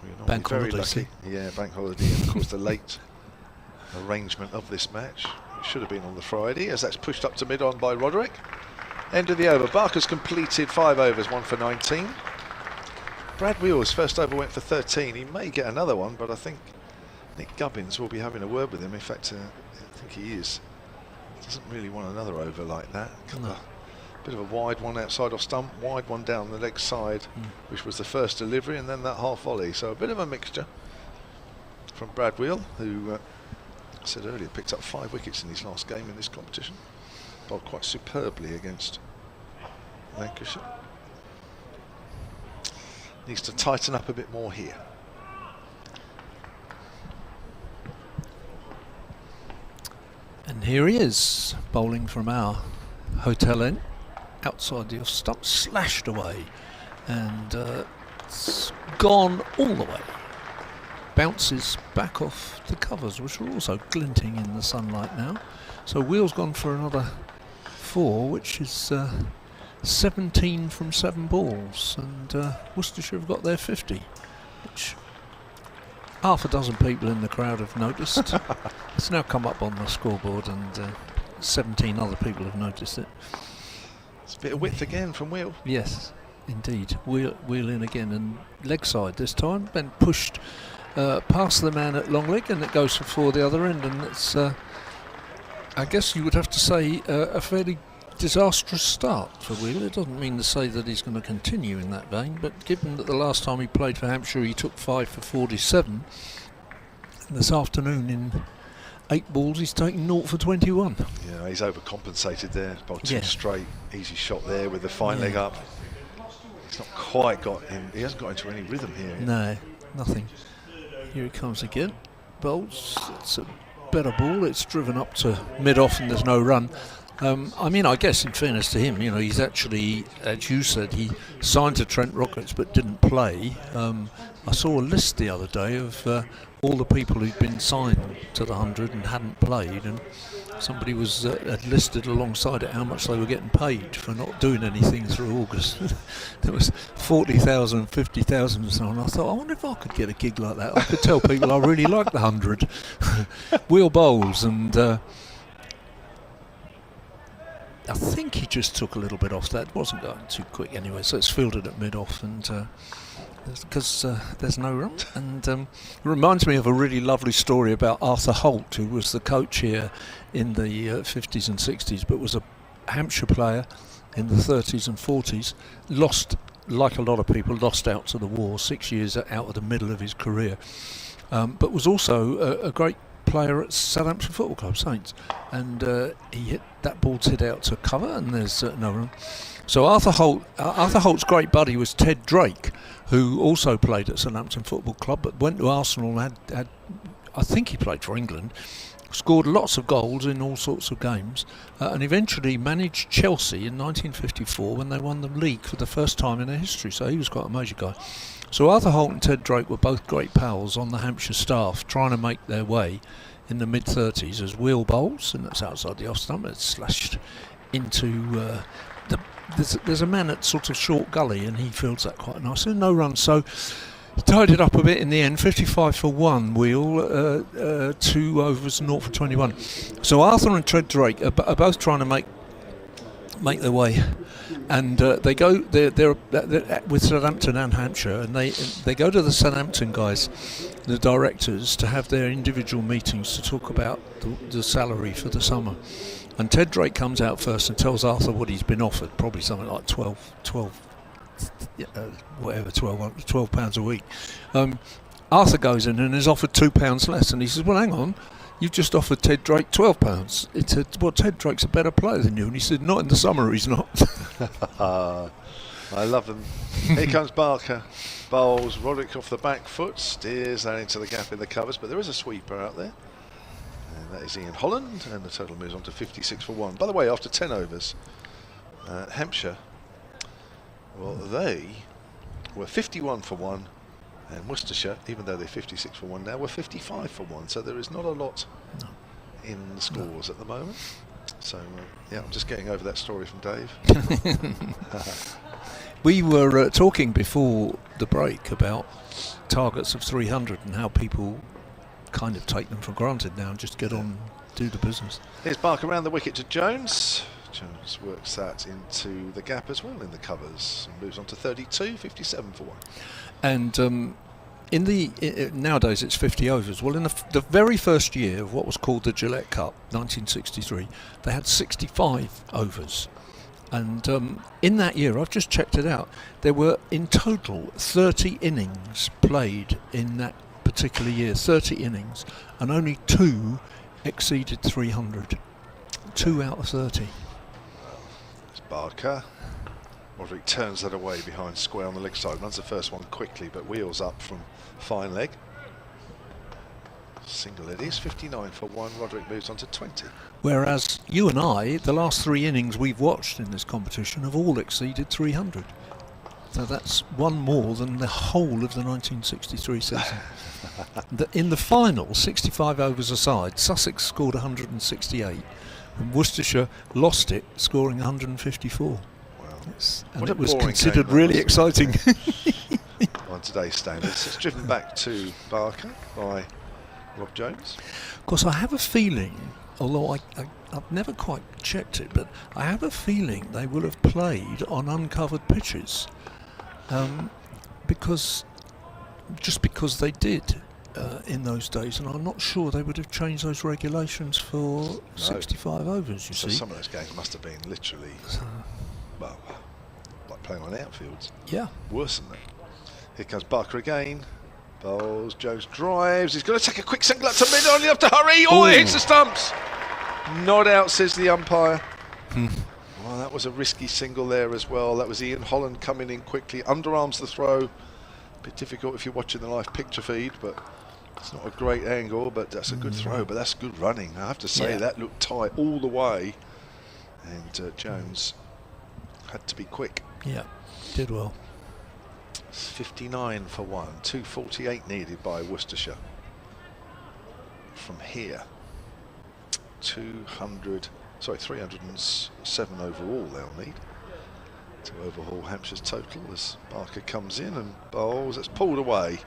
We're Bank very holiday. lucky. Yeah, bank holiday, and of course the late arrangement of this match. It should have been on the Friday, as that's pushed up to mid-on by Roderick. End of the over. Barker's completed 5 overs, 1 for 19. Brad Wheels, first over went for 13. He may get another one, but I think Nick Gubbins will be having a word with him. In fact, I think he is. Doesn't really want another over like that. No. Bit of a wide one outside off stump, wide one down the leg side, which was the first delivery, and then that half volley. So a bit of a mixture from Brad Wheel, who I said earlier picked up 5 wickets in his last game in this competition. Bowled quite superbly against Lancashire. Needs to tighten up a bit more here. And here he is, bowling from our hotel end, outside the off stump, slashed away, and it's gone all the way. Bounces back off the covers, which are also glinting in the sunlight now. So Wheel's gone for another 4, which is 17 from 7 balls, and Worcestershire have got their 50, which half a dozen people in the crowd have noticed. It's now come up on the scoreboard, and 17 other people have noticed it. It's a bit of width again from Wheel. Yes, indeed. Wheel in again, and leg side this time. Then pushed past the man at long leg, and it goes for the other end. And it's, I guess you would have to say, a fairly disastrous start for Wheel. It doesn't mean to say that he's going to continue in that vein, but given that the last time he played for Hampshire he took 5 for 47, and this afternoon in 8 balls he's taken 0 for 21. Yeah, he's overcompensated there. Bowled 2 straight, easy shot there with the fine leg up. He's not quite got in. He hasn't got into any rhythm here. No, nothing. Here he comes again. Bowls. It's a better ball. It's driven up to mid-off and there's no run. I mean, I guess in fairness to him, you know, he's actually, as you said, he signed to Trent Rockets but didn't play. I saw a list the other day of all the people who'd been signed to the 100 and hadn't played, and somebody was had listed alongside it how much they were getting paid for not doing anything through August. There was 40,000, 50,000 and so on. I thought, I wonder if I could get a gig like that. I could tell people I really like the 100. Wheel bowls, and I think he just took a little bit off that. It wasn't going too quick anyway, so it's fielded at mid-off, and because there's no run. And it reminds me of a really lovely story about Arthur Holt, who was the coach here in the 50s and 60s, but was a Hampshire player, in the 30s and 40s, lost, like a lot of people, lost out to the war, 6 years out of the middle of his career, but was also a great player at Southampton Football Club, Saints, and he hit that ball's hit out to cover, and there's no run. So Arthur Holt's great buddy was Ted Drake, who also played at Southampton Football Club, but went to Arsenal and had I think he played for England, scored lots of goals in all sorts of games, and eventually managed Chelsea in 1954 when they won the league for the first time in their history. So he was quite a major guy. So Arthur Holt and Ted Drake were both great pals on the Hampshire staff, trying to make their way in the mid-30s as wheel bowls, and that's outside the off stump. It's slashed into there's a man at sort of short gully, and he fields that quite nicely. No runs, so he tied it up a bit in the end. 55 for one wheel, 2 overs, 0 for 21. So Arthur and Ted Drake are both trying to make their way, and they go. They're with Southampton and Hampshire, and they go to the Southampton guys, the directors, to have their individual meetings to talk about the salary for the summer. And Ted Drake comes out first and tells Arthur what he's been offered, probably something like 12 pounds a week. Arthur goes in and is offered £2 less, and he says, well, hang on, you've just offered Ted Drake £12. He said, well, Ted Drake's a better player than you. And he said, not in the summer, he's not. I love them. Here comes Barker, bowls Roderick off the back foot, steers that into the gap in the covers, but there is a sweeper out there. And that is Ian Holland, and the total moves on to 56 for one. By the way, after 10 overs, Hampshire, well, they were 51 for one, and Worcestershire, even though they're 56 for one now, were 55 for one. So there is not a lot in the scores at the moment. So yeah, I'm just getting over that story from Dave. We were talking before the break about targets of 300 and how people kind of take them for granted now and just get on, do the business. Here's Barker around the wicket to Jones. Jones works that into the gap as well in the covers and moves on to 32, 57 for one. And in the nowadays it's 50 overs. Well, in the very first year of what was called the Gillette Cup, 1963, they had 65 overs. And in that year, I've just checked it out, there were in total 30 innings played in that particular year, 30 innings, and only 2 exceeded 300. 2 out of 30. It's Barker. Roderick turns that away behind square on the leg side, runs the first one quickly, but wheels up from fine leg. Single it is, 59 for one. Roderick moves on to 20. Whereas you and I, the last 3 innings we've watched in this competition have all exceeded 300. So that's one more than the whole of the 1963 season. In the final, 65 overs aside, Sussex scored 168 and Worcestershire lost it, scoring 154. Wow. And it was considered really exciting. On today's standards. It's driven back to Barker by Rob Jones. Of course, I have a feeling, although I've never quite checked it, but I have a feeling they will have played on uncovered pitches. Because they did in those days, and I'm not sure they would have changed those regulations for 65 overs. You see, some of those games must have been literally, well, like playing on outfields. Yeah, worse than that. Here comes Barker again. Bowls, Jones drives. He's going to take a quick single up to mid on. You have to hurry. Oh, it hits the stumps. Not out, says the umpire. Well, that was a risky single there as well. That was Ian Holland coming in quickly. Underarms the throw. A bit difficult if you're watching the live picture feed, but it's not a great angle, but that's a good throw. But that's good running. I have to say, that looked tight all the way. And Jones had to be quick. Yeah, did well. 59 for one. 248 needed by Worcestershire. From here, 307 overall they'll need to overhaul Hampshire's total as Barker comes in and bowls. It's pulled away.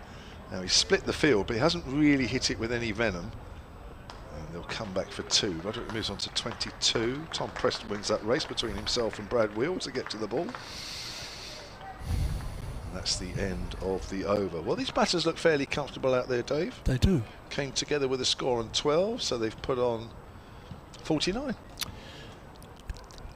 Now he's split the field, but he hasn't really hit it with any venom. And they'll come back for 2. Roderick moves on to 22. Tom Prest wins that race between himself and Brad Wheel to get to the ball. And that's the end of the over. Well, these batters look fairly comfortable out there, Dave. They do. Came together with a score on 12, so they've put on 49.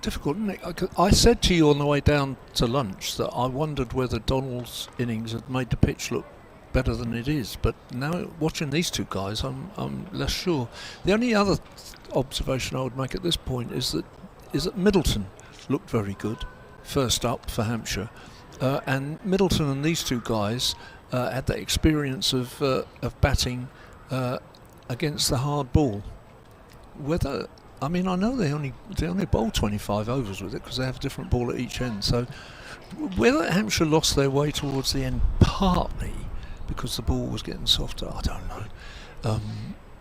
difficult, isn't it? I said to you on the way down to lunch that I wondered whether Donald's innings had made the pitch look better than it is, but now watching these two guys, I'm less sure. The only other observation I would make at this point is that Middleton looked very good first up for Hampshire, and Middleton and these two guys had that experience of batting against the hard ball. I know they only bowl 25 overs with it because they have a different ball at each end. So whether Hampshire lost their way towards the end partly because the ball was getting softer, I don't know.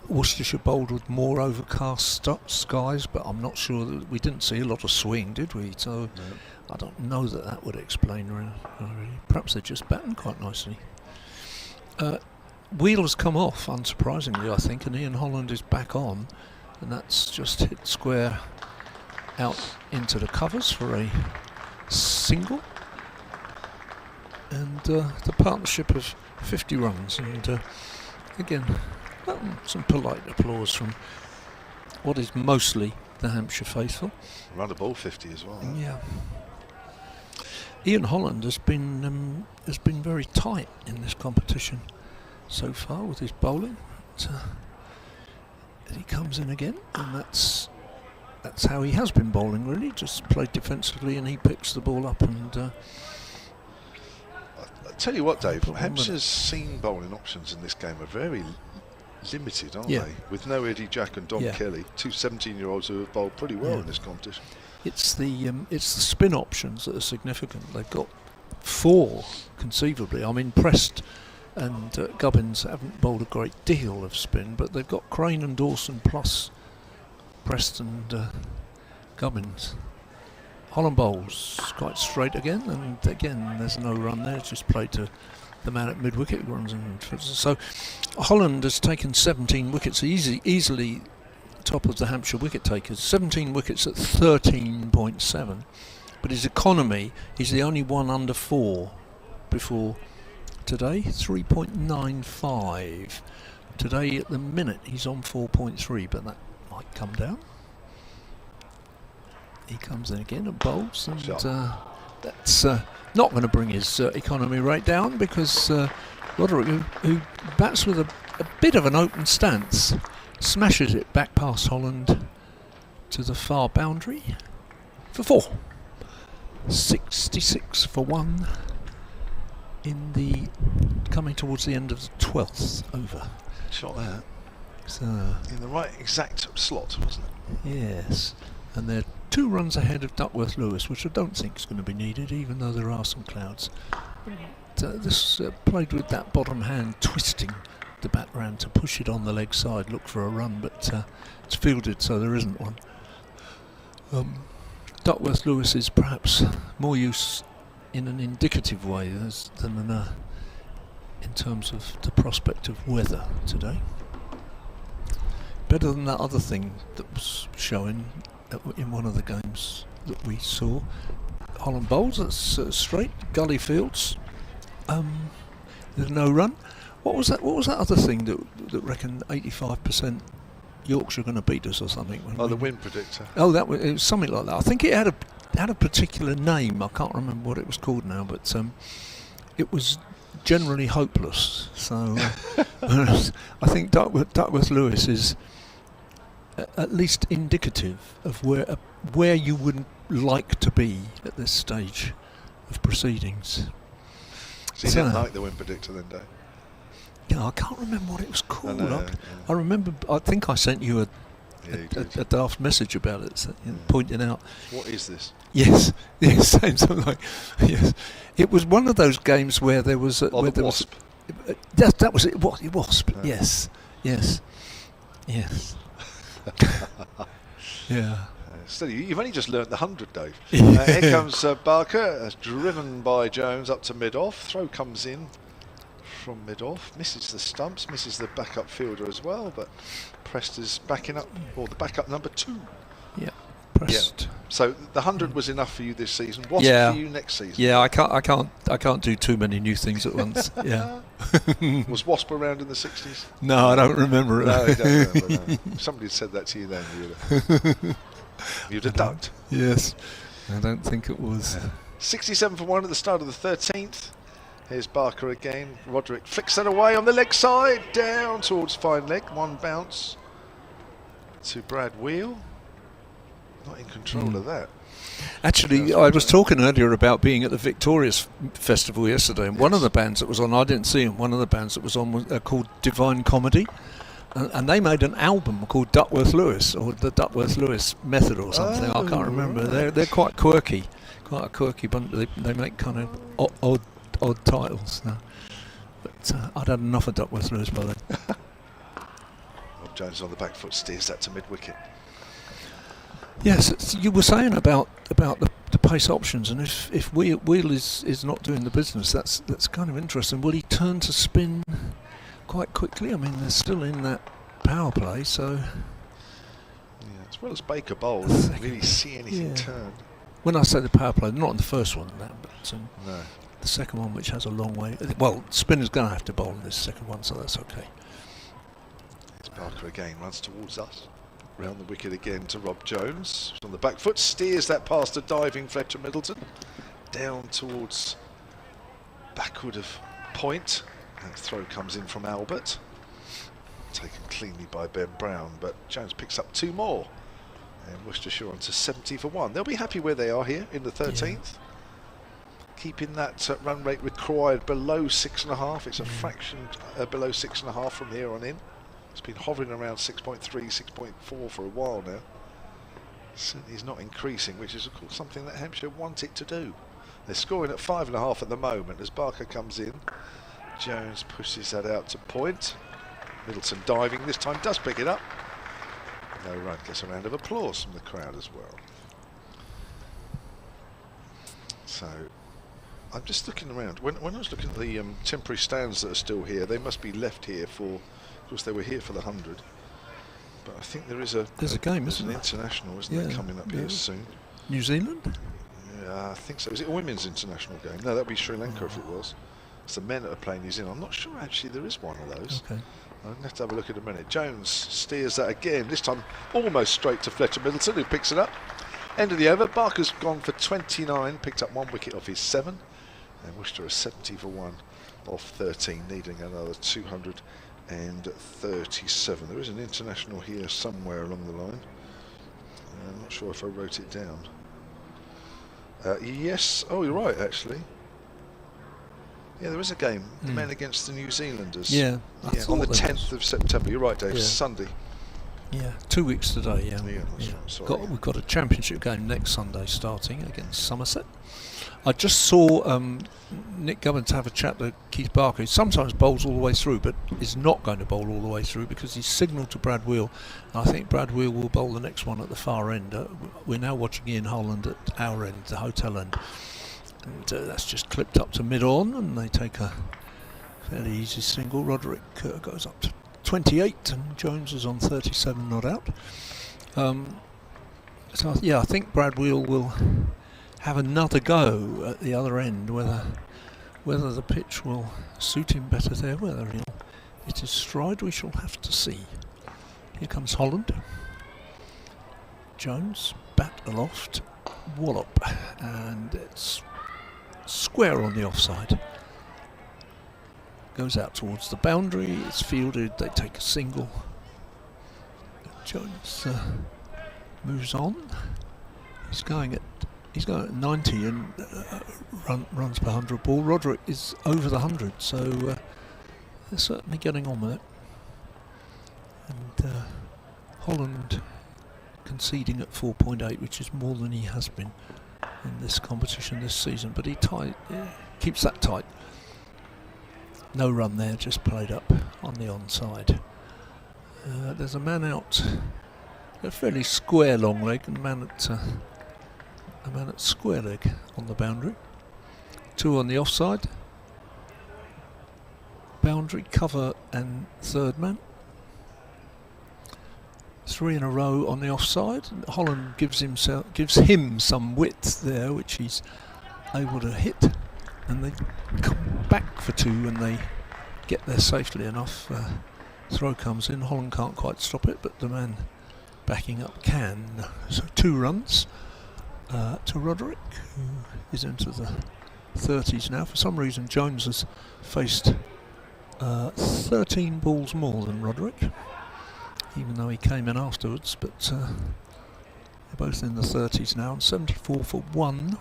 Worcestershire bowled with more overcast skies, but I'm not sure that we didn't see a lot of swing, did we? So no. I don't know that would explain really. Perhaps they're just batting quite nicely. Wheel has come off, unsurprisingly, I think, and Ian Holland is back on, and that's just hit square out into the covers for a single, and the partnership of 50 runs, and again some polite applause from what is mostly the Hampshire faithful. Round the ball 50 as well. Yeah. Ian Holland has been very tight in this competition so far with his bowling. He comes in again, and that's how he has been bowling, really. Just played defensively, and he picks the ball up. And I'll tell you what, Dave, Hampshire's seam bowling options in this game are very limited, aren't they? With no Eddie Jack and Dom Kelly, two 17-year-olds who have bowled pretty well in this competition. It's the spin options that are significant. They've got 4 conceivably. I mean, Prest and Gubbins haven't bowled a great deal of spin, but they've got Crane and Dawson plus Prest and Gubbins. Holland bowls quite straight again, and again there's no run there. It's just played to the man at mid-wicket who runs in. So Holland has taken 17 wickets, easily top of the Hampshire wicket takers. 17 wickets at 13.7, but his economy, he's the only one under 4 before today, 3.95. Today at the minute he's on 4.3, but that might come down. He comes in again and bowls, and that's not going to bring his economy rate down, because Roderick, who bats with a bit of an open stance, smashes it back past Holland to the far boundary for 4. 66 for 1 in the coming towards the end of the 12th over. Shot there. So in the right exact slot, wasn't it? Yes, and they're 2 runs ahead of Duckworth Lewis, which I don't think is going to be needed, even though there are some clouds. This played with that bottom hand, twisting the bat round to push it on the leg side, look for a run, but it's fielded, so there isn't one. Duckworth Lewis is perhaps more use in an indicative way than in terms of the prospect of weather today. Better than that other thing that was showing in one of the games that we saw. Holland bowls, that's straight, gully fields. There's no run. What was that other thing that reckoned 85% Yorkshire going to beat us or something? The wind predictor. Oh, it was something like that. I think it had a particular name. I can't remember what it was called now, but it was generally hopeless. So I think Duckworth Lewis is at least indicative of where you would like to be at this stage of proceedings. So you didn't like the wind predictor then, Dave? Yeah, I can't remember what it was called. I remember. I think I sent you a daft message about it, pointing out. What is this? Yes, saying something like, yes. It was one of those games where there was the wasp. That was it. What wasp? Yes. Yeah. Still, you've only just learnt the 100, Dave. Here comes Barker, driven by Jones up to mid-off. Throw comes in from mid-off, misses the stumps, misses the backup fielder as well, but Prest is backing up, or the backup number 2. Yeah, Prest. Yeah. So the 100 was enough for you this season. What's for you next season? Yeah, I can't do too many new things at once. Yeah. Was Wasp around in the 60s? No, I don't remember it. No, you don't remember. No. Somebody said that to you then. You'd have ducked. Yes, I don't think it was. 67 for 1 at the start of the 13th. Here's Barker again. Roderick flicks that away on the leg side, down towards fine leg. One bounce to Brad Wheel. Not in control of that. Actually, I was talking earlier about being at the Victorious Festival yesterday, and one of the bands that was on, I didn't see them, one of the bands that was on was called Divine Comedy, and they made an album called Duckworth Lewis, or the Duckworth Lewis Method or something. I can't remember. Right. They're quite quirky, quite a quirky bunch. They make kind of odd titles now. But I'd had enough of Duckworth Lewis by then. Rob Jones on the back foot steers that to mid-wicket. Yes, you were saying about the pace options, and if Wheel is not doing the business, that's kind of interesting. Will he turn to spin quite quickly? I mean, they're still in that power play, so. Yeah, as well as Baker bowled, I didn't really see anything turn. When I say the power play, not on the first one, but no. The second one, which has a long way. Well, spinner's going to have to bowl in this second one, so that's okay. It's Barker again, runs towards us. Round the wicket again to Rob Jones. On the back foot, steers that past a diving Fletcher Middleton. Down towards backward of point. And the throw comes in from Albert. Taken cleanly by Ben Brown, but Jones picks up 2 more. And Worcestershire on to 70 for 1. They'll be happy where they are here in the 13th. Yeah. Keeping that run rate required below 6.5. It's a fraction below 6.5 from here on in. It's been hovering around 6.3, 6.4 for a while now. Certainly is not increasing, which is of course something that Hampshire want it to do. They're scoring at 5.5 at the moment as Barker comes in. Jones pushes that out to point. Middleton diving this time, does pick it up. No run, gets a round of applause from the crowd as well. So I'm just looking around. When I was looking at the temporary stands that are still here, they must be left here for. Of course, they were here for the 100, but I think there's a game, isn't there? International, isn't there, coming up here soon? New Zealand? Yeah, I think so. Is it a women's international game? No, that'd be Sri Lanka if it was. It's the men that are playing New Zealand. I'm not sure actually there is one of those. Okay. I'll have to have a look in a minute. Jones steers that again, this time almost straight to Fletcher Middleton, who picks it up. End of the over. Barker's gone for 29, picked up 1 wicket off his 7, and Worcester is 70 for 1 off 13, needing another 237. There is an international here somewhere along the line. I'm not sure if I wrote it down. Yes, oh you're right actually. Yeah, there is a game, the men against the New Zealanders. Yeah, on the 10th of September. You're right, Dave, Sunday. Yeah, 2 weeks today, That's right, sorry. We've got a championship game next Sunday starting against Somerset. I just saw Nick Gubbins have a chat to Keith Barker, who sometimes bowls all the way through, but is not going to bowl all the way through because he's signalled to Brad Wheel. I think Brad Wheel will bowl the next one at the far end. We're now watching Ian Holland at our end, the hotel end. And that's just clipped up to mid-on, and they take a fairly easy single. Roderick goes up to 28, and Jones is on 37, not out. So yeah, I think Brad Wheel will have another go at the other end, whether the pitch will suit him better there, whether he'll hit his stride, we shall have to see. Here comes Holland. Jones, bat aloft, wallop, and it's square on the offside. Goes out towards the boundary, it's fielded, they take a single. Jones moves on. He's going at 90 and runs per 100 ball. Roderick is over the 100, so they're certainly getting on with it. And Holland conceding at 4.8, which is more than he has been in this competition this season, but he keeps that tight. No run there, just played up on the onside. There's a man out, a fairly square long leg, and a man at square leg on the boundary. 2 on the offside. Boundary, cover and third man. 3 in a row on the offside. Holland gives him some width there, which he's able to hit, and they come back for 2 and they get there safely enough. Throw comes in. Holland can't quite stop it, but the man backing up Can. So 2 runs to Roderick, who is into the 30s now. For some reason Jones has faced 13 balls more than Roderick, even though he came in afterwards, but they're both in the 30s now, and 74 for 1.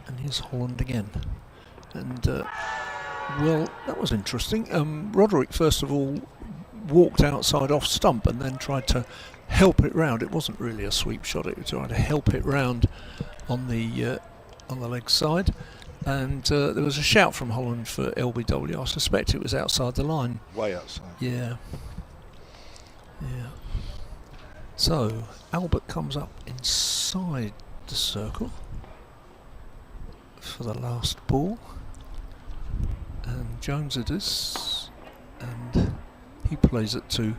And here's Holland again. And well, that was interesting. Roderick first of all walked outside off stump and then tried to help it round. It wasn't really a sweep shot, it was trying to help it round on the leg side. And there was a shout from Holland for LBW. I suspect it was outside the line. Way outside. Yeah. So Albert comes up inside the circle for the last ball, and Jones it is, and he plays it to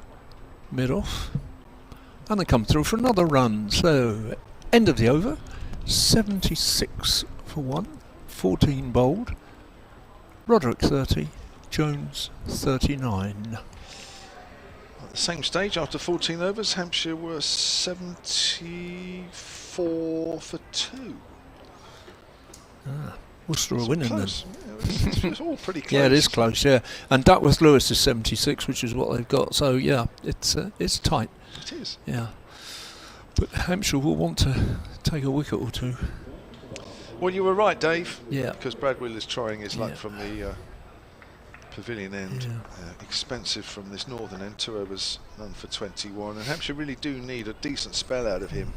mid-off, and they come through for another run. So end of the over, 76 for 1, 14 bowled, Roderick 30, Jones 39. At the same stage, after 14 overs, Hampshire were 74 for 2. Worcester are winning then. Yeah, it's all pretty close. Yeah, it is close, yeah. And Duckworth Lewis is 76, which is what they've got. So yeah, it's tight. It is. Yeah. But Hampshire will want to take a wicket or two. Well, you were right, Dave. Yeah. Because Brad Will is trying his luck Yeah. from the pavilion end. Yeah. Expensive from this northern end. 2 overs, none for 21. And Hampshire really do need a decent spell out of him,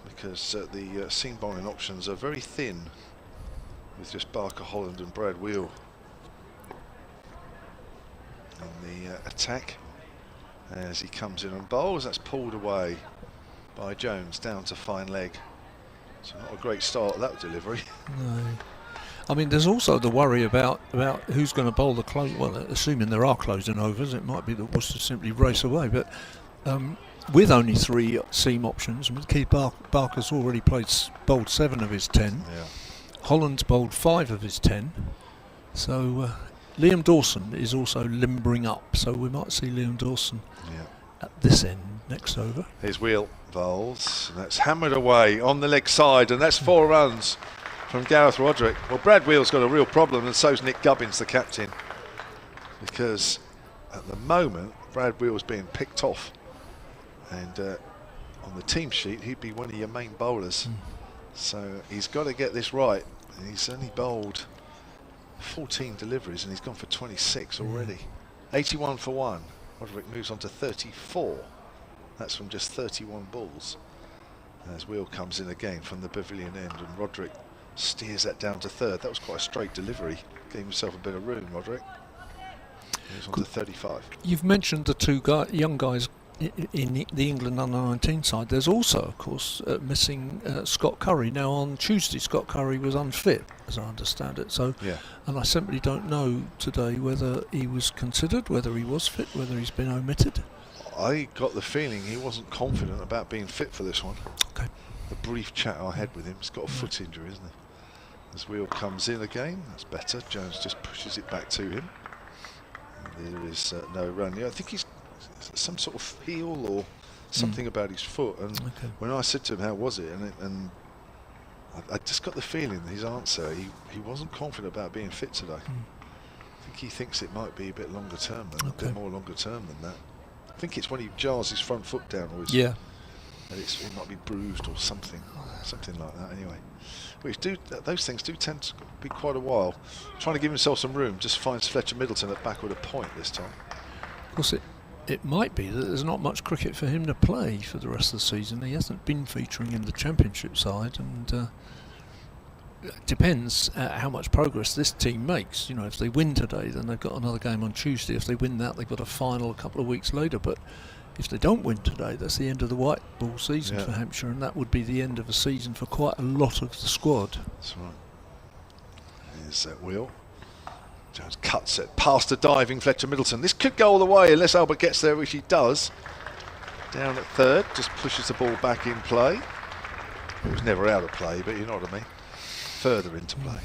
because the seam bowling options are very thin with just Barker, Holland and Brad Wheel in the attack. As he comes in and bowls, that's pulled away by Jones down to fine leg. So not a great start, that delivery. No. I mean, there's also the worry about who's going to bowl the close. Well, assuming there are closing overs, it might be that Worcester simply race away. But with only 3 seam options, I mean, Keith Barker's already bowled 7 of his 10. Yeah. Holland's bowled 5 of his 10. So Liam Dawson is also limbering up. So we might see Liam Dawson at this end next over. His Wheel bowls, and that's hammered away on the leg side, and that's 4 runs from Gareth Roderick. Well, Brad Wheel's got a real problem, and so's Nick Gubbins, the captain, because at the moment Brad Wheel's being picked off, and on the team sheet he'd be one of your main bowlers. So he's got to get this right. He's only bowled 14 deliveries and he's gone for 26 already. 81 for 1. Roderick moves on to 34. That's from just 31 balls. As Wheel comes in again from the pavilion end, and Roderick steers that down to third. That was quite a straight delivery. Gave himself a bit of room, Roderick. Moves on to 35. You've mentioned the 2 young guys in the England under-19 side. There's also, of course, missing Scott Curry. Now on Tuesday, Scott Curry was unfit, as I understand it. So, yeah. And I simply don't know today whether he was considered, whether he was fit, whether he's been omitted. I got the feeling he wasn't confident about being fit for this one. Okay. The brief chat I had with him, he's got a foot injury, isn't he? As Wheel comes in again, that's better. Jones just pushes it back to him. And there is no run. Yeah, I think he's some sort of heel or something about his foot. And when I said to him, how was it? And I just got the feeling that his answer, he wasn't confident about being fit today. I think he thinks it might be a bit longer term than a bit more longer term than that. I think it's when he jars his front foot down, or his, and it might be bruised or something like that. Anyway, which those things do tend to be quite a while. Trying to give himself some room, just finds Fletcher Middleton at back with a point this time. Of course, it might be that there's not much cricket for him to play for the rest of the season. He hasn't been featuring in the championship side, and it depends how much progress this team makes. You know, if they win today, then they've got another game on Tuesday. If they win that, they've got a final a couple of weeks later. But if they don't win today, that's the end of the white ball season for Hampshire, and that would be the end of a season for quite a lot of the squad. That's right. Here's that Wheel. Jones cuts it past the diving Fletcher Middleton. This could go all the way unless Albert gets there, which he does. Down at third, just pushes the ball back in play. It was never out of play, but you know what I mean. Further into play.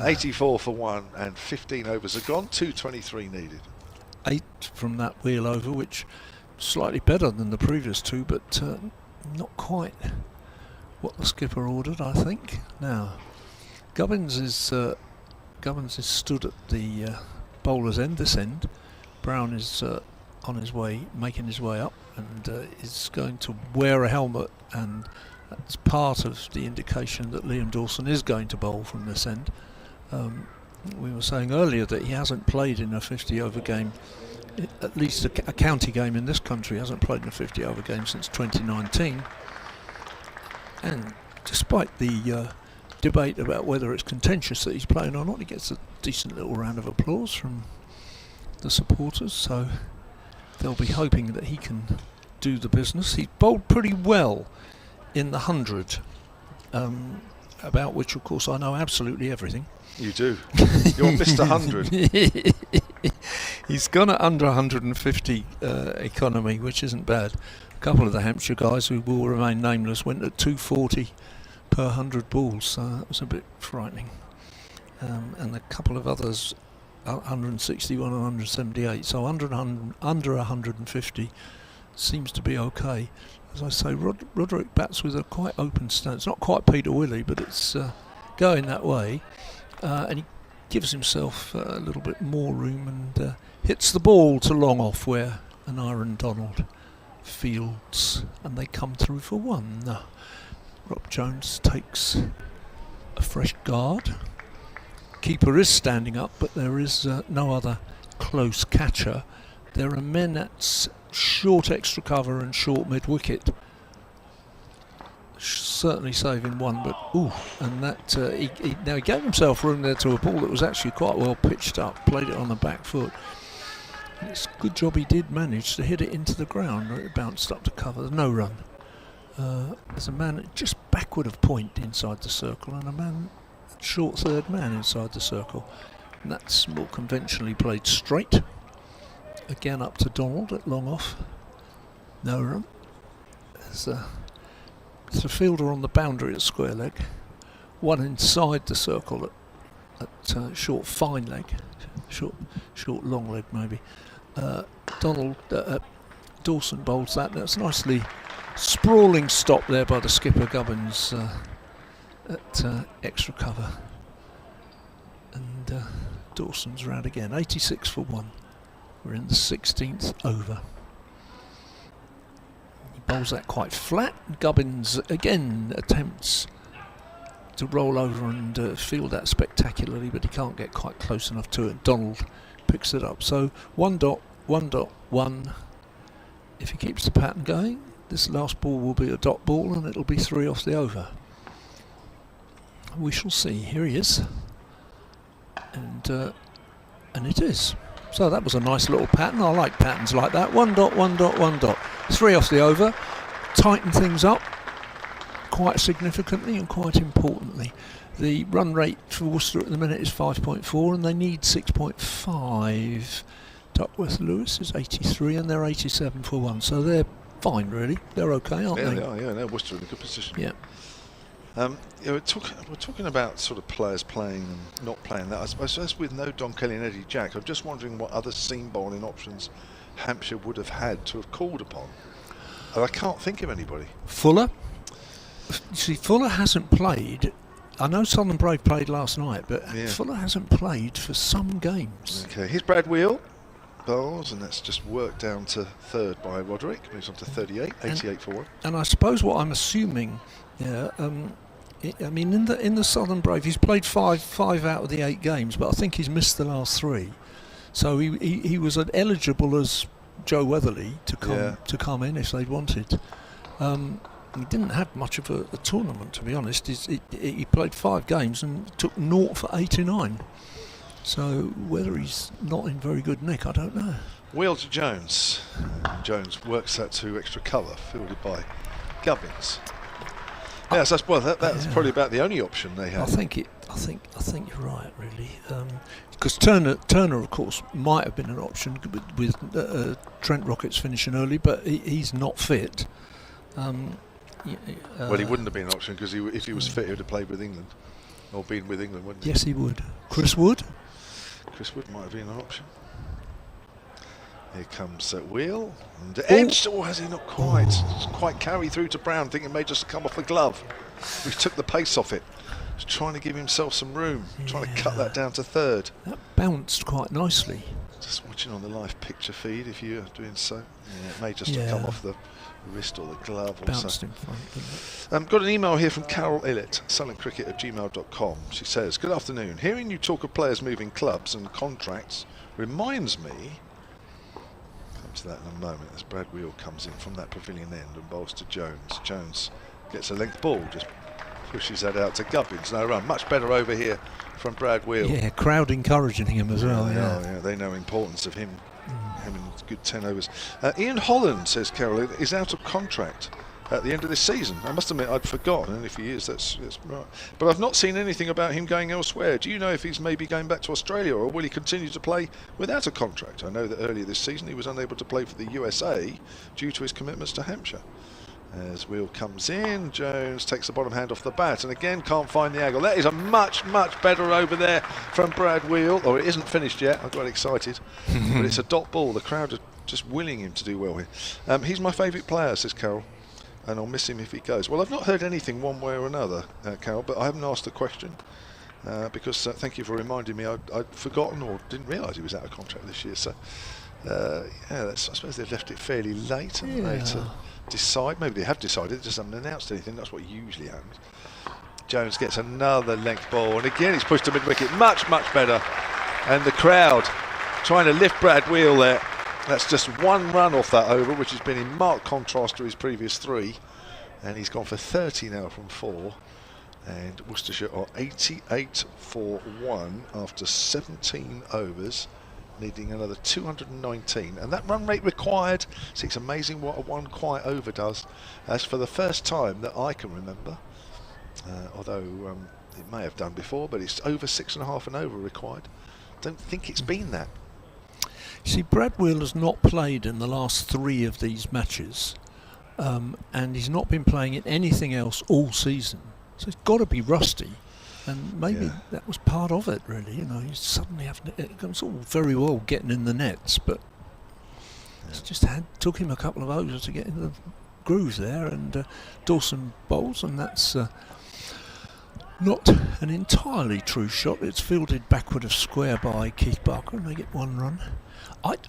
84 for 1 and 15 overs are gone. 2:23 needed. 8 from that wheel over, which slightly better than the previous 2, but not quite what the skipper ordered, I think. Now, Gubbins is stood at the bowler's end, this end. Brown is on his way, making his way up, and is going to wear a helmet, and that's part of the indication that Liam Dawson is going to bowl from this end. We were saying earlier that he hasn't played in a 50-over game, at least a county game in this country, hasn't played in a 50-over game since 2019. And despite the debate about whether it's contentious that he's playing or not, he gets a decent little round of applause from the supporters, so they'll be hoping that he can do the business. He bowled pretty well in the 100, about which of course I know absolutely everything. You do. You're Mr. 100. He's gone at under 150 economy, which isn't bad. A couple of the Hampshire guys, who will remain nameless, went at 240 per 100 balls, so that was a bit frightening. And a couple of others, 161 and 178, so under 150 seems to be okay. As I say, Roderick bats with a quite open stance, not quite Peter Willey, but it's going that way, and he gives himself a little bit more room and hits the ball to long off where an Iron Donald fields, and they come through for 1. Rob Jones takes a fresh guard. Keeper is standing up, but there is no other close catcher. There are men at short extra cover and short mid wicket, certainly saving 1, but and that he gave himself room there to a ball that was actually quite well pitched up, played it on the back foot. It's a good job he did manage to hit it into the ground. It bounced up to cover. There's no run. There's a man just backward of point inside the circle, and a man short third man inside the circle. And that's more conventionally played straight. Again up to Donald at long off. No run. There's a fielder on the boundary at square leg. One inside the circle at short fine leg. Short long leg maybe. Dawson bowls that. That's nicely sprawling stop there by the skipper Gubbins at extra cover. And Dawson's round again. 86 for 1. We're in the 16th over. He bowls that quite flat. Gubbins again attempts to roll over and field that spectacularly, but he can't get quite close enough to it. Donald picks it up. So 1.1.1. If he keeps the pattern going, this last ball will be a dot ball, and it'll be 3 off the over. We shall see. Here he is, and it is. So that was a nice little pattern. I like patterns like that. 1.1.1. 3 off the over. Tighten things up quite significantly and quite importantly. The run rate for Worcester at the minute is 5.4, and they need 6.5. Duckworth Lewis is 83, and they're 87 for 1. So they're fine, really. They're okay, aren't they? They are. Yeah, they're Worcester in a good position. Yeah. We're talking about sort of players playing and not playing. That I suppose with no Don Kelly and Eddie Jack, I'm just wondering what other seam bowling options Hampshire would have had to have called upon. And I can't think of anybody. Fuller. You see, Fuller hasn't played. I know Southern Brave played last night, but Fuller hasn't played for some games. Okay, here's Brad Wheel bowls, and that's just worked down to 3rd by Roderick. Moves on to 38, 88 for 1. And I suppose what I'm assuming, I mean, in the Southern Brave, he's played 5 out of the 8 games, but I think he's missed the last 3. So he was eligible as Joe Weatherly to come in if they'd wanted. He didn't have much of a tournament, to be honest. He played 5 games and took 0 for 89. So whether he's not in very good nick, I don't know. Wheel to Jones. Jones works that to extra cover, fielded by Gubbins. Yes, that's probably about the only option they had. I think you're right, really. Because Turner, of course, might have been an option with Trent Rockets finishing early, but he's not fit. Well, he wouldn't have been an option because if he was fit, he would have played with England, or been with England, wouldn't he? Yes, he would. Chris Wood? Chris Wood might have been an option. Here comes Wheel. And edged. Oh, has he not quite? Just quite carry through to Brown, thinking it may just come off the glove. He took the pace off it. He's trying to give himself some room, trying to cut that down to third. That bounced quite nicely. Just watching on the live picture feed if you're doing so. Yeah, it may just have come off the wrist or the glove. Bounced in front, didn't it? Got an email here from Carol Illett, sullencricket@gmail.com. She says, good afternoon. Hearing you talk of players moving clubs and contracts reminds me, come to that in a moment, as Brad Wheel comes in from that pavilion end and bowls to Jones. Jones gets a length ball, just pushes that out to Gubbins. No run. Much better over here from Brad Wheel. Yeah, crowd encouraging him as well. Yeah, they know importance of him having good 10 overs. Ian Holland, says Carol, is out of contract at the end of this season. I must admit I'd forgotten, and if he is, that's right. But I've not seen anything about him going elsewhere. Do you know if he's maybe going back to Australia, or will he continue to play without a contract? I know that earlier this season he was unable to play for the USA due to his commitments to Hampshire. As Wheel comes in, Jones takes the bottom hand off the bat and again can't find the angle. That is a much better over there from Brad Wheel. Or it isn't finished yet, I got excited. But it's a dot ball. The crowd are just willing him to do well here. He's my favourite player, says Carol, and I'll miss him if he goes. Well, I've not heard anything one way or another, Carol, but I haven't asked the question. Because thank you for reminding me. I'd forgotten or didn't realise he was out of contract this year. So I suppose they've left it fairly late, haven't they, to decide. Maybe they have decided, just haven't announced anything. That's what usually happens. Jones gets another length ball, and again he's pushed to mid-wicket. Much better. And the crowd trying to lift Brad Wheel there. That's just one run off that over, which has been in marked contrast to his previous 3. And he's gone for 30 now from 4. And Worcestershire are 88 for 1 after 17 overs, needing another 219, and that run rate required. See, it's amazing what a one quiet over does. As for the first time that I can remember, although it may have done before, but it's over 6.5 and over required. Don't think it's been that. See, Brad Wheel has not played in the last 3 of these matches, and he's not been playing in anything else all season, so it's got to be rusty. And maybe that was part of it, really. You know, he's suddenly having it's all very well getting in the nets, but it's just took him a couple of overs to get in the groove there. And Dawson bowls, and that's not an entirely true shot. It's fielded backward of square by Keith Barker, and they get 1 run.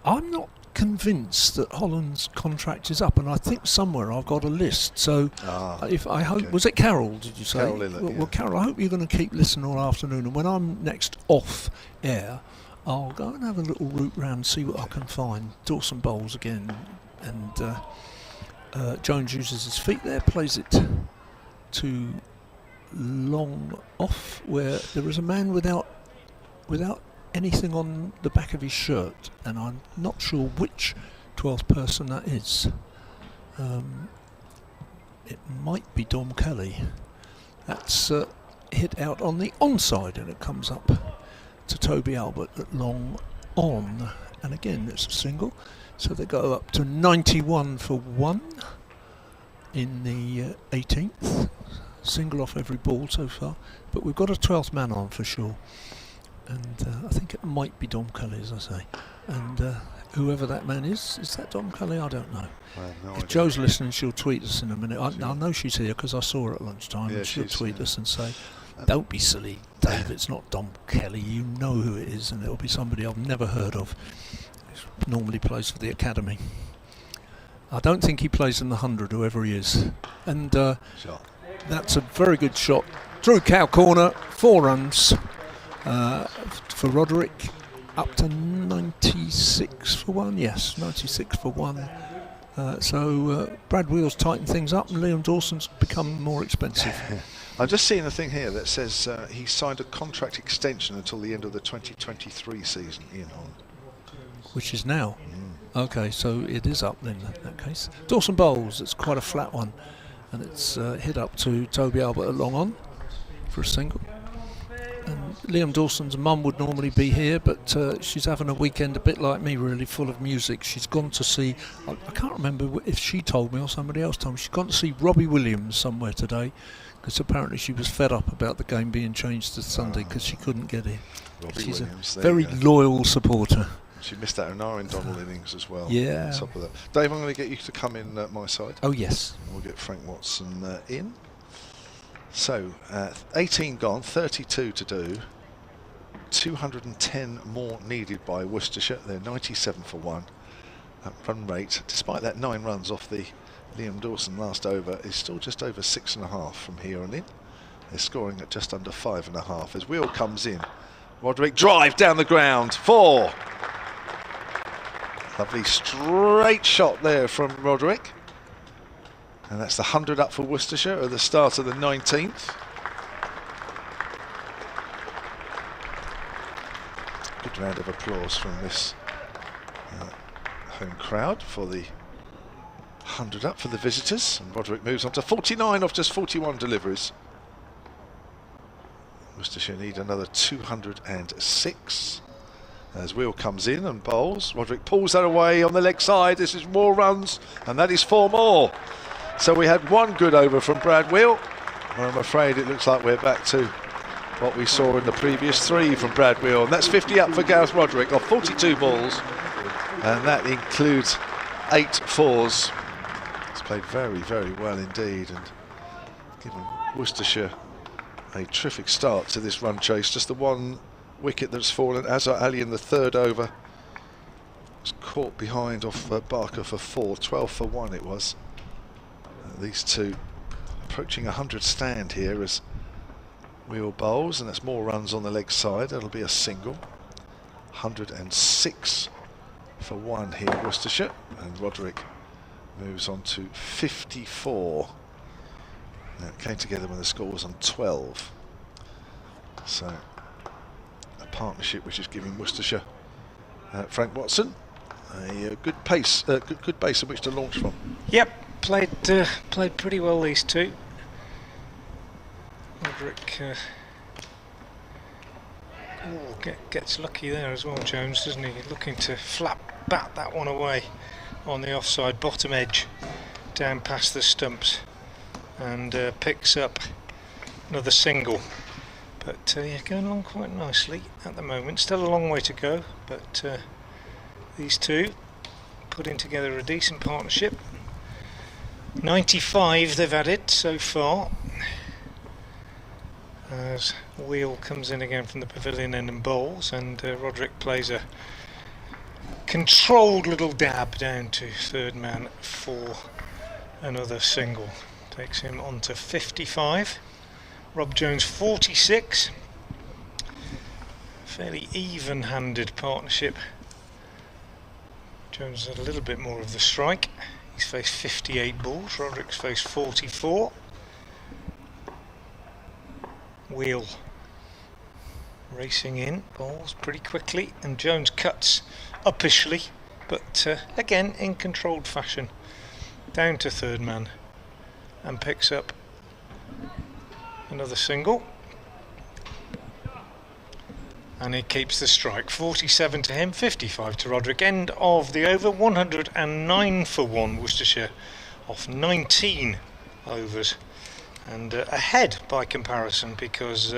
I'm not convinced that Holland's contract is up, and I think somewhere I've got a list. So I hope, was it Carol, did you say? Carol Illett, well, Carol, I hope you're going to keep listening all afternoon, and when I'm next off air, I'll go and have a little route round, see what I can find. Dawson bowls again, and Jones uses his feet there, plays it to long off, where there is a man without anything on the back of his shirt, and I'm not sure which 12th person that is. It might be Dom Kelly. That's hit out on the onside, and it comes up to Toby Albert at long on, and again it's a single, so they go up to 91 for 1 in the 18th. Single off every ball so far, but we've got a 12th man on for sure. And I think it might be Dom Kelly, as I say. And whoever that man is that Dom Kelly? I don't know. If Jo's listening, she'll tweet us in a minute. I know she's here because I saw her at lunchtime. Yeah, and she'll tweet us and say, don't be silly, Dave, it's not Dom Kelly. You know who it is, and it'll be somebody I've never heard of. He normally plays for the academy. I don't think he plays in the 100, whoever he is. And that's a very good shot. Through cow corner, 4 runs. For Roderick, up to 96 for 1. Yes, 96 for 1. So Brad Wheel's tightened things up, and Liam Dawson's become more expensive. I'm just seeing a thing here that says he signed a contract extension until the end of the 2023 season, Ian Holland. Which is now. Okay, so it is up then in that case. Dawson bowls, it's quite a flat one, and it's hit up to Toby Albert at long on for a single. And Liam Dawson's mum would normally be here, but she's having a weekend a bit like me, really, full of music. She's gone to see, I can't remember if she told me or somebody else told me, she's gone to see Robbie Williams somewhere today, because apparently she was fed up about the game being changed to Sunday because she couldn't get in. She's a very loyal supporter. She missed that O'Neill Donald innings as well. Yeah. On top of that. Dave, I'm going to get you to come in my side. Oh, yes. We'll get Frank Watson in. So, 18 gone, 32 to do. 210 more needed by Worcestershire. They're 97 for 1. That run rate, despite that 9 runs off the Liam Dawson last over, is still just over 6.5 from here on in. They're scoring at just under 5.5 as Wheel comes in. Roderick drive down the ground, 4. Lovely straight shot there from Roderick. And that's the 100 up for Worcestershire at the start of the 19th. Good round of applause from this home crowd for the 100 up for the visitors. And Roderick moves on to 49 off just 41 deliveries. Worcestershire need another 206. As Wheel comes in and bowls, Roderick pulls that away on the leg side. This is more runs, and that is 4 more. So we had 1 good over from Brad Wheel. I'm afraid it looks like we're back to what we saw in the previous 3 from Brad Wheel. And that's 50 up for Gareth Roderick off 42 balls. And that includes 8 4s. He's played very, very well indeed. And given Worcestershire a terrific start to this run chase. Just the 1 wicket that's fallen. Azhar Ali in the 3rd over was caught behind off Barker for 4. 12 for 1 it was. These two approaching 100 stand here as Wheel bowls, and that's more runs on the leg side. That'll be a single. 106 for 1 here, Worcestershire, and Roderick moves on to 54. Now it came together when the score was on 12. So a partnership which is giving Worcestershire Frank Watson a good pace, good base on which to launch from. Yep, played pretty well, these two. Roderick gets lucky there as well, Jones, doesn't he? Looking to bat that one away on the offside bottom edge, down past the stumps, and picks up another single. But yeah, going along quite nicely at the moment. Still a long way to go, but these two putting together a decent partnership. 95 they've added so far. As Wheel comes in again from the pavilion end and bowls, and Roderick plays a controlled little dab down to 3rd man for another single. Takes him on to 55. Rob Jones 46. Fairly even-handed partnership. Jones had a little bit more of the strike. He's faced 58 balls. Roderick's faced 44. Wheel racing in, bowls pretty quickly, and Jones cuts uppishly, but again in controlled fashion, down to 3rd man, and picks up another single, and he keeps the strike. 47 to him, 55 to Roderick. End of the over. 109 for 1 Worcestershire off 19 overs, and ahead by comparison, because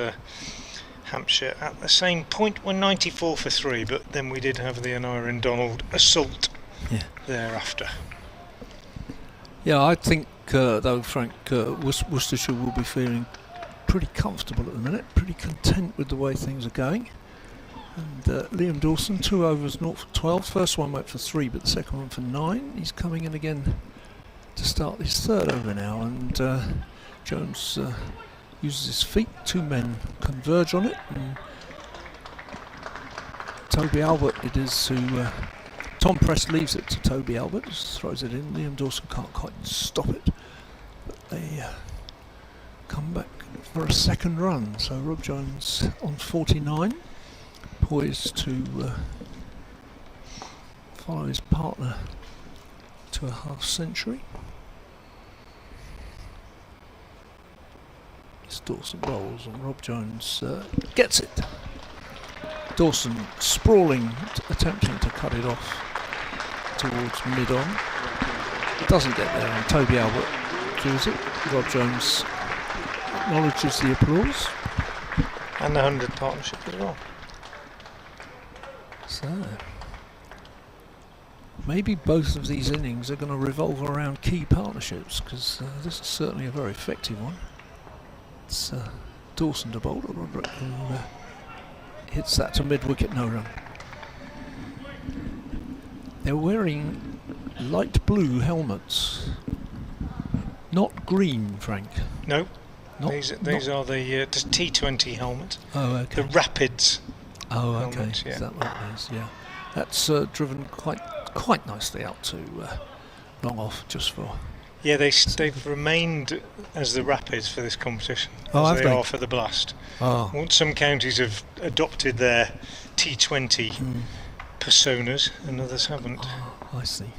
Hampshire at the same point were 94 for 3, but then we did have the O'Neill Donald assault thereafter. Yeah, I think though, Frank, Worcestershire will be feeling pretty comfortable at the minute, pretty content with the way things are going. And Liam Dawson, 2 overs, 0 for 12. First one went for 3, but the second one for 9. He's coming in again to start his 3rd over now, and Jones uses his feet. 2 men converge on it, and Toby Albert it is who Tom Prest leaves it to Toby Albert, just throws it in. Liam Dawson can't quite stop it, but they come back for a 2nd run. So Rob Jones on 49, poised to follow his partner to a half century. Dawson bowls, and Rob Jones gets it. Dawson sprawling, attempting to cut it off towards mid-on. Doesn't get there, and Toby Albert does it. Rob Jones acknowledges the applause. And the 100 partnership as well. So, maybe both of these innings are going to revolve around key partnerships, because this is certainly a very effective one. It's Dawson to bowl, who hits that to mid-wicket, no run. They're wearing light blue helmets, not green, Frank. No, these are the T20 helmets. Oh, okay. The Rapids. Oh, okay. Helmets, yeah. Is that what it is? Yeah. That's driven quite nicely out to long off, just for. Yeah, they've remained as the Rapids for this competition. Oh, as have they? are for the Blast. Oh. Once some counties have adopted their T20 personas, and others haven't. Oh, I see.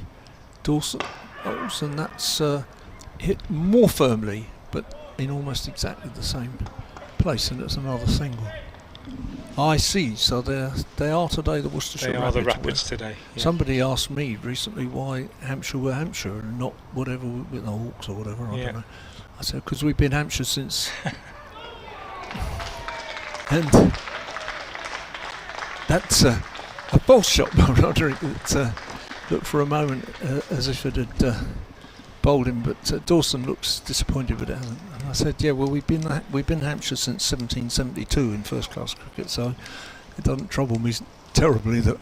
Dawson, that's hit more firmly, but in almost exactly the same place, and it's another single. I see. So they are today the Worcestershire Rapids. They are the Rapids today. Yeah. Somebody asked me recently why Hampshire were Hampshire and not whatever with the Hawks or whatever. I don't know. I said because we've been Hampshire since. And that's a false shot by Roderick that looked for a moment as if it had bowled him, but Dawson looks disappointed, but it hasn't. And I said, yeah, well, we've been Hampshire since 1772 in first-class cricket, so it doesn't trouble me terribly that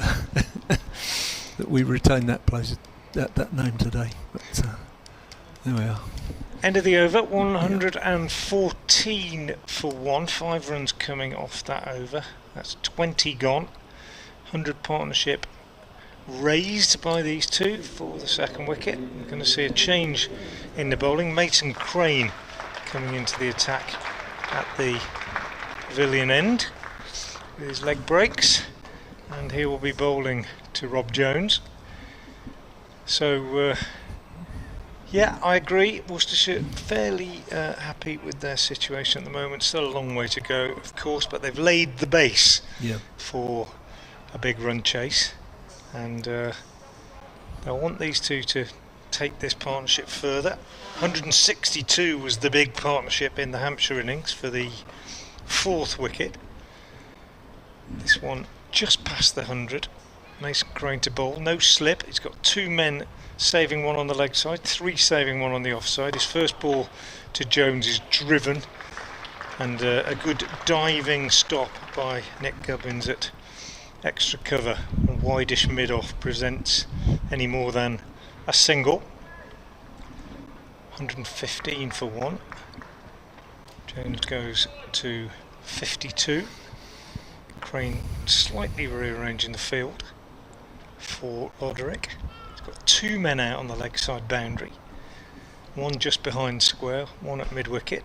that we retain that place, that name today. But there we are. End of the over, 114 for 1. 5 runs coming off that over. That's 20 gone. 100 partnership raised by these two for the second wicket. We're going to see a change in the bowling. Mason Crane coming into the attack at the pavilion end with his leg breaks, and he will be bowling to Rob Jones. So yeah, I agree. Worcestershire fairly happy with their situation at the moment. Still a long way to go, of course, but they've laid the base for a big run chase, and they'll want these two to take this partnership further. 162 was the big partnership in the Hampshire innings for the fourth wicket. This one just past the 100. Mason Crane to bowl, no slip. He's got 2 men saving one on the leg side, 3 saving one on the offside. His first ball to Jones is driven, and a good diving stop by Nick Gubbins at extra cover. A wideish mid-off presents any more than a single. 115 for 1. Jones goes to 52. Crane slightly rearranging the field for Roderick. He's got 2 men out on the leg side boundary, 1 just behind square, 1 at mid wicket,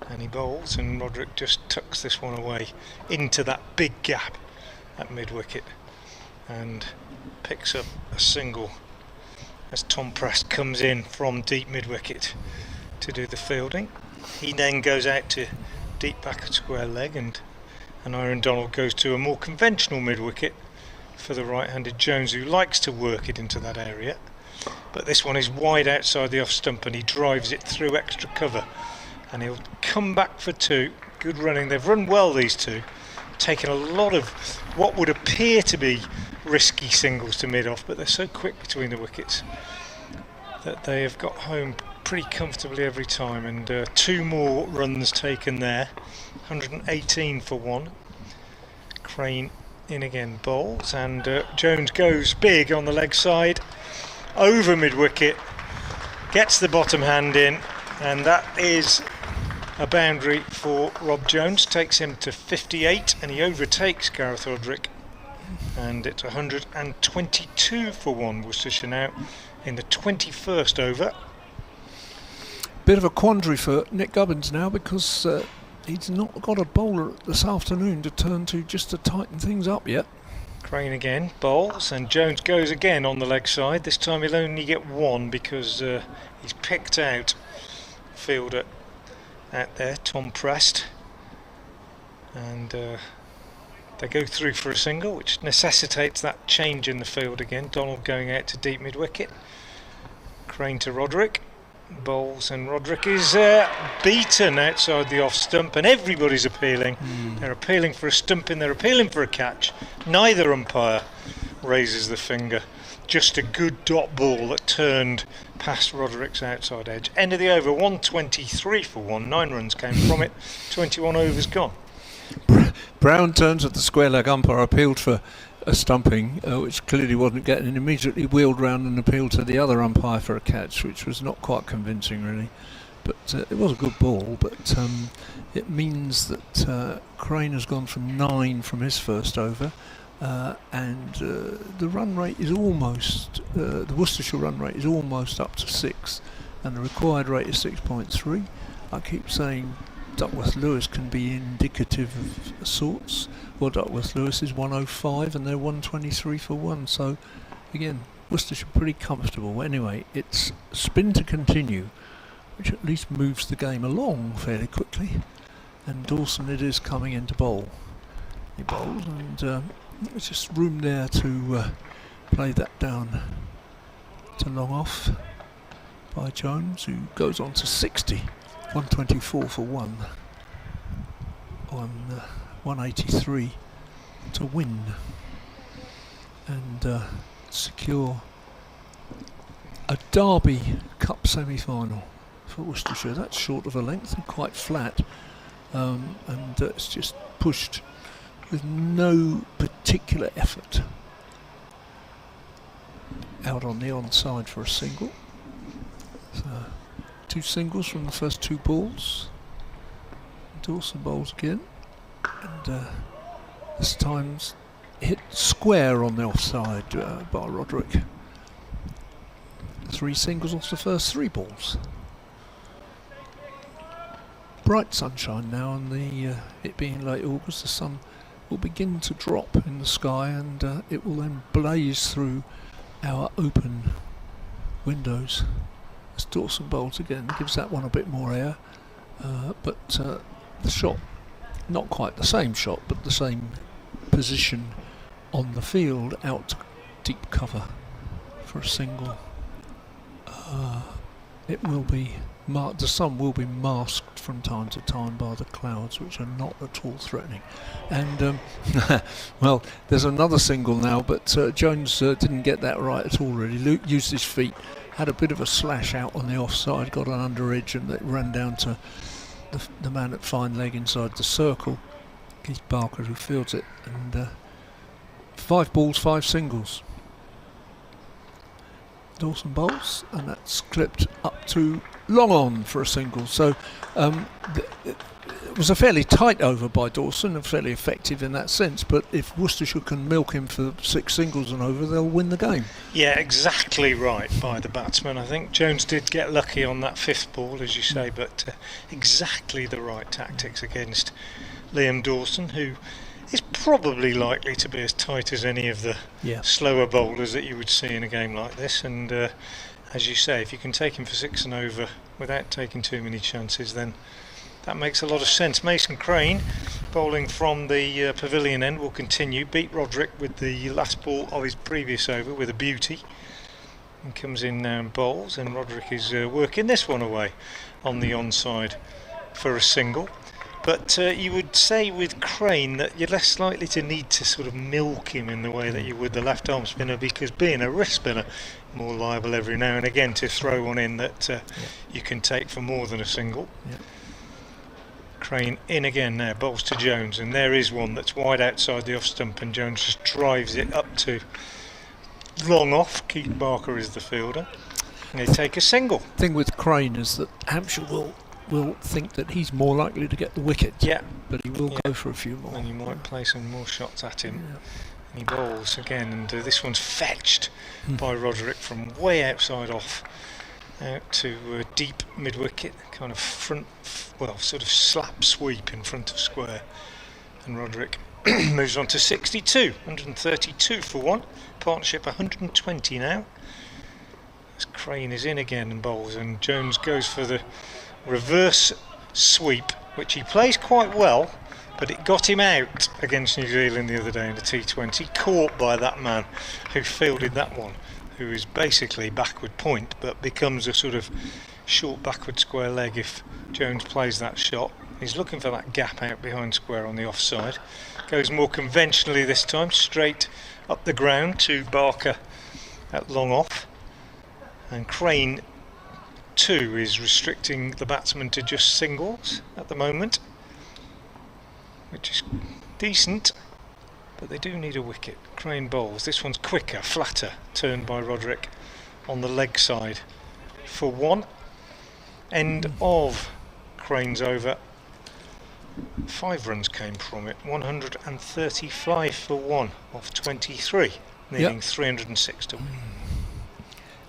and he bowls, and Roderick just tucks this one away into that big gap at mid wicket and picks up a single as Tom Prest comes in from deep mid wicket to do the fielding. He then goes out to deep back at square leg, and Aaron Donald goes to a more conventional mid wicket for the right-handed Jones, who likes to work it into that area, but this one is wide outside the off stump and he drives it through extra cover, and he'll come back for 2. Good running. They've run well, these two, taken a lot of what would appear to be risky singles to mid-off, but they're so quick between the wickets that they have got home pretty comfortably every time, and 2 more runs taken there. 118 for 1. Crane in again, bowls, and Jones goes big on the leg side over mid wicket, gets the bottom hand in, and that is a boundary for Rob Jones. Takes him to 58, and he overtakes Gareth Roderick, and it's 122 for 1. Worcestershire now in the 21st over. Bit of a quandary for Nick Gubbins now, because he's not got a bowler this afternoon to turn to just to tighten things up yet. Crane again, bowls, and Jones goes again on the leg side. This time he'll only get 1 because he's picked out fielder out there, Tom Prest, and they go through for a single, which necessitates that change in the field again. Donald going out to deep mid wicket. Crane to Roderick. Bowls, and Roderick is beaten outside the off stump, and everybody's appealing. They're appealing for a stumping, they're appealing for a catch. Neither umpire raises the finger. just a good dot ball that turned past Roderick's outside edge. End of the over, 123 for 1. 9 runs came from it, 21 overs gone. Brown turns at the square leg umpire, appealed for a stumping, which clearly wasn't getting, and immediately wheeled round and appealed to the other umpire for a catch, which was not quite convincing really. But it was a good ball, but it means that Crane has gone from 9 from his first over, and the run rate is almost, the Worcestershire run rate is almost up to 6, and the required rate is 6.3. I keep saying Duckworth Lewis can be indicative of sorts. Well, Duckworth Lewis is 105 and they're 123 for 1, so again, Worcestershire pretty comfortable. Anyway, it's spin to continue, which at least moves the game along fairly quickly, and Dawson it is coming into bowl. He bowls, and there's just room there to play that down to long off by Jones, who goes on to 60. 124 for 1 on 183 to win and secure a Derby Cup semi-final for Worcestershire. That's short of a length and quite flat, and it's just pushed with no particular effort out on the onside for a single. So 2 singles from the first 2 balls. Dawson bowls again, and this time's hit square on the offside by Roderick. 3 singles off the first 3 balls. Bright sunshine now, and it being late August, the sun will begin to drop in the sky, and it will then blaze through our open windows. As Dawson bowls again, gives that one a bit more air, but the shot, not quite the same shot, but the same position on the field, out to deep cover for a single. It will be the sun will be masked from time to time by the clouds, which are not at all threatening. And well, there's another single now, but Jones didn't get that right at all really. Luke used his feet, had a bit of a slash out on the offside, got an under edge, and it ran down to the man at fine leg inside the circle, Keith Barker, who fields it. And 5 balls, 5 singles. Dawson bowls, and that's clipped up to long on for a single. So it was a fairly tight over by Dawson, and fairly effective in that sense, but if Worcestershire can milk him for 6 singles and over, they'll win the game. Yeah, exactly right by the batsman. I think Jones did get lucky on that 5th ball, as you say, but exactly the right tactics against Liam Dawson, who is probably likely to be as tight as any of the slower bowlers that you would see in a game like this. And as you say, if you can take him for 6 and over without taking too many chances, then that makes a lot of sense. Mason Crane, bowling from the pavilion end, will continue. Beat Roderick with the last ball of his previous over with a beauty. And comes in now and bowls, and Roderick is working this one away on the onside for a single. But you would say with Crane that you're less likely to need to sort of milk him in the way that you would the left arm spinner, because being a wrist spinner, more liable every now and again to throw one in that you can take for more than a single. Yeah. Crane in again now, bowls to Jones, and there is one that's wide outside the off stump, and Jones just drives it up to long off. Keith Barker is the fielder, and they take a single. The thing with Crane is that Hampshire will think that he's more likely to get the wicket, but he will go for a few more, and you might play some more shots at him. And he bowls again, and this one's fetched by Roderick from way outside off out to deep mid-wicket, kind of front, well, sort of slap sweep in front of square, and Roderick moves on to 62, 132 for 1, partnership 120 now, as Crane is in again and bowls, and Jones goes for the reverse sweep, which he plays quite well, but it got him out against New Zealand the other day in the T20, caught by that man who fielded that one, who is basically backward point, but becomes a sort of short backward square leg if Jones plays that shot. He's looking for that gap out behind square on the offside. Goes more conventionally this time, straight up the ground to Barker at long off, and Crane 2 is restricting the batsman to just singles at the moment, which is decent, but they do need a wicket. Crane bowls. This one's quicker, flatter, turned by Roderick on the leg side for 1. End of Crane's over. 5 runs came from it, 135 for 1 off 23, needing 306 to win.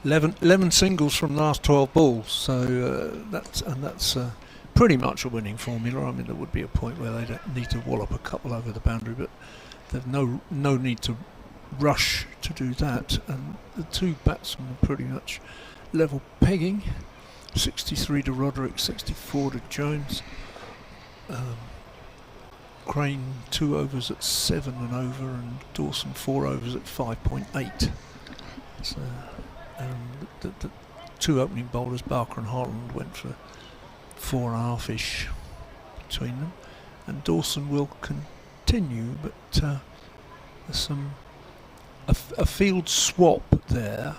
11 singles from the last 12 balls, so that's pretty much a winning formula. I mean, there would be a point where they don't need to wallop a couple over the boundary, but there's no need to rush to do that. And the two batsmen are pretty much level pegging. 63 to Roderick, 64 to Jones. Crane 2 overs at 7 and over, and Dawson 4 overs at 5.8. So the two opening bowlers, Barker and Holland, went for 4.5-ish between them, and Dawson will continue, but there's a field swap there,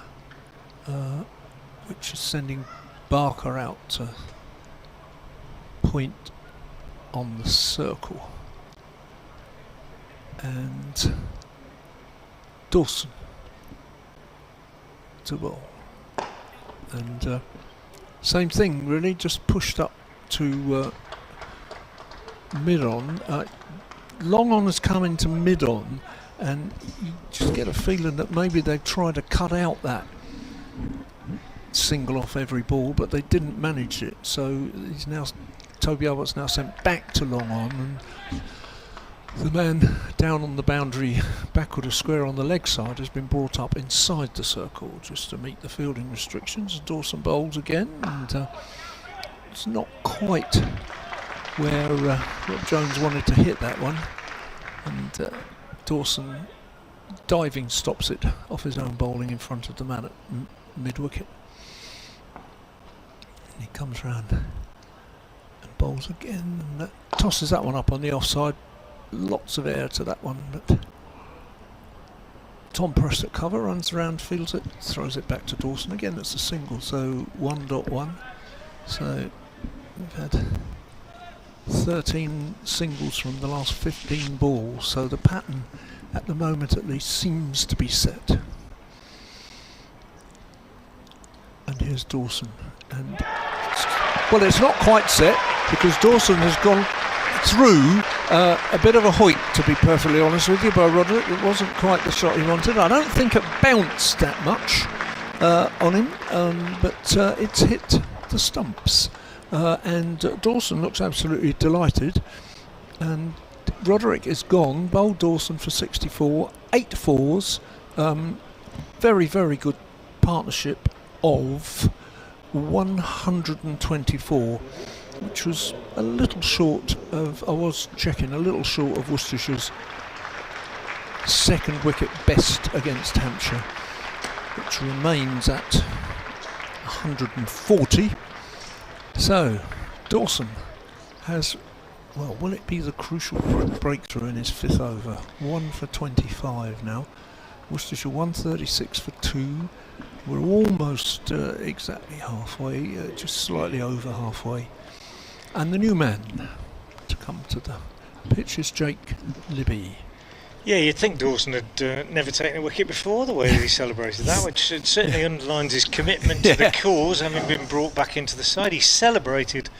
which is sending Barker out to point on the circle, and Dawson to bowl, and same thing really, just pushed up to mid-on. Long on has come into mid-on, and you just get a feeling that maybe they've tried to cut out that single off every ball, but they didn't manage it, so Toby Albert's now sent back to long on, and the man down on the boundary backward of square on the leg side has been brought up inside the circle just to meet the fielding restrictions. Dawson bowls again, and it's not quite where Rob Jones wanted to hit that one, and Dawson diving stops it off his own bowling in front of the man at mid-wicket. And he comes round and bowls again, and that tosses that one up on the offside. Lots of air to that one, but Tom Prest at cover, runs around, fields it, throws it back to Dawson. Again, it's a single, so 1.1. So we've had 13 singles from the last 15 balls, so the pattern at the moment at least seems to be set. And here's Dawson, and well, it's not quite set, because Dawson has gone through a bit of a hoik, to be perfectly honest with you, by Roderick. It wasn't quite the shot he wanted. I don't think it bounced that much on him, but it's hit the stumps, and Dawson looks absolutely delighted, and Roderick is gone. Bowled Dawson for 64, 8 fours, very, very good partnership of 124, which was a little short of, I was checking, a little short of Worcestershire's second wicket best against Hampshire, which remains at 140. So Dawson has, well, will it be the crucial breakthrough in his 5th over? 1 for 25 now. Worcestershire 136 for 2. We're almost exactly halfway, just slightly over halfway. And the new man to come to the pitch is Jake Libby. Yeah, you'd think Dawson had never taken a wicket before, the way he celebrated that, which certainly underlines his commitment to the cause, having been brought back into the side. He celebrated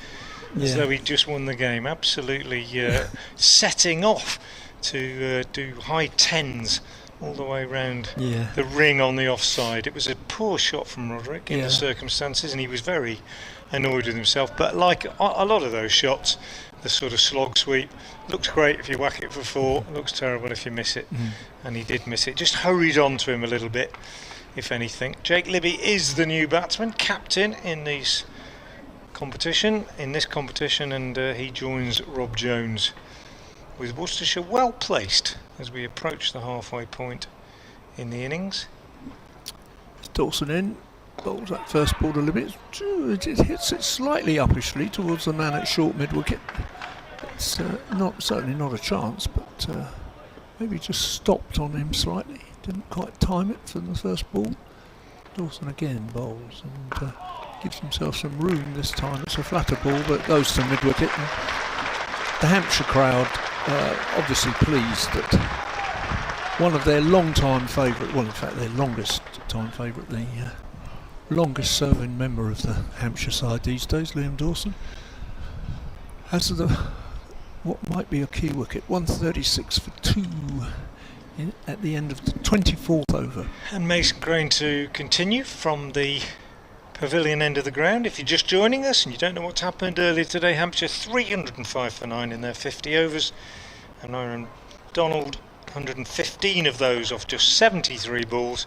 as though he'd just won the game, absolutely setting off to do high tens all the way round the ring on the offside. It was a poor shot from Roderick in the circumstances, and he was very annoyed with himself. But like a lot of those shots, the sort of slog sweep looks great if you whack it for 4, looks terrible if you miss it, and he did miss it. Just hurried on to him a little bit, if anything. Jake Libby is the new batsman, captain in this competition, and he joins Rob Jones, with Worcestershire well placed as we approach the halfway point in the innings. Dawson in, bowls that first ball to Libby. It hits it slightly uppishly towards the man at short mid-wicket. It's certainly not a chance, but maybe just stopped on him slightly. Didn't quite time it for the first ball. Dawson again bowls and gives himself some room this time. It's a flatter ball but goes to mid-wicket. The Hampshire crowd obviously pleased that one of their long-time favourite, well in fact their longest time favourite, the longest serving member of the Hampshire side these days, Liam Dawson, has what might be a key wicket, 136 for 2 at the end of the 24th over. And Mason Crane to continue from the pavilion end of the ground. If you're just joining us and you don't know what's happened earlier today, Hampshire 305 for 9 in their 50 overs, and Aaron Donald 115 of those off just 73 balls.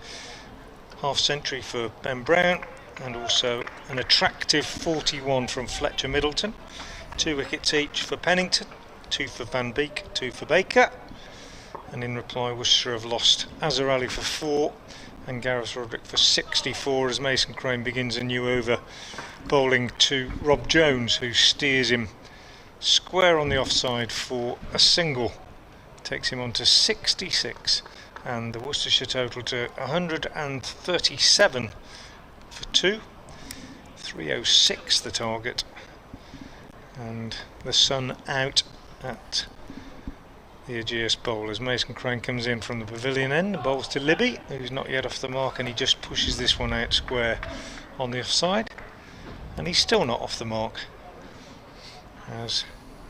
Half century for Ben Brown, and also an attractive 41 from Fletcher Middleton. 2 wickets each for Pennington, 2 for Van Beek, 2 for Baker. And in reply, Worcestershire have lost Azhar Ali for 4 and Gareth Roderick for 64 as Mason Crane begins a new over, bowling to Rob Jones, who steers him square on the offside for a single. Takes him on to 66, and the Worcestershire total to 137 for 2. 306 the target, and the sun out at the Aegeus Bowl as Mason Crane comes in from the pavilion end. Bowls to Libby, who's not yet off the mark, and he just pushes this one out square on the offside, and he's still not off the mark as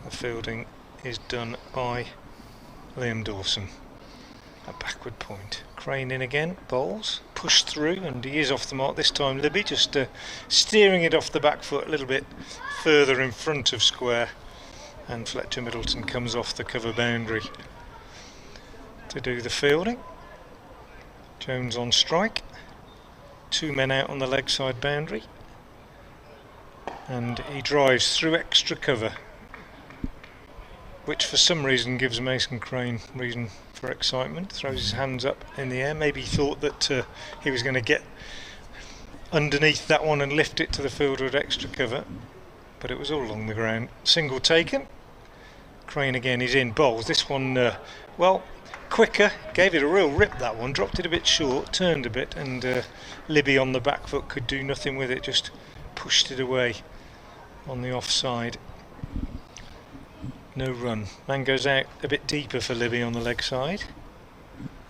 the fielding is done by Liam Dawson. A backward point. Crane in again, bowls, pushed through, and he is off the mark this time. Libby just steering it off the back foot a little bit further in front of square, and Fletcher Middleton comes off the cover boundary to do the fielding. Jones on strike, 2 men out on the leg side boundary, and he drives through extra cover, which for some reason gives Mason Crane reason for excitement. Throws his hands up in the air. Maybe he thought that he was going to get underneath that one and lift it to the fielder at extra cover, but it was all along the ground. Single taken. Crane again is in, bowls. This one, well, quicker, gave it a real rip, that one, dropped it a bit short, turned a bit, and Libby on the back foot could do nothing with it, just pushed it away on the offside. No run. Man goes out a bit deeper for Libby on the leg side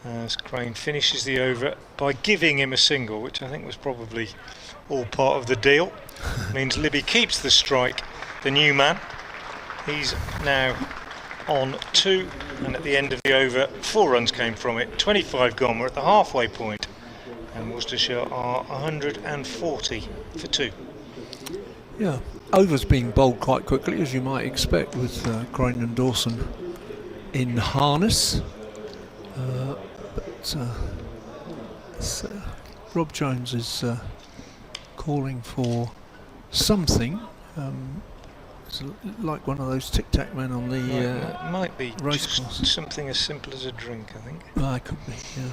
as Crane finishes the over by giving him a single, which I think was probably all part of the deal. Means Libby keeps the strike, the new man. He's now on 2, and at the end of the over 4 runs came from it. 25 gone, we're at the halfway point, and Worcestershire are 140 for 2. Yeah, overs being bowled quite quickly, as you might expect, with Crane and Dawson in harness. Rob Jones is calling for something. It's like one of those tic-tac men on the might be race course. Something as simple as a drink, I think. It could be, yeah.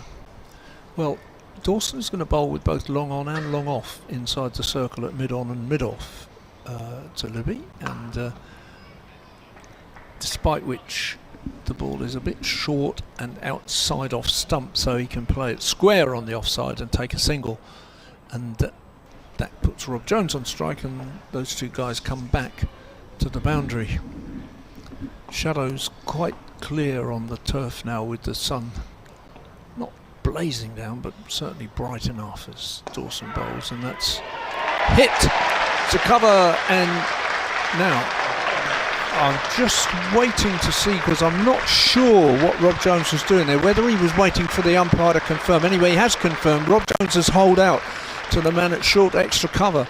Well, Dawson's going to bowl with both long on and long off inside the circle at mid-on and mid-off to Libby, and despite which the ball is a bit short and outside off stump, so he can play it square on the offside and take a single, and that puts Rob Jones on strike, and those two guys come back to the boundary. Shadows quite clear on the turf now, with the sun not blazing down but certainly bright enough as Dawson bowls, and that's hit to cover. And now I'm just waiting to see, because I'm not sure what Rob Jones was doing there, whether he was waiting for the umpire to confirm. Anyway, he has confirmed. Rob Jones has holed out to the man at short extra cover,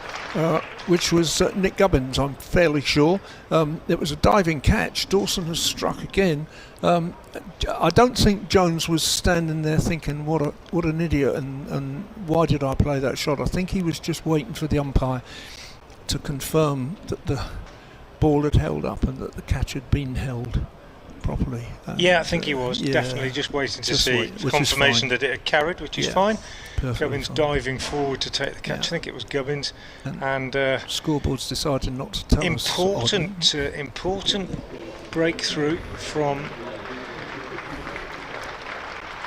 which was Nick Gubbins, I'm fairly sure. It was a diving catch. Dawson has struck again. I don't think Jones was standing there thinking, what an idiot, and why did I play that shot? I think he was just waiting for the umpire to confirm that the ball had held up and that the catch had been held properly. Yeah, I think he was definitely just waiting to see confirmation that it had carried, which is fine. Gubbins fine. Diving forward to take the catch. I think it was Gubbins, and scoreboard's decided not to tell us. Important breakthrough from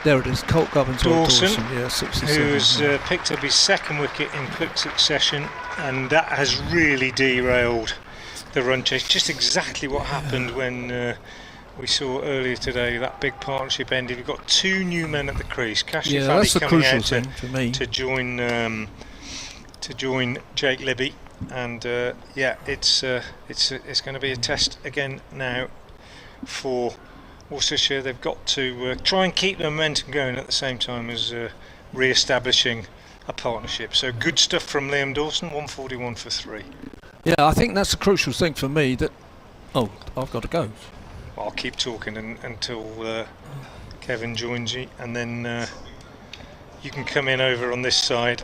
There it is, Colt Gubbins Dawson, yeah, 67. who's picked up his second wicket in quick succession, and that has really derailed the run chase. Just exactly what happened when we saw earlier today that big partnership ended. We've got 2 new men at the crease. Kashif Ali that's the coming crucial out thing for me. to join Jake Libby, and it's going to be a test again now for Worcestershire. They've got to try and keep the momentum going at the same time as re-establishing a partnership. So good stuff from Liam Dawson, 141 for 3. Yeah, I think that's the crucial thing for me. That I've got to go. I'll keep talking until Kevin joins you, and then you can come in over on this side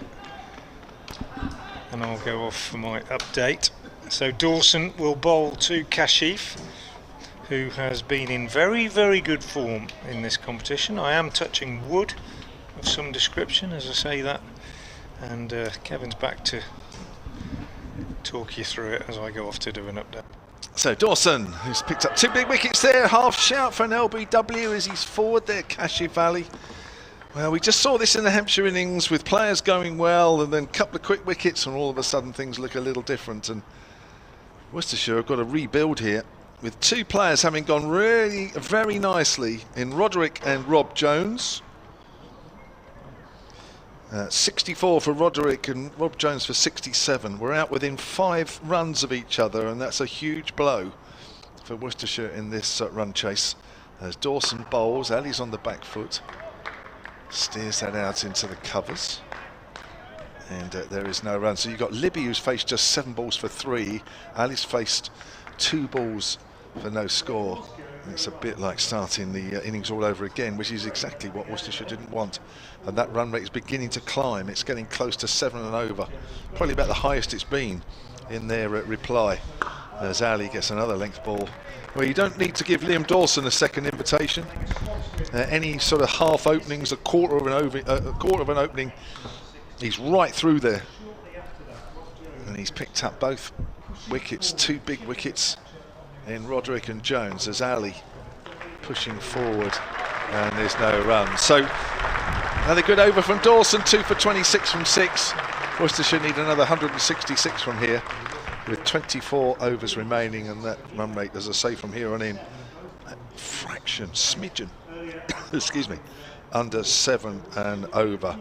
and I'll go off for my update. So Dawson will bowl to Kashif, who has been in very, very good form in this competition. I am touching wood of some description as I say that, and Kevin's back to talk you through it as I go off to do an update. So Dawson, who's picked up 2 big wickets there, half shout for an LBW as he's forward there, Kashif Valley. Well, we just saw this in the Hampshire innings with players going well and then a couple of quick wickets, and all of a sudden things look a little different, and Worcestershire have got to rebuild here with 2 players having gone really very nicely in Roderick and Rob Jones. 64 for Roderick and Rob Jones for 67. We're out within 5 runs of each other, and that's a huge blow for Worcestershire in this run chase. As Dawson bowls, Ali's on the back foot, steers that out into the covers, and there is no run. So you've got Libby, who's faced just 7 balls for 3. Ali's faced 2 balls for no score. It's a bit like starting the innings all over again, which is exactly what Worcestershire didn't want. And that run rate is beginning to climb. It's getting close to 7 and over, probably about the highest it's been in their reply. As Ali gets another length ball. Well, you don't need to give Liam Dawson a second invitation. Any sort of half openings, a quarter of an opening, he's right through there. And he's picked up both wickets, 2 big wickets in Roderick and Jones, as Ali pushing forward, and there's no run. So another good over from Dawson, 2 for 26 from 6. Worcestershire need another 166 from here with 24 overs remaining, and that run rate, as I say, from here on in, smidgen excuse me, under 7 and over.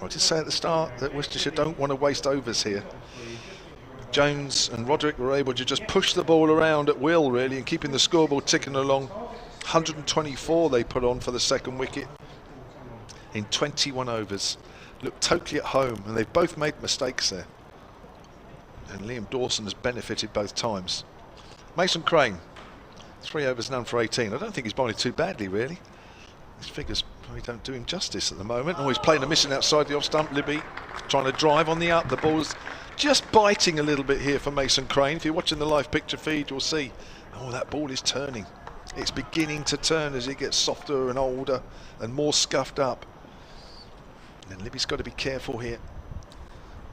I did say at the start that Worcestershire don't want to waste overs here. Jones and Roderick were able to just push the ball around at will, really, and keeping the scoreboard ticking along. 124 they put on for the second wicket in 21 overs. Looked totally at home, and they've both made mistakes there. And Liam Dawson has benefited both times. Mason Crane, 3 overs, none for 18. I don't think he's bowling too badly, really. His figures probably don't do him justice at the moment. Oh, he's playing a missing outside the off stump. Libby trying to drive on the up. The ball's just biting a little bit here for Mason Crane. If you're watching the live picture feed, you'll see, oh, that ball is turning. It's beginning to turn as it gets softer and older and more scuffed up. And Libby's got to be careful here.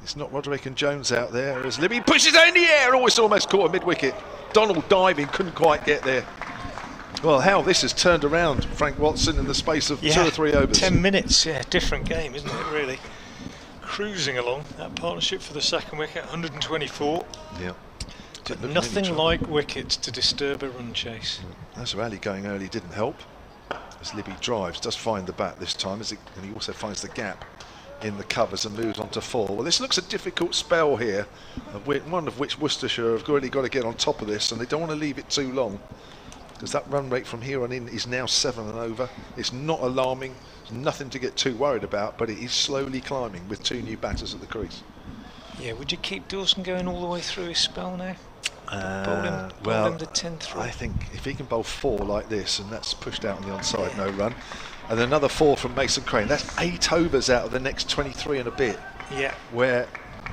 It's not Roderick and Jones out there as Libby pushes it in the air. Oh, it's almost caught a mid-wicket. Donald diving, couldn't quite get there. Well, how this has turned around, Frank Watson, in the space of 2 or 3 overs. 10 minutes, different game, isn't it, really? Cruising along, that partnership for the second wicket, 124. Yeah. But nothing like wickets to disturb a run chase. That's where Ali going early didn't help. As Libby drives, does find the bat this time, and he also finds the gap in the covers and moves on to 4. Well, this looks a difficult spell here, one of which Worcestershire have really got to get on top of this, and they don't want to leave it too long, because that run rate from here on in is now 7 and over. It's not alarming, there's nothing to get too worried about, but it is slowly climbing with 2 new batters at the crease. Yeah, would you keep Dawson going all the way through his spell now? Bowl him to 10-3. I think if he can bowl 4 like this, and that's pushed out on the onside, no run, and another 4 from Mason Crane, that's 8 overs out of the next 23 and a bit. Yeah. Where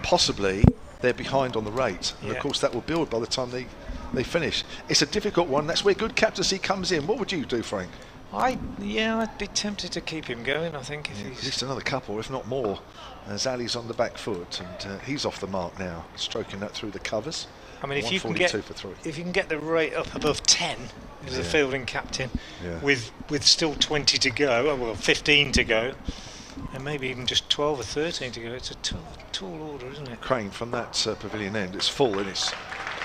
possibly they're behind on the rate, and of course that will build by the time they finish. It's a difficult one. That's where good captaincy comes in. What would you do, Frank? Yeah, I'd be tempted to keep him going. I think if he's at least another couple, if not more, as Ali's on the back foot, and he's off the mark now, stroking that through the covers. I mean, if you can get the rate up above 10 as a fielding captain, with still 20 to go, well 15 to go, and maybe even just 12 or 13 to go, it's a tall order, isn't it? Crane from that pavilion end, it's full and it's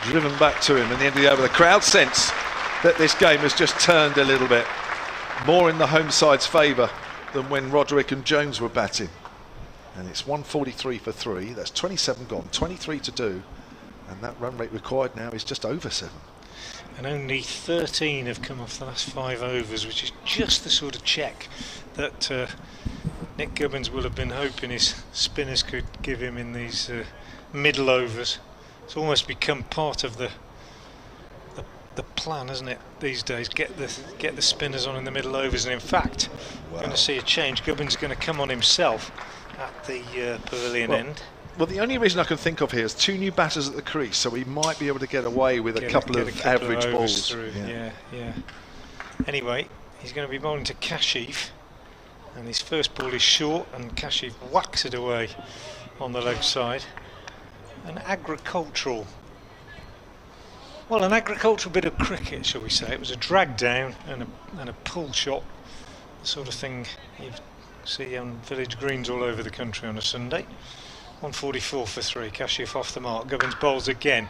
driven back to him, and the end of the over. The crowd sense that this game has just turned a little bit more in the home side's favour than when Roderick and Jones were batting. And it's 143 for 3, that's 27 gone, 23 to do, and that run rate required now is just over 7. And only 13 have come off the last 5 overs, which is just the sort of check that Nick Gubbins will have been hoping his spinners could give him in these middle overs. It's almost become part of the plan, isn't it, these days? Get the spinners on in the middle overs, and in fact, we're going to see a change. Gubbins is going to come on himself at the pavilion end. Well, the only reason I can think of here is 2 new batters at the crease, so he might be able to get away with a couple of average balls. Through. Yeah. Anyway, he's going to be bowling to Kashif, and his first ball is short, and Kashif whacks it away on the leg side. An agricultural bit of cricket, shall we say. It was a drag down and a pull shot, the sort of thing you see on village greens all over the country on a Sunday. 144 for 3, Kashif off the mark. Gubbins bowls again,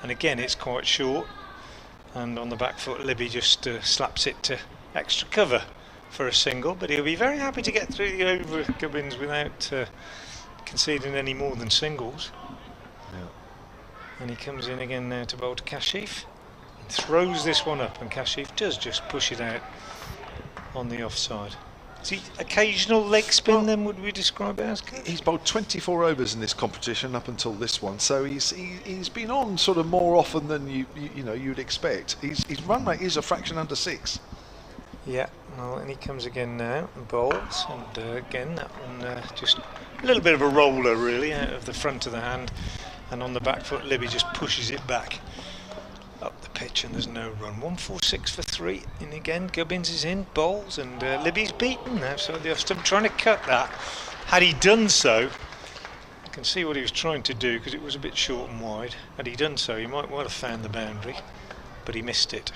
and again it's quite short, and on the back foot Libby just slaps it to extra cover for a single, but he'll be very happy to get through the over Gubbins without conceding any more than singles. And he comes in again now to bowl to Kashif, and throws this one up, and Kashif does just push it out on the offside. Is he occasional leg spin then, would we describe it as? He's bowled 24 overs in this competition up until this one, so he's been on sort of more often than you'd expect. His run rate is a fraction under 6. Yeah, well, and he comes again now and bowls, and again that one just a little bit of a roller really out of the front of the hand. And on the back foot, Libby just pushes it back up the pitch, and there's no run. 146 for 3, and again Gubbins is in, bowls, and Libby's beaten now, so the off stump trying to cut that. Had he done so, I can see what he was trying to do, because it was a bit short and wide. Had he done so, he might well have found the boundary, but he missed it,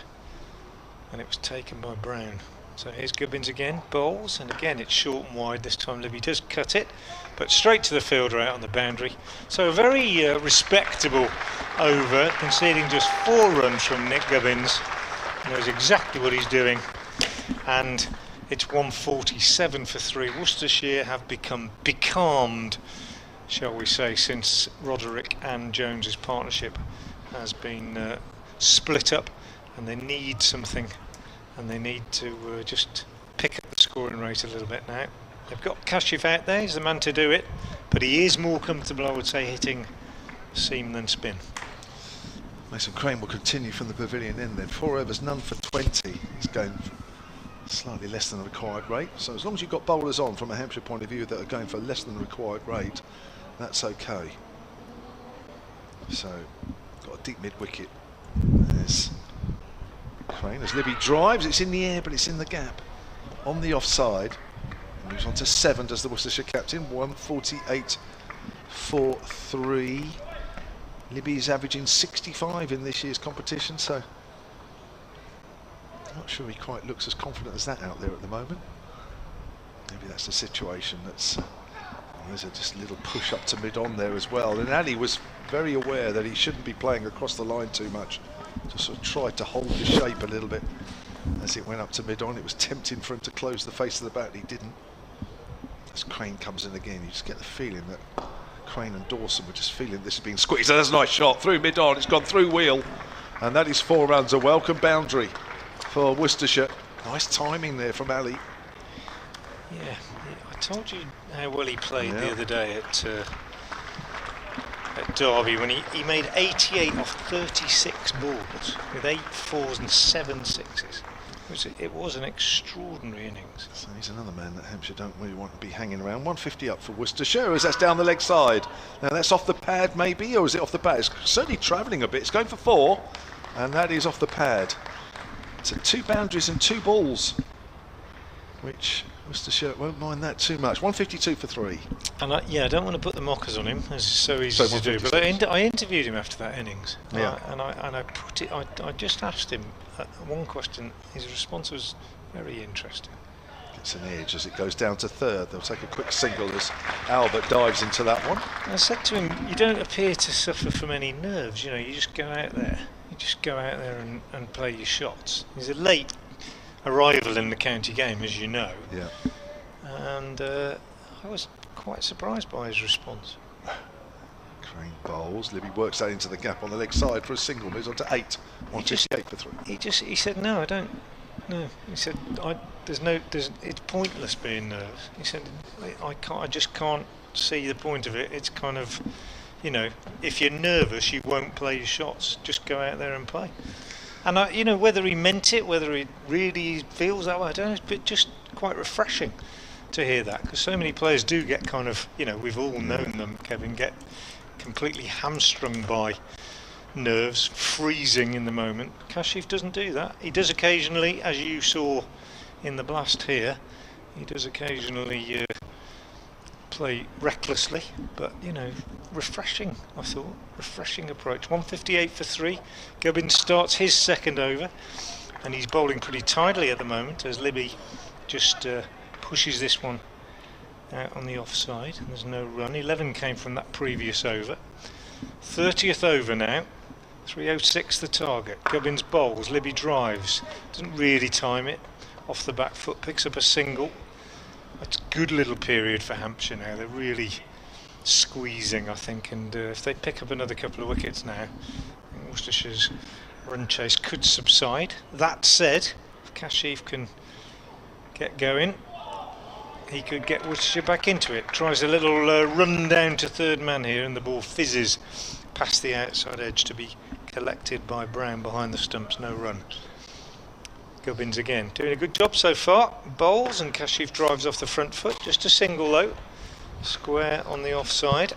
and it was taken by Brown. So here's Gubbins again, bowls, and again it's short and wide. This time Libby does cut it, but straight to the fielder out on the boundary. So a very respectable over, conceding just 4 runs from Nick Gubbins. He knows exactly what he's doing, and it's 147 for 3. Worcestershire have become becalmed, shall we say, since Roderick and Jones's partnership has been split up, and they need something. And they need to just pick up the scoring rate a little bit now. They've got Kashif out there, he's the man to do it, but he is more comfortable, I would say, hitting seam than spin. Mason Crane will continue from the pavilion end then. 4 overs, none for 20. He's going slightly less than the required rate. So as long as you've got bowlers on from a Hampshire point of view that are going for less than the required rate, that's okay. So, got a deep mid-wicket. There's Crane as Libby drives, it's in the air but it's in the gap on the offside. Moves on to 7, does the Worcestershire captain. 148 for 3. Libby's averaging 65 in this year's competition, so I'm not sure he quite looks as confident as that out there at the moment. Maybe that's the situation. That's there's just a little push up to mid-on there as well, and Ali was very aware that he shouldn't be playing across the line too much. Just sort of tried to hold the shape a little bit as it went up to mid-on. It was tempting for him to close the face of the bat, he didn't. As Crane comes in again, you just get the feeling that Crane and Dawson were just feeling this is being squeezed. That's a nice shot through mid-on, it's gone through wheel, and that is 4 runs, a welcome boundary for Worcestershire. Nice timing there from Ali. Yeah, I told you how well he played the other day at Derby when he made 88 off 36 balls with 8 4s and 7 6s. It was an extraordinary innings. So he's another man that Hampshire don't really want to be hanging around. 150 up for Worcestershire as that's down the leg side. Now that's off the pad maybe, or is it off the pad? It's certainly travelling a bit. It's going for 4, and that is off the pad. So 2 boundaries and 2 balls which Worcestershire won't mind that too much. 152 for 3. And I don't want to put the mockers on him, as it's so easy to do. But I interviewed him after that innings, I just asked him one question. His response was very interesting. Gets an edge as it goes down to third. They'll take a quick single as Albert dives into that one. I said to him, "You don't appear to suffer from any nerves. You know, you just go out there. You just go out there and play your shots." He's a late arrival in the county game, as you know. Yeah. And I was quite surprised by his response. Crane bowls. Libby works that into the gap on the leg side for a single. Moves on to 8. 158 for 3. He said, "No, I don't." No, he said, it's pointless being nervous. He said, I just can't see the point of it. It's kind of, you know, if you're nervous, you won't play your shots. Just go out there and play. And whether he meant it, whether he really feels that way, I don't know. But just quite refreshing to hear that, because so many players do get kind of, we've all known them, Kevin, get completely hamstrung by nerves, freezing in the moment. Kashif doesn't do that. He does occasionally, as you saw in the blast here, he does occasionally play recklessly, but refreshing. I thought refreshing approach. 158 for 3. Gubbins starts his second over, and he's bowling pretty tidily at the moment as Libby just pushes this one out on the offside, and there's no run. 11 came from that previous over. 30th over now. 306 the target. Gubbins bowls, Libby drives, doesn't really time it, off the back foot, picks up a single. It's a good little period for Hampshire now. They're really squeezing, I think, and if they pick up another couple of wickets now, I think Worcestershire's run chase could subside. That said, if Kashif can get going, he could get Worcestershire back into it. Tries a little run down to third man here, and the ball fizzes past the outside edge to be collected by Brown behind the stumps. No run. Gubbins again doing a good job so far. Bowls, and Kashif drives off the front foot. Just a single though. Square on the offside.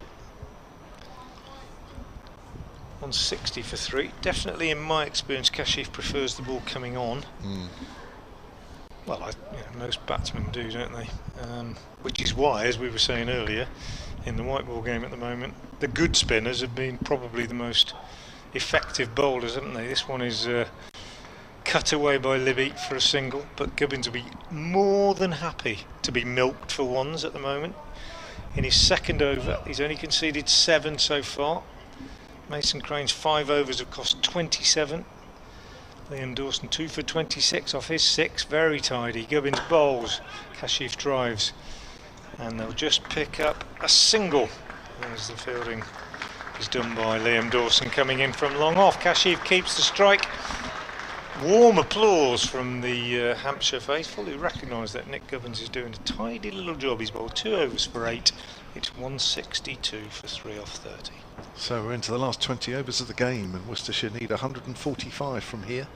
160 for 3. Definitely, in my experience, Kashif prefers the ball coming on. Well, most batsmen do, don't they? Which is why, as we were saying earlier, in the white ball game at the moment, the good spinners have been probably the most effective bowlers, haven't they? This one is cut away by Libby for a single, but Gubbins will be more than happy to be milked for ones at the moment. In his second over, he's only conceded 7 so far. Mason Crane's 5 overs have cost 27. Liam Dawson 2 for 26 off his 6, very tidy. Gubbins bowls, Kashif drives, and they'll just pick up a single as the fielding is done by Liam Dawson coming in from long off. Kashif keeps the strike. Warm applause from the Hampshire faithful, who recognise that Nick Gubbins is doing a tidy little job. He's bowled 2 overs for 8. It's 162 for 3 off 30. So we're into the last 20 overs of the game, and Worcestershire need 145 from here,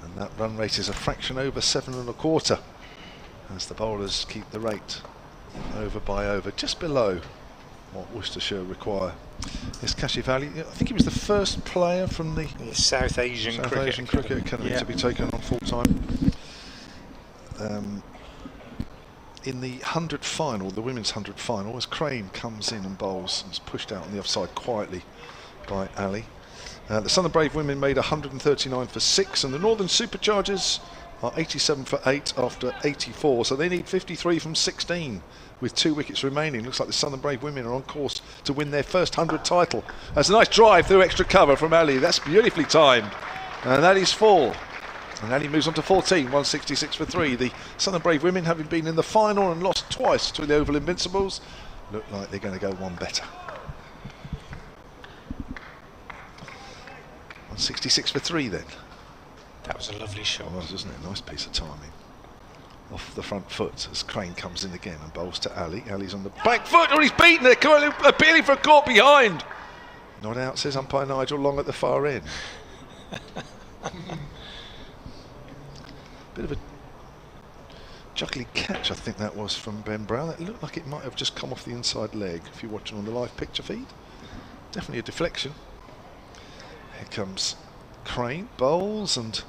and that run rate is a fraction over 7 1/4 as the bowlers keep the rate over by over, just below what Worcestershire require. This Kashif Ali, I think he was the first player from the South Asian Cricket Academy to be taken on full time. In the 100 final, the women's 100 final, as Crane comes in and bowls and is pushed out on the offside quietly by Ali. The Southern Brave women made 139 for 6, and the Northern Superchargers are 87 for 8 after 84, so they need 53 from 16 with 2 wickets remaining. Looks like the Southern Brave women are on course to win their first 100 title. That's a nice drive through extra cover from Ali. That's beautifully timed, and that is 4. And Ali moves on to 14, 166 for 3. The Southern Brave women, having been in the final and lost twice to the Oval Invincibles, look like they're going to go one better. 166 for 3 then. That was a lovely shot. It was, wasn't it? A nice piece of timing. Off the front foot as Crane comes in again and bowls to Ali. Ali's on the back foot, or he's beaten it, appealing for a caught behind. Not out, says umpire Nigel Long at the far end. Bit of a juggly catch, I think that was, from Ben Brown. It looked like it might have just come off the inside leg if you're watching on the live picture feed. Definitely a deflection. Here comes Crane, bowls, and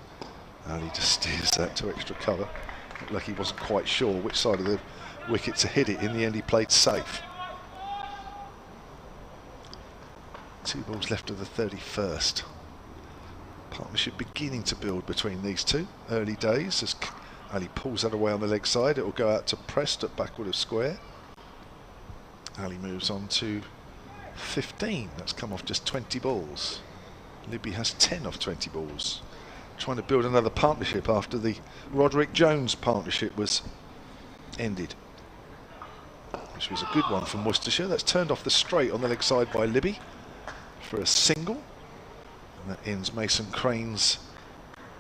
Ali just steers that to extra cover. Looked like he wasn't quite sure which side of the wicket to hit it. In the end, he played safe. 2 balls left of the 31st. Partnership beginning to build between these two. Early days as Ali pulls that away on the leg side. It will go out to Prest at backward of square. Ali moves on to 15. That's come off just 20 balls. Libby has 10 off 20 balls. Trying to build another partnership after the Roderick Jones partnership was ended, which was a good one from Worcestershire. That's turned off the straight on the leg side by Libby for a single, and that ends Mason Crane's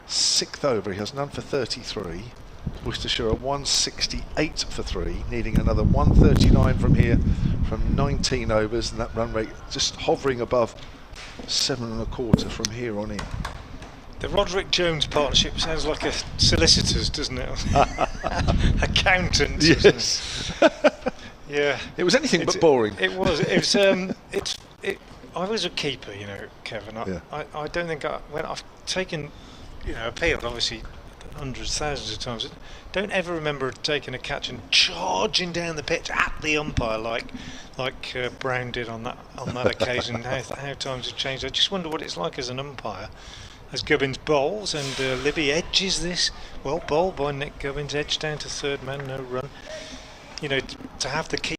6th over. He has none for 33. Worcestershire are 168 for 3, needing another 139 from here from 19 overs, and that run rate just hovering above 7.25 from here on in. The Roderick Jones partnership sounds like a solicitor's, doesn't it? Accountant. Yes. Yeah. It was anything but boring. It was. I was a keeper, you know, Kevin. I don't think when I've taken, appealed obviously hundreds, thousands of times. Don't ever remember taking a catch and charging down the pitch at the umpire like Brown did on that occasion. How times have changed. I just wonder what it's like as an umpire. As Gubbins bowls and Libby edges this. Well bowled by Nick Gubbins, edged down to third man, no run. To have the key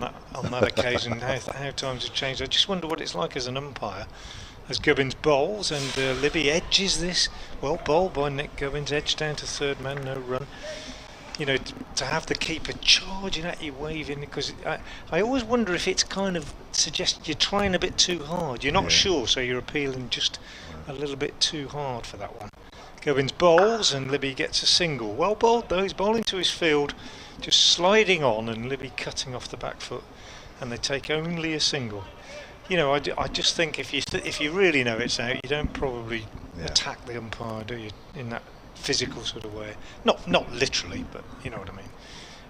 on that occasion. How times have changed. I just wonder what it's like as an umpire. As Gubbins bowls and Libby edges this. Well bowled by Nick Gubbins, edged down to third man, no run. To have the keeper charging at you, waving, because I always wonder if it's kind of suggests you're trying a bit too hard. You're not sure, so you're appealing just a little bit too hard for that one. Gubbins bowls and Libby gets a single. Well bowled though, he's bowling to his field, just sliding on, and Libby cutting off the back foot, and they take only a single. I just think if you really know it's out, you don't probably attack the umpire, do you, in that physical sort of way? Not literally, but you know what I mean.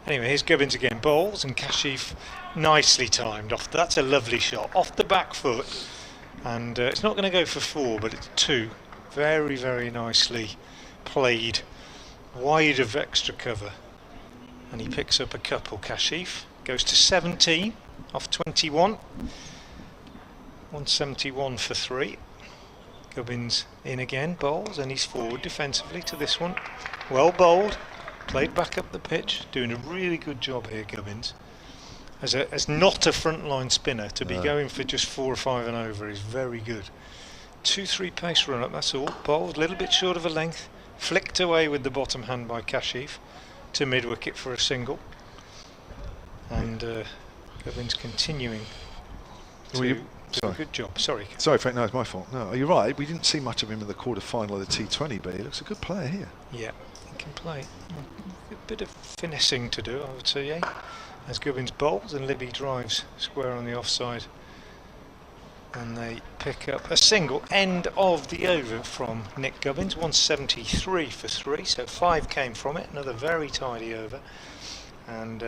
Anyway, here's Gubbins again, bowls, and Kashif nicely timed off. That's a lovely shot off the back foot, and it's not going to go for 4, but it's 2. Very, very nicely played, wide of extra cover, and he picks up a couple. Kashif goes to 17 off 21. 171 for 3. Gubbins in again, bowls, and he's forward defensively to this one. Well bowled, played back up the pitch, doing a really good job here, Gubbins. As not a frontline spinner, to be going for just 4 or 5 and over is very good. 2-3 pace run up, that's all. Bowled, a little bit short of a length, flicked away with the bottom hand by Kashif to mid wicket for a single. And Gubbins continuing to do a good job. Sorry, Frank, no, it's my fault. No, you're right, we didn't see much of him in the quarter-final of the T20, but he looks a good player here. Yeah, he can play. A bit of finessing to do, I would say, as Gubbins bowls and Libby drives square on the offside, and they pick up a single. End of the over from Nick Gubbins. 173 for 3, so 5 came from it. Another very tidy over, and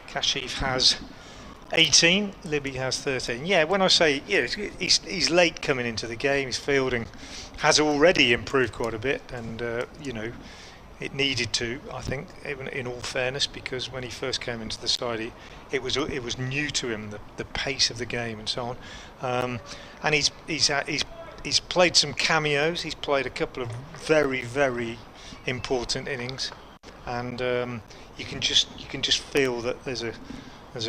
Kashif has 18, Libby has 13. Yeah, when I say he's late coming into the game, his fielding has already improved quite a bit, and it needed to, I think, even in all fairness, because when he first came into the side, it was new to him, the pace of the game and so on. And he's played some cameos. He's played a couple of very, very important innings, and you can just feel that there's a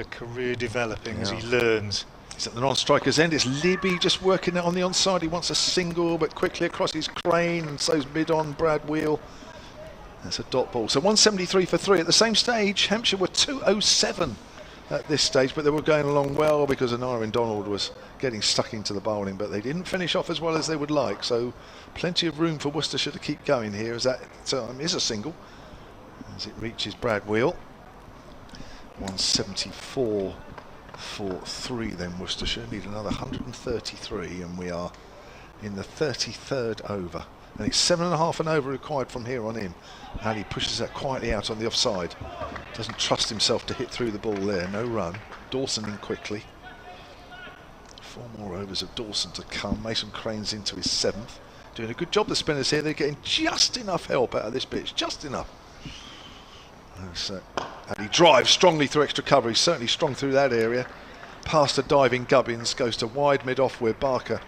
career developing as he learns. He's at the non-striker's end. It's Libby just working it on the onside. He wants a single, but quickly across his Crane, and so's mid-on Brad Wheel. That's a dot ball. So 173 for 3. At the same stage, Hampshire were 207 at this stage, but they were going along well because Anarin Donald was getting stuck into the bowling, but they didn't finish off as well as they would like. So plenty of room for Worcestershire to keep going here, as that is a single as it reaches Brad Wheel. 174 for 3 then. Worcestershire need another 133, and we are in the 33rd over, and it's 7.5 and over required from here on in. And he pushes that quietly out on the offside, doesn't trust himself to hit through the ball there. No run. Dawson in quickly. 4 more overs of Dawson to come. Mason Crane's into his 7th, doing a good job, the spinners here. They're getting just enough help out of this pitch, just enough. And he drives strongly through extra cover. He's certainly strong through that area. Past a diving Gubbins, goes to wide mid-off where Barker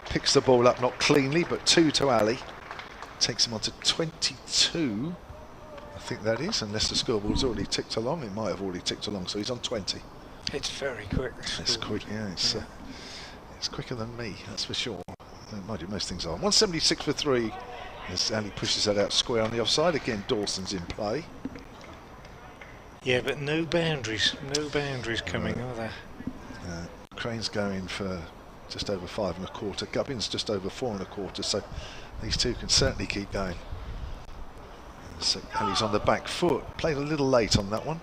picks the ball up, not cleanly, but 2 to Ali. Takes him on to 22, I think that is, unless the scoreboard's already ticked along. It might have already ticked along, so he's on 20. It's very quick. It's quick, yeah. It's quicker than me, that's for sure. Mind you, most things are. 176 for 3 as Ali pushes that out square on the offside. Again, Dawson's in play. Yeah, but no boundaries coming, are there? Crane's going for just over 5 1/4. Gubbins just over 4 1/4. So these two can certainly keep going. So Ali's on the back foot. Played a little late on that one.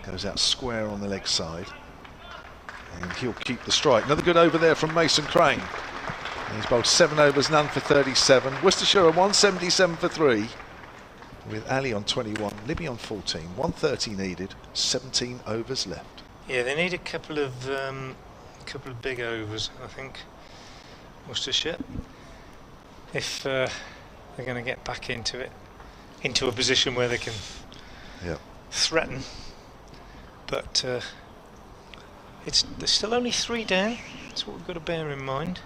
Goes out square on the leg side. And he'll keep the strike. Another good over there from Mason Crane. And he's bowled 7 overs, none for 37. Worcestershire are 177 for 3. With Ali on 21, Libby on 14. 130 needed, 17 overs left. Yeah, they need a couple of big overs, I think, Worcestershire, if they're going to get back into it, into a position where they can threaten. But there's still only 3 down. That's what we've got to bear in mind.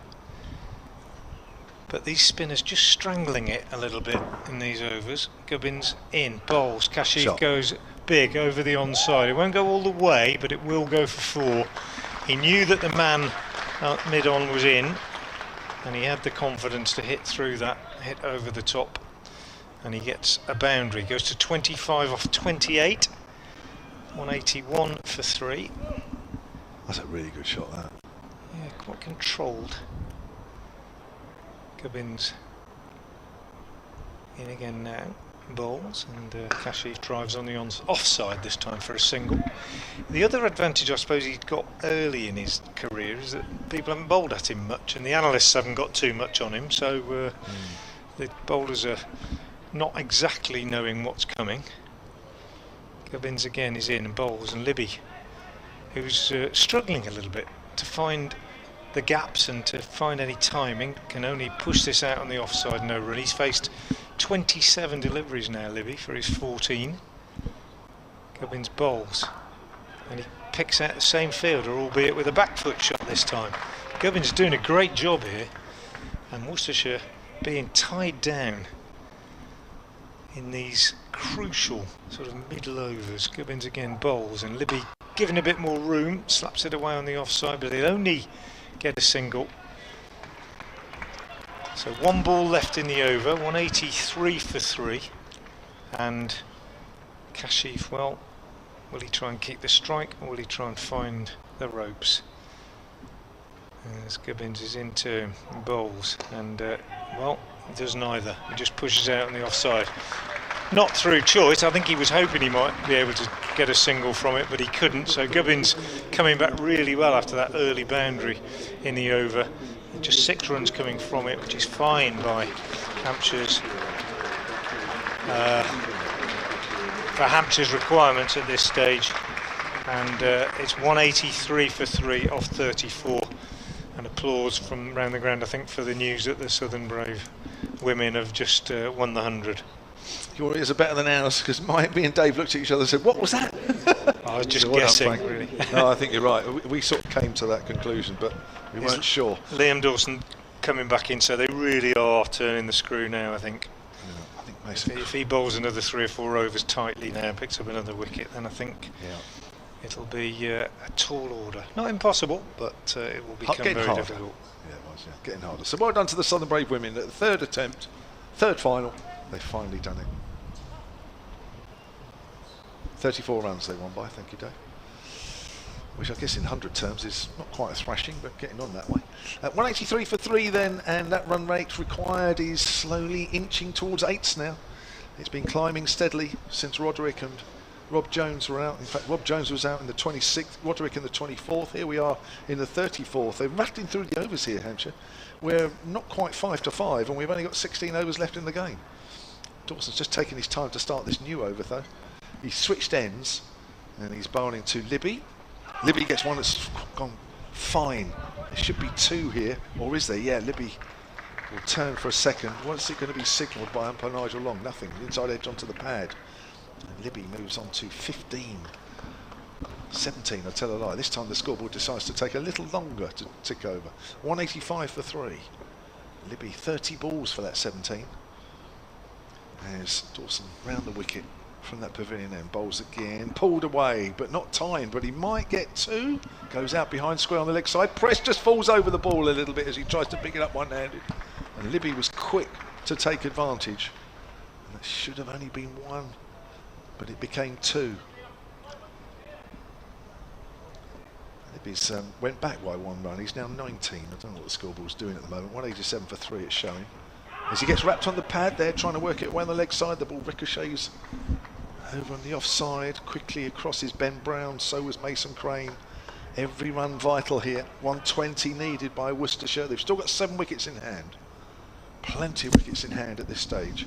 But these spinners just strangling it a little bit in these overs. Gubbins in, bowls, Kashif goes big over the onside. It won't go all the way, but it will go for 4. He knew that the man mid-on was in, and he had the confidence to hit through that, hit over the top, and he gets a boundary. Goes to 25 off 28, 181 for 3. That's a really good shot, that. Yeah, quite controlled. Gubbins in again now, bowls, and Kashif drives on the offside this time for a single. The other advantage I suppose he's got early in his career is that people haven't bowled at him much, and the analysts haven't got too much on him, so the bowlers are not exactly knowing what's coming. Gubbins again is in and bowls, and Libby, who's struggling a little bit to find the gaps and to find any timing, can only push this out on the offside, no run. He's faced 27 deliveries now, Libby, for his 14. Gubbins bowls, and he picks out the same fielder, albeit with a back foot shot this time. Gubbins doing a great job here, and Worcestershire being tied down in these crucial sort of middle overs. Gubbins again bowls, and Libby giving a bit more room, slaps it away on the offside, but they'll only get a single. So 1 ball left in the over, 183 for 3, and Kashif, well, will he try and keep the strike, or will he try and find the ropes? As Gubbins is into him and bowls, and well, he does neither. He just pushes out on the offside. Not through choice. I think he was hoping he might be able to get a single from it, but he couldn't. So Gubbins coming back really well after that early boundary in the over. Just 6 runs coming from it, which is fine by Hampshire's for Hampshire's requirements at this stage. And it's 183 for 3 off 34. And applause from around the ground, I think, for the news that the Southern Brave women have just won the 100. Your ears are better than ours, because me and Dave looked at each other and said, "What was that?" I was just guessing, really. No, I think you're right. We sort of came to that conclusion, but we weren't sure. Liam Dawson coming back in, so they really are turning the screw now, I think. Yeah, I think Mason, if he bowls another 3 or 4 overs tightly now, picks up another wicket, then I think it'll be a tall order. Not impossible, but it will become very difficult. Yeah, it was, getting harder. So well done to the Southern Brave women at the 3rd attempt, 3rd final. They've finally done it. 34 runs they won by, thank you, Dave. Which I guess in 100 terms is not quite a thrashing, but getting on that way. 183 for 3 then, and that run rate required is slowly inching towards 8s now. It's been climbing steadily since Roderick and Rob Jones were out. In fact, Rob Jones was out in the 26th, Roderick in the 24th. Here we are in the 34th. They're rattling through the overs here, Hampshire. We're not quite 5 to 5, and we've only got 16 overs left in the game. Dawson's just taking his time to start this new over, though. He's switched ends, and he's bowling to Libby. Libby gets one that's gone fine. There should be 2 here, or is there? Yeah, Libby will turn for a second. What's it going to be signalled by umpire Nigel Long? Nothing. Inside edge onto the pad. And Libby moves on to 15. 17, I tell a lie. This time the scoreboard decides to take a little longer to tick over. 185 for 3. Libby 30 balls for that 17. As Dawson round the wicket from that pavilion end, bowls again, pulled away but not timed, but he might get 2. Goes out behind square on the leg side. Prest just falls over the ball a little bit as he tries to pick it up one-handed, and Libby was quick to take advantage, and that should have only been 1, but it became 2. Libby's went back by 1 run. He's now 19. I don't know what the scoreboard's doing at the moment. 187 for 3 it's showing. As he gets wrapped on the pad there, trying to work it away on the leg side, the ball ricochets over on the offside, quickly across is Ben Brown, so was Mason Crane. Every run vital here. 120 needed by Worcestershire. They've still got 7 wickets in hand. Plenty of wickets in hand at this stage.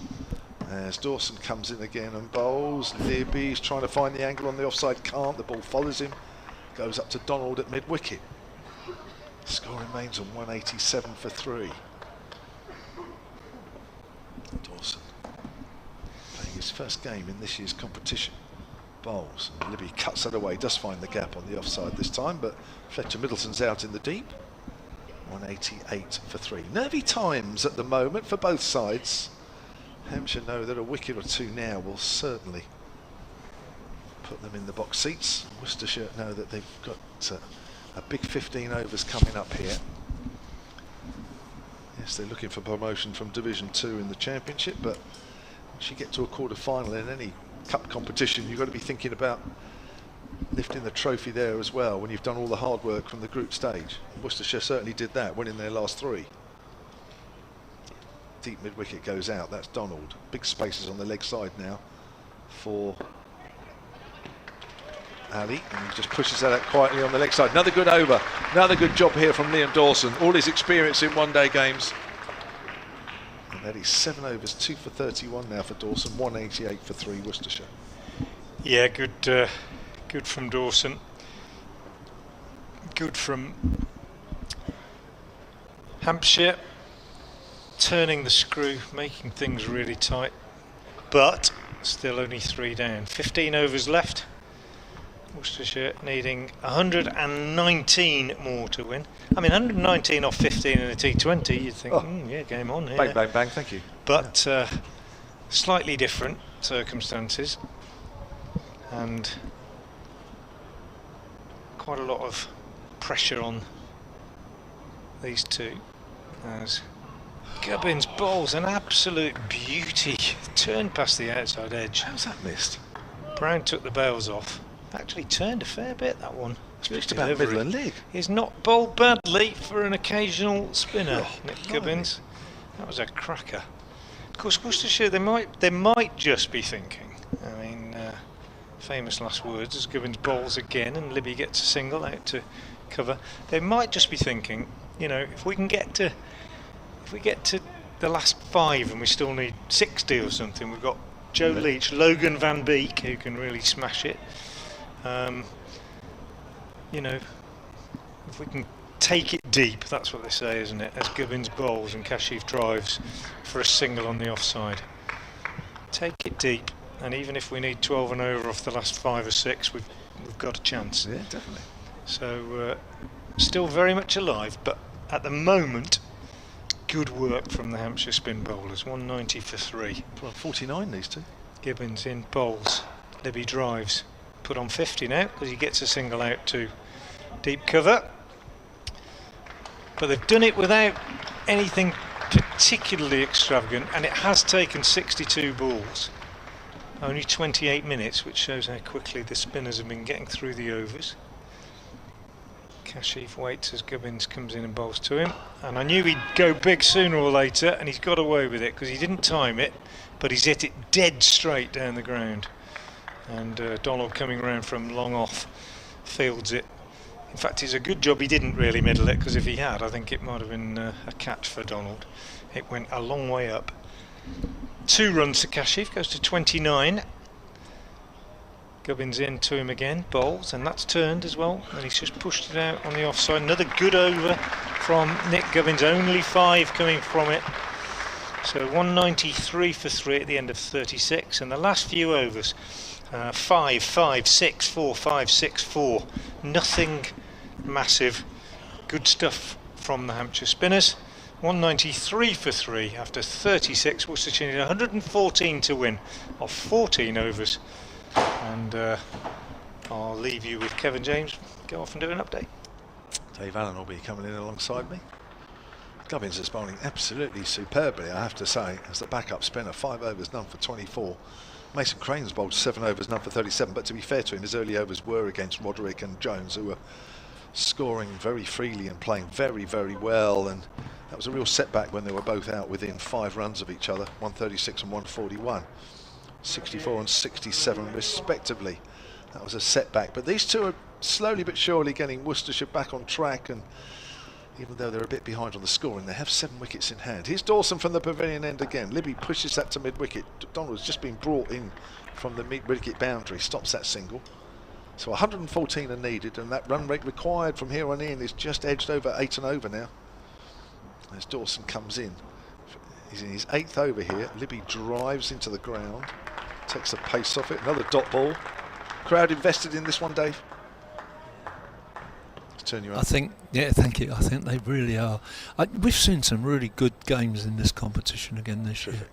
As Dawson comes in again and bowls. Libby's trying to find the angle on the offside, can't. The ball follows him. Goes up to Donald at mid-wicket. Score remains on 187 for 3. Dawson playing his first game in this year's competition. Bowls. And Libby cuts that away, does find the gap on the offside this time, but Fletcher Middleton's out in the deep. 188 for 3. Nervy times at the moment for both sides. Hampshire know that a wicket or 2 now will certainly put them in the box seats. Worcestershire know that they've got a big 15 overs coming up here. Yes, they're looking for promotion from Division 2 in the Championship, but once you get to a quarter-final in any cup competition, you've got to be thinking about lifting the trophy there as well when you've done all the hard work from the group stage. And Worcestershire certainly did that, winning their last 3. Deep mid-wicket goes out, that's Donald. Big spaces on the leg side now for Ali, and he just pushes that out quietly on the leg side. Another good over, another good job here from Liam Dawson. All his experience in one-day games. And that is 7 overs, 2 for 31 now for Dawson, 188 for 3 Worcestershire. Yeah, good from Dawson. Good from Hampshire, turning the screw, making things really tight, but still only 3 down. 15 overs left. Worcestershire needing 119 more to win. I mean, 119 off 15 in a T20, you'd think, yeah, game on here. Bang, bang, bang, thank you. But slightly different circumstances, and quite a lot of pressure on these two, as Gubbins bowls an absolute beauty. Turned past the outside edge. How's that missed? Brown took the bails off. Actually turned a fair bit, that one. It's just about middle and leg. He's not bowled badly for an occasional spinner, Nick Gubbins. That was a cracker. Of course, Worcestershire, they might just be thinking, I mean, famous last words as Gubbins bowls again and Libby gets a single out to cover. They might just be thinking, you know, if we get to the last 5 and we still need 60 or something, we've got Joe Leach, Logan Van Beek, who can really smash it. You know, if we can take it deep, that's what they say, isn't it? As Gubbins bowls and Kashif drives for a single on the offside. Take it deep, and even if we need 12 and over off the last 5 or 6, we've got a chance. Yeah, definitely. So still very much alive, but at the moment, good work from the Hampshire spin bowlers. 190 for 3. 49 these two. Gubbins in bowls. Libby drives. Put on 50 now because he gets a single out to deep cover. But they've done it without anything particularly extravagant, and it has taken 62 balls. Only 28 minutes, which shows how quickly the spinners have been getting through the overs. Kashif waits as Gubbins comes in and bowls to him, and I knew he'd go big sooner or later, and he's got away with it because he didn't time it, but he's hit it dead straight down the ground. And Donald, coming around from long off, fields it. In fact, it's a good job he didn't really middle it, because if he had, I think it might have been a catch for Donald. It went a long way up. 2 runs to Kashif, goes to 29. Gubbins in to him again, bowls, and that's turned as well, and he's just pushed it out on the offside. Another good over from Nick Gubbins, only 5 coming from it. So 193 for 3 at the end of 36, and the last few overs, 5, 5, 6, 4, 5, 6, 4. Nothing massive. Good stuff from the Hampshire spinners. 193 for 3 after 36. Worcestershire needed 114 to win of 14 overs. And I'll leave you with Kevin James. Go off and do an update. Dave Allen will be coming in alongside me. Gubbins is bowling absolutely superbly, I have to say, as the backup spinner. 5 overs, none for 24. Mason Crane's bowled 7 overs, none for 37, but to be fair to him, his early overs were against Roderick and Jones, who were scoring very freely and playing very, very well, and that was a real setback when they were both out within 5 runs of each other, 136 and 141, 64 and 67 respectively. That was a setback, but these two are slowly but surely getting Worcestershire back on track, and even though they're a bit behind on the scoring, they have 7 wickets in hand. Here's Dawson from the pavilion end again. Libby pushes that to mid-wicket. Donald's just been brought in from the mid-wicket boundary, stops that single. So 114 are needed, and that run rate required from here on in is just edged over 8 and over now. As Dawson comes in, he's in his 8th over here. Libby drives into the ground, takes the pace off it. Another dot ball. Crowd invested in this one, Dave. Let's turn you up. I think, yeah, thank you. I think they really are. We've seen some really good games in this competition again this year.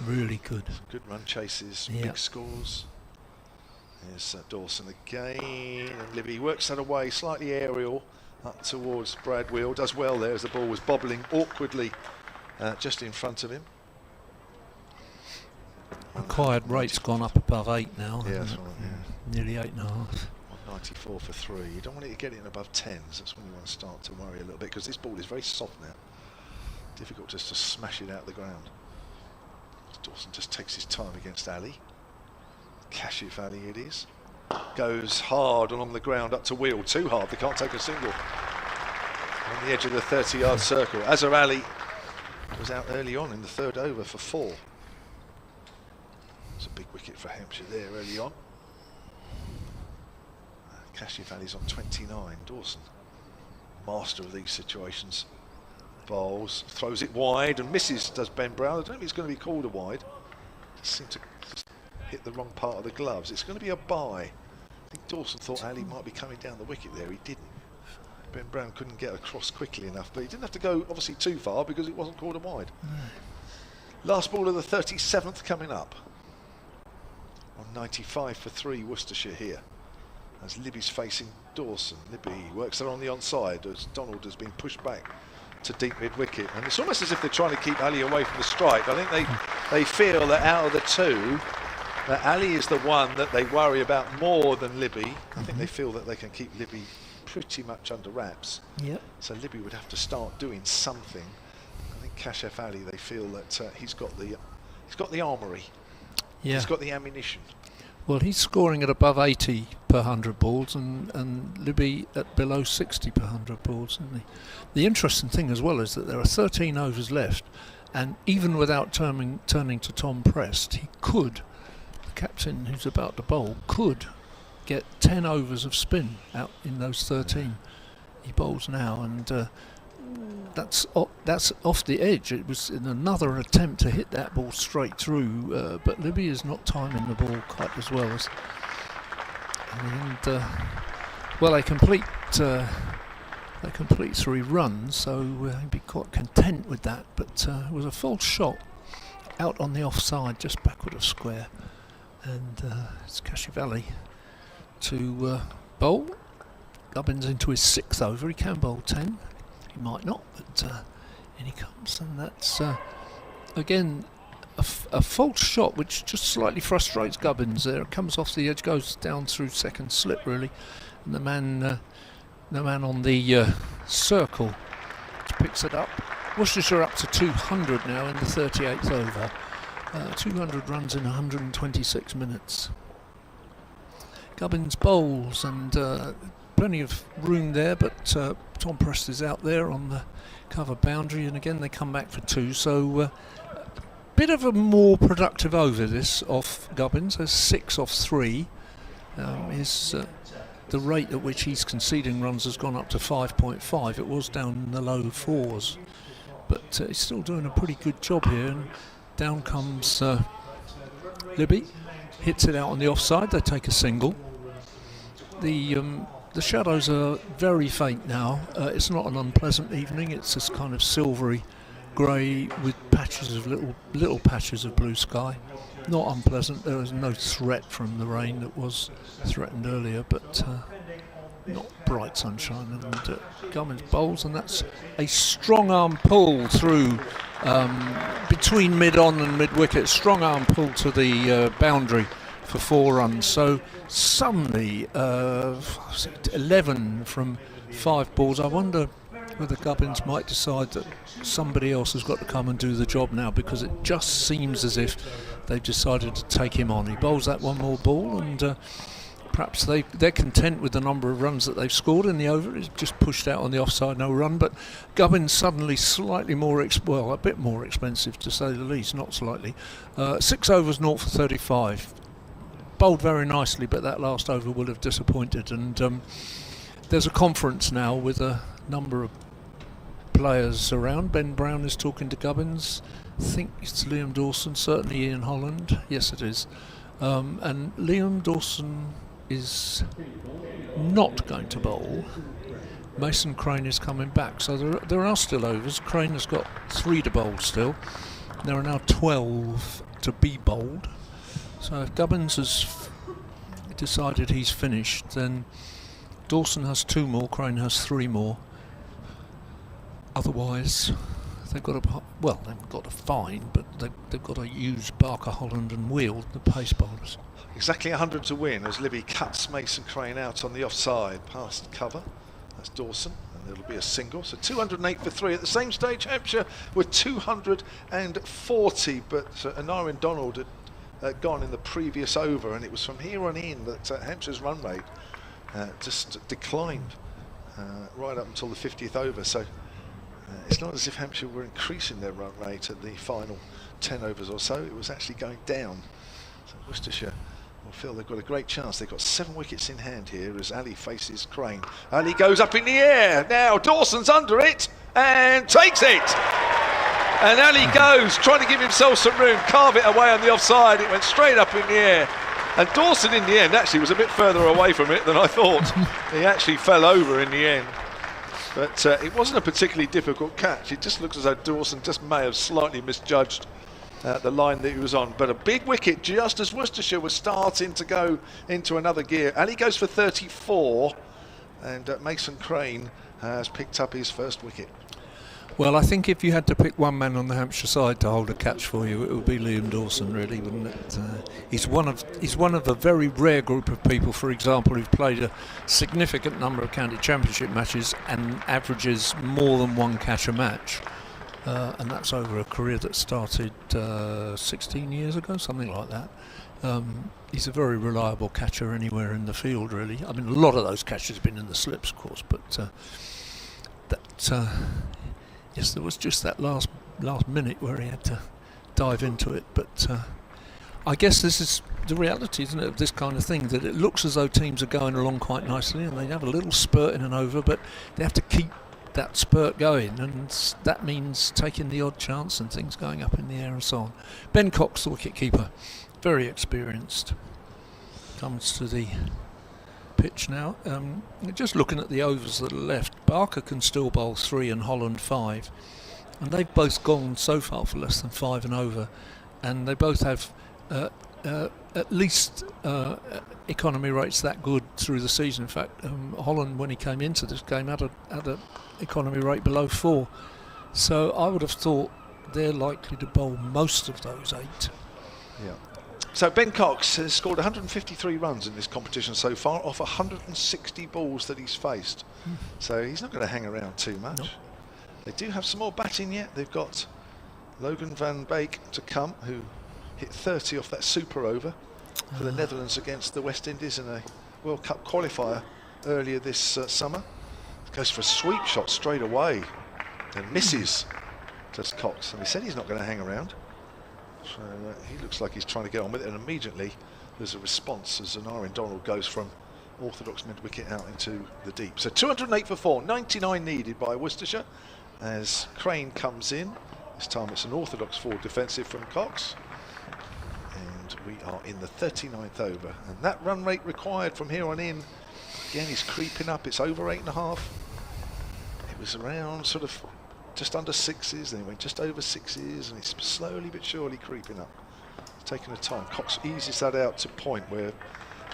Really good. Good run chases, yeah. Big scores. There's Dawson again, and Libby works that away, slightly aerial, up towards Brad Wheel. Does well there as the ball was bobbling awkwardly just in front of him. Required rate's gone up above 8 now. Yeah, that's right, yeah. Nearly 8.5. 194 for 3. You don't want it to get in above 10s. That's when you want to start to worry a little bit, because this ball is very soft now. Difficult just to smash it out the ground. Dawson just takes his time against Ali. Kashif Ali it is. Goes hard along the ground up to Wheel. Too hard, they can't take a single. On the edge of the 30-yard circle. Azhar Ali was out early on in the 3rd over for 4. It's a big wicket for Hampshire there early on. Kashif Ali's on 29. Dawson, master of these situations. Bowls, throws it wide and misses, does Ben Brown. I don't think it's going to be called a wide. Just seemed to hit the wrong part of the gloves. It's going to be a bye. I think Dawson thought Ali might be coming down the wicket there. He didn't. Ben Brown couldn't get across quickly enough, but he didn't have to go obviously too far because it wasn't called a wide. Last ball of the 37th coming up. 195 for 3 Worcestershire here. As Libby's facing Dawson. Libby works there on the onside as Donald has been pushed back to deep mid-wicket, and it's almost as if they're trying to keep Ali away from the strike. I think they feel that out of the two, that Ali is the one that they worry about more than Libby. I think they feel that they can keep Libby pretty much under wraps. Yep. So Libby would have to start doing something. I think Kashif Ali, they feel that he's got the armoury. Yeah. He's got the ammunition. Well, he's scoring at above 80 per 100 balls, and Libby at below 60 per 100 balls, isn't he? The interesting thing as well is that there are 13 overs left, and even without turning to Tom Prest, he could, the captain who's about to bowl, could get 10 overs of spin out in those 13. He bowls now, and that's off the edge. It was in another attempt to hit that ball straight through, but Libby is not timing the ball quite as well as. And well, they complete 3 runs, so he'd be quite content with that. But it was a false shot out on the offside, just backward of square, and it's Kashif Ali to bowl. Gubbins into his 6th over. He can bowl 10. He might not, but in he comes, and that's again a false shot which just slightly frustrates Gubbins. There, it comes off the edge, goes down through second slip really, and the man on the circle picks it up. Worcestershire up to 200 now in the 38th over. 200 runs in 126 minutes. Gubbins bowls, and plenty of room there, but Tom Prest is out there on the cover boundary, and again they come back for 2, so bit of a more productive over this off Gubbins. There's 6 off 3. The rate at which he's conceding runs has gone up to 5.5. It was down in the low 4s, but he's still doing a pretty good job here. And down comes Libby, hits it out on the offside. They take a single. The shadows are very faint now. It's not an unpleasant evening. It's this kind of silvery grey with patches of little patches of blue sky. Not unpleasant. There is no threat from the rain that was threatened earlier, but not bright sunshine. And Gubbins bowls, and that's a strong arm pull through between mid-on and mid-wicket. Strong arm pull to the boundary for 4 runs. So suddenly 11 from 5 balls. I wonder whether Gubbins might decide that somebody else has got to come and do the job now, because it just seems as if they've decided to take him on. He bowls that one more ball, and perhaps they're content with the number of runs that they've scored in the over. It's just pushed out on the offside, no run. But Gubbins suddenly slightly more, a bit more expensive to say the least, not slightly. 6 overs, 0 for 35. Bowled very nicely, but that last over will have disappointed. And there's a conference now with a number of players around. Ben Brown is talking to Gubbins. I think it's Liam Dawson, certainly Ian Holland. Yes, it is. And Liam Dawson is not going to bowl. Mason Crane is coming back, so there are still overs. Crane has got 3 to bowl still. There are now 12 to be bowled. So if Gubbins has decided he's finished, then Dawson has 2 more, Crane has 3 more. Otherwise, they've got to, well, they haven't got to fine, but they've got to use Barker, Holland and Wheel, the pace bowlers. Exactly 100 to win as Libby cuts Mason Crane out on the offside past cover. That's Dawson, and it'll be a single. So 208 for 3. At the same stage, Hampshire were 240, but Anarin Donald had gone in the previous over, and it was from here on in that Hampshire's run rate just declined right up until the 50th over. So it's not as if Hampshire were increasing their run rate at the final 10 overs or so. It was actually going down. So Worcestershire will feel they've got a great chance. They've got 7 wickets in hand here as Ali faces Crane. Ali goes up in the air. Now Dawson's under it and takes it. And Ali goes, trying to give himself some room, carve it away on the offside. It went straight up in the air. And Dawson in the end actually was a bit further away from it than I thought. He actually fell over in the end. But it wasn't a particularly difficult catch. It just looks as though Dawson just may have slightly misjudged the line that he was on. But a big wicket just as Worcestershire was starting to go into another gear. Ali goes for 34, and Mason Crane has picked up his first wicket. Well, I think if you had to pick one man on the Hampshire side to hold a catch for you, it would be Liam Dawson, really, wouldn't it? He's one of a very rare group of people, for example, who've played a significant number of county championship matches and averages more than 1 catch a match. And that's over a career that started 16 years ago, something like that. He's a very reliable catcher anywhere in the field, really. I mean, a lot of those catches have been in the slips, of course, but yes, there was just that last minute where he had to dive into it. But I guess this is the reality, isn't it, of this kind of thing, that it looks as though teams are going along quite nicely and they have a little spurt in an over, but they have to keep that spurt going, and that means taking the odd chance and things going up in the air and so on. Ben Cox, the wicket-keeper, very experienced, comes to the pitch now. Just looking at the overs that are left, Barker can still bowl 3 and Holland 5, and they've both gone so far for less than 5 and over, and they both have at least economy rates that good through the season. In fact, Holland, when he came into this game, had a economy rate below 4, so I would have thought they're likely to bowl most of those 8. Yeah. So Ben Cox has scored 153 runs in this competition so far off 160 balls that he's faced. So he's not going to hang around too much. Nope. They do have some more batting yet. They've got Logan van Beek to come, who hit 30 off that super over for the Netherlands against the West Indies in a World Cup qualifier earlier this summer. Goes for a sweep shot straight away and misses, does Cox. And he said he's not going to hang around. So he looks like he's trying to get on with it, and immediately there's a response as Anarin Donald goes from orthodox mid-wicket out into the deep. So 208 for 4, 99 needed by Worcestershire, as Crane comes in. This time it's an orthodox forward defensive from Cox. And we are in the 39th over. And that run rate required from here on in, again, is creeping up. It's over 8.5. It was around sort of just under 6s, then it went just over 6s, and it's slowly but surely creeping up. It's taking a time. Cox eases that out to point where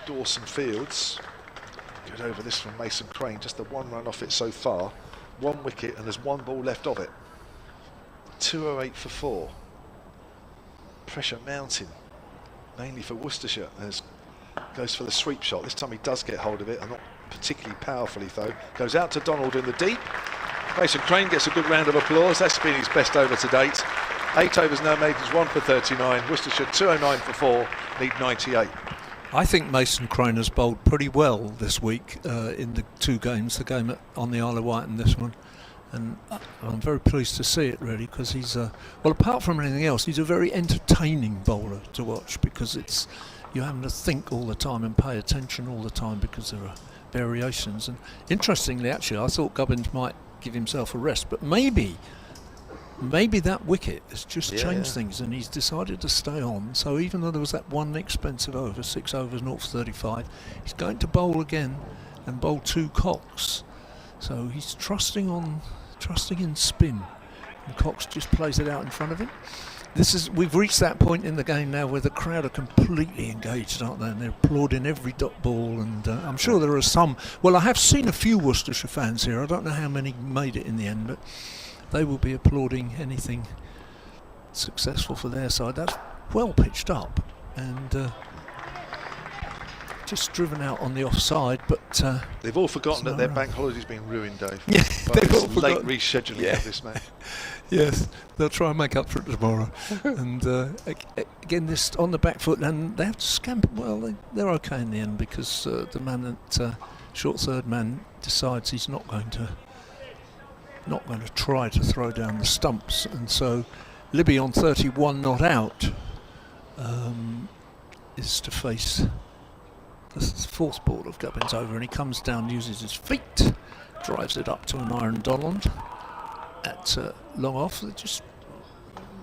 Dawson Fields, good over this from Mason Crane, just the one run off it so far. 1 wicket, and there's 1 ball left of it. 208 for 4. Pressure mounting, mainly for Worcestershire, as goes for the sweep shot. This time he does get hold of it, and not particularly powerfully though. Goes out to Donald in the deep. Mason Crane gets a good round of applause. That's been his best over to date. 8 overs now made, he's 1 for 39. Worcestershire 209 for 4, need 98. I think Mason Crane has bowled pretty well this week in the 2 games, the game on the Isle of Wight and this one. And I'm very pleased to see it, really, because he's well, apart from anything else, he's a very entertaining bowler to watch, because it's you're having to think all the time and pay attention all the time because there are variations. And interestingly, actually, I thought Gubbins might give himself a rest, but maybe that wicket has just changed things, and he's decided to stay on. So even though there was that one expensive over, 6 overs, 0 for 35, he's going to bowl again and bowl 2 Cox. So he's trusting in spin, and Cox just plays it out in front of him. We've reached that point in the game now where the crowd are completely engaged, aren't they? And they're applauding every dot ball, and I'm sure there are some. Well, I have seen a few Worcestershire fans here. I don't know how many made it in the end, but they will be applauding anything successful for their side. That's well pitched up, and just driven out on the offside, but they've all forgotten that their bank holiday's been ruined, Dave. Yeah, they've all late forgotten. Rescheduling of this match. Yes, they'll try and make up for it tomorrow. And again, this on the back foot, and they have to scamper. Well, they're okay in the end, because the man at short third man decides he's not going to try to throw down the stumps, and so Libby on 31 not out is to face the 4th ball of Gubbins over, and he comes down, uses his feet, drives it up to an iron Donald at long off. They just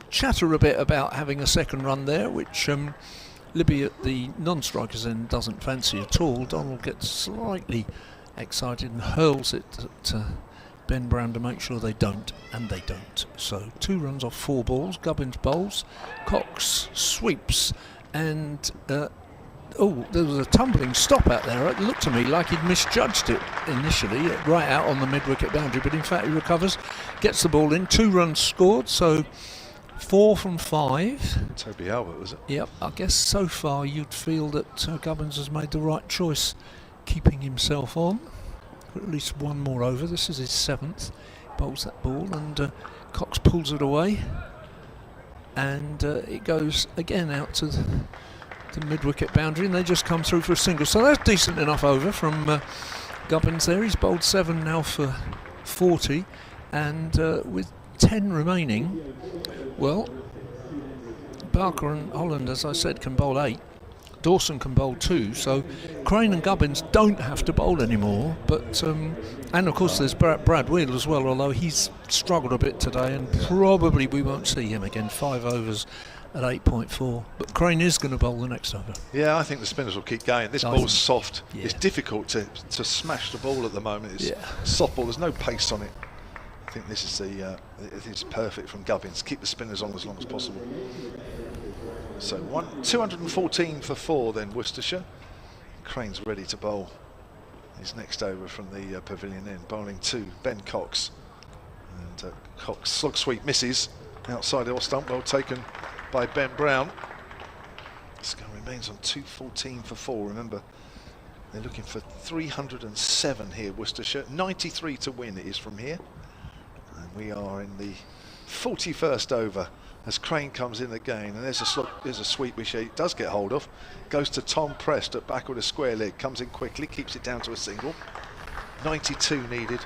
chatter a bit about having a second run there, which Libby at the non-strikers end doesn't fancy at all. Donald gets slightly excited and hurls it at Ben Brown to make sure they don't, and they don't. So 2 runs off 4 balls. Gubbins bowls, Cox sweeps, and there was a tumbling stop out there. It looked to me like he'd misjudged it initially, right out on the mid-wicket boundary, but in fact he recovers, gets the ball in. 2 runs scored, so 4 from 5. Toby Albert, was it? Yep, I guess so far you'd feel that Gubbins has made the right choice, keeping himself on for at least 1 more over. This is his 7th. Bowls that ball, and Cox pulls it away, and it goes again out to the mid-wicket boundary, and they just come through for a single. So that's decent enough over from Gubbins there. He's bowled 7 now for 40, and with 10 remaining, well, Barker and Holland, as I said, can bowl 8. Dawson can bowl 2, so Crane and Gubbins don't have to bowl anymore. But and of course there's Brad Wheel as well, although he's struggled a bit today, and probably we won't see him again. 5 overs at 8.4, but Crane is going to bowl the next over. Yeah, I think the spinners will keep going. This ball's soft. Yeah. It's difficult to smash the ball at the moment. It's soft ball. There's no pace on it. I think this is it's perfect from Gubbins. Keep the spinners on as long as possible. So 214 for 4 then Worcestershire. Crane's ready to bowl his next over from the pavilion end, bowling 2, Ben Cox. And Cox slog sweep misses outside the off stump, well taken by Ben Brown. Score remains on 214 for 4. Remember, they're looking for 307 here, Worcestershire. 93 to win it is from here. And we are in the 41st over as Crane comes in again, and there's a sweep which he does get hold of. Goes to Tom Prest at back with a square leg, comes in quickly, keeps it down to a single. 92 needed,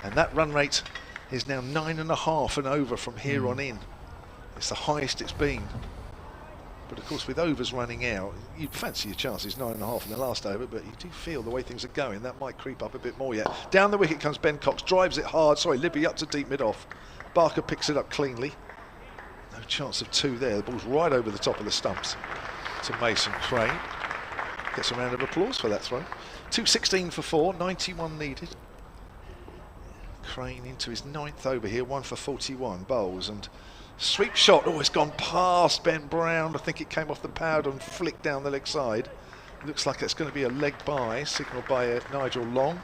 and that run rate is now 9.5 and over from here on in. It's the highest it's been. But of course, with overs running out, you'd fancy your chances 9.5 in the last over, but you do feel the way things are going, that might creep up a bit more yet. Down the wicket comes Ben Cox, drives it hard. Sorry, Libby up to deep mid-off. Barker picks it up cleanly. No chance of 2 there. The ball's right over the top of the stumps to Mason Crane. Gets a round of applause for that throw. 216 for 4, 91 needed. Crane into his 9th over here, 1 for 41, bowls, and sweep shot. Oh, it's gone past Ben Brown. I think it came off the pad and flicked down the leg side. Looks like it's going to be a leg bye, signalled by Nigel Long.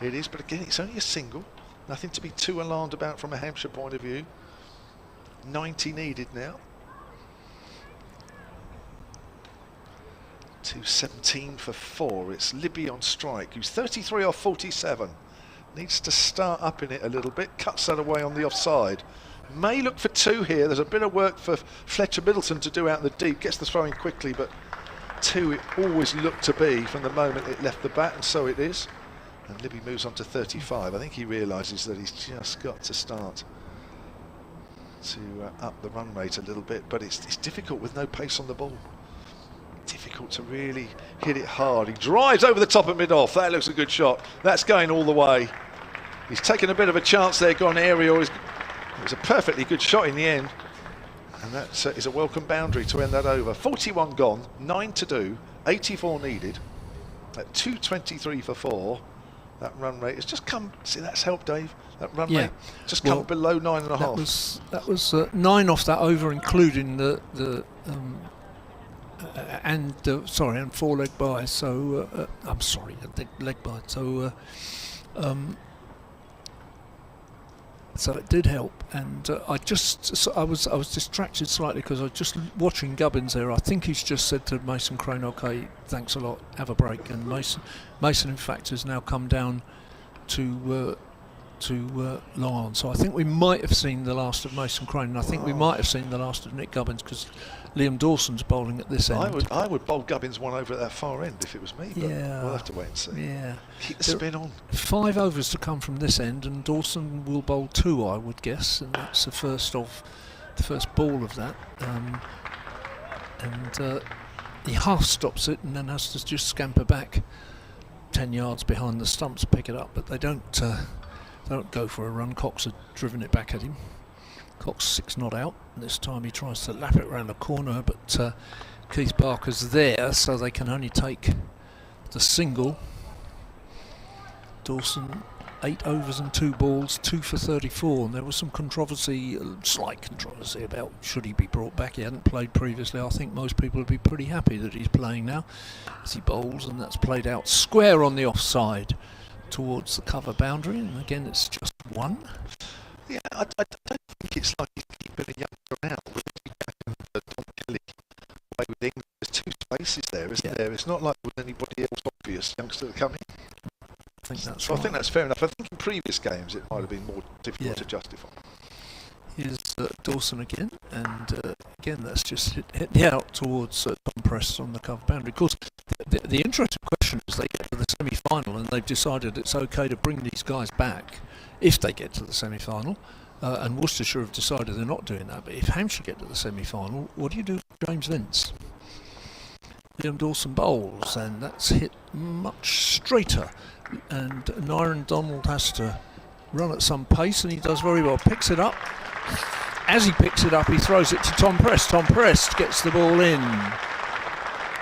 It is, but again, it's only a single. Nothing to be too alarmed about from a Hampshire point of view. 90 needed now. 217 for 4. It's Libby on strike, who's 33 off 47. Needs to start up in it a little bit. Cuts that away on the offside. May look for 2 here. There's a bit of work for Fletcher Middleton to do out in the deep. Gets the throw in quickly, but 2 it always looked to be from the moment it left the bat, and so it is. And Libby moves on to 35. I think he realises that he's just got to start to up the run rate a little bit, but it's difficult with no pace on the ball. Difficult to really hit it hard. He drives over the top of mid-off. That looks a good shot. That's going all the way. He's taken a bit of a chance there, gone aerial. It was a perfectly good shot in the end. And that is a welcome boundary to end that over. 41 gone, 9 to do, 84 needed. At 223 for 4. That run rate has just come. See, that's helped, Dave. That run rate just come below 9.5. That was 9 off that over, including and 4 leg by. So I'm sorry, leg by. So so it did help, and I was distracted slightly because I was just watching Gubbins there. I think he's just said to Mason Crane, "Okay, thanks a lot, have a break." And Mason in fact has now come down to lie on. So I think we might have seen the last of Mason Crane, and I think we might have seen the last of Nick Gubbins, because Liam Dawson's bowling at this end. I would bowl Gubbins one over at that far end if it was me, but we'll have to wait and see. Yeah. Keep the spin on. 5 overs to come from this end, and Dawson will bowl 2, I would guess, and that's the first ball of that. He half stops it and then has to just scamper back 10 yards behind the stumps, pick it up, but they don't go for a run. Cox had driven it back at him. Cox 6 not out, and this time he tries to lap it around the corner, but Keith Barker's there, so they can only take the single. Dawson 8 overs and 2 balls, 2 for 34, and there was some controversy, slight controversy, about should he be brought back. He hadn't played previously. I think most people would be pretty happy that he's playing now as he bowls, and that's played out square on the offside towards the cover boundary, and again it's just 1. Yeah, I don't think it's like he's keeping a youngster out. We're back in the Tom Kelly way with England. There's 2 spaces there, isn't there? It's not like with anybody else obvious youngster coming. I think that's right. I think that's fair enough. I think in previous games it might have been more difficult to justify. Here's Dawson again, and again that's just hit the out towards Tom Prest on the cover boundary. Of course, the interesting question is they get to the semi-final and they've decided it's okay to bring these guys back if they get to the semi-final, and Worcestershire have decided they're not doing that. But if Hampshire get to the semi-final, what do you do with James Vince? Liam Dawson bowls, and that's hit much straighter, and Nyron Donald has to run at some pace, and he does very well. Picks it up. As he picks it up, he throws it to Tom Prest. Tom Prest gets the ball in,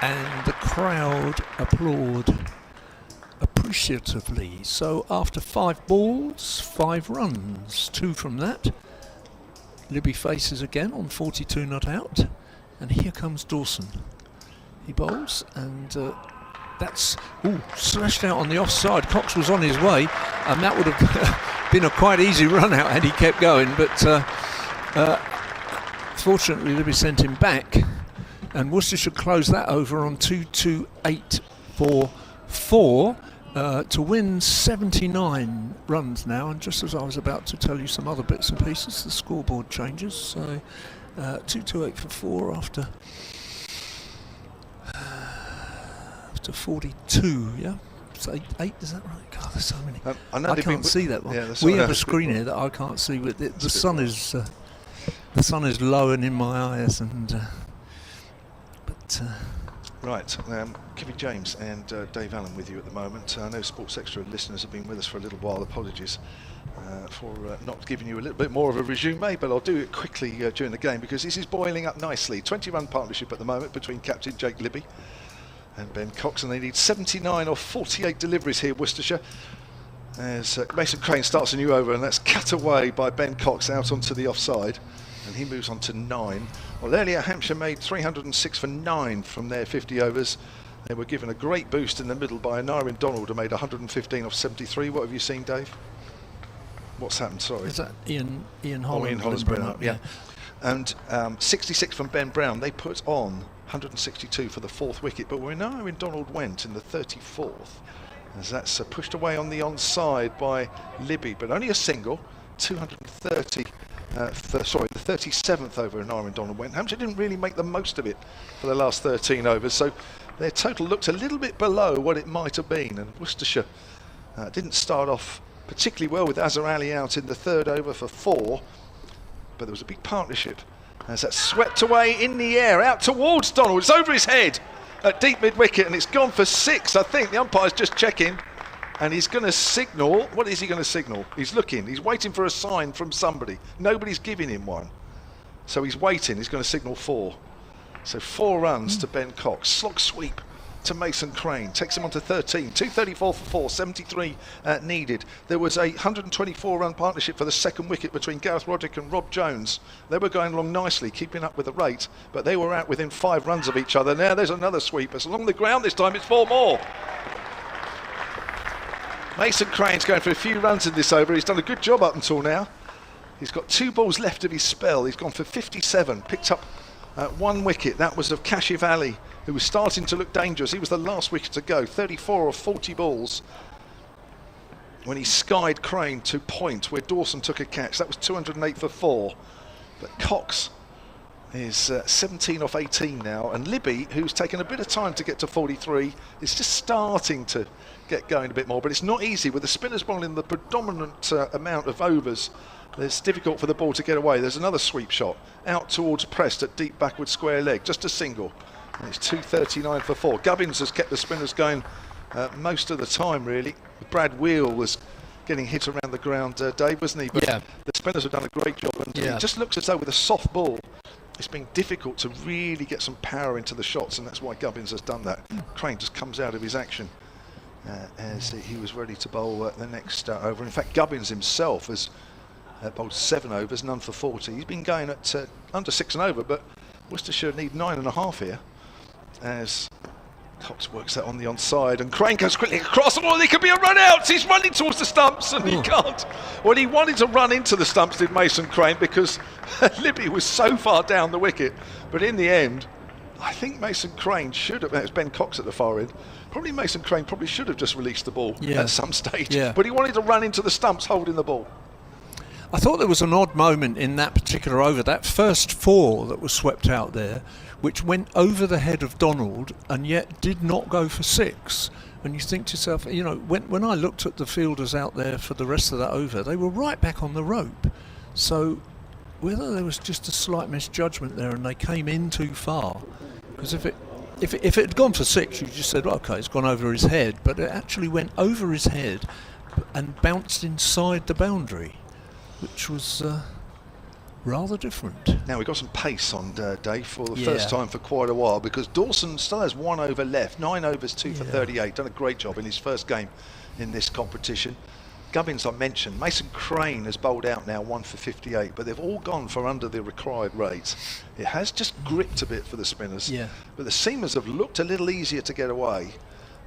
and the crowd applaud appreciatively. So after 5 balls, 5 runs, 2 from that. Libby faces again on 42 not out, and here comes Dawson. He bowls, and that's slashed out on the offside. Cox was on his way, and that would have been a quite easy run out had he kept going, but fortunately Libby sent him back, and Worcestershire closed that over on 228 for 4 to win 79 runs now. And just as I was about to tell you some other bits and pieces, the scoreboard changes. So 228 for 4 after 42, yeah? So 8, is that right? God, there's so many. I can't see that one. Yeah, we have a screen here that I can't see. With the sun is low and in my eyes, and Right, Kevin James and Dave Allen with you at the moment. I know Sports Extra listeners have been with us for a little while. Apologies for not giving you a little bit more of a resume, but I'll do it quickly during the game because this is boiling up nicely. 20-run partnership at the moment between captain Jake Libby and Ben Cox, and they need 79 or 48 deliveries here, Worcestershire. As Mason Crane starts a new over, and that's cut away by Ben Cox out onto the offside, and he moves on to 9. Well, earlier Hampshire made 306 for 9 from their 50 overs. They were given a great boost in the middle by Anarian Donald, who made 115 off 73. What have you seen, Dave? What's happened? Sorry. Is that Ian Holland? Oh, Ian Holland's been up, yeah. And 66 from Ben Brown. They put on 162 for the 4th wicket, but when Anarian Donald went in the 34th, as that's pushed away on the onside by Libby, but only a single, 230. The 37th over Anarian Donald went. Hampshire didn't really make the most of it for the last 13 overs, so their total looked a little bit below what it might have been, and Worcestershire didn't start off particularly well with Azhar Ali out in the 3rd over for 4, but there was a big partnership as that swept away in the air out towards Donald. It's over his head at deep mid-wicket, and it's gone for 6. I think the umpire's just checking, and he's going to signal. What is he going to signal? He's looking, he's waiting for a sign from somebody. Nobody's giving him one, so he's waiting. He's going to signal 4. So 4 runs to Ben Cox. Slog sweep to Mason Crane, takes him on to 13. 234 for 4, 73 needed. There was a 124-run partnership for the 2nd wicket between Gareth Roddick and Rob Jones. They were going along nicely, keeping up with the rate, but they were out within 5 runs of each other. Now there's another sweep. It's along the ground this time. It's 4 more. Mason Crane's going for a few runs in this over. He's done a good job up until now. He's got 2 balls left of his spell. He's gone for 57, picked up 1 wicket. That was of Kashif Ali, who was starting to look dangerous. He was the last wicket to go. 34 of 40 balls when he skied Crane to point where Dawson took a catch. That was 208 for 4. But Cox is 17 off 18 now, and Libby, who's taken a bit of time to get to 43, is just starting to get going a bit more, but it's not easy with the spinners bowling the predominant amount of overs. It's difficult for the ball to get away. There's another sweep shot out towards Prest at deep backward square leg, just a single, and it's 239 for 4. Gubbins has kept the spinners going most of the time, really. Brad Wheel was getting hit around the ground, Dave, wasn't he? But yeah, the spinners have done a great job, and it just looks as though with a soft ball it's been difficult to really get some power into the shots, and that's why Gubbins has done that. Crane just comes out of his action as he was ready to bowl the next over. In fact, Gubbins himself has bowled 7 overs, none for 40. He's been going at under 6 and over, but Worcestershire need 9.5 here as Cox works that on the onside, and Crane goes quickly across. Oh, there could be a run out. He's running towards the stumps, and he can't. Well, he wanted to run into the stumps, did Mason Crane, because Libby was so far down the wicket. But in the end, I think Mason Crane should have. It was Ben Cox at the far end. Probably Mason Crane probably should have just released the ball at some stage. Yeah. But he wanted to run into the stumps holding the ball. I thought there was an odd moment in that particular over. That first 4 that was swept out there, which went over the head of Donald and yet did not go for 6. And you think to yourself, you know, when I looked at the fielders out there for the rest of that over, they were right back on the rope. So whether there was just a slight misjudgment there and they came in too far, because if it had gone for 6, you just said, okay, it's gone over his head, but it actually went over his head and bounced inside the boundary, which was rather different. Now we've got some pace on Dave for the first time for quite a while, because Dawson still has 1 over left, 9 overs, 2 for 38. Done a great job in his first game in this competition. Gubbins, I mentioned. Mason Crane has bowled out now 1 for 58, but they've all gone for under the required rate. It has just gripped a bit for the spinners, but the seamers have looked a little easier to get away.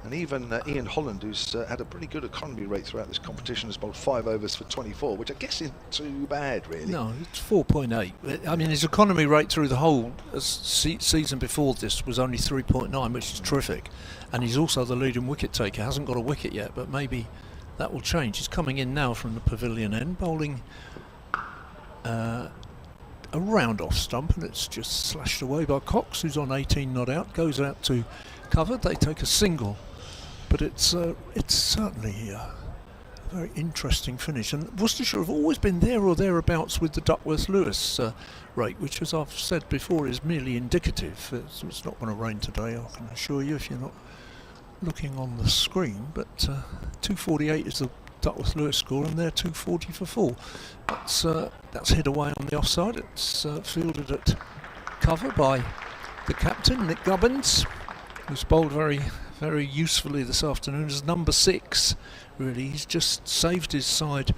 And even Ian Holland, who's had a pretty good economy rate throughout this competition, has bowled 5 overs for 24, which I guess isn't too bad, really. No, it's 4.8. I mean, his economy rate through the whole season before this was only 3.9, which is terrific. And he's also the leading wicket taker. Hasn't got a wicket yet, but maybe that will change. He's coming in now from the pavilion end, bowling a round off stump, and it's just slashed away by Cox, who's on 18 not out, goes out to cover. They take a single. But it's certainly very interesting finish. And Worcestershire have always been there or thereabouts with the Duckworth-Lewis rate, which, as I've said before, is merely indicative. It's not going to rain today, I can assure you, if you're not looking on the screen. But 248 is the Duckworth-Lewis score, and they're 240 for 4. That's hit away on the offside. It's fielded at cover by the captain, Nick Gubbins, who's bowled very, very usefully this afternoon as number 6. Really, he's just saved his side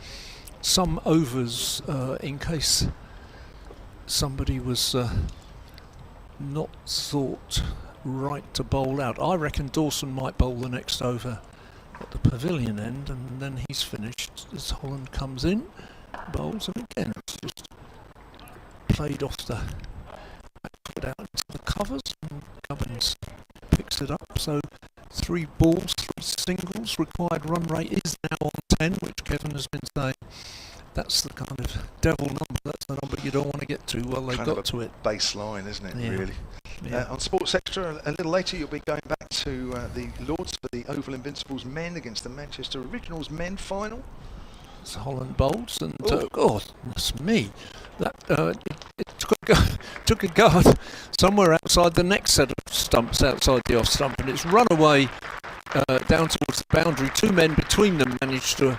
some overs in case somebody was not thought right to bowl out. I reckon Dawson might bowl the next over at the pavilion end, and then he's finished as Holland comes in, bowls, and again it's just played off the back foot out into the covers, and Gubbins picks it up. So 3 balls, 3 singles. Required run rate is now on 10, which Kevin has been saying. That's the kind of devil number. That's the number you don't want to get to. Well, they got to it. Baseline, isn't it? Yeah. Really. Yeah. On Sports Extra, a little later, you'll be going back to the Lords for the Oval Invincibles men against the Manchester Originals men final. It's Holland bowls, and goodness me, that it took a guard somewhere outside the next set of stumps, outside the off stump, and it's run away down towards the boundary. 2 men between them managed to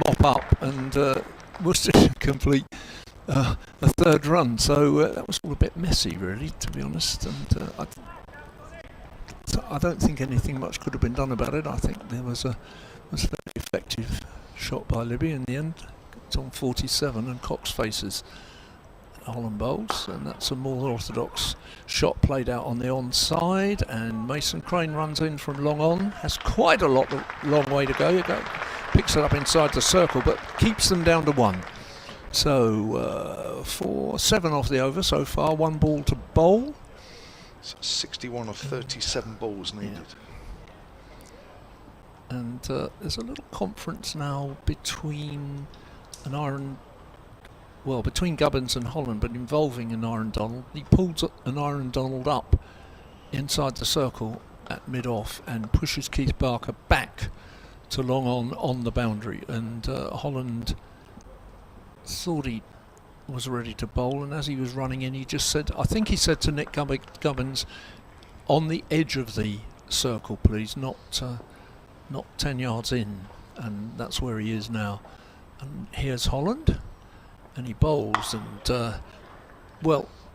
mop up, and Worcestershire complete a 3rd run. So that was all a bit messy, really, to be honest. And I don't think anything much could have been done about it. I think there was a very effective shot by Libby in the end. It's on 47, and Cox faces Holland bowls, and that's a more orthodox shot played out on the onside, and Mason Crane runs in from long on, has quite a long way to go. Picks it up inside the circle, but keeps them down to 1. So 7 off the over so far, 1 ball to bowl. So 61 of 37 balls needed. Yeah. And there's a little conference now between between Gubbins and Holland, but involving an Aaron Donald. He pulls an Aaron Donald up inside the circle at mid-off and pushes Keith Barker back to long on the boundary. And Holland thought he was ready to bowl, and as he was running in, he just said, I think he said to Nick Gubbins, on the edge of the circle, please, not 10 yards in, and that's where he is now. And here's Holland, and he bowls, and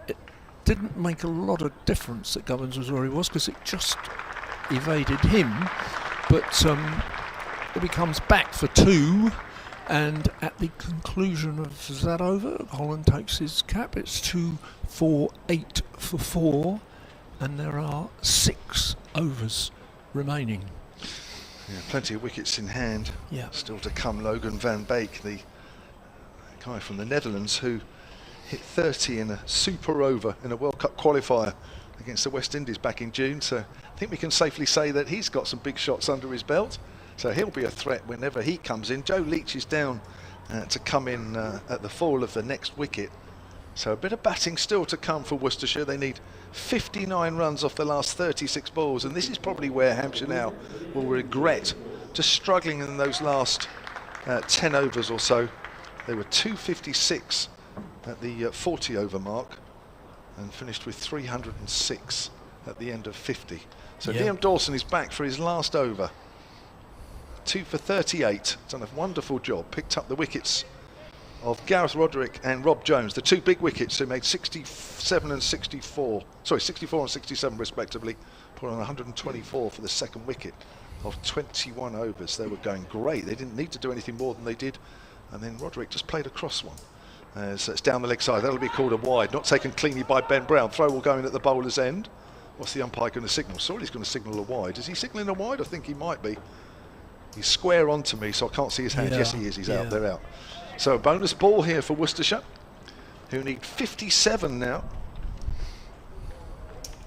it didn't make a lot of difference that Gubbins was where he was, because it just evaded him. But he comes back for 2, and at the conclusion of that over, Holland takes his cap. It's 2-4-8 for 4, and there are 6 overs remaining. Yeah, plenty of wickets in hand. Yeah. Still to come. Logan van Beek, the guy from the Netherlands who hit 30 in a super over in a World Cup qualifier against the West Indies back in June. So I think we can safely say that he's got some big shots under his belt. So he'll be a threat whenever he comes in. Joe Leach is down to come in at the fall of the next wicket. So a bit of batting still to come for Worcestershire. They need 59 runs off the last 36 balls, and this is probably where Hampshire now will regret just struggling in those last 10 overs or so. They were 256 at the 40 over mark and finished with 306 at the end of 50. So Liam Dawson is back for his last over. 2 for 38, done a wonderful job, picked up the wickets of Gareth Roderick and Rob Jones, the 2 big wickets who made 64 and 67 respectively, put on 124 for the second wicket of 21 overs. They were going great, they didn't need to do anything more than they did, and then Roderick just played across one. So it's down the leg side, that'll be called a wide, not taken cleanly by Ben Brown. Throw will go in at the bowler's end. What's the umpire going to signal? Surely he's going to signal a wide. Is he signalling a wide? I think he might be. He's square onto me, so I can't see his hand. Yes, he is. He's out. They're out. So a bonus ball here for Worcestershire, who need 57 now.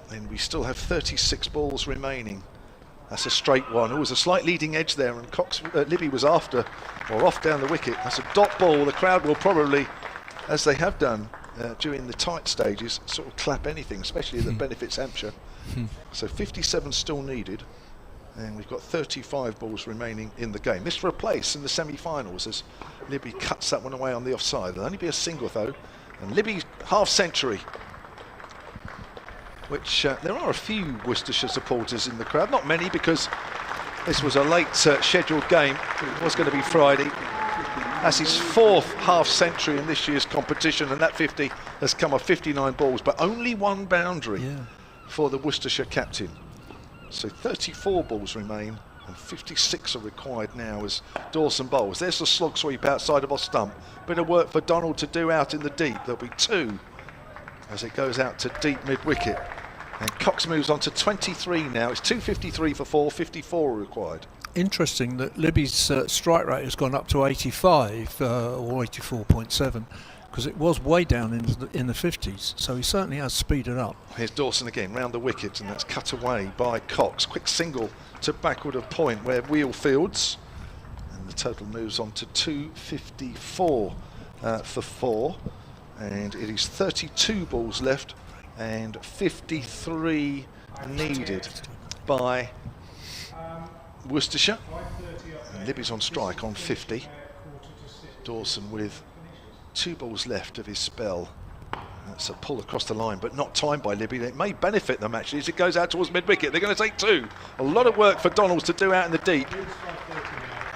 Then we still have 36 balls remaining. That's a straight one. Oh, there's a slight leading edge there, and Libby was after, or off down the wicket. That's a dot ball. The crowd will probably, as they have done during the tight stages, sort of clap anything, especially that benefits Hampshire. So 57 still needed. And we've got 35 balls remaining in the game. This for a place in the semi-finals as Libby cuts that one away on the offside. There'll only be a single though. And Libby's half century, which there are a few Worcestershire supporters in the crowd. Not many, because this was a late scheduled game. It was going to be Friday. That's his 4th half century in this year's competition, and that 50 has come off 59 balls, but only one boundary for the Worcestershire captain. So 34 balls remain, and 56 are required now as Dawson bowls. There's the slog sweep outside of off stump. Bit of work for Donald to do out in the deep. There'll be 2 as it goes out to deep mid-wicket. And Cox moves on to 23 now. It's 253 for 4, 54 are required. Interesting that Libby's strike rate has gone up to 85 or 84.7, because it was way down in the 50s, so he certainly has speeded up. Here's Dawson again round the wicket, and that's cut away by Cox. Quick single to backward of point where Wheel fields, and the total moves on to 254 for 4, and it is 32 balls left and 53 needed by Worcestershire. And Libby's on strike on 50. Dawson with 2 balls left of his spell. That's a pull across the line, but not timed by Libby. It may benefit them actually as it goes out towards mid-wicket. They're going to take 2. A lot of work for Donalds to do out in the deep.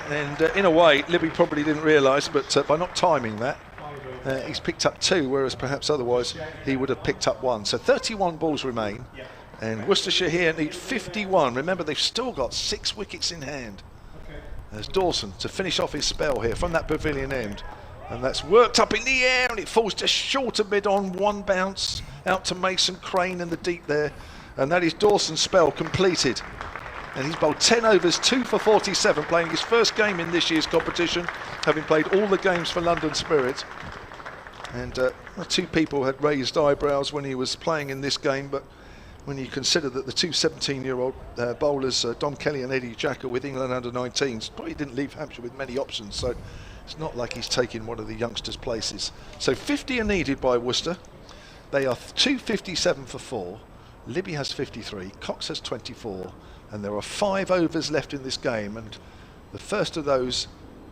And in a way, Libby probably didn't realise, but by not timing that, he's picked up 2, whereas perhaps otherwise he would have picked up 1. So 31 balls remain, and Worcestershire here need 51. Remember, they've still got 6 wickets in hand. There's Dawson to finish off his spell here from that pavilion end. And that's worked up in the air, and it falls just short of mid-on. 1 bounce out to Mason Crane in the deep there. And that is Dawson's spell completed. And he's bowled 10 overs, 2 for 47, playing his first game in this year's competition, having played all the games for London Spirit. And 2 people had raised eyebrows when he was playing in this game, but when you consider that the 2 17-year-old bowlers, Dom Kelly and Eddie Jacker with England under-19s, probably didn't leave Hampshire with many options, so it's not like he's taking one of the youngsters' places. So 50 are needed by Worcester. They are 257 for 4. Libby has 53, Cox has 24, and there are 5 overs left in this game, and the first of those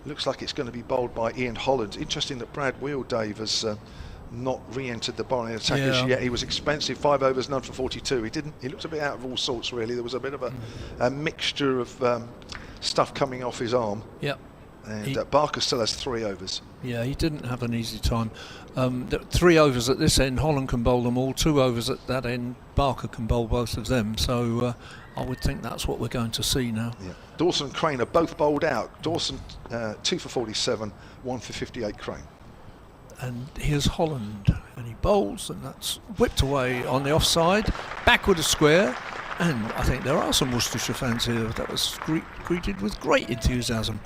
looks like it's going to be bowled by Ian Holland. Interesting that Brad Wheel, Dave, has not re-entered the bowling attack as yet. He was expensive, 5 overs, none for 42. He looked a bit out of all sorts really. There was a bit of a mixture of stuff coming off his arm. Yep. And Barker still has 3 overs. Yeah, he didn't have an easy time. 3 overs at this end, Holland can bowl them all. 2 overs at that end, Barker can bowl both of them. So I would think that's what we're going to see now. Yeah. Dawson and Crane are both bowled out. Dawson 2 for 47, 1 for 58 Crane. And here's Holland, and he bowls, and that's whipped away on the offside, backward of square. And I think there are some Worcestershire fans here that was greeted with great enthusiasm.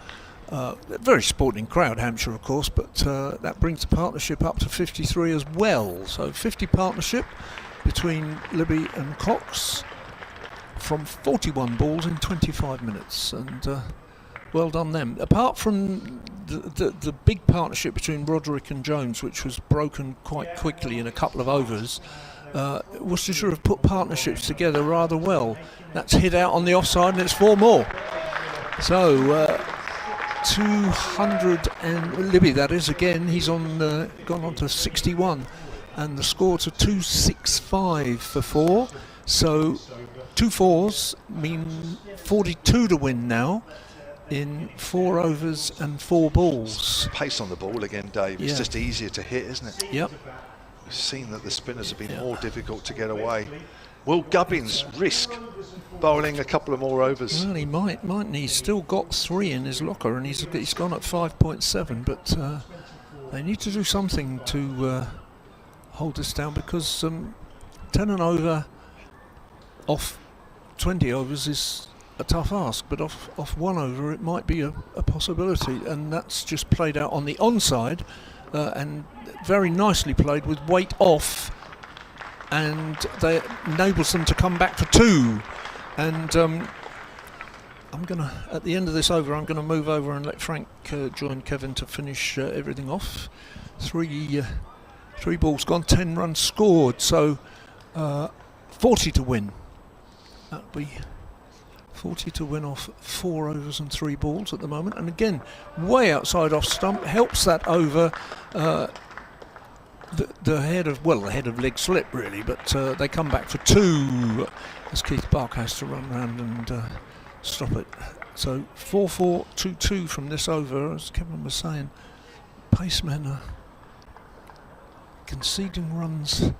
A very sporting crowd, Hampshire of course, but that brings the partnership up to 53 as well. So 50 partnership between Libby and Cox from 41 balls in 25 minutes, and well done them. Apart from the big partnership between Roderick and Jones, which was broken quite quickly in a couple of overs, Worcestershire have put partnerships together rather well. That's hit out on the offside, and it's 4 more. So 200 and Libby, that is, again, he's gone on to 61, and the score to 265 for 4. So 2 4s mean 42 to win now in 4 overs and 4 balls. Pace on the ball again, Dave. It's just easier to hit, isn't it? Yep. We've seen that the spinners have been more difficult to get away. Will Gubbins risk bowling a couple of more overs? Well, he might, mightn't he? He's still got 3 in his locker, and he's gone at 5.7, but they need to do something to hold this down, because 10 and over off 20 overs is a tough ask, but off 1 over it might be a possibility, and that's just played out on the onside, and very nicely played with weight off, and that enables them to come back for 2. And I'm gonna, at the end of this over, I'm gonna move over and let Frank join Kevin to finish everything off. 3 balls gone, 10 runs scored, so 40 to win. That'll be 40 to win off 4 overs and 3 balls at the moment, and again way outside off stump, helps that over the head of leg slip really, but they come back for 2 as Keith Buck has to run round and stop it. So 4-4, 2-2 from this over. As Kevin was saying, pacemen are conceding runs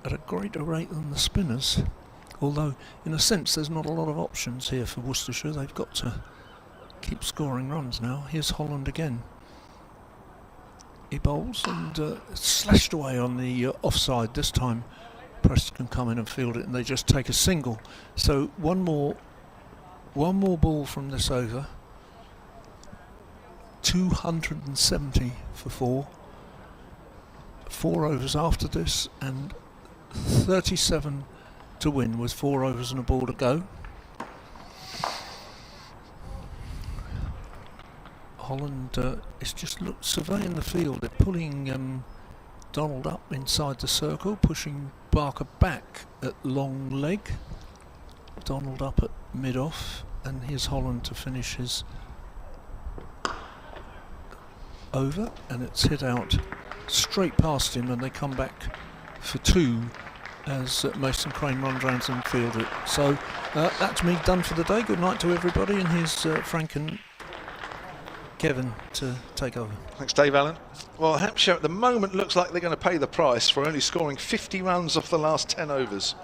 at a greater rate than the spinners, although in a sense there's not a lot of options here for Worcestershire. They've got to keep scoring runs now. Here's Holland again. He bowls and slashed away on the offside. This time Prest can come in and field it, and they just take a single. So one more ball from this over. 270 for 4. 4 overs after this, and 37 to win with 4 overs and a ball to go. Holland is just surveying the field. They're pulling Donald up inside the circle, pushing Barker back at long leg. Donald up at mid-off, and here's Holland to finish his over, and it's hit out straight past him, and they come back for 2 as Mason Crane runs round and field it. So that's me done for the day. Good night to everybody, and here's Frank and Kevin to take over. Thanks, Dave Allen. Well, Hampshire at the moment looks like they're going to pay the price for only scoring 50 runs off the last 10 overs.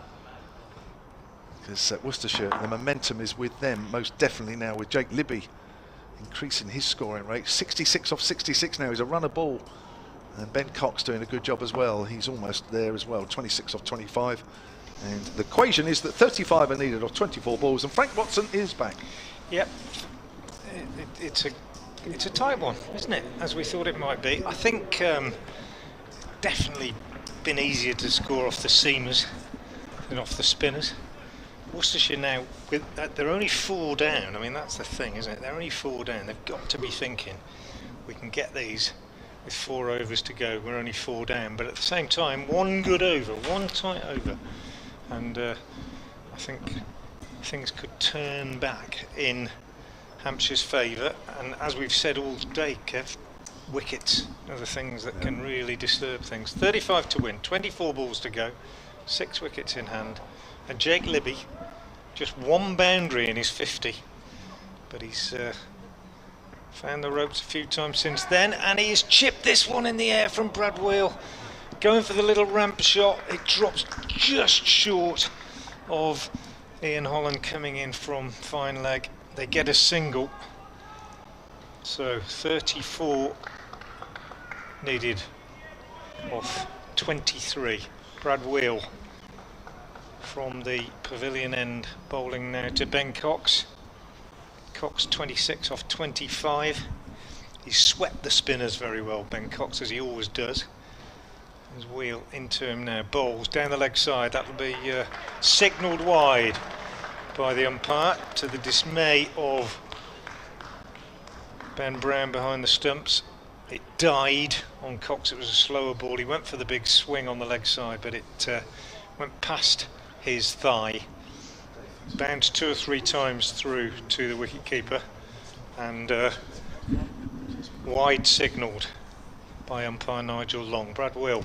Because Worcestershire, the momentum is with them most definitely now, with Jake Libby increasing his scoring rate. 66 off 66 now. He's a runner ball. And Ben Cox doing a good job as well. He's almost there as well, 26 off 25. And the equation is that 35 are needed off 24 balls, and Frank Watson is back. Yep, it's a tight one, isn't it? As we thought it might be. I think definitely been easier to score off the seamers than off the spinners. Worcestershire now, they're only 4 down. I mean, that's the thing, isn't it? They're only 4 down. They've got to be thinking, we can get these with 4 overs to go. We're only 4 down, but at the same time, 1 good over, 1 tight over, and I think things could turn back in Hampshire's favour. And as we've said all day, Kev, wickets are the things that can really disturb things. 35 to win, 24 balls to go, 6 wickets in hand, and Jake Libby, just 1 boundary in his 50, but he's found the ropes a few times since then, and he's chipped this one in the air from Brad Wheel, going for the little ramp shot. It drops just short of Ian Holland coming in from fine leg. They get a single, so 34 needed off 23. Brad Wheel from the pavilion end bowling now to Ben Cox. Cox 26 off 25. He's swept the spinners very well, Ben Cox, as he always does. His Wheel into him now, bowls down the leg side. That'll be signalled wide by the umpire, to the dismay of Ben Brown behind the stumps. It died on Cox. It was a slower ball. He went for the big swing on the leg side, but it went past his thigh, bounced 2 or 3 times through to the wicketkeeper, and wide signalled by umpire Nigel Long. Brad Will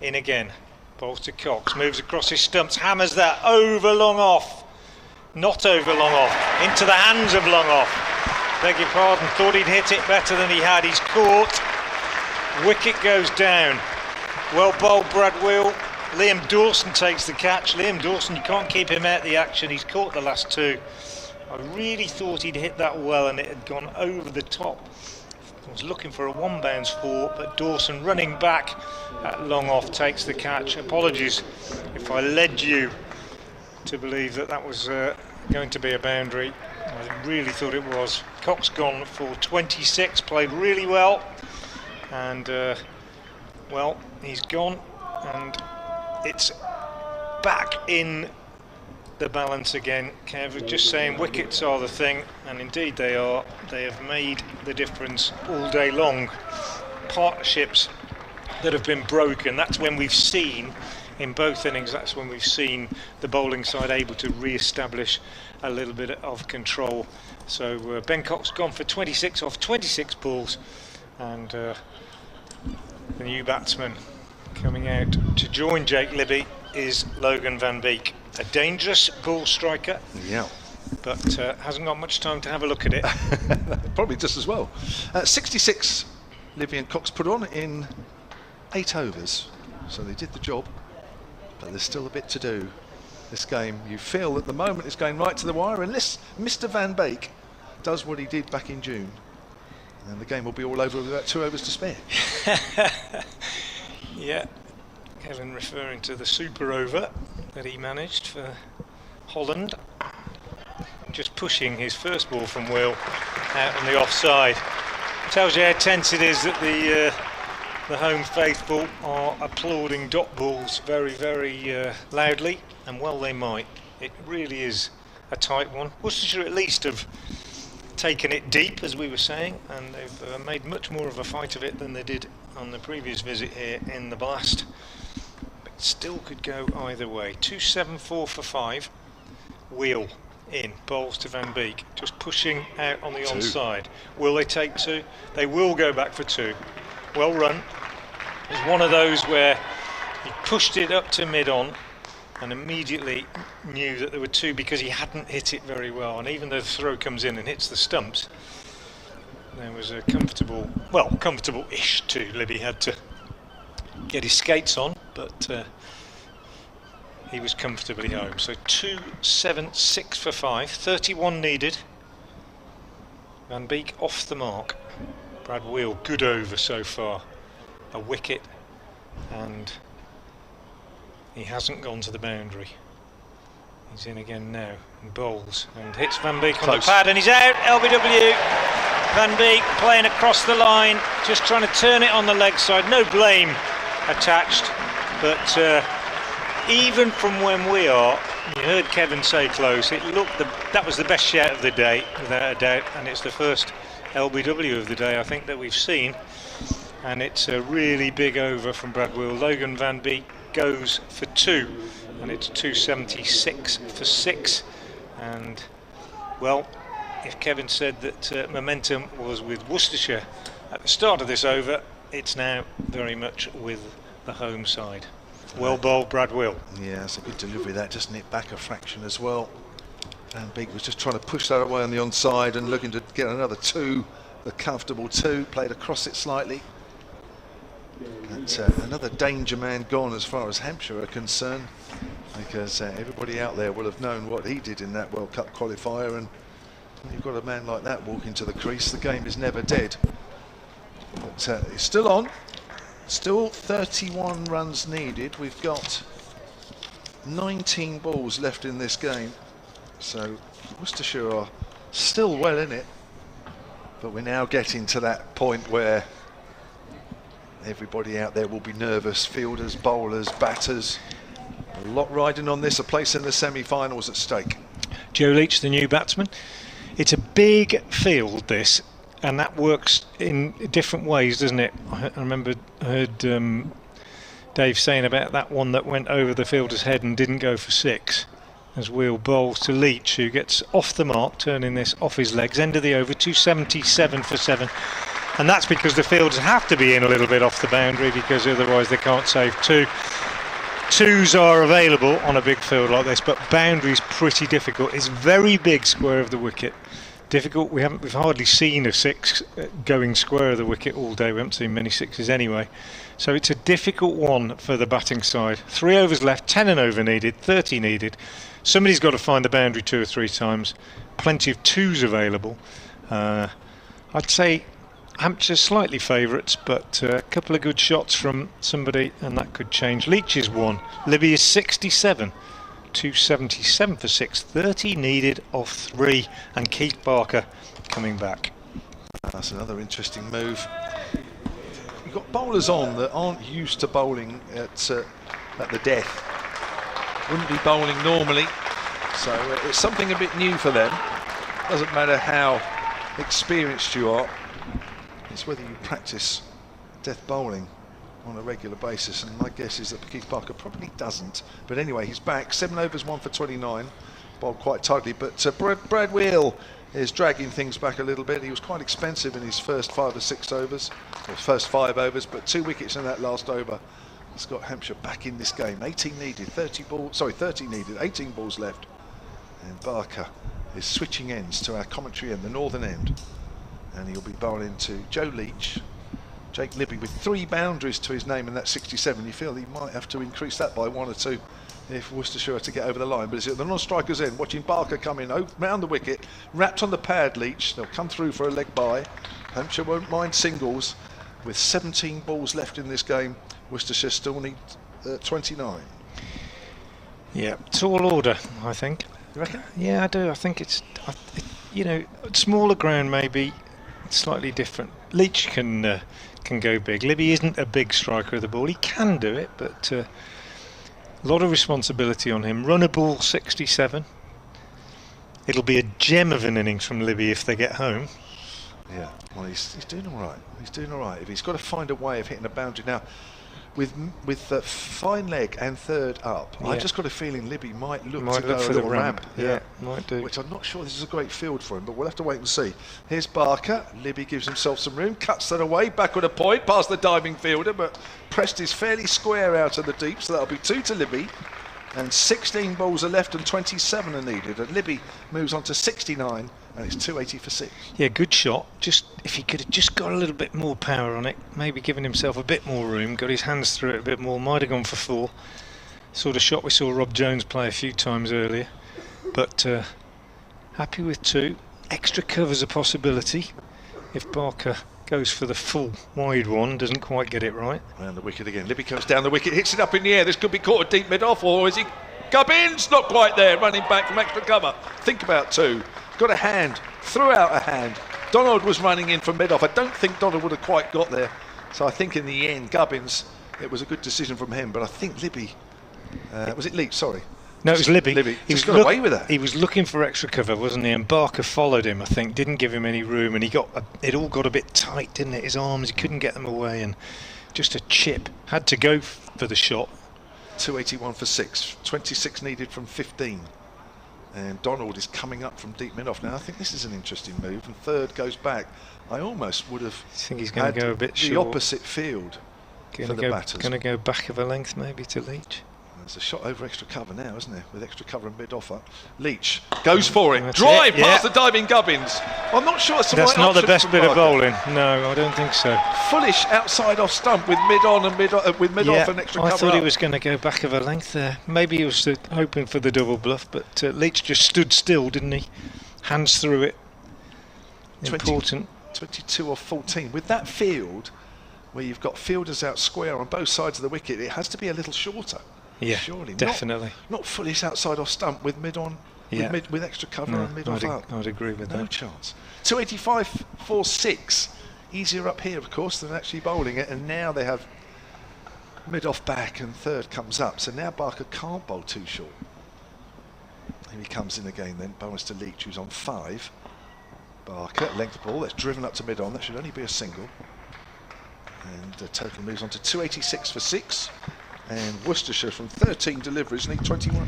in again, bowls to Cox, moves across his stumps, hammers that over long off, not over long off, into the hands of long off. Beg your pardon, thought he'd hit it better than he had. He's caught, wicket goes down. Well bowled, Brad Will. Liam Dawson takes the catch. Liam Dawson, you can't keep him out of the action. He's caught the last 2. I really thought he'd hit that well, and it had gone over the top. I was looking for a 1 bounce 4, but Dawson running back at long off takes the catch. Apologies if I led you to believe that that was going to be a boundary. I really thought it was. Cox gone for 26, played really well, and well, he's gone, and it's back in the balance again. Kev, just saying, wickets are the thing, and indeed they are. They have made the difference all day long. Partnerships that have been broken, that's when we've seen, in both innings, that's when we've seen the bowling side able to re-establish a little bit of control. So Ben Cox gone for 26 off 26 balls, and the new batsman coming out to join Jake Libby is Logan Van Beek, a dangerous ball striker. Yeah. But hasn't got much time to have a look at it. Probably just as well. 66 Libby and Cox put on in 8 overs, so they did the job, but there's still a bit to do. This game, you feel at the moment, is going right to the wire unless Mr. Van Beek does what he did back in June, and the game will be all over with about 2 overs to spare. Yeah, Kevin referring to the super over that he managed for Holland. Just pushing his first ball from Will out on the offside. Tells you how tense it is that the home faithful are applauding dot balls very, very loudly, and well they might. It really is a tight one. Worcestershire at least have taken it deep, as we were saying, and they've made much more of a fight of it than they did on the previous visit here in the Blast. But still could go either way. 2-7-4 for 5. Wheel in, bowls to Van Beek, just pushing out on the onside. Will they take 2? They will go back for 2. Well run. It was one of those where he pushed it up to mid-on and immediately knew that there were 2 because he hadn't hit it very well, and even though the throw comes in and hits the stumps, there was a comfortable-ish 2. Libby had to get his skates on, but he was comfortably home. So 2-7-6 for 5, 31 needed. Van Beek off the mark. Brad Wheel, good over so far. A wicket, and he hasn't gone to the boundary. He's in again now and bowls and hits Van Beek on the pad, and he's out. LBW. Van Beek playing across the line, just trying to turn it on the leg side. No blame attached, but even from when we are, you heard Kevin say close, it looked that was the best shout of the day, without a doubt, and it's the first LBW of the day I think that we've seen, and it's a really big over from Brad Wheel. Logan Van Beek goes for 2, and it's 276 for 6, and well, if Kevin said that momentum was with Worcestershire at the start of this over, it's now very much with the home side. Well bowled, Brad Wheel. Yeah, it's a good delivery, that, just nipped back a fraction as well. Van Beek was just trying to push that away on the onside and looking to get another 2, the comfortable 2, played across it slightly. But another danger man gone as far as Hampshire are concerned, because everybody out there will have known what he did in that World Cup qualifier, and when you've got a man like that walking to the crease, the game is never dead. But it's still on. Still 31 runs needed. We've got 19 balls left in this game, so Worcestershire are still well in it, but we're now getting to that point where everybody out there will be nervous. Fielders, bowlers, batters, a lot riding on this, a place in the semi-finals at stake. Joe Leach, the new batsman. It's a big field, this, and that works in different ways, doesn't it? I heard Dave saying about that one that went over the fielder's head and didn't go for 6, as Wheel bowls to Leach, who gets off the mark, turning this off his legs. End of the over, 277 for 7, and that's because the fielders have to be in a little bit off the boundary, because otherwise they can't save 2. 2s are available on a big field like this, but boundary's pretty difficult. It's very big square of the wicket. Difficult. We've hardly seen a 6 going square of the wicket all day. We haven't seen many 6s anyway. So it's a difficult one for the batting side. 3 overs left, 10 an over needed, 30 needed. Somebody's got to find the boundary 2 or 3 times. Plenty of 2s available. I'd say Hampshire slightly favourites, but a couple of good shots from somebody, and that could change. Leach is 1. Libby is 67. 277 for 6, 30 needed off 3, and Keith Barker coming back. That's another interesting move. You've got bowlers on that aren't used to bowling at the death. Wouldn't be bowling normally, so it's something a bit new for them. Doesn't matter how experienced you are, it's whether you practice death bowling on a regular basis, and my guess is that Keith Barker probably doesn't. But anyway, he's back. 7 overs, 1 for 29. bowled quite tightly, but Brad Wheel is dragging things back a little bit. He was quite expensive in his first 5 or 6 overs, or first 5 overs, but 2 wickets in that last over. It's got Hampshire back in this game. 18 needed, 30 needed, 18 balls left. And Barker is switching ends to our commentary end, the northern end. And he'll be bowling to Joe Leach. Jake Libby with 3 boundaries to his name in that 67. You feel he might have to increase that by 1 or 2 if Worcestershire are to get over the line. But it's at the non-striker's end, watching Barker come in round the wicket, wrapped on the pad. Leach, they'll come through for a leg bye. Hampshire won't mind singles. With 17 balls left in this game, Worcestershire still need 29. Yeah, tall order, I think. You reckon? Yeah, I do. I think it's, you know, smaller ground maybe, slightly different. Leach can go big. Libby isn't a big striker of the ball. He can do it, but a lot of responsibility on him. Run a ball 67. It'll be a gem of an innings from Libby if they get home. Yeah, well, he's doing all right. He's doing all right. If he's got to find a way of hitting a boundary now, with fine leg and third up, I've just got a feeling Libby might look to go for a the little ramp. Yeah, might do. Which I'm not sure this is a great field for him, but we'll have to wait and see. Here's Barker. Libby gives himself some room, cuts that away, back with a point, past the diving fielder, but Prest is fairly square out of the deep, so that'll be 2 to Libby. And 16 balls are left and 27 are needed. And Libby moves on to 69 and it's 280 for 6. Yeah, good shot. Just if he could have just got a little bit more power on it, maybe given himself a bit more room, got his hands through it a bit more, might have gone for 4. Sort of shot we saw Rob Jones play a few times earlier. But happy with 2. Extra cover's a possibility if Barker goes for the full wide one, doesn't quite get it right. Round the wicket again. Libby comes down the wicket, hits it up in the air. This could be caught a deep mid-off, or is he? Gubbins, not quite there, running back from extra cover. Think about 2. Got a hand, threw out a hand. Donald was running in from mid-off. I don't think Donald would have quite got there. So I think in the end, Gubbins, it was a good decision from him. But I think Libby, was it Leach? Sorry. No, it was Libby. He got away with that. He was looking for extra cover, wasn't he? And Barker followed him, I think, didn't give him any room, and it all got a bit tight, didn't it? His arms, he couldn't get them away, and just a chip. Had to go for the shot. 281 for 6. 26 needed from 15. And Donald is coming up from deep mid-off now. I think this is an interesting move, and third goes back. I almost would have. I think he's going to go a bit short. The opposite field for the batters. Going to go back of a length maybe to Leach. There's a shot over extra cover now, isn't there? With extra cover and mid-off up. Leach goes for it. That's Drive it, yeah. past the diving Gubbins. I'm not sure it's the right option. That's not the best bit of Barker. bowling. No, I don't think so. Fullish outside off stump with mid-on and with mid-off and extra cover. I thought up. he was going to go back of a length there. Maybe he was hoping for the double bluff, but Leach just stood still, didn't he? Hands through it. Important. 22 or 14. With that field, where you've got fielders out square on both sides of the wicket, it has to be a little shorter. Yeah, surely. definitely. Not fully outside off stump with mid-on, with extra cover and mid-off up. I'd agree with that. No chance. 285 for 6. Easier up here, of course, than actually bowling it. And now they have mid-off back and third comes up. So now Barker can't bowl too short. Here he comes in again then. Bowls to Leach, who's on 5. Barker, length ball. That's driven up to mid-on. That should only be a single. And the total moves on to 286 for 6. And Worcestershire from 13 deliveries need 21.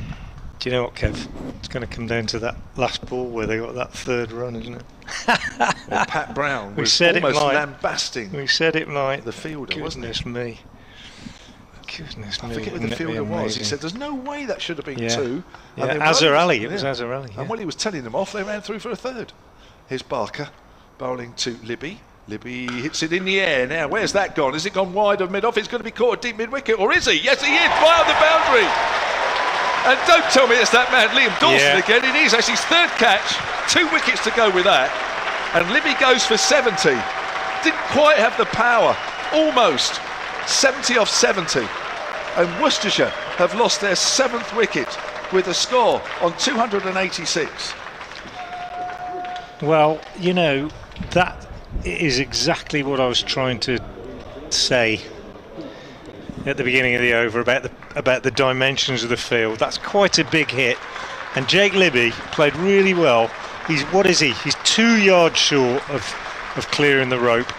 Do you know what, Kev? It's going to come down to that last ball where they got that third run, isn't it? Well, Pat Brown was almost lambasting. We said it might. The fielder, wasn't it? Me. Goodness me. I forget who the fielder was. He said, there's no way that should have been 2. Yeah, Azhar Ali. It was Azhar Ali. And while he was telling them off, they ran through for a third. Here's Barker bowling to Libby. Libby hits it in the air. Now, where's that gone? Has it gone wide of mid-off? It's going to be caught deep mid-wicket, or is he? Yes, he is, wide the boundary. And don't tell me it's that man, Liam Dawson again. It is actually his third catch. 2 wickets to go with that. And Libby goes for 70. Didn't quite have the power. Almost. 70 off 70. And Worcestershire have lost their 7th wicket with a score on 286. Well, you know, that is exactly what I was trying to say at the beginning of the over about the dimensions of the field. That's quite a big hit, and Jake Libby played really well. What is he? He's 2 yards short of clearing the rope.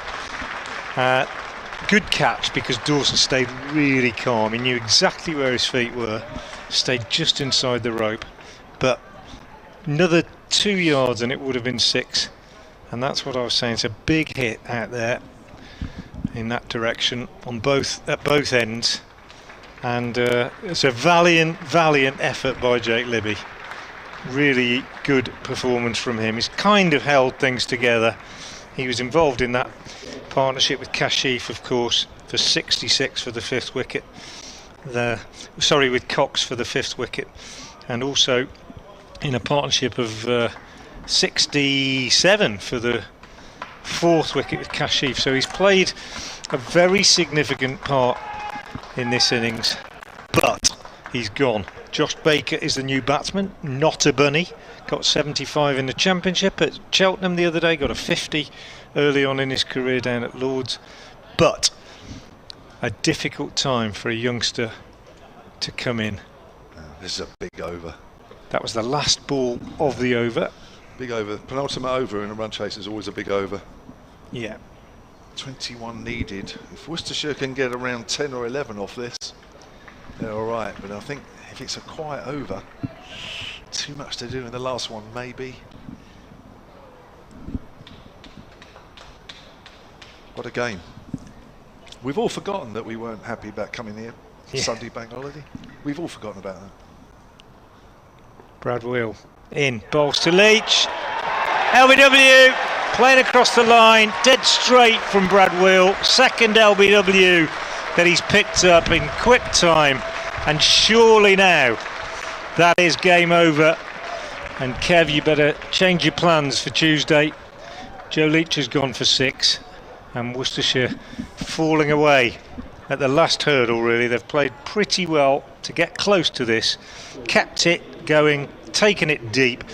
Good catch because Dawson stayed really calm. He knew exactly where his feet were, stayed just inside the rope, but Another 2 yards and it would have been 6. And that's what I was saying. It's a big hit out there in that direction at both ends. And it's a valiant effort by Jake Libby. Really good performance from him. He's kind of held things together. He was involved in that partnership with Kashif, of course, for 66 for the 5th wicket. With Cox for the 5th wicket, and also in a partnership of 67 for the 4th wicket with Kashif. So he's played a very significant part in this innings, but he's gone. Josh Baker is the new batsman, not a bunny. Got 75 in the Championship at Cheltenham the other day, got a 50 early on in his career down at Lords. But a difficult time for a youngster to come in. This is a big over. That was the last ball of the over. Big over. Penultimate over in a run chase is always a big over. Yeah. 21 needed. If Worcestershire can get around 10 or 11 off this, they're all right. But I think if it's a quiet over, too much to do in the last one, maybe. What a game. We've all forgotten that we weren't happy about coming here Sunday bank holiday. We've all forgotten about that. Brad Wheel in, bowls to Leach. LBW playing across the line, dead straight from Brad Wheel. Second LBW that he's picked up in quick time, and surely now that is game over. And Kev, you better change your plans for Tuesday. Joe Leach has gone for 6, and Worcestershire falling away at the last hurdle. Really, they've played pretty well to get close to this, kept it going, taken it deep,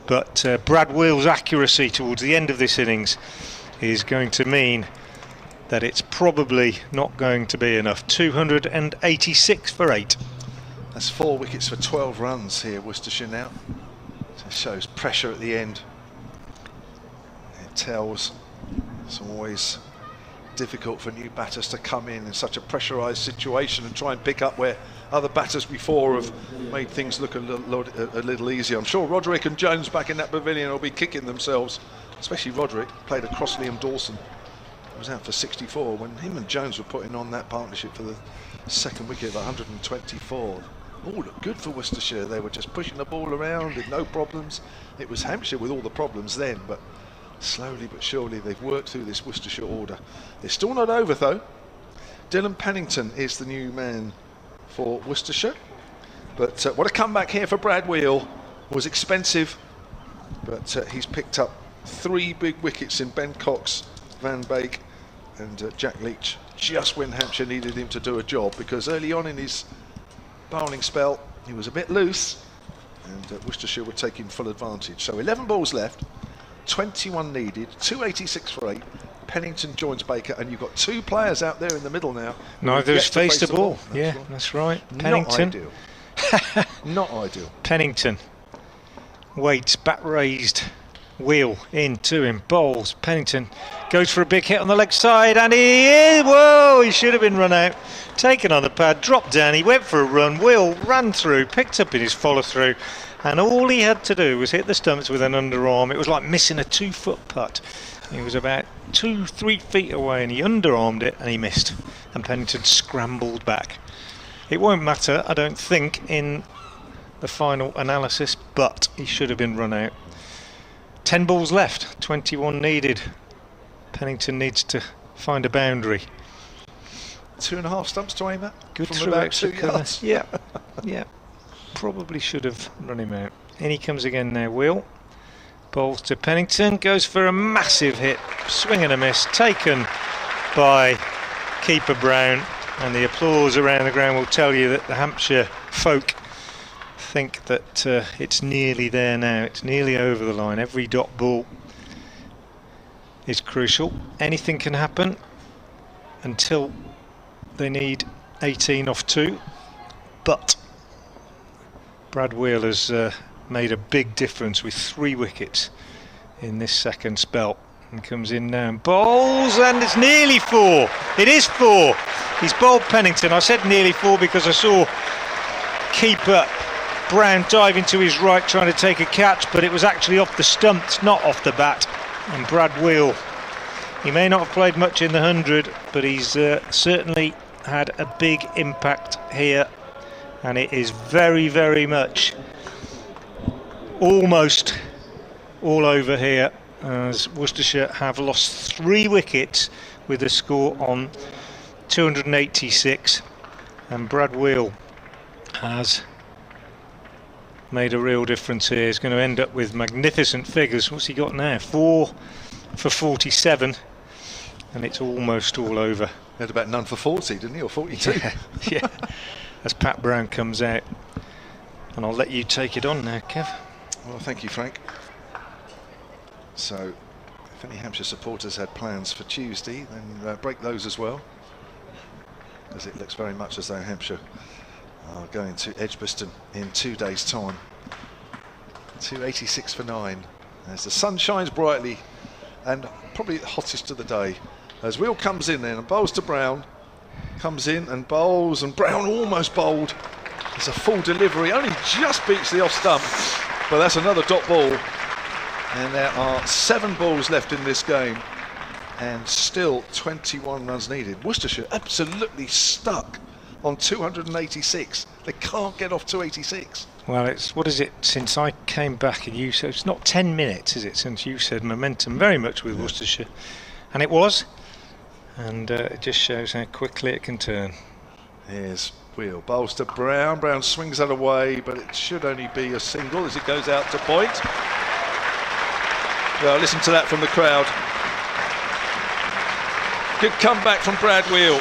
but Brad Wheel's accuracy towards the end of this innings is going to mean that it's probably not going to be enough. 286 for 8. That's 4 wickets for 12 runs here, Worcestershire now. It shows pressure at the end. It tells it's always difficult for new batters to come in such a pressurised situation and try and pick up where other batters before have made things look a little easier. I'm sure Roderick and Jones back in that pavilion will be kicking themselves, especially Roderick. Played across Liam Dawson, was out for 64 when him and Jones were putting on that partnership for the 2nd wicket at 124. All looked good for Worcestershire. They were just pushing the ball around with no problems. It was Hampshire with all the problems then, but slowly but surely they've worked through this Worcestershire order. They're still not over though. Dylan Pennington is the new man for Worcestershire, but what a comeback here for Brad Wheel. Was expensive, but he's picked up 3 big wickets in Ben Cox, Van Beek and Jack Leach, just when Hampshire needed him to do a job, because early on in his bowling spell he was a bit loose, and Worcestershire were taking full advantage. So 11 balls left, 21 needed, 286 for 8. Pennington joins Baker, and you've got 2 players out there in the middle now. Neither has faced the ball. Yeah, that's right. Pennington. Not ideal. Not ideal. Pennington waits, bat raised, Wheel in to him, bowls. Pennington goes for a big hit on the leg side, and he should have been run out. Taken on the pad, dropped down, he went for a run. Wheel ran through, picked up in his follow through, and all he had to do was hit the stumps with an underarm. It was like missing a 2-foot putt. He was about 2-3 feet away, and he underarmed it and he missed, and Pennington scrambled back. It won't matter, I don't think, in the final analysis, but he should have been run out. 10 balls left, 21 needed. Pennington needs to find a boundary. 2.5 stumps to aim at. Good from through about extra 2 cover. yards. Yeah, yeah. Probably should have run him out. In he comes again now, Will. Bowls to Pennington, goes for a massive hit, swing and a miss, taken by keeper Brown, and the applause around the ground will tell you that the Hampshire folk think that it's nearly there now, it's nearly over the line. Every dot ball is crucial. Anything can happen until they need 18 off 2, but Brad Wheel has made a big difference with 3 wickets in this second spell, and comes in now and bowls, and it's nearly 4. It is 4. He's bowled Pennington. I said nearly 4 because I saw keeper Brown diving to his right, trying to take a catch, but it was actually off the stumps, not off the bat. And Brad Wheel, he may not have played much in the 100, but he's certainly had a big impact here. And it is very, very much almost all over here, as Worcestershire have lost 3 wickets with a score on 286, and Brad Wheel has made a real difference here. He's going to end up with magnificent figures. What's he got now? 4 for 47, and it's almost all over. He had about none for 40, didn't he, or 42? Yeah. As Pat Brown comes out, and I'll let you take it on now, Kev. Well, thank you, Frank. So, if any Hampshire supporters had plans for Tuesday, then break those as well, as it looks very much as though Hampshire are going to Edgbaston in 2 days' time. 286 for 9, as the sun shines brightly, and probably the hottest of the day, as Wheel comes in then and bowls to Brown, comes in and bowls, and Brown almost bowled. It's a full delivery, only just beats the off stump, but that's another dot ball. And there are 7 balls left in this game, and still 21 runs needed. Worcestershire absolutely stuck on 286. They can't get off 286. Well, it's, what is it, since I came back and you said, it's not 10 minutes, is it, since you said momentum very much with Worcestershire. And it was, and it just shows how quickly it can turn. Here's Wheel, bowls to Brown. Brown swings that away, but it should only be a single as it goes out to point. Well, listen to that from the crowd. Good comeback from Brad Wheel.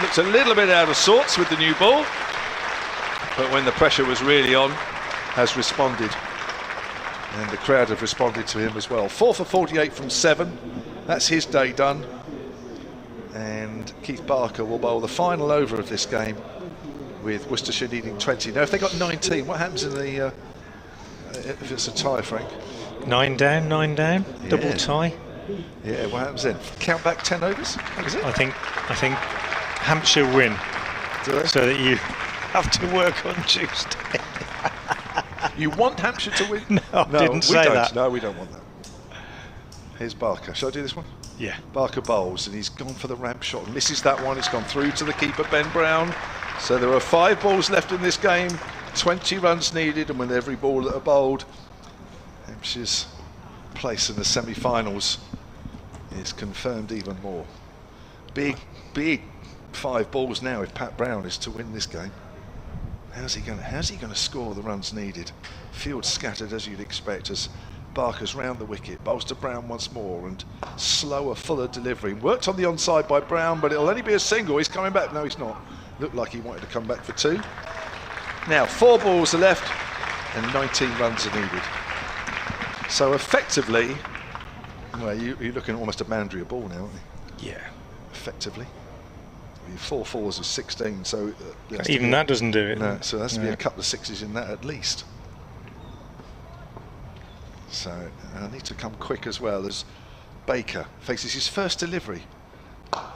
Looks a little bit out of sorts with the new ball, but when the pressure was really on, has responded. And the crowd have responded to him as well. 4 for 48 from 7. That's his day done. And Keith Barker will bowl the final over of this game, with Worcestershire needing 20. Now, if they got 19, what happens in the if it's a tie, Frank? 9 down, 9 down, double tie. Yeah, what happens then? Count back 10 overs? That was it? I think Hampshire win, so that you have to work on Tuesday. You want Hampshire to win? No, I didn't say that. No, we don't want that. Here's Barker. Shall I do this one? Yeah. Barker bowls, and he's gone for the ramp shot and misses that one. It's gone through to the keeper, Ben Brown. So there are 5 balls left in this game, 20 runs needed, and with every ball that are bowled, Hampshire's place in the semi-finals is confirmed even more. Big 5 balls now if Pat Brown is to win this game. How's he going to score the runs needed? Field scattered as you'd expect, as Barker's round the wicket, bowls to Brown once more, and slower, fuller delivery. Worked on the onside by Brown, but it'll only be a single. He's coming back. No, he's not. Looked like he wanted to come back for 2. Now 4 balls are left, and 19 runs are needed. So effectively, well, you're looking at almost a boundary of ball now, aren't you? Yeah. Effectively. 4 fours is 16, so even that doesn't do it. No, so there has to be a couple of 6s in that at least. So I need to come quick as well, as Baker faces his first delivery.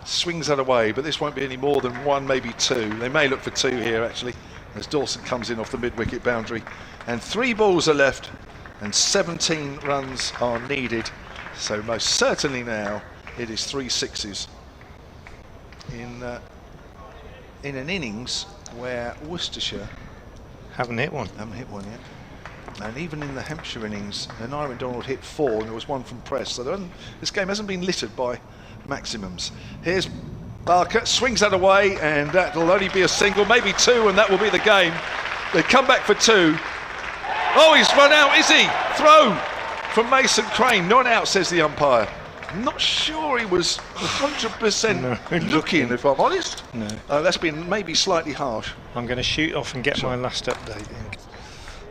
Swings that away, but this won't be any more than 1, maybe 2. They may look for 2 here actually, as Dawson comes in off the mid-wicket boundary. And 3 balls are left, and 17 runs are needed. So most certainly now it is 3 6s in an innings where Worcestershire Haven't hit one yet. And even in the Hampshire innings, Aaron Donald hit 4, and there was 1 from Prest. So this game hasn't been littered by maximums. Here's Barker, swings that away, and that'll only be a single, maybe 2, and that will be the game. They come back for 2. Oh, he's run out, is he? Throw from Mason Crane. Not out, says the umpire. I'm not sure he was 100% looking, if I'm honest. No. That's been maybe slightly harsh. I'm going to shoot off and get my last update.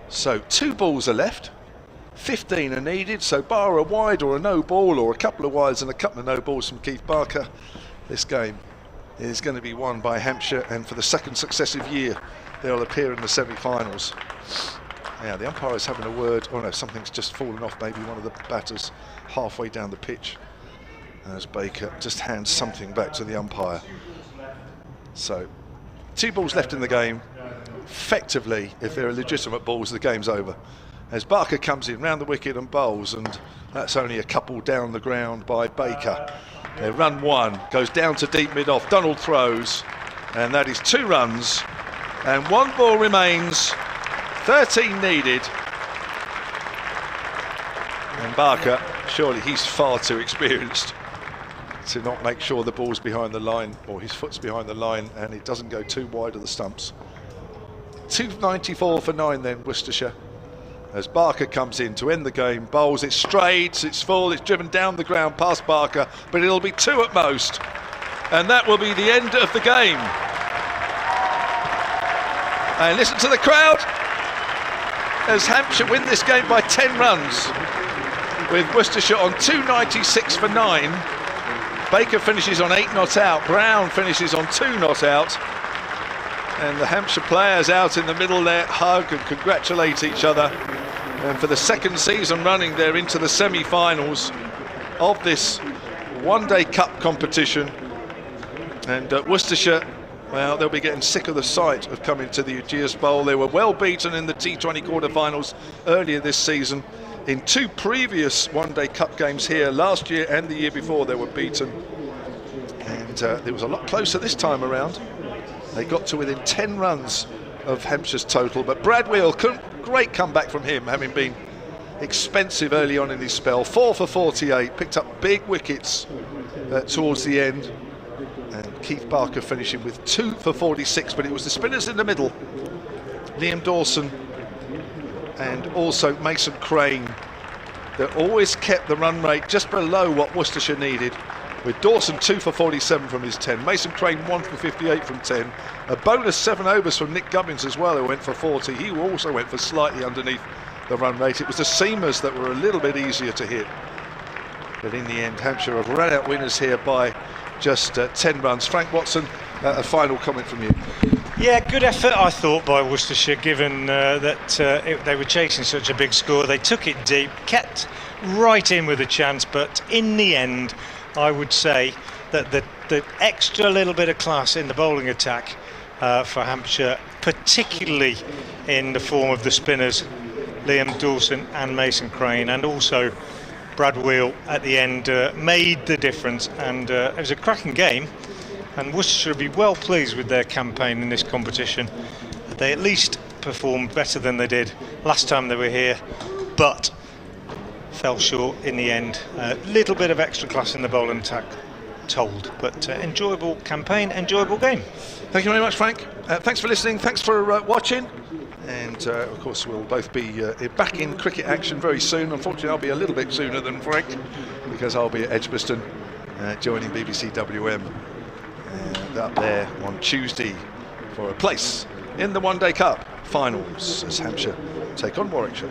So 2 balls are left, 15 are needed, so bar a wide or a no ball, or a couple of wides and a couple of no balls from Keith Barker, this game is going to be won by Hampshire, and for the 2nd successive year they'll appear in the semi-finals. Now the umpire is having a word. Oh no, something's just fallen off, maybe one of the batters halfway down the pitch, as Baker just hands something back to the umpire. So 2 balls left in the game. Effectively, if they're legitimate balls, the game's over. As Barker comes in round the wicket and bowls, and that's only a couple down the ground by Baker. Their run 1 goes down to deep mid-off. Donald throws, and that is 2 runs, and 1 ball remains. 13 needed. And Barker, surely he's far too experienced to not make sure the ball's behind the line, or his foot's behind the line, and it doesn't go too wide of the stumps. 294 for 9 then, Worcestershire. As Barker comes in to end the game, bowls, it's straight, it's full, it's driven down the ground past Barker, but it'll be 2 at most. And that will be the end of the game. And listen to the crowd as Hampshire win this game by 10 runs, with Worcestershire on 296 for 9. Baker finishes on 8 not out, Brown finishes on 2 not out. And the Hampshire players out in the middle there hug and congratulate each other. And for the 2nd season running, they're into the semi-finals of this one-day cup competition. And Worcestershire, well, they'll be getting sick of the sight of coming to the Ageas Bowl. They were well beaten in the T20 quarter-finals earlier this season. In 2 previous one-day cup games here, last year and the year before, they were beaten. And it was a lot closer this time around. They got to within 10 runs of Hampshire's total, but Brad Wheel, great comeback from him, having been expensive early on in his spell. 4 for 48, picked up big wickets towards the end, and Keith Barker finishing with 2 for 46, but it was the spinners in the middle, Liam Dawson and also Mason Crane, that always kept the run rate just below what Worcestershire needed, with Dawson 2 for 47 from his 10, Mason Crane 1 for 58 from 10, a bonus 7 overs from Nick Gubbins as well, who went for 40. He also went for slightly underneath the run rate. It was the seamers that were a little bit easier to hit, but in the end Hampshire have run out winners here by just 10 runs. Frank Watson, a final comment from you. Yeah, good effort I thought by Worcestershire, given that they were chasing such a big score. They took it deep, kept right in with a chance, but in the end I would say that the extra little bit of class in the bowling attack for Hampshire, particularly in the form of the spinners Liam Dawson and Mason Crane, and also Brad Wheel at the end, made the difference. And it was a cracking game, and Worcestershire will be well pleased with their campaign in this competition. They at least performed better than they did last time they were here, but fell short in the end. A little bit of extra class in the bowling attack told, but enjoyable campaign, enjoyable game. Thank you very much, Frank. Thanks for listening, thanks for watching, and of course we'll both be back in cricket action very soon. Unfortunately I'll be a little bit sooner than Frank, because I'll be at Edgbaston joining BBC WM up there on Tuesday for a place in the One Day Cup finals as Hampshire take on Warwickshire.